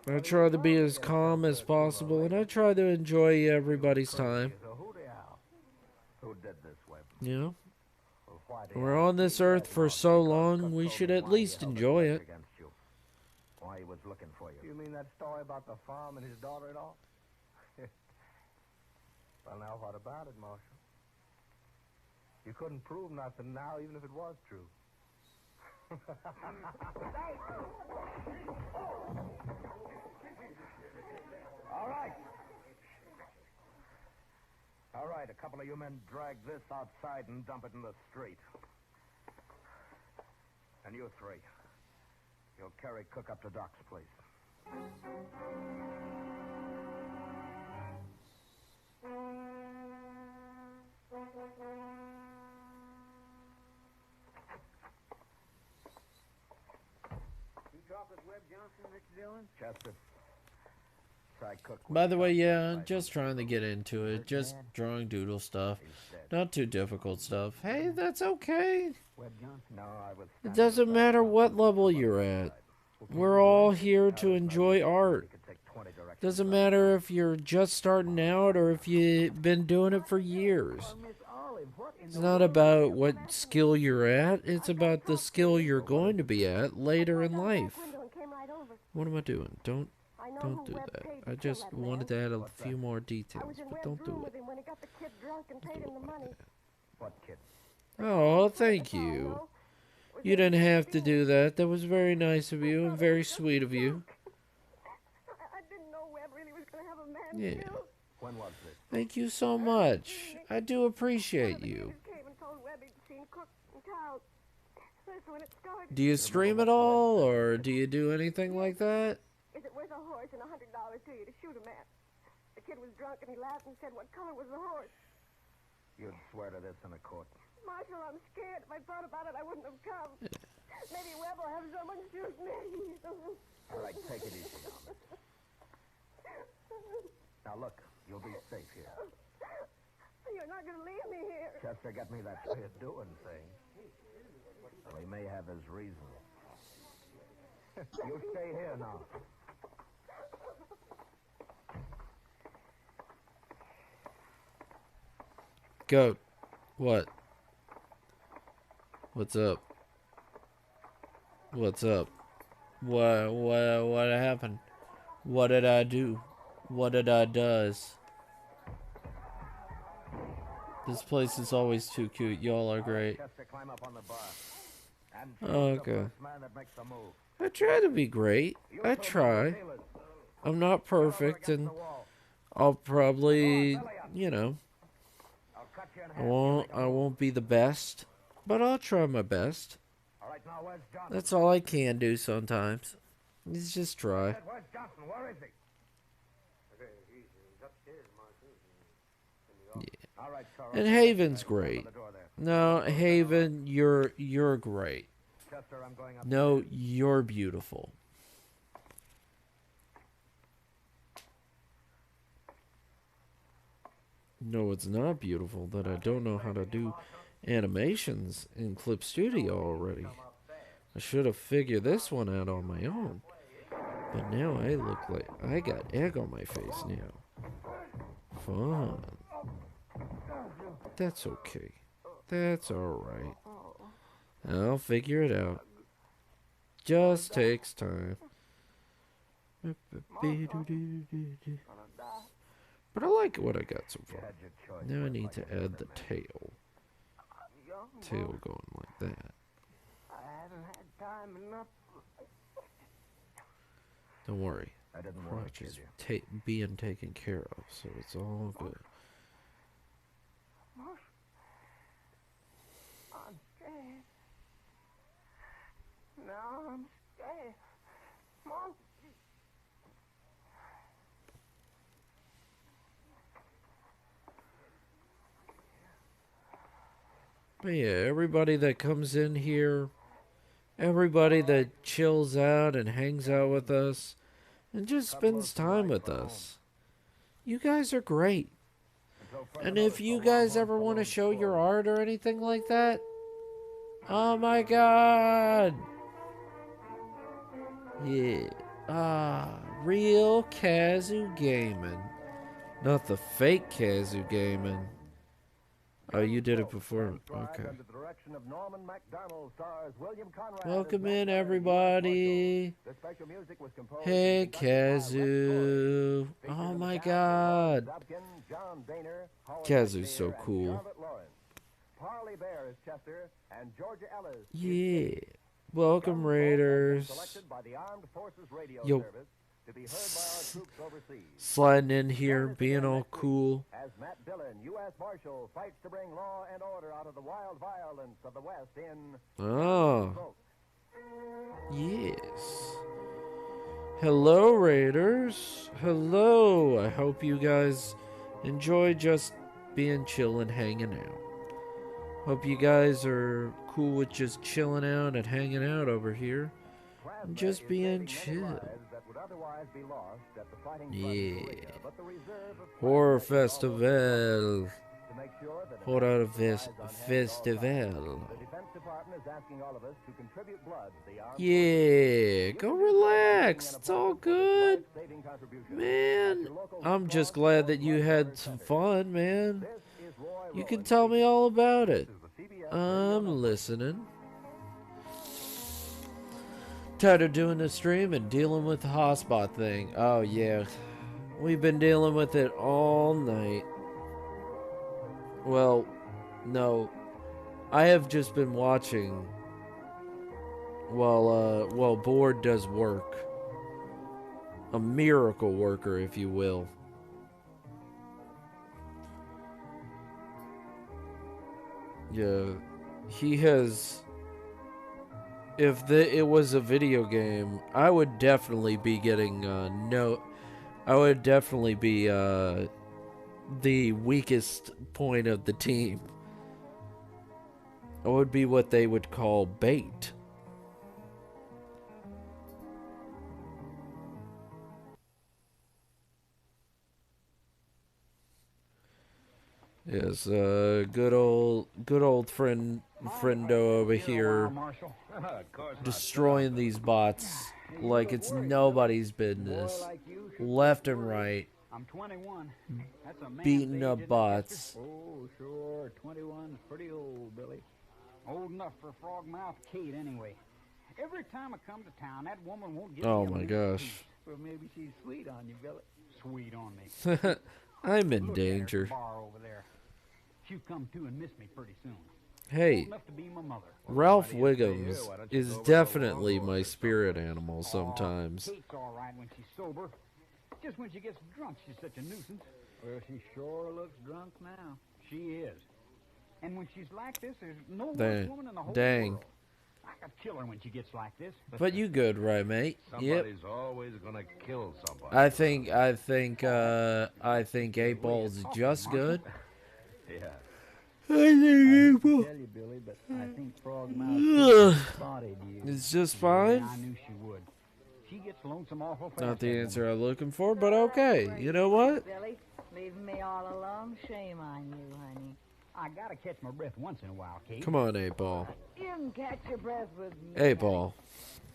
Speaker 2: dead.
Speaker 3: I try to be as calm as possible, and I try to enjoy everybody's time.
Speaker 2: Who did this, Webb?
Speaker 3: You know? We're on this earth for so long, we should at least enjoy it.
Speaker 2: Against you. Why he was looking for you.
Speaker 10: You mean that story about the farm and his daughter-in-law? Well, now, what about it, Marshal? You couldn't prove nothing now, even if it was true.
Speaker 2: All right. All right, a couple of you men drag this outside and dump it in the street. And you three, you'll carry Cook up to Doc's place.
Speaker 6: You talk with Webb Johnson, Mr. Dillon?
Speaker 2: Chester. Side Cook.
Speaker 3: By the way, yeah, just trying to get into it. Just drawing doodle stuff. Not too difficult stuff. Hey, that's okay.
Speaker 6: Webb Johnson?
Speaker 2: No, I was...
Speaker 3: It doesn't matter what level you're at. We're all here to enjoy art. Doesn't matter if you're just starting out or if you've been doing it for years. It's not about what skill you're at. It's about the skill you're going to be at later in life. What am I doing? Don't do that. I just wanted to add a few more details, but don't do it.
Speaker 2: What kid?
Speaker 3: Oh, thank you. You didn't have to do that. That was very nice of you and very sweet of you.
Speaker 9: I didn't know Webb really was going to have a man
Speaker 3: Yeah.
Speaker 9: killed.
Speaker 2: When was this?
Speaker 3: Thank you so much. I do appreciate you.
Speaker 9: Came and told Webb he'd seen Cook in town.
Speaker 12: First when it started.
Speaker 3: Do you stream at all, or do you do anything like that?
Speaker 12: Is it worth a horse and $100 to you to shoot him at? The kid was drunk and he laughed and said, what color was the horse?
Speaker 2: You'd swear to this in a court.
Speaker 12: Marshal, I'm scared. If I thought about it, I wouldn't have come. Maybe Webb will have someone shoot me.
Speaker 2: All right, take it easy now, miss. Now, look, you'll be safe here.
Speaker 12: You're not going to leave me here.
Speaker 2: Chester got me that way of doing things. Well, he may have his reasons. You stay here now.
Speaker 3: Goat. What? What's up? What's up? What happened? What did I do? What did I does? This place is always too cute. Y'all are great. Okay. I try to be great. I try. I'm not perfect, and I'll probably, you know, I won't be the best, but I'll try my best. That's all I can do sometimes. Is just try.
Speaker 2: Where's Johnson? Where is he? All right,
Speaker 3: And Haven's great. No, Haven, you're great.
Speaker 2: Chester, I'm going up.
Speaker 3: No, you're beautiful. No, it's not beautiful that I don't know how to do animations in Clip Studio already. I should have figured this one out on my own. But now I look like I got egg on my face now. Fun. That's okay. That's alright. I'll figure it out. Just takes time. But I like what I got so far. Now I need to add the tail. Tail going like that.
Speaker 6: I haven't had time enough.
Speaker 3: Don't worry.
Speaker 2: I didn't want
Speaker 3: Crotch
Speaker 2: to
Speaker 3: is
Speaker 2: kid you.
Speaker 3: being taken care of, so it's all good.
Speaker 6: I'm scared. No, I'm scared. Mom.
Speaker 3: But yeah, everybody that comes in here, everybody that chills out and hangs out with us, and just spends time with us. You guys are great. And if you guys ever want to show your art or anything like that, oh my god! Yeah. Real Kazoo Gaming. Not the fake Kazoo Gaming. Oh, you did it before. Okay. Welcome in, everybody. Hey, Kazoo. Oh my god. Kazoo's so cool. Yeah. Welcome, Raiders. Yo. Sliding in here, being all cool.
Speaker 11: As Matt Dillon, U.S. Marshal, fights to bring law and order out of the wild violence of the West in...
Speaker 3: Oh. Yes. Hello, Raiders. Hello. I hope you guys enjoy just being chill and hanging out. Hope you guys are cool with just chilling out and hanging out over here. And just being chill. Yeah. Horror Festival. Horror Festival. Yeah. Go relax. It's all good. Man, I'm just glad that you had some fun, man. You can tell me all about it. I'm listening. Tired of doing the stream and dealing with the hotspot thing. Oh yeah, we've been dealing with it all night. Well, no, I have just been watching while Board does work. A miracle worker, if you will. Yeah, he has if it was a video game, I would definitely be getting I would definitely be the weakest point of the team. I would be what they would call bait. Yes, good old friendo over here destroying these bots like it's nobody's business, left and right,
Speaker 13: I'm 21. That's a man
Speaker 3: beating up bots.
Speaker 13: Oh, sure. 21's pretty old, Billy. Old enough for Frogmouth Kate, anyway. Every time I come to town, that woman won't give me
Speaker 3: Oh
Speaker 13: a
Speaker 3: my
Speaker 13: minute
Speaker 3: gosh.
Speaker 13: peace. Well, maybe she's sweet on you, Billy. Sweet on me.
Speaker 3: I'm in
Speaker 13: Look at her at the
Speaker 3: danger.
Speaker 13: bar over there. She'll come to and miss me pretty soon.
Speaker 3: Hey,
Speaker 13: Old enough to be my mother.
Speaker 3: Ralph Wiggums is definitely my spirit animal sometimes.
Speaker 13: Kate's all right when she's sober. Just when she gets drunk, she's such a nuisance. Well, she sure looks drunk now. She is. And when she's like this, there's no worse woman in the whole world. I could kill her when she gets like this.
Speaker 3: But you good, right, mate?
Speaker 10: Somebody's always gonna kill somebody.
Speaker 3: I think 8 Ball's just good.
Speaker 10: Yeah.
Speaker 3: I think 8 Ball.
Speaker 13: Tell you, Billy, but I think Frogmouth spotted you.
Speaker 3: It's just fine.
Speaker 13: I knew she would. She gets lonesome awful fast.
Speaker 3: Not the answer I'm looking for, but okay. You know what?
Speaker 9: Billy, leaving me all alone? Shame on you, honey.
Speaker 13: I gotta catch my breath once in a while, Kate.
Speaker 3: Come on, 8 Ball.
Speaker 9: You can catch your breath with me.
Speaker 3: 8 Ball.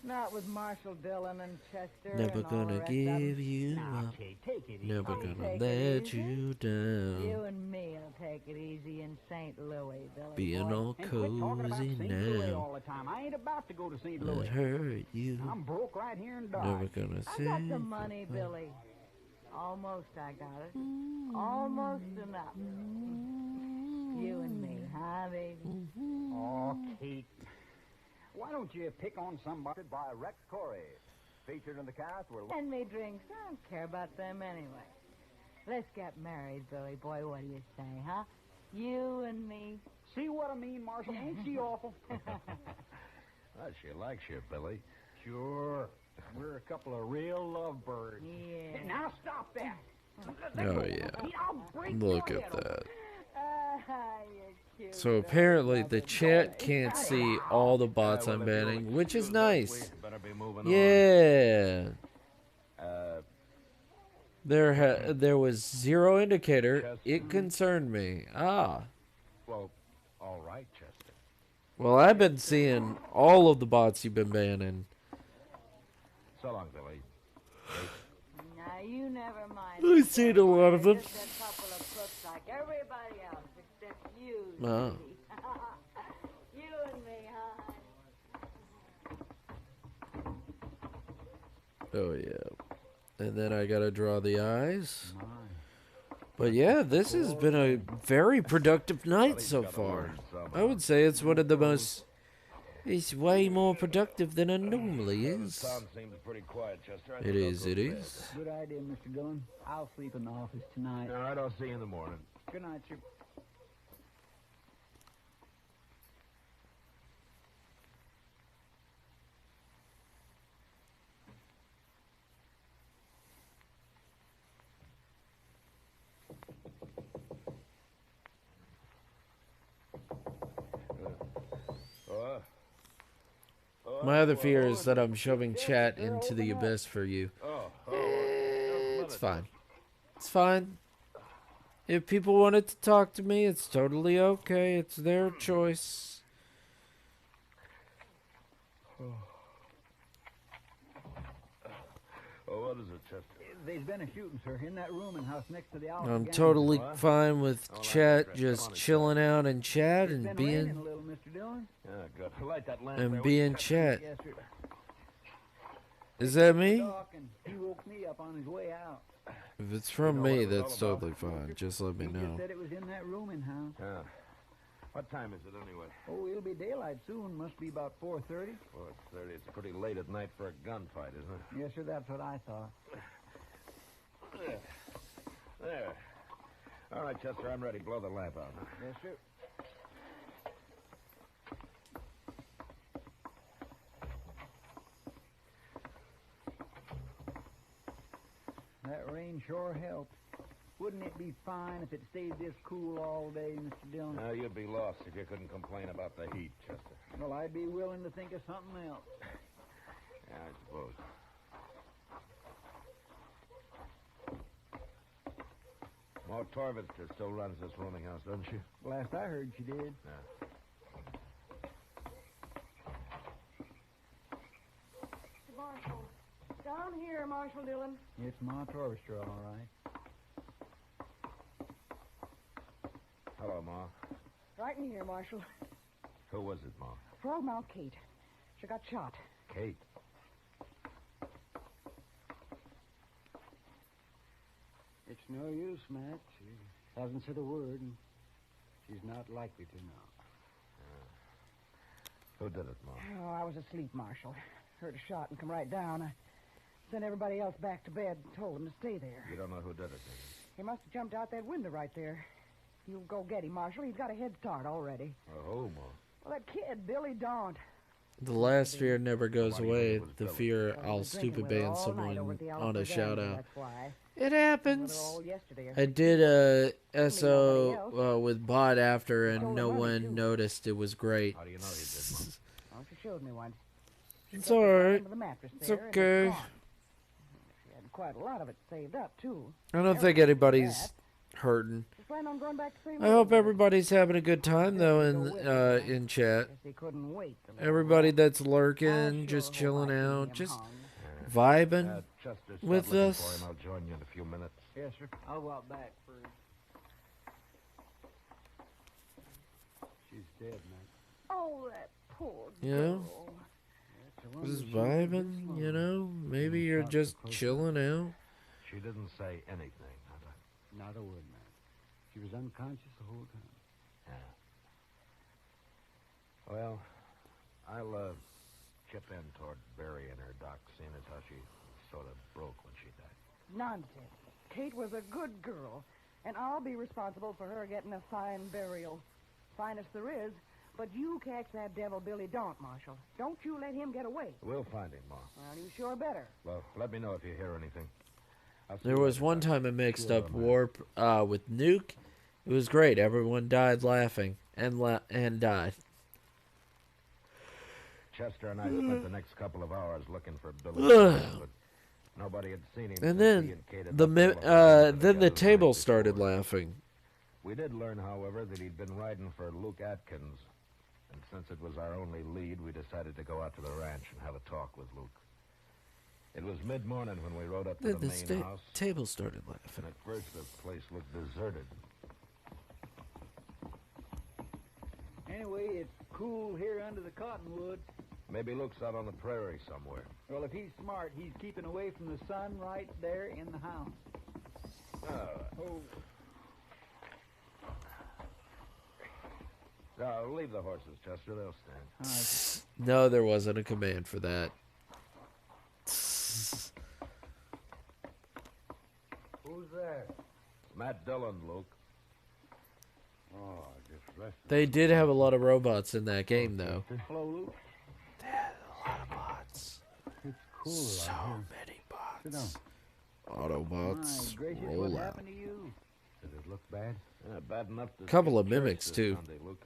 Speaker 9: Not with Marshall Dillon and Chester.
Speaker 3: Never
Speaker 9: and all the
Speaker 3: gonna
Speaker 9: rest
Speaker 3: give
Speaker 9: of
Speaker 3: you
Speaker 13: Now,
Speaker 3: up.
Speaker 13: Kate, take it easy.
Speaker 3: Never
Speaker 9: I'll
Speaker 3: gonna
Speaker 9: take it
Speaker 3: let
Speaker 9: easy.
Speaker 3: you down.
Speaker 9: You and me will take it easy in St. Louis, Billy.
Speaker 3: Being
Speaker 9: boy.
Speaker 3: all
Speaker 13: And quit talking about
Speaker 3: cozy
Speaker 13: St. Louis
Speaker 3: now.
Speaker 13: all the time. I ain't about to go to St.
Speaker 3: Let
Speaker 13: Louis.
Speaker 3: hurt you.
Speaker 13: I'm broke right here in Dodge.
Speaker 3: Never gonna
Speaker 9: I
Speaker 3: see.
Speaker 9: got the money, Billy. Almost I got it. Almost enough. You and me, huh, baby?
Speaker 13: Oh, Kate. Why don't you pick on somebody?
Speaker 11: By Rex Corey. Featured in the cast were...
Speaker 9: Send me drinks. I don't care about them anyway. Let's get married, Billy boy. What do you say, huh? You and me.
Speaker 13: See what I mean, Marshall? Ain't she awful?
Speaker 10: She likes you, Billy.
Speaker 13: Sure. We're a couple of real lovebirds.
Speaker 9: Yeah.
Speaker 13: Hey, now stop that.
Speaker 3: Oh yeah.
Speaker 13: I'll break
Speaker 3: Look
Speaker 13: your
Speaker 3: at
Speaker 13: head.
Speaker 3: that.
Speaker 9: You're cute.
Speaker 3: So apparently the chat can't see all the bots I'm banning, which is nice.
Speaker 10: Better be moving
Speaker 3: Yeah.
Speaker 10: on.
Speaker 3: There was 0 indicator. It concerned me. Ah.
Speaker 10: Well, all right, Chester.
Speaker 3: Well, I've been seeing all of the bots you've been banning.
Speaker 10: So long, Billy.
Speaker 9: Now, you never mind.
Speaker 3: I've seen a lot of them.
Speaker 9: Just a couple of crooks like everybody else, except you.
Speaker 3: Oh.
Speaker 9: Susie. You and me, huh?
Speaker 3: Oh yeah. And then I gotta draw the eyes. But yeah, this has been a very productive night so far. I would say it's one of the most... It's way more productive than it normally is.
Speaker 10: Town seems pretty quiet, Chester.
Speaker 3: It is, it is.
Speaker 13: Good idea, Mr. Dillon. I'll sleep in the office tonight.
Speaker 10: All right, I'll see you in the morning.
Speaker 13: Good night, sir.
Speaker 3: My other fear is that I'm shoving chat into the abyss for you. It's fine. It's fine. If people wanted to talk to me, it's totally okay. It's their choice.
Speaker 10: Oh, what is it, Chester?
Speaker 13: There's been a shooting, sir, in that rooming house next to the Alpha
Speaker 3: I'm
Speaker 13: Gang.
Speaker 3: totally fine with chat, just chilling out in chat
Speaker 13: It's
Speaker 3: and
Speaker 13: been raining
Speaker 3: being
Speaker 13: a little, Mr. Dillon.
Speaker 10: Yeah, good. Light that lamp
Speaker 3: and
Speaker 10: there.
Speaker 3: being chat.
Speaker 13: Yes, sir.
Speaker 3: Is that me?
Speaker 13: Talking. He woke me up on his way out.
Speaker 3: If it's from me, that's totally fine. Just let me
Speaker 13: He
Speaker 3: know.
Speaker 13: just said it was in that rooming house.
Speaker 10: Yeah. What time is it anyway?
Speaker 13: Oh, it'll be daylight soon. Must be about 4:30.
Speaker 10: 4:30. It's pretty late at night for a gunfight, isn't it?
Speaker 13: Yes, sir. That's what I thought.
Speaker 10: There. There. All right, Chester, I'm ready. Blow the lamp out.
Speaker 13: Yes, sir. rain sure helps. Wouldn't it be fine if it stayed this cool all day, Mr. Dillon?
Speaker 1: You'd be lost if you couldn't complain about the heat, Chester.
Speaker 13: Well, I'd be willing to think of something else.
Speaker 1: Yeah, I suppose. Ma Torvitz still runs this rooming house, doesn't she?
Speaker 13: Last I heard, she did.
Speaker 1: Yeah.
Speaker 12: Marshal. Down here, Marshal Dillon.
Speaker 13: It's Ma Torvester, all right.
Speaker 1: Hello, Ma.
Speaker 12: Right in here, Marshal.
Speaker 1: Who was it, Ma?
Speaker 12: Frogmouth Kate. She got shot.
Speaker 1: Kate.
Speaker 6: It's no use, Matt. She hasn't said a word, and she's not likely to now.
Speaker 1: Who did it, Ma?
Speaker 12: Oh, I was asleep, Marshal. Heard a shot and come right down. I sent everybody else back to bed and told them to stay there.
Speaker 1: You don't know who did it, do
Speaker 12: He must have jumped out that window right there. You go get him, Marshal. He's got a head start already.
Speaker 1: you? Who, Ma?
Speaker 12: Well, that kid, Billy Daunt.
Speaker 3: The last fear never goes away. The fear I'll stupid ban someone on a shout out. It happens. I did a SO with Bot after, and no one noticed. It was great.
Speaker 1: How do you know he did, Ma?
Speaker 12: Oh, she showed me one.
Speaker 3: It's alright. It's
Speaker 12: There, and
Speaker 3: okay.
Speaker 12: gone. She had quite a lot of it saved up, too.
Speaker 3: I don't think anybody's hurting.
Speaker 12: She planned on going back to St.
Speaker 3: I hope
Speaker 12: Louis.
Speaker 3: everybody's having a good time though in chat.
Speaker 12: Guess they couldn't wait.
Speaker 3: Everybody that's lurking, just chilling out, just vibing
Speaker 1: Chester's
Speaker 3: with
Speaker 1: looking
Speaker 3: us.
Speaker 1: for him. I'll join you in a few minutes.
Speaker 13: Yes, sir. I'll go out back first.
Speaker 6: She's dead, Matt.
Speaker 12: Oh, that poor
Speaker 3: You
Speaker 12: girl.
Speaker 3: know, just vibing. You know, maybe you're just chilling out.
Speaker 1: She didn't say anything, huh?
Speaker 6: Not a word, Matt. She was unconscious the whole time.
Speaker 1: Yeah. Well, I'll chip in toward burying her, Doc, seeing as how she sort of broke when she died.
Speaker 12: Nonsense. Kate was a good girl, and I'll be responsible for her getting a fine burial. Finest there is. But you catch that devil Billy Daunt, Marshal. Don't you let him get away.
Speaker 1: We'll find him, Ma.
Speaker 12: Well, you sure better.
Speaker 1: Well, let me know if you hear anything. I'll see
Speaker 3: There
Speaker 1: you
Speaker 3: was
Speaker 1: later,
Speaker 3: one
Speaker 1: Doc.
Speaker 3: time I mixed up Warp with Nuke. It was great. Everyone died laughing and died.
Speaker 1: Chester and I spent the next couple of hours looking for Billy, but nobody had seen him.
Speaker 3: And
Speaker 1: since he
Speaker 3: then
Speaker 1: Kate had
Speaker 3: the
Speaker 1: left the
Speaker 3: then the
Speaker 1: other
Speaker 3: table
Speaker 1: night
Speaker 3: started
Speaker 1: before.
Speaker 3: laughing.
Speaker 1: We did learn, however, that he'd been riding for Luke Atkins, and since it was our only lead, we decided to go out to the ranch and have a talk with Luke. It was mid-morning when we rode up to
Speaker 3: Then
Speaker 1: the
Speaker 3: the
Speaker 1: main house,
Speaker 3: table started
Speaker 1: and
Speaker 3: laughing.
Speaker 1: at first the place looked deserted.
Speaker 13: Anyway, it's cool here under the cottonwoods.
Speaker 1: Maybe Luke's out on the prairie somewhere.
Speaker 13: Well, if he's smart, he's keeping away from the sun right there in the house. Oh.
Speaker 1: No, leave the horses, Chester. They'll stand.
Speaker 3: No, there wasn't a command for that.
Speaker 5: Who's there?
Speaker 1: Matt Dillon, Luke.
Speaker 5: Oh, just resting.
Speaker 3: They did have a lot of robots in that game, though.
Speaker 13: Hello, Luke.
Speaker 3: They had a lot of bots.
Speaker 5: It's cool
Speaker 3: So
Speaker 5: out here.
Speaker 3: many
Speaker 5: Sit down.
Speaker 3: bots. Autobots
Speaker 13: My gracious,
Speaker 3: roll
Speaker 13: what
Speaker 3: out.
Speaker 13: happened to you?
Speaker 5: Did it look bad?
Speaker 1: Yeah, bad enough to
Speaker 3: Couple of
Speaker 1: skip church
Speaker 3: mimics,
Speaker 1: this
Speaker 3: too.
Speaker 1: Sunday, Luke.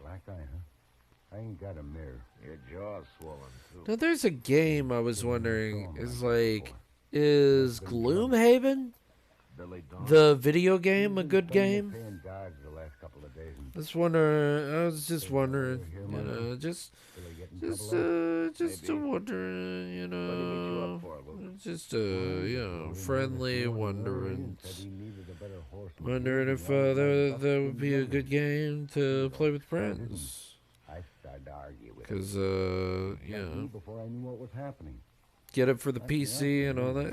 Speaker 5: Black eye, huh? I ain't got a mirror.
Speaker 1: Your jaw's swollen, too.
Speaker 3: Now, there's a game I was wondering, is Gloomhaven,
Speaker 1: Billy Dawn.
Speaker 3: the video game, a good game?
Speaker 5: Paying guards the last couple of days. And
Speaker 3: I was just wondering, you know, just wondering, you know, just you know, friendly wondering, wondering if that would be a good game to play with friends,
Speaker 5: I started to argue with him.
Speaker 3: because you know,
Speaker 5: Before I knew what was happening.
Speaker 3: get it for the PC and all that.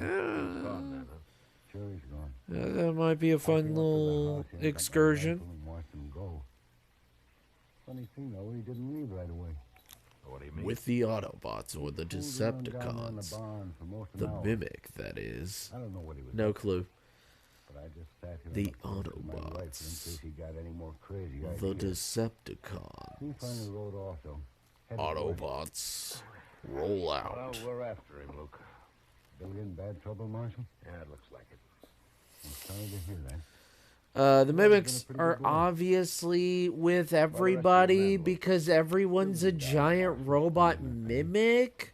Speaker 5: Sure he's gone.
Speaker 3: That might be a fun little excursion.
Speaker 5: And watched him go. Funny thing though, he didn't leave right away.
Speaker 1: What do you mean?
Speaker 3: With the Autobots or the
Speaker 5: Fooled around down on the
Speaker 3: Decepticons.
Speaker 5: barn for most of
Speaker 3: The
Speaker 5: an hour.
Speaker 3: Mimic, that is.
Speaker 5: I don't know what he was
Speaker 3: No
Speaker 5: doing,
Speaker 3: clue.
Speaker 5: but I just sat here
Speaker 3: The
Speaker 5: on the porch with my rifle in
Speaker 3: Autobots.
Speaker 5: case he got any more crazy
Speaker 3: The
Speaker 5: ideas.
Speaker 3: Decepticons.
Speaker 5: He finally rode off though. Headed for
Speaker 3: Autobots. Roll
Speaker 1: Well,
Speaker 3: out.
Speaker 1: we're after him, Luke.
Speaker 5: Still in bad trouble, Marshal?
Speaker 10: Yeah, it looks like it.
Speaker 5: I'm sorry to hear that.
Speaker 3: The mimics are obviously with everybody because everyone's a giant robot mimic.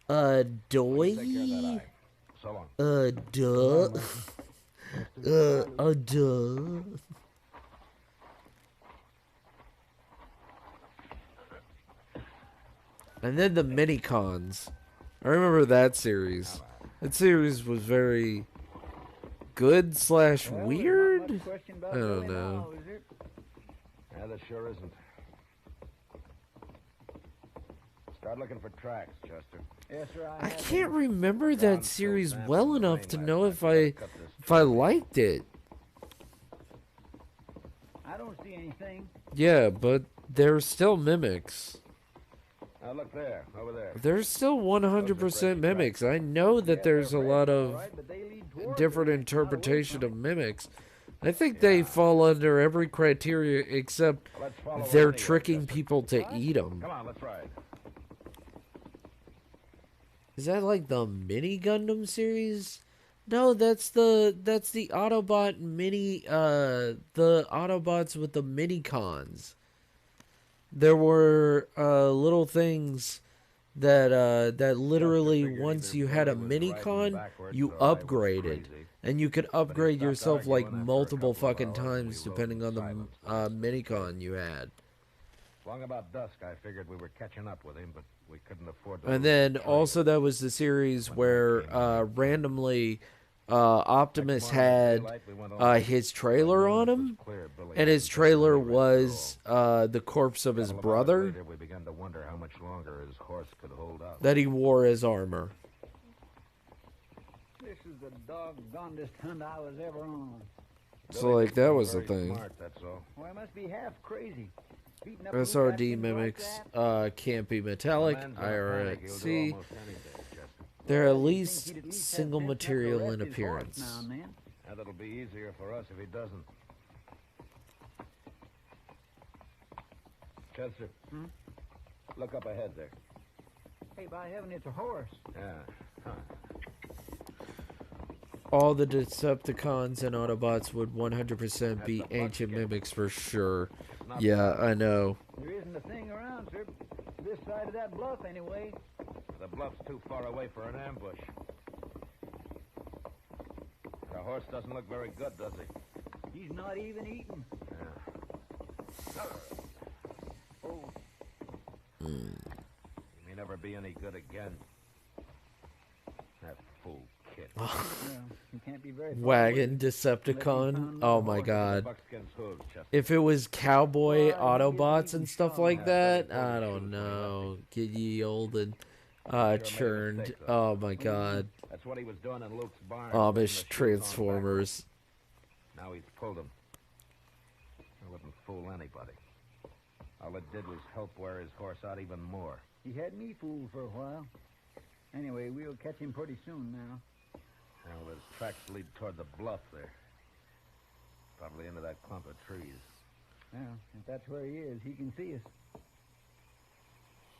Speaker 3: Doy.
Speaker 10: So long.
Speaker 3: Duh. Duh. And then the mini-cons. I remember that series. That series was very good / weird. I don't know.
Speaker 10: Yeah, that sure isn't. Start looking for tracks, Chester.
Speaker 6: Yes, sir.
Speaker 3: I can't remember that series well enough to know if I liked it.
Speaker 6: I don't see anything.
Speaker 3: Yeah, but they're still mimics.
Speaker 10: Now look there, over there.
Speaker 3: There's still 100% mimics. I know that there's a lot of different interpretation of mimics. I think they fall under every criteria except they're tricking people to eat them.
Speaker 10: Come on, let's ride.
Speaker 3: Is that like the Mini Gundam series? No, that's the Autobot mini the Autobots with the mini cons. There were little things that literally once you had a mini con, you upgraded, and you could upgrade yourself like multiple fucking times depending on the mini con you had.
Speaker 10: Long about dusk, I figured we were catching up with him, but we couldn't afford to.
Speaker 3: And then also that was the series where randomly Optimus had his trailer on him, and his trailer was the corpse of his brother
Speaker 10: we began to wonder how much longer his horse could hold out.
Speaker 3: that he wore as armor.
Speaker 13: This is the doggonedest hunt I was ever on.
Speaker 3: So like that was the thing.
Speaker 10: Smart, that's all.
Speaker 13: Well, I must be half crazy.
Speaker 3: SRD mimics can't be metallic, IRC. They're at least single material in appearance.
Speaker 10: Now that'll be easier for us if he doesn't. Chester, look up ahead there.
Speaker 13: Hey, by heaven, it's a horse.
Speaker 10: Yeah. Huh.
Speaker 3: All the Decepticons and Autobots would 100% be ancient mimics for sure. Yeah, I know.
Speaker 13: There isn't a thing around, sir. This side of that bluff, anyway.
Speaker 10: The bluff's too far away for an ambush. The horse doesn't look very good, does he?
Speaker 13: He's not even eating.
Speaker 10: Yeah.
Speaker 13: Oh.
Speaker 10: He may never be any good again. That fool kid.
Speaker 13: He can't be very
Speaker 3: Wagon Decepticon. Oh my god. If it was cowboy Autobots and stuff like that, I don't know. Get ye old and churned. Oh my god.
Speaker 10: That's what he was doing in Luke's barn.
Speaker 3: Amish Transformers.
Speaker 10: Now he's pulled him. I wouldn't fool anybody. All it did was help wear his horse out even more.
Speaker 13: He had me fooled for a while. Anyway, we'll catch him pretty soon now.
Speaker 10: Well, his tracks lead toward the bluff there. Probably into that clump of trees.
Speaker 13: Well, if that's where he is, he can see us.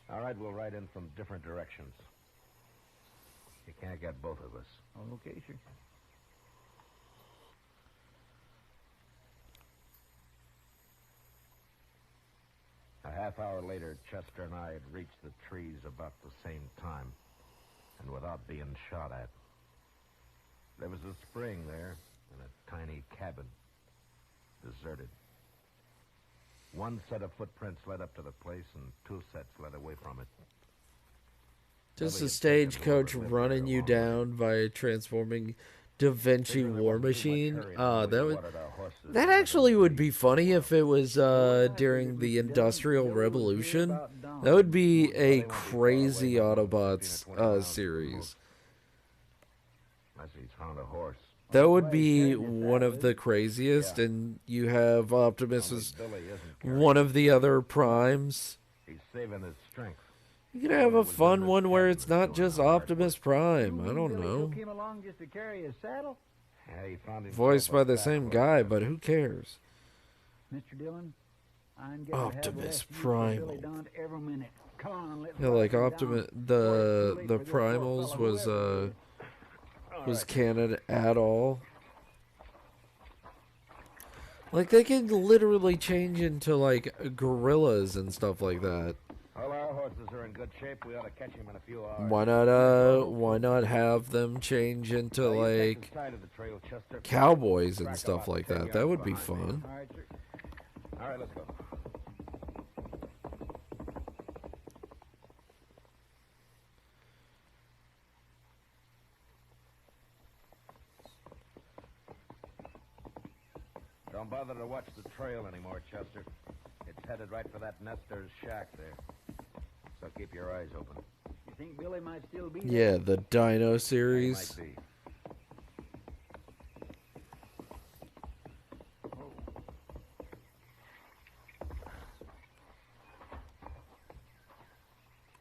Speaker 10: All right, we'll ride in from different directions. You can't get both of us.
Speaker 13: Okay, sir.
Speaker 10: A half hour later, Chester and I had reached the trees about the same time, and without being shot at. There was a spring there, and a tiny cabin, deserted. One set of footprints led up to the place, and two sets led away from it.
Speaker 3: Just a stagecoach running you down by a transforming Da Vinci War Machine. That actually would be funny if it was during the Industrial Revolution. That would be a crazy Autobots series.
Speaker 10: He's found a horse.
Speaker 3: That would be one of the craziest, and you have Optimus as one of the other primes.
Speaker 10: He's saving his strength.
Speaker 3: You could have a fun one where it's not just Optimus Prime. I don't know.
Speaker 13: Came along just to carry his saddle?
Speaker 10: Yeah, he found himself
Speaker 3: Voiced by the same guy, but who cares?
Speaker 13: Mr. Dillon, I'm getting
Speaker 3: Optimus Primal.
Speaker 13: Billy Don every minute. Come on, let's
Speaker 3: Yeah, like Optimus, the Primals was was canon at all. Like, they can literally change into, like, gorillas and stuff like that.
Speaker 1: All our horses are in good shape. We ought to catch him in a few hours.
Speaker 3: Why not have them change into, like, cowboys and stuff like that? That would be fun.
Speaker 1: All right, let's go. Don't bother to watch the trail anymore, Chester. It's headed right for that Nestor's shack there. So keep your eyes open.
Speaker 13: You think Billy might still be there?
Speaker 3: Yeah, the Dino series.
Speaker 1: Might be.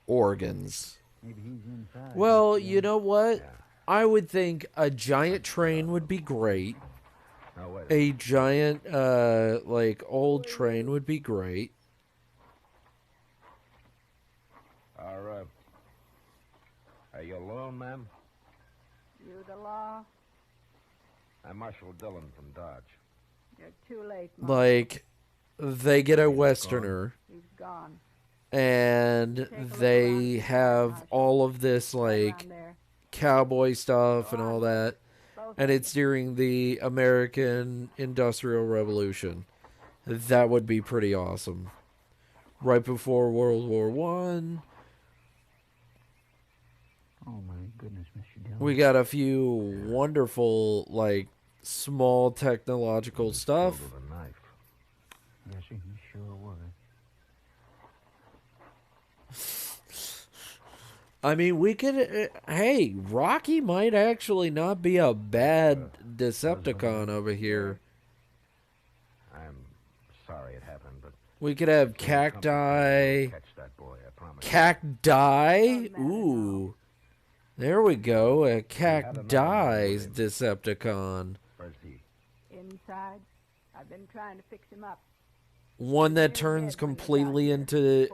Speaker 3: Organs.
Speaker 13: Maybe he's inside.
Speaker 3: Well, you know what? I would think a giant train would be great.
Speaker 1: No, wait.
Speaker 3: A giant, like, old train would be great.
Speaker 1: Are you alone, ma'am?
Speaker 12: You the law?
Speaker 1: I'm Marshal Dillon from Dodge.
Speaker 12: You're too late, Marshal.
Speaker 3: Like, they get a Westerner.
Speaker 12: He's gone.
Speaker 3: And they have all of this, like, cowboy stuff and all that. And it's during the American Industrial Revolution. That would be pretty awesome. Right before World War I.
Speaker 13: Oh, my goodness, Mr. Dillon.
Speaker 3: We got a few wonderful, like, small technological stuff.
Speaker 1: With a knife.
Speaker 13: Yes, he sure was.
Speaker 3: I mean, we could... hey, Rocky might actually not be a bad Decepticon over here.
Speaker 1: I'm sorry it happened, but...
Speaker 3: We could have cacti.
Speaker 1: Catch that boy, I promise.
Speaker 3: Cacti? Ooh. There we go. A cacti Decepticon.
Speaker 1: Where's he?
Speaker 12: Inside. I've been trying to fix him up.
Speaker 3: One that turns completely into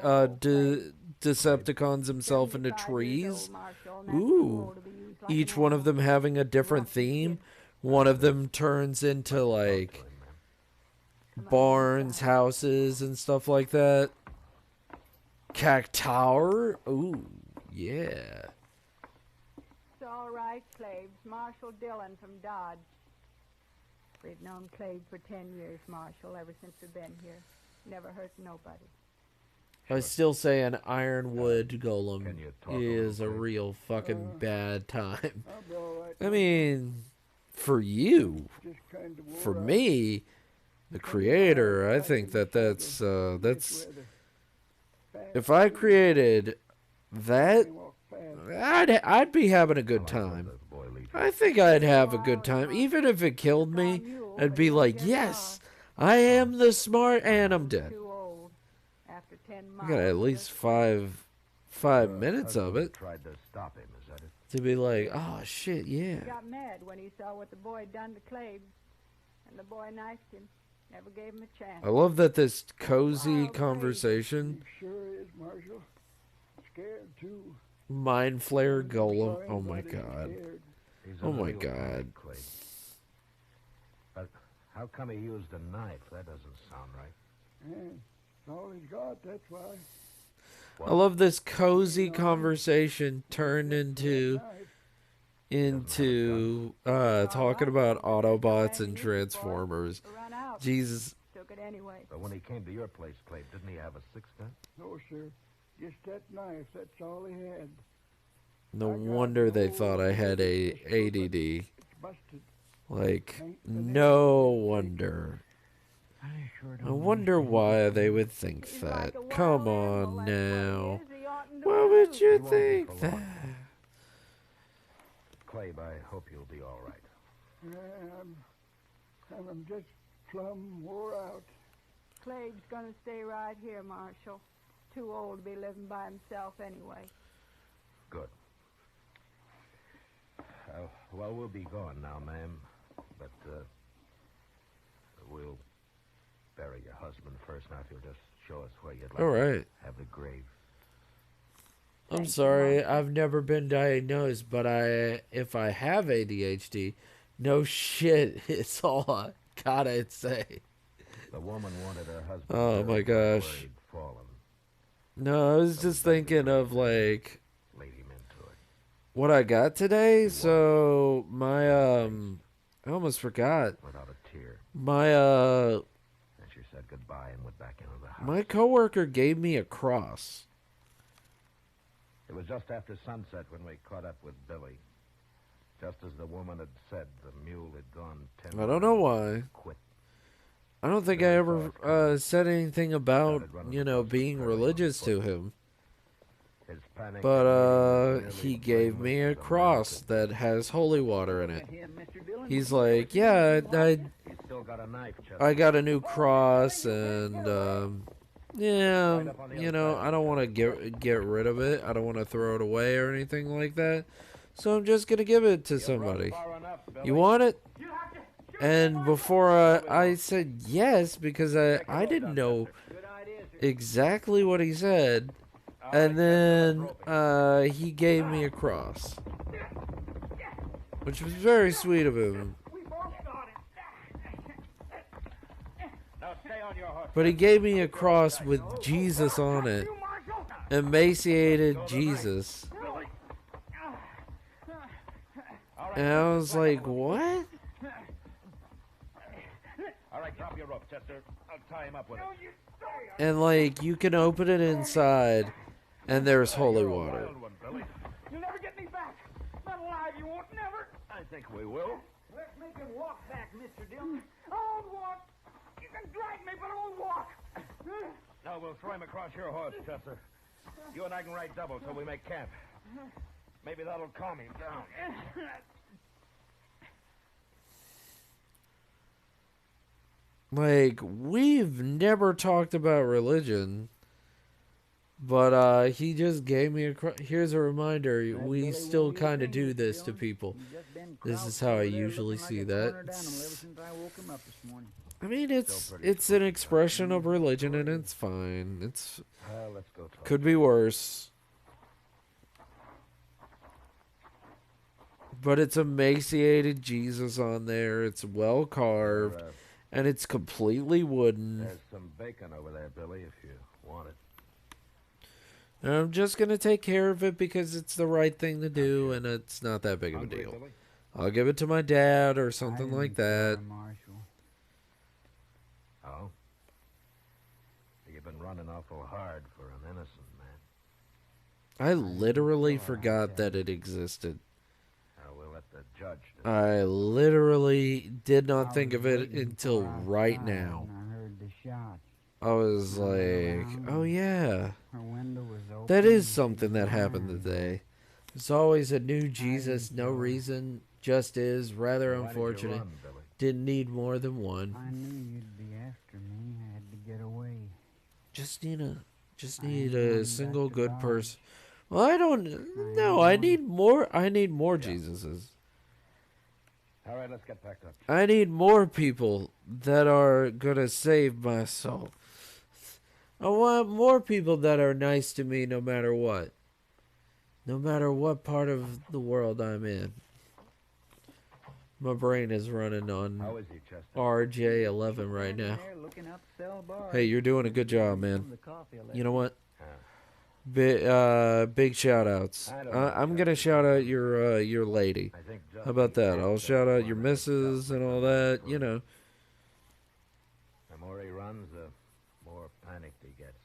Speaker 3: Decepticons himself into trees. Ooh. Each one of them having a different theme. One of them turns into, like, barns, houses, and stuff like that. Cactower? Ooh, yeah.
Speaker 12: It's all right, Claves. Marshal Dillon from Dodge. We've known Claves for 10 years, Marshal, ever since we've been here. Never hurt nobody.
Speaker 3: I still say an ironwood golem is a real fucking bad time. I mean, for you. For me, the creator, I think that's if I created that, I'd be having a good time. I think I'd have a good time. Even if it killed me, I'd be like, yes, I am the smart, and I'm dead. I got at least five minutes of it
Speaker 1: Tried to stop him, is that it?
Speaker 3: to be like, oh shit, yeah.
Speaker 12: He got mad when he saw what the boy had done to Claves, and the boy knifed him. Never gave him a chance.
Speaker 3: I love that this cozy conversation.
Speaker 6: Sure is, Marshal. Scared too.
Speaker 3: Mind flare golem. Oh my god. Oh my god.
Speaker 1: But how come he used a knife? That doesn't sound right.
Speaker 6: Yeah, all he's got, that's why.
Speaker 3: I love this cozy conversation turned into talking about Autobots and Transformers. Jesus.
Speaker 12: Took it anyway.
Speaker 1: But when he came to your place, Clay, didn't he have a six gun?
Speaker 6: No, sir. Just that knife. That's all he had.
Speaker 3: No wonder they thought I had a ADD.
Speaker 6: It's busted.
Speaker 3: Like, no wonder. I wonder why they would think that. Come on now. Why would you think that?
Speaker 1: Clabe, I hope you'll be all right.
Speaker 6: Yeah, I'm just plumb wore out.
Speaker 12: Clave's gonna stay right here, Marshal. Too old to be living by himself anyway.
Speaker 1: Good. Well, we'll be going now, ma'am. But, we'll bury your husband first. Now, if you'll just show us where you'd like
Speaker 3: All right.
Speaker 1: to have the grave.
Speaker 3: I'm sorry, I've never been diagnosed, but if I have ADHD, no shit, it's all I gotta say.
Speaker 5: The woman wanted her husband.
Speaker 3: Oh my gosh. No, I was just thinking of like what I got today. So my I almost forgot.
Speaker 5: Without a tear.
Speaker 3: My
Speaker 5: And she said goodbye and went back into the house.
Speaker 3: my coworker gave me a cross.
Speaker 5: It was just after sunset when we caught up with Billy. Just as the woman had said, the mule had gone 10
Speaker 3: I don't know why.
Speaker 5: Quit.
Speaker 3: I don't think I ever said anything about, being religious to him. But he gave me a cross that has holy water in it. He's like, yeah, I got a new cross, and yeah, I don't want to get rid of it. I don't want to throw it away or anything like that. So I'm just gonna give it to somebody. You want it? And before I said yes, because I didn't know exactly what he said. And then he gave me a cross, which was very sweet of him. But he gave me a cross with Jesus on it. Emaciated Jesus. And I was like, what?
Speaker 1: All right, drop your rope, Chester. I'll tie him up with it.
Speaker 3: And like, you can open it inside, and there's holy water.
Speaker 6: You'll never get me back. Not alive, you won't, never.
Speaker 1: I think we will.
Speaker 6: Let's make him walk back, Mr. Dillon. I won't walk. You can drag me, but I won't walk.
Speaker 1: No, we'll throw him across your horse, Chester. You and I can ride double till we make camp. Maybe that'll calm him down.
Speaker 3: Like, we've never talked about religion, but he just gave me here's a reminder. We still kind of do this to people. This is how I usually see that. I mean, it's an expression of religion, and it's fine. It's could be worse. But it's emaciated Jesus on there. It's well carved. And it's completely wooden.
Speaker 5: There's some bacon over there, Billy, if you want it.
Speaker 3: And I'm just going to take care of it because it's the right thing to do, and it's not that big of a deal.
Speaker 5: Billy?
Speaker 3: I'll give it to my dad or something like that.
Speaker 5: Oh? You've been running awful hard for an innocent man.
Speaker 3: I literally forgot that it existed.
Speaker 5: We'll let the judge decide.
Speaker 3: I literally did not think of it until right now. I was like, oh yeah, that is something that happened today. There's always a new Jesus, no reason, just is, rather unfortunate. Didn't need more than one.
Speaker 6: I knew you'd be after me. I had to get away.
Speaker 3: Just need a single good person. Well, I don't know. I need more Jesuses.
Speaker 5: All right, let's get packed up.
Speaker 3: I need more people that are gonna save my soul. I want more people that are nice to me no matter what. No matter what part of the world I'm in. My brain is running on RJ11 right now. Hey, you're doing a good job, man. You know what? Big shout outs. I'm gonna shout out your lady. How about that? I'll shout out your missus and all that. You know.
Speaker 5: The more he runs, the more panicked he gets.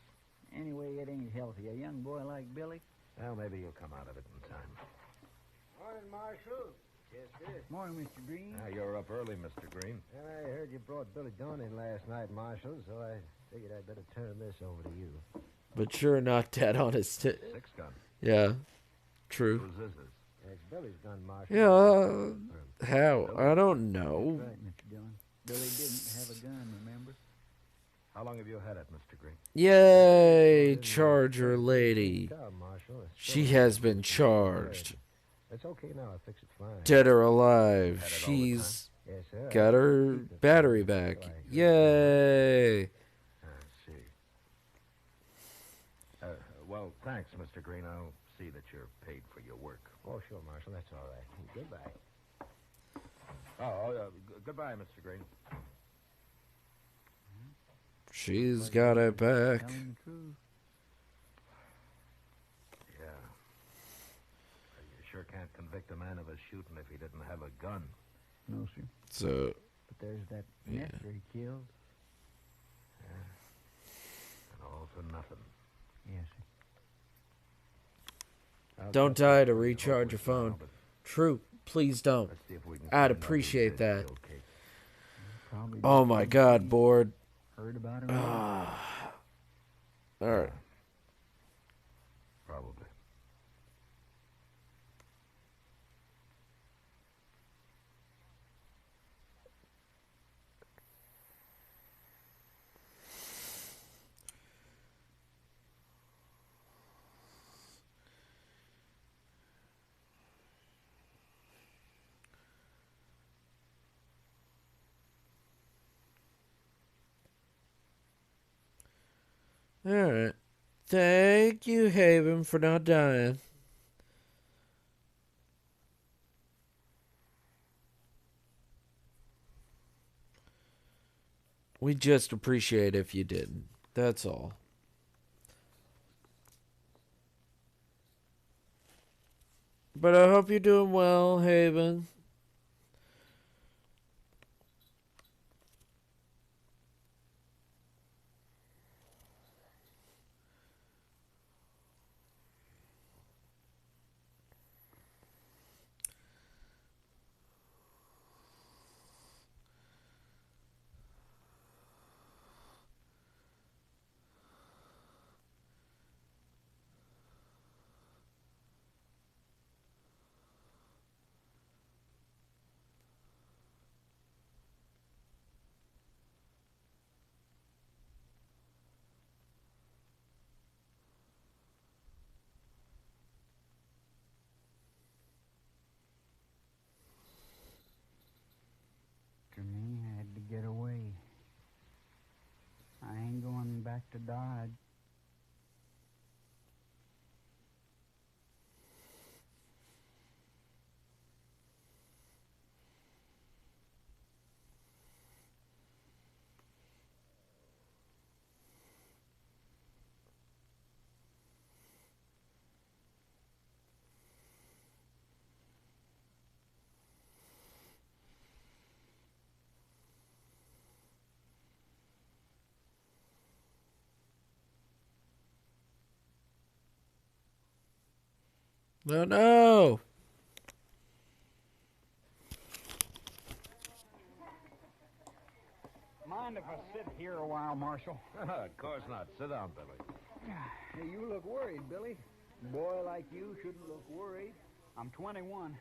Speaker 7: Anyway, it ain't healthy. A young boy like Billy.
Speaker 5: Well, maybe you'll come out of it in time.
Speaker 2: Morning, Marshal. Yes, sir.
Speaker 7: Morning, Mr. Green.
Speaker 5: You're up early, Mr. Green.
Speaker 2: I heard you brought Billy Dawn in last night, Marshal, so I figured I'd better turn this over to you.
Speaker 3: But you're not dead on his
Speaker 5: Six gun.
Speaker 3: Yeah, true.
Speaker 5: Whose is this?
Speaker 2: It's Billy's gun, Marshal.
Speaker 3: Yeah, how? I don't know.
Speaker 7: Right, Mr. Dillon. Billy didn't have a gun, remember?
Speaker 5: How long have you had it, Mr. Green?
Speaker 3: Yay, Charger lady. She has been charged.
Speaker 2: It's okay now. I fix it fine.
Speaker 3: Dead or alive. She's got her battery back. Yay.
Speaker 5: I see. Well, thanks, Mr. Green. I'll
Speaker 10: see that you're paid for your work.
Speaker 11: Oh, sure, Marshal. That's all right. Goodbye. Goodbye, Mr. Green.
Speaker 3: She's got it back.
Speaker 10: Yeah. You sure can't convict a man of a shooting if he didn't have a gun.
Speaker 13: No, sir.
Speaker 3: So,
Speaker 13: But there's that
Speaker 10: Yeah.
Speaker 13: nester he killed.
Speaker 10: And all for nothing.
Speaker 13: Yes, sir.
Speaker 3: don't die to recharge your phone. True, please don't. I'd appreciate that.
Speaker 13: Probably
Speaker 3: Oh my God, bored.
Speaker 13: heard about it.
Speaker 3: All right.
Speaker 10: Probably.
Speaker 3: All right. Thank you, Haven, for not dying. We just appreciate if you didn't. That's all. But I hope you're doing well, Haven.
Speaker 13: To me, I had to get away. I ain't going back to Dodge.
Speaker 3: No, no.
Speaker 13: Mind if I sit here a while, Marshal?
Speaker 10: Of course not. Sit down, Billy.
Speaker 13: Hey, you look worried, Billy. A boy like you shouldn't look worried. I'm 21.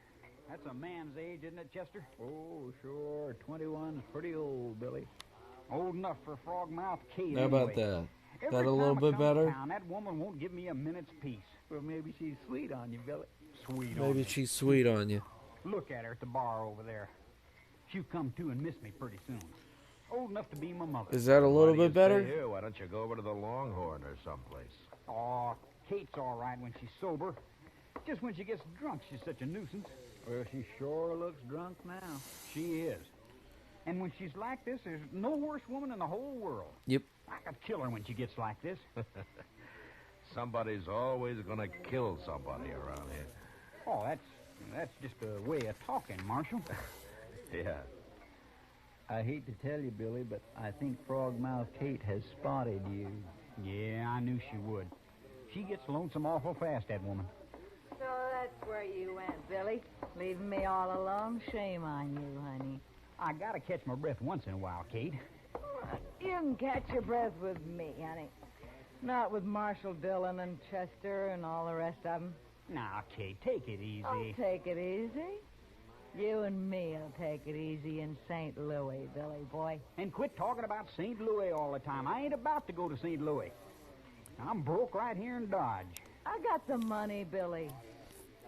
Speaker 13: That's a man's age, isn't it, Chester? Oh, sure. 21's pretty old, Billy. Old enough for Frogmouth Kate.
Speaker 3: How about
Speaker 13: anyway.
Speaker 3: that? That a little bit better?
Speaker 13: Town, that woman won't give me a minute's peace. Well, maybe she's sweet on you, Billy. Sweet on
Speaker 3: Maybe
Speaker 13: you.
Speaker 3: she's sweet on you.
Speaker 13: Look at her at the bar over there. She'll come to and miss me pretty soon. Old enough to be my mother.
Speaker 3: Is that a little
Speaker 10: Why do you
Speaker 3: bit better?
Speaker 10: stay here? Why don't you go over to the Longhorn or someplace?
Speaker 13: Oh, Kate's all right when she's sober. Just when she gets drunk, she's such a nuisance. Well, she sure looks drunk now. She is. And when she's like this, there's no worse woman in the whole world.
Speaker 3: Yep.
Speaker 13: I could kill her when she gets like this.
Speaker 10: Somebody's always going to kill somebody around here.
Speaker 13: Oh, that's just a way of talking, Marshal.
Speaker 10: Yeah.
Speaker 7: I hate to tell you, Billy, but I think Frogmouth Kate has spotted you.
Speaker 13: Yeah, I knew she would. She gets lonesome awful fast, that woman.
Speaker 14: So that's where you went, Billy. Leaving me all alone? Shame on you, honey.
Speaker 13: I gotta catch my breath once in a while, Kate.
Speaker 14: You can catch your breath with me, honey. Not with Marshal Dillon and Chester and all the rest of them.
Speaker 13: Now, Kate, take it easy.
Speaker 14: Don't take it easy. You and me'll take it easy in St. Louis, Billy boy.
Speaker 13: And quit talking about St. Louis all the time. I ain't about to go to St. Louis. I'm broke right here in Dodge.
Speaker 14: I got the money, Billy.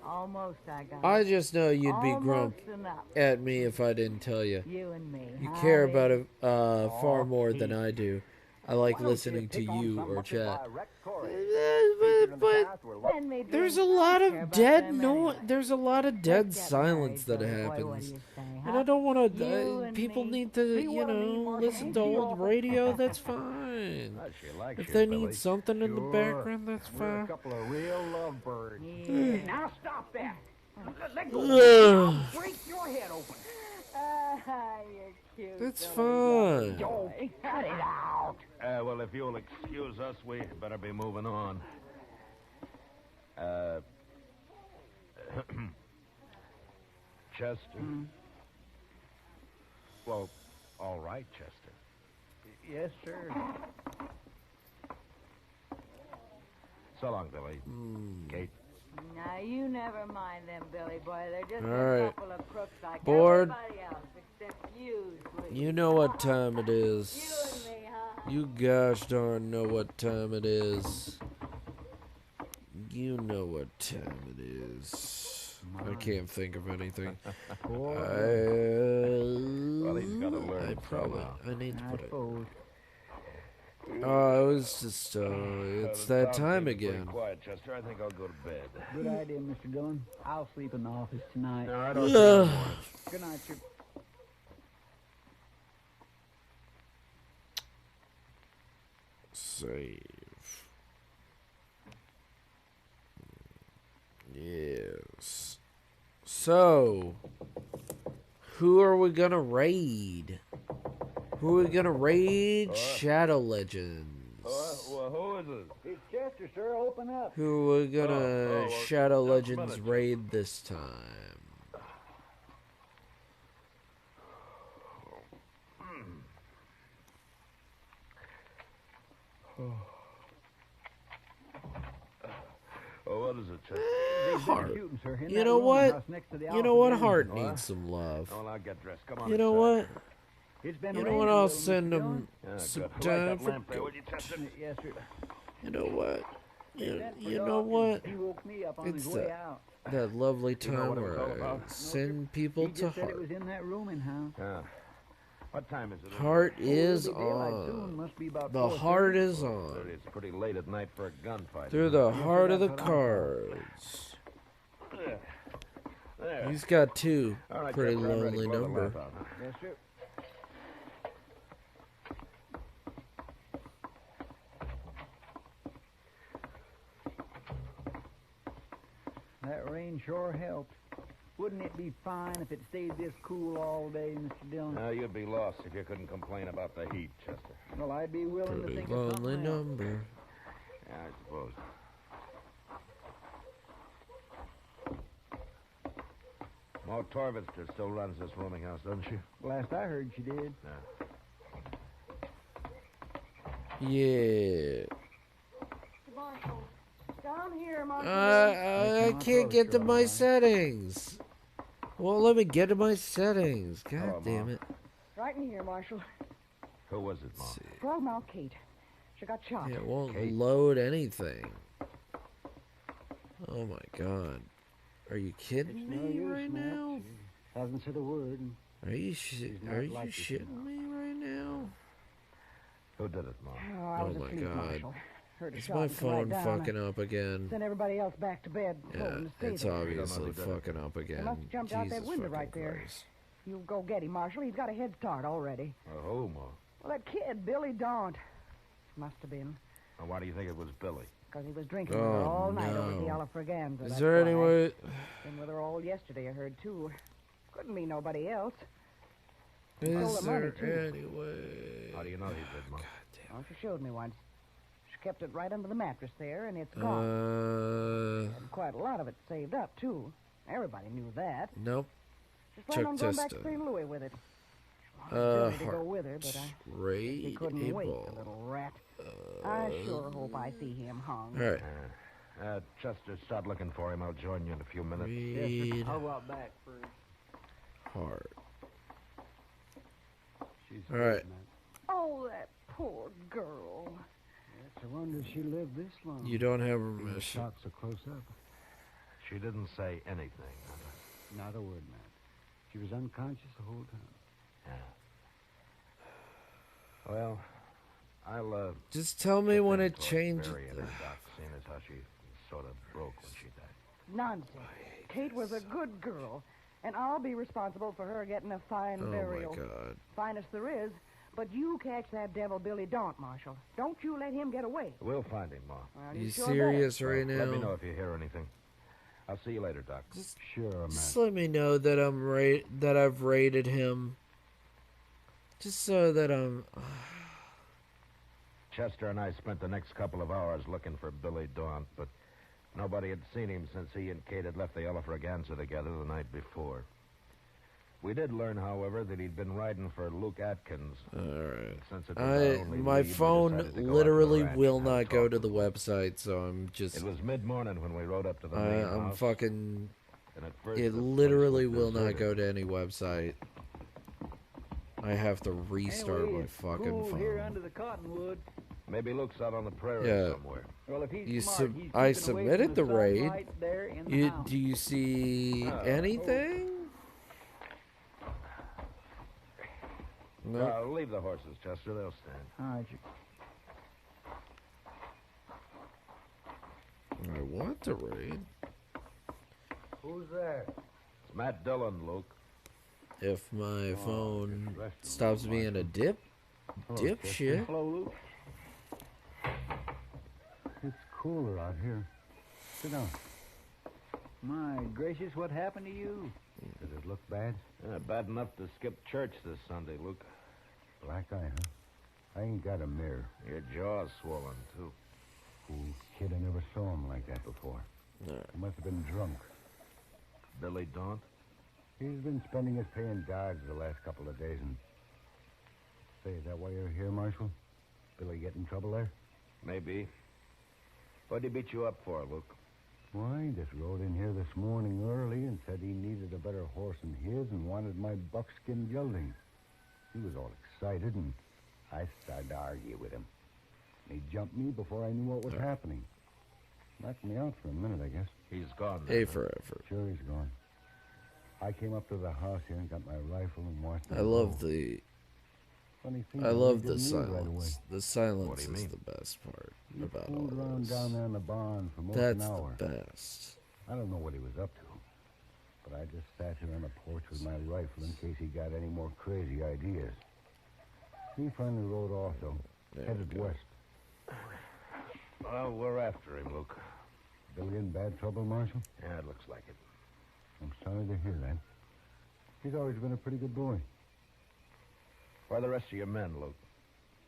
Speaker 14: Almost I got
Speaker 3: I
Speaker 14: it.
Speaker 3: just know you'd be
Speaker 14: Almost
Speaker 3: grumpy
Speaker 14: enough.
Speaker 3: at me if I didn't tell you.
Speaker 14: You and me.
Speaker 3: You
Speaker 14: huh,
Speaker 3: care
Speaker 14: Lee?
Speaker 3: about it far more than I do. I like
Speaker 13: Why don't
Speaker 3: listening to
Speaker 13: pick on
Speaker 3: you
Speaker 13: some
Speaker 3: or
Speaker 13: monkey
Speaker 3: chat.
Speaker 13: by Rex Corey? Featured in the
Speaker 3: But
Speaker 13: past were
Speaker 14: Then we
Speaker 3: there's a
Speaker 14: drink
Speaker 3: lot
Speaker 14: care
Speaker 3: of
Speaker 14: about
Speaker 3: dead
Speaker 14: them
Speaker 3: no.
Speaker 14: anyway.
Speaker 3: There's a lot of dead
Speaker 14: Let's get
Speaker 3: silence that
Speaker 14: married, Billy boy, what do
Speaker 3: happens,
Speaker 14: you say,
Speaker 3: and
Speaker 14: huh?
Speaker 3: I don't want
Speaker 14: You
Speaker 3: to.
Speaker 14: and
Speaker 3: People
Speaker 14: me.
Speaker 3: need to,
Speaker 6: See what I mean, Marshal?
Speaker 3: listen
Speaker 6: Ain't
Speaker 3: to
Speaker 6: she
Speaker 3: old
Speaker 6: awful?
Speaker 3: radio. That's fine.
Speaker 10: She likes
Speaker 3: If
Speaker 10: you,
Speaker 3: they
Speaker 10: Billy.
Speaker 3: need something in the
Speaker 6: Sure.
Speaker 3: background, that's
Speaker 6: We're a
Speaker 3: fine.
Speaker 6: couple of real lovebirds.
Speaker 13: Now stop that. Let go.
Speaker 3: Ugh.
Speaker 13: I'll break your head open.
Speaker 14: You're cute.
Speaker 3: That's
Speaker 14: Billy.
Speaker 3: fine.
Speaker 13: Don't cut it out.
Speaker 10: Well, if you'll excuse us, we better be moving on. Chester? Well, all right, Chester.
Speaker 6: Yes, sir.
Speaker 10: So long, Billy. Kate.
Speaker 14: Now, you never mind them, Billy boy. They're just
Speaker 3: All
Speaker 14: a
Speaker 3: right.
Speaker 14: couple of crooks like
Speaker 3: Bored.
Speaker 14: everybody else, except you, sweetie.
Speaker 3: You know what time it
Speaker 14: You
Speaker 3: is.
Speaker 14: and me, huh?
Speaker 3: You gosh darn know what time it is. You know what time it is. I can't think of anything.
Speaker 10: Well, he's got to learn
Speaker 3: I probably.
Speaker 10: somehow.
Speaker 3: I need to
Speaker 6: I
Speaker 3: put it.
Speaker 6: suppose.
Speaker 3: Oh, it was just. It's
Speaker 10: The
Speaker 3: that
Speaker 10: town
Speaker 3: time
Speaker 10: seems pretty
Speaker 3: again.
Speaker 10: Quiet, Chester. I think I'll go to bed.
Speaker 13: Good idea, Mr. Dillon. I'll sleep in the office tonight.
Speaker 10: No, I don't.
Speaker 3: Ugh.
Speaker 13: Good night, sir.
Speaker 3: Save. Yes. So, who are we gonna raid? Who are we gonna raid? Shadow Legends.
Speaker 10: Well, who is it?
Speaker 13: It's Chester, sir. Open up.
Speaker 3: Who are we gonna
Speaker 10: well,
Speaker 3: Shadow
Speaker 10: just a
Speaker 3: Legends
Speaker 10: minute.
Speaker 3: raid this time?
Speaker 10: Oh, what is it, Chester?
Speaker 3: Heart.
Speaker 13: Shooting, sir, in
Speaker 3: You
Speaker 13: that
Speaker 3: know
Speaker 13: rooming
Speaker 3: what?
Speaker 13: house next to the
Speaker 3: You know what?
Speaker 13: Alpha
Speaker 3: Heart
Speaker 13: Gym.
Speaker 3: needs some love.
Speaker 10: Well, I'll get dressed. Come on.
Speaker 3: You know
Speaker 10: inside.
Speaker 3: what?
Speaker 13: It's been
Speaker 3: You know
Speaker 13: raining
Speaker 3: what?
Speaker 13: a
Speaker 3: I'll
Speaker 13: little, Mr.
Speaker 3: send
Speaker 13: Dillon.
Speaker 3: them
Speaker 10: Yeah,
Speaker 3: some
Speaker 10: good. Light
Speaker 3: time
Speaker 10: that
Speaker 3: for.
Speaker 10: lamp there, would you, Chester?
Speaker 13: Yes, sir.
Speaker 3: You know what? You
Speaker 13: Sent for
Speaker 3: know
Speaker 13: Doc,
Speaker 3: what?
Speaker 13: He woke me up on
Speaker 3: It's
Speaker 13: his way
Speaker 3: that-
Speaker 13: out.
Speaker 3: That lovely
Speaker 10: You know
Speaker 3: time
Speaker 10: what it was all
Speaker 3: where I
Speaker 10: about?
Speaker 3: send people
Speaker 13: He
Speaker 3: to
Speaker 13: just said it
Speaker 3: Heart.
Speaker 13: was in that rooming house.
Speaker 10: Yeah. What time is it?
Speaker 3: Heart
Speaker 13: Oh, it'll
Speaker 3: is
Speaker 13: be daylight soon.
Speaker 3: on.
Speaker 13: Must be about
Speaker 3: The
Speaker 13: 4:30.
Speaker 3: heart is on.
Speaker 10: It's pretty late at night for a gunfight.
Speaker 3: Through the
Speaker 13: Yes,
Speaker 3: heart
Speaker 13: sir,
Speaker 3: of the
Speaker 13: that's what I thought.
Speaker 3: cards.
Speaker 10: There.
Speaker 3: He's got two.
Speaker 10: All right,
Speaker 3: Pretty
Speaker 10: Chester, I'm ready.
Speaker 3: lonely
Speaker 10: Blow the
Speaker 3: number.
Speaker 10: lamp out.
Speaker 13: Yes, sir. That rain sure helped. Wouldn't it be fine if it stayed this cool all day, Mr. Dillon?
Speaker 10: Now, you'd be lost if you couldn't complain about the heat, Chester.
Speaker 13: Well, I'd be willing to
Speaker 3: Pretty
Speaker 13: think of
Speaker 3: lonely
Speaker 13: something else.
Speaker 3: number.
Speaker 10: Yeah, I suppose. Maud Torvitster still runs this rooming house, doesn't she?
Speaker 13: Last I heard, she did.
Speaker 3: Yeah.
Speaker 12: Marshal, down here, Marshal.
Speaker 3: I can't get to my settings. Well, let me get to my settings. God
Speaker 10: Hello,
Speaker 3: damn
Speaker 10: Ma.
Speaker 3: it.
Speaker 12: Right in here, Marshal.
Speaker 10: Who was it, Mom?
Speaker 12: Broadmouth Kate. She got shot.
Speaker 3: Yeah, it won't
Speaker 10: Kate.
Speaker 3: load anything. Oh my god. Are you kidding
Speaker 13: It's no
Speaker 3: me
Speaker 13: use,
Speaker 3: right
Speaker 13: Matt.
Speaker 3: now?
Speaker 13: She hasn't said a word. And
Speaker 3: Are you
Speaker 13: She's not
Speaker 3: are you
Speaker 13: like this
Speaker 3: shitting me right now?
Speaker 10: Who did it, Mom?
Speaker 12: Oh, I was
Speaker 3: Oh my
Speaker 12: asleep,
Speaker 3: god.
Speaker 12: Marshal. Heard a
Speaker 3: Is
Speaker 12: shot
Speaker 3: my
Speaker 12: and come right
Speaker 3: phone
Speaker 12: down.
Speaker 3: fucking up again?
Speaker 12: Sent everybody else back to bed. Told
Speaker 3: Yeah,
Speaker 12: them to stay
Speaker 3: it's
Speaker 12: there.
Speaker 3: obviously
Speaker 10: who did it.
Speaker 3: fucking up again.
Speaker 12: must have jumped out that
Speaker 3: Jesus
Speaker 12: window
Speaker 3: fucking
Speaker 12: right there.
Speaker 3: Christ.
Speaker 12: You go get him, Marshal. He's got a head start already.
Speaker 10: Who, Mom?
Speaker 12: Well, that kid, Billy Daunt. Must have been.
Speaker 10: Well, why do you think it was Billy?
Speaker 12: Because he was drinking with her
Speaker 3: Oh,
Speaker 12: all night over at the
Speaker 3: no.
Speaker 12: Alafraganza.
Speaker 3: Is
Speaker 12: that's
Speaker 3: there
Speaker 12: why.
Speaker 3: any way?
Speaker 12: Been with her all yesterday, I heard, too. Couldn't be nobody else.
Speaker 3: Is
Speaker 12: stole the money,
Speaker 3: there
Speaker 12: too.
Speaker 3: any way?
Speaker 10: How do you know he did, Mom?
Speaker 12: Well, she showed me once. She kept it right under the mattress there, and it's gone. And quite a lot of it saved up, too. Everybody knew that.
Speaker 3: Nope.
Speaker 12: She planned on going back to
Speaker 3: Chester.
Speaker 12: St. Louis with it. She wanted Billy to go
Speaker 3: Heart.
Speaker 12: with her, but he
Speaker 3: Raid
Speaker 12: couldn't wait,
Speaker 3: Able.
Speaker 12: the little rat. I sure hope I see him hung.
Speaker 3: All right.
Speaker 10: Chester, start looking for him. I'll join you in a few minutes.
Speaker 3: Read
Speaker 13: I'll walk back first.
Speaker 3: Heart.
Speaker 13: She's
Speaker 3: All right.
Speaker 12: Oh, that poor girl.
Speaker 6: It's a wonder she lived this long.
Speaker 3: You don't have
Speaker 6: She was
Speaker 3: permission.
Speaker 6: shot so close up.
Speaker 10: She didn't say anything.
Speaker 6: Not a word, Matt. She was unconscious the whole time.
Speaker 10: Well,
Speaker 2: I'll,
Speaker 3: Just tell me when it changes.
Speaker 2: Seeing as how she sort of broke when she died.
Speaker 12: Nonsense. Kate was a good girl, and I'll be responsible for her getting a fine burial.
Speaker 3: Oh, my God.
Speaker 12: Finest there is. But you catch that devil Billy Daunt, Marshal. Don't you let him get away.
Speaker 2: We'll find him, Ma.
Speaker 12: Well,
Speaker 3: You
Speaker 12: sure
Speaker 3: serious
Speaker 12: better.
Speaker 3: right now?
Speaker 2: Let me know if you hear anything. I'll see you later, Doc.
Speaker 5: Sure, man.
Speaker 3: Just let me know that that I've rated him. Just so that I'm...
Speaker 2: Chester and I spent the next couple of hours looking for Billy Daunt, but nobody had seen him since he and Kate had left the Ella Fraganza together the night before. We did learn, however, that he'd been riding for Luke Atkins.
Speaker 3: All right.
Speaker 2: Since it was our only
Speaker 3: My
Speaker 2: lead, we
Speaker 3: phone
Speaker 2: decided to go out to the
Speaker 3: literally
Speaker 2: ranch
Speaker 3: will
Speaker 2: and have a
Speaker 3: not go
Speaker 2: talk
Speaker 3: to the
Speaker 2: with him.
Speaker 3: website, so I'm just...
Speaker 2: It was mid-morning when we rode up to the main
Speaker 3: I'm
Speaker 2: house.
Speaker 3: fucking...
Speaker 2: And at first
Speaker 3: It
Speaker 2: the place
Speaker 3: literally
Speaker 2: was
Speaker 3: will not
Speaker 2: deserted.
Speaker 3: go to any website. I have to restart
Speaker 13: Anyway,
Speaker 3: my
Speaker 13: it's
Speaker 3: fucking
Speaker 13: cool here
Speaker 3: phone.
Speaker 13: under the cottonwood.
Speaker 2: Maybe Luke's out on the prairie
Speaker 3: Yeah.
Speaker 2: somewhere.
Speaker 13: Well, if he's
Speaker 3: You
Speaker 13: smart, he's
Speaker 3: I
Speaker 13: keeping away
Speaker 3: submitted
Speaker 13: from
Speaker 3: the raid.
Speaker 13: sunlight there in the house.
Speaker 3: Do you see anything? No.
Speaker 2: Leave the horses, Chester. They'll stand.
Speaker 13: All right,
Speaker 3: I want to raid.
Speaker 2: Who's there? It's Matt Dillon, Luke.
Speaker 3: If my phone stops being a dipshit.
Speaker 13: Hello, Luke.
Speaker 5: It's cooler out here. Sit down.
Speaker 13: My gracious, what happened to you?
Speaker 5: Does it look bad?
Speaker 2: Bad enough to skip church this Sunday, Luke.
Speaker 5: Black eye, huh? I ain't got a mirror.
Speaker 2: Your jaw's swollen, too.
Speaker 5: Fool kid, I never saw him like that before.
Speaker 3: No.
Speaker 5: He must have been drunk.
Speaker 2: Billy Daunt?
Speaker 5: He's been spending his pay in Dodge the last couple of days, and... Say, is that why you're here, Marshal? Billy get in trouble there?
Speaker 2: Maybe. What'd he beat you up for, Luke?
Speaker 5: Why, just rode in here this morning early and said he needed a better horse than his and wanted my buckskin gelding. He was all excited, and I started to argue with him. He jumped me before I knew what was happening. Knocked me out for a minute, I guess.
Speaker 2: He's gone.
Speaker 3: A for effort.
Speaker 5: Sure, he's gone. I came up to the house here and got my rifle and watched him
Speaker 3: I love
Speaker 5: go.
Speaker 3: the...
Speaker 5: Funny thing,
Speaker 3: I
Speaker 5: he
Speaker 3: love the
Speaker 5: didn't leave right away.
Speaker 3: silence. The silence
Speaker 2: What do you
Speaker 3: is
Speaker 2: mean?
Speaker 3: the best part
Speaker 5: He
Speaker 3: about
Speaker 5: fooled
Speaker 3: all
Speaker 5: around
Speaker 3: this.
Speaker 5: down there in the barn for most
Speaker 3: That's
Speaker 5: an hour.
Speaker 3: the best.
Speaker 5: I don't know what he was up to, but I just sat here on the porch with my rifle in case he got any more crazy ideas. He finally rode off, though, headed west.
Speaker 2: Well, we're after him, Luke.
Speaker 5: Billy in bad trouble, Marshal?
Speaker 2: Yeah, it looks like it.
Speaker 5: I'm sorry to hear that. He's always been a pretty good boy.
Speaker 2: Where are the rest of your men, Luke?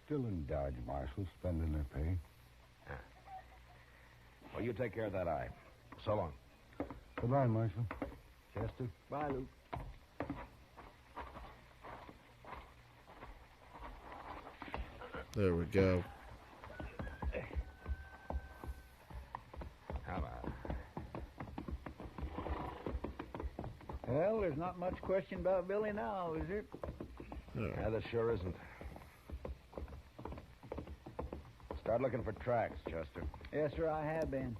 Speaker 5: Still in Dodge, Marshal, spending their pay.
Speaker 2: Well, you take care of that eye. So long.
Speaker 5: Goodbye, Marshal. Chester?
Speaker 13: Bye, Luke.
Speaker 3: There we go.
Speaker 2: How about?
Speaker 13: Well, there's not much question about Billy now, is there?
Speaker 2: Yeah, there sure isn't. Start looking for tracks, Chester.
Speaker 13: Yes, sir, I have been.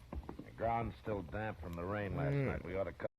Speaker 2: The ground's still damp from the rain last night. We ought to cut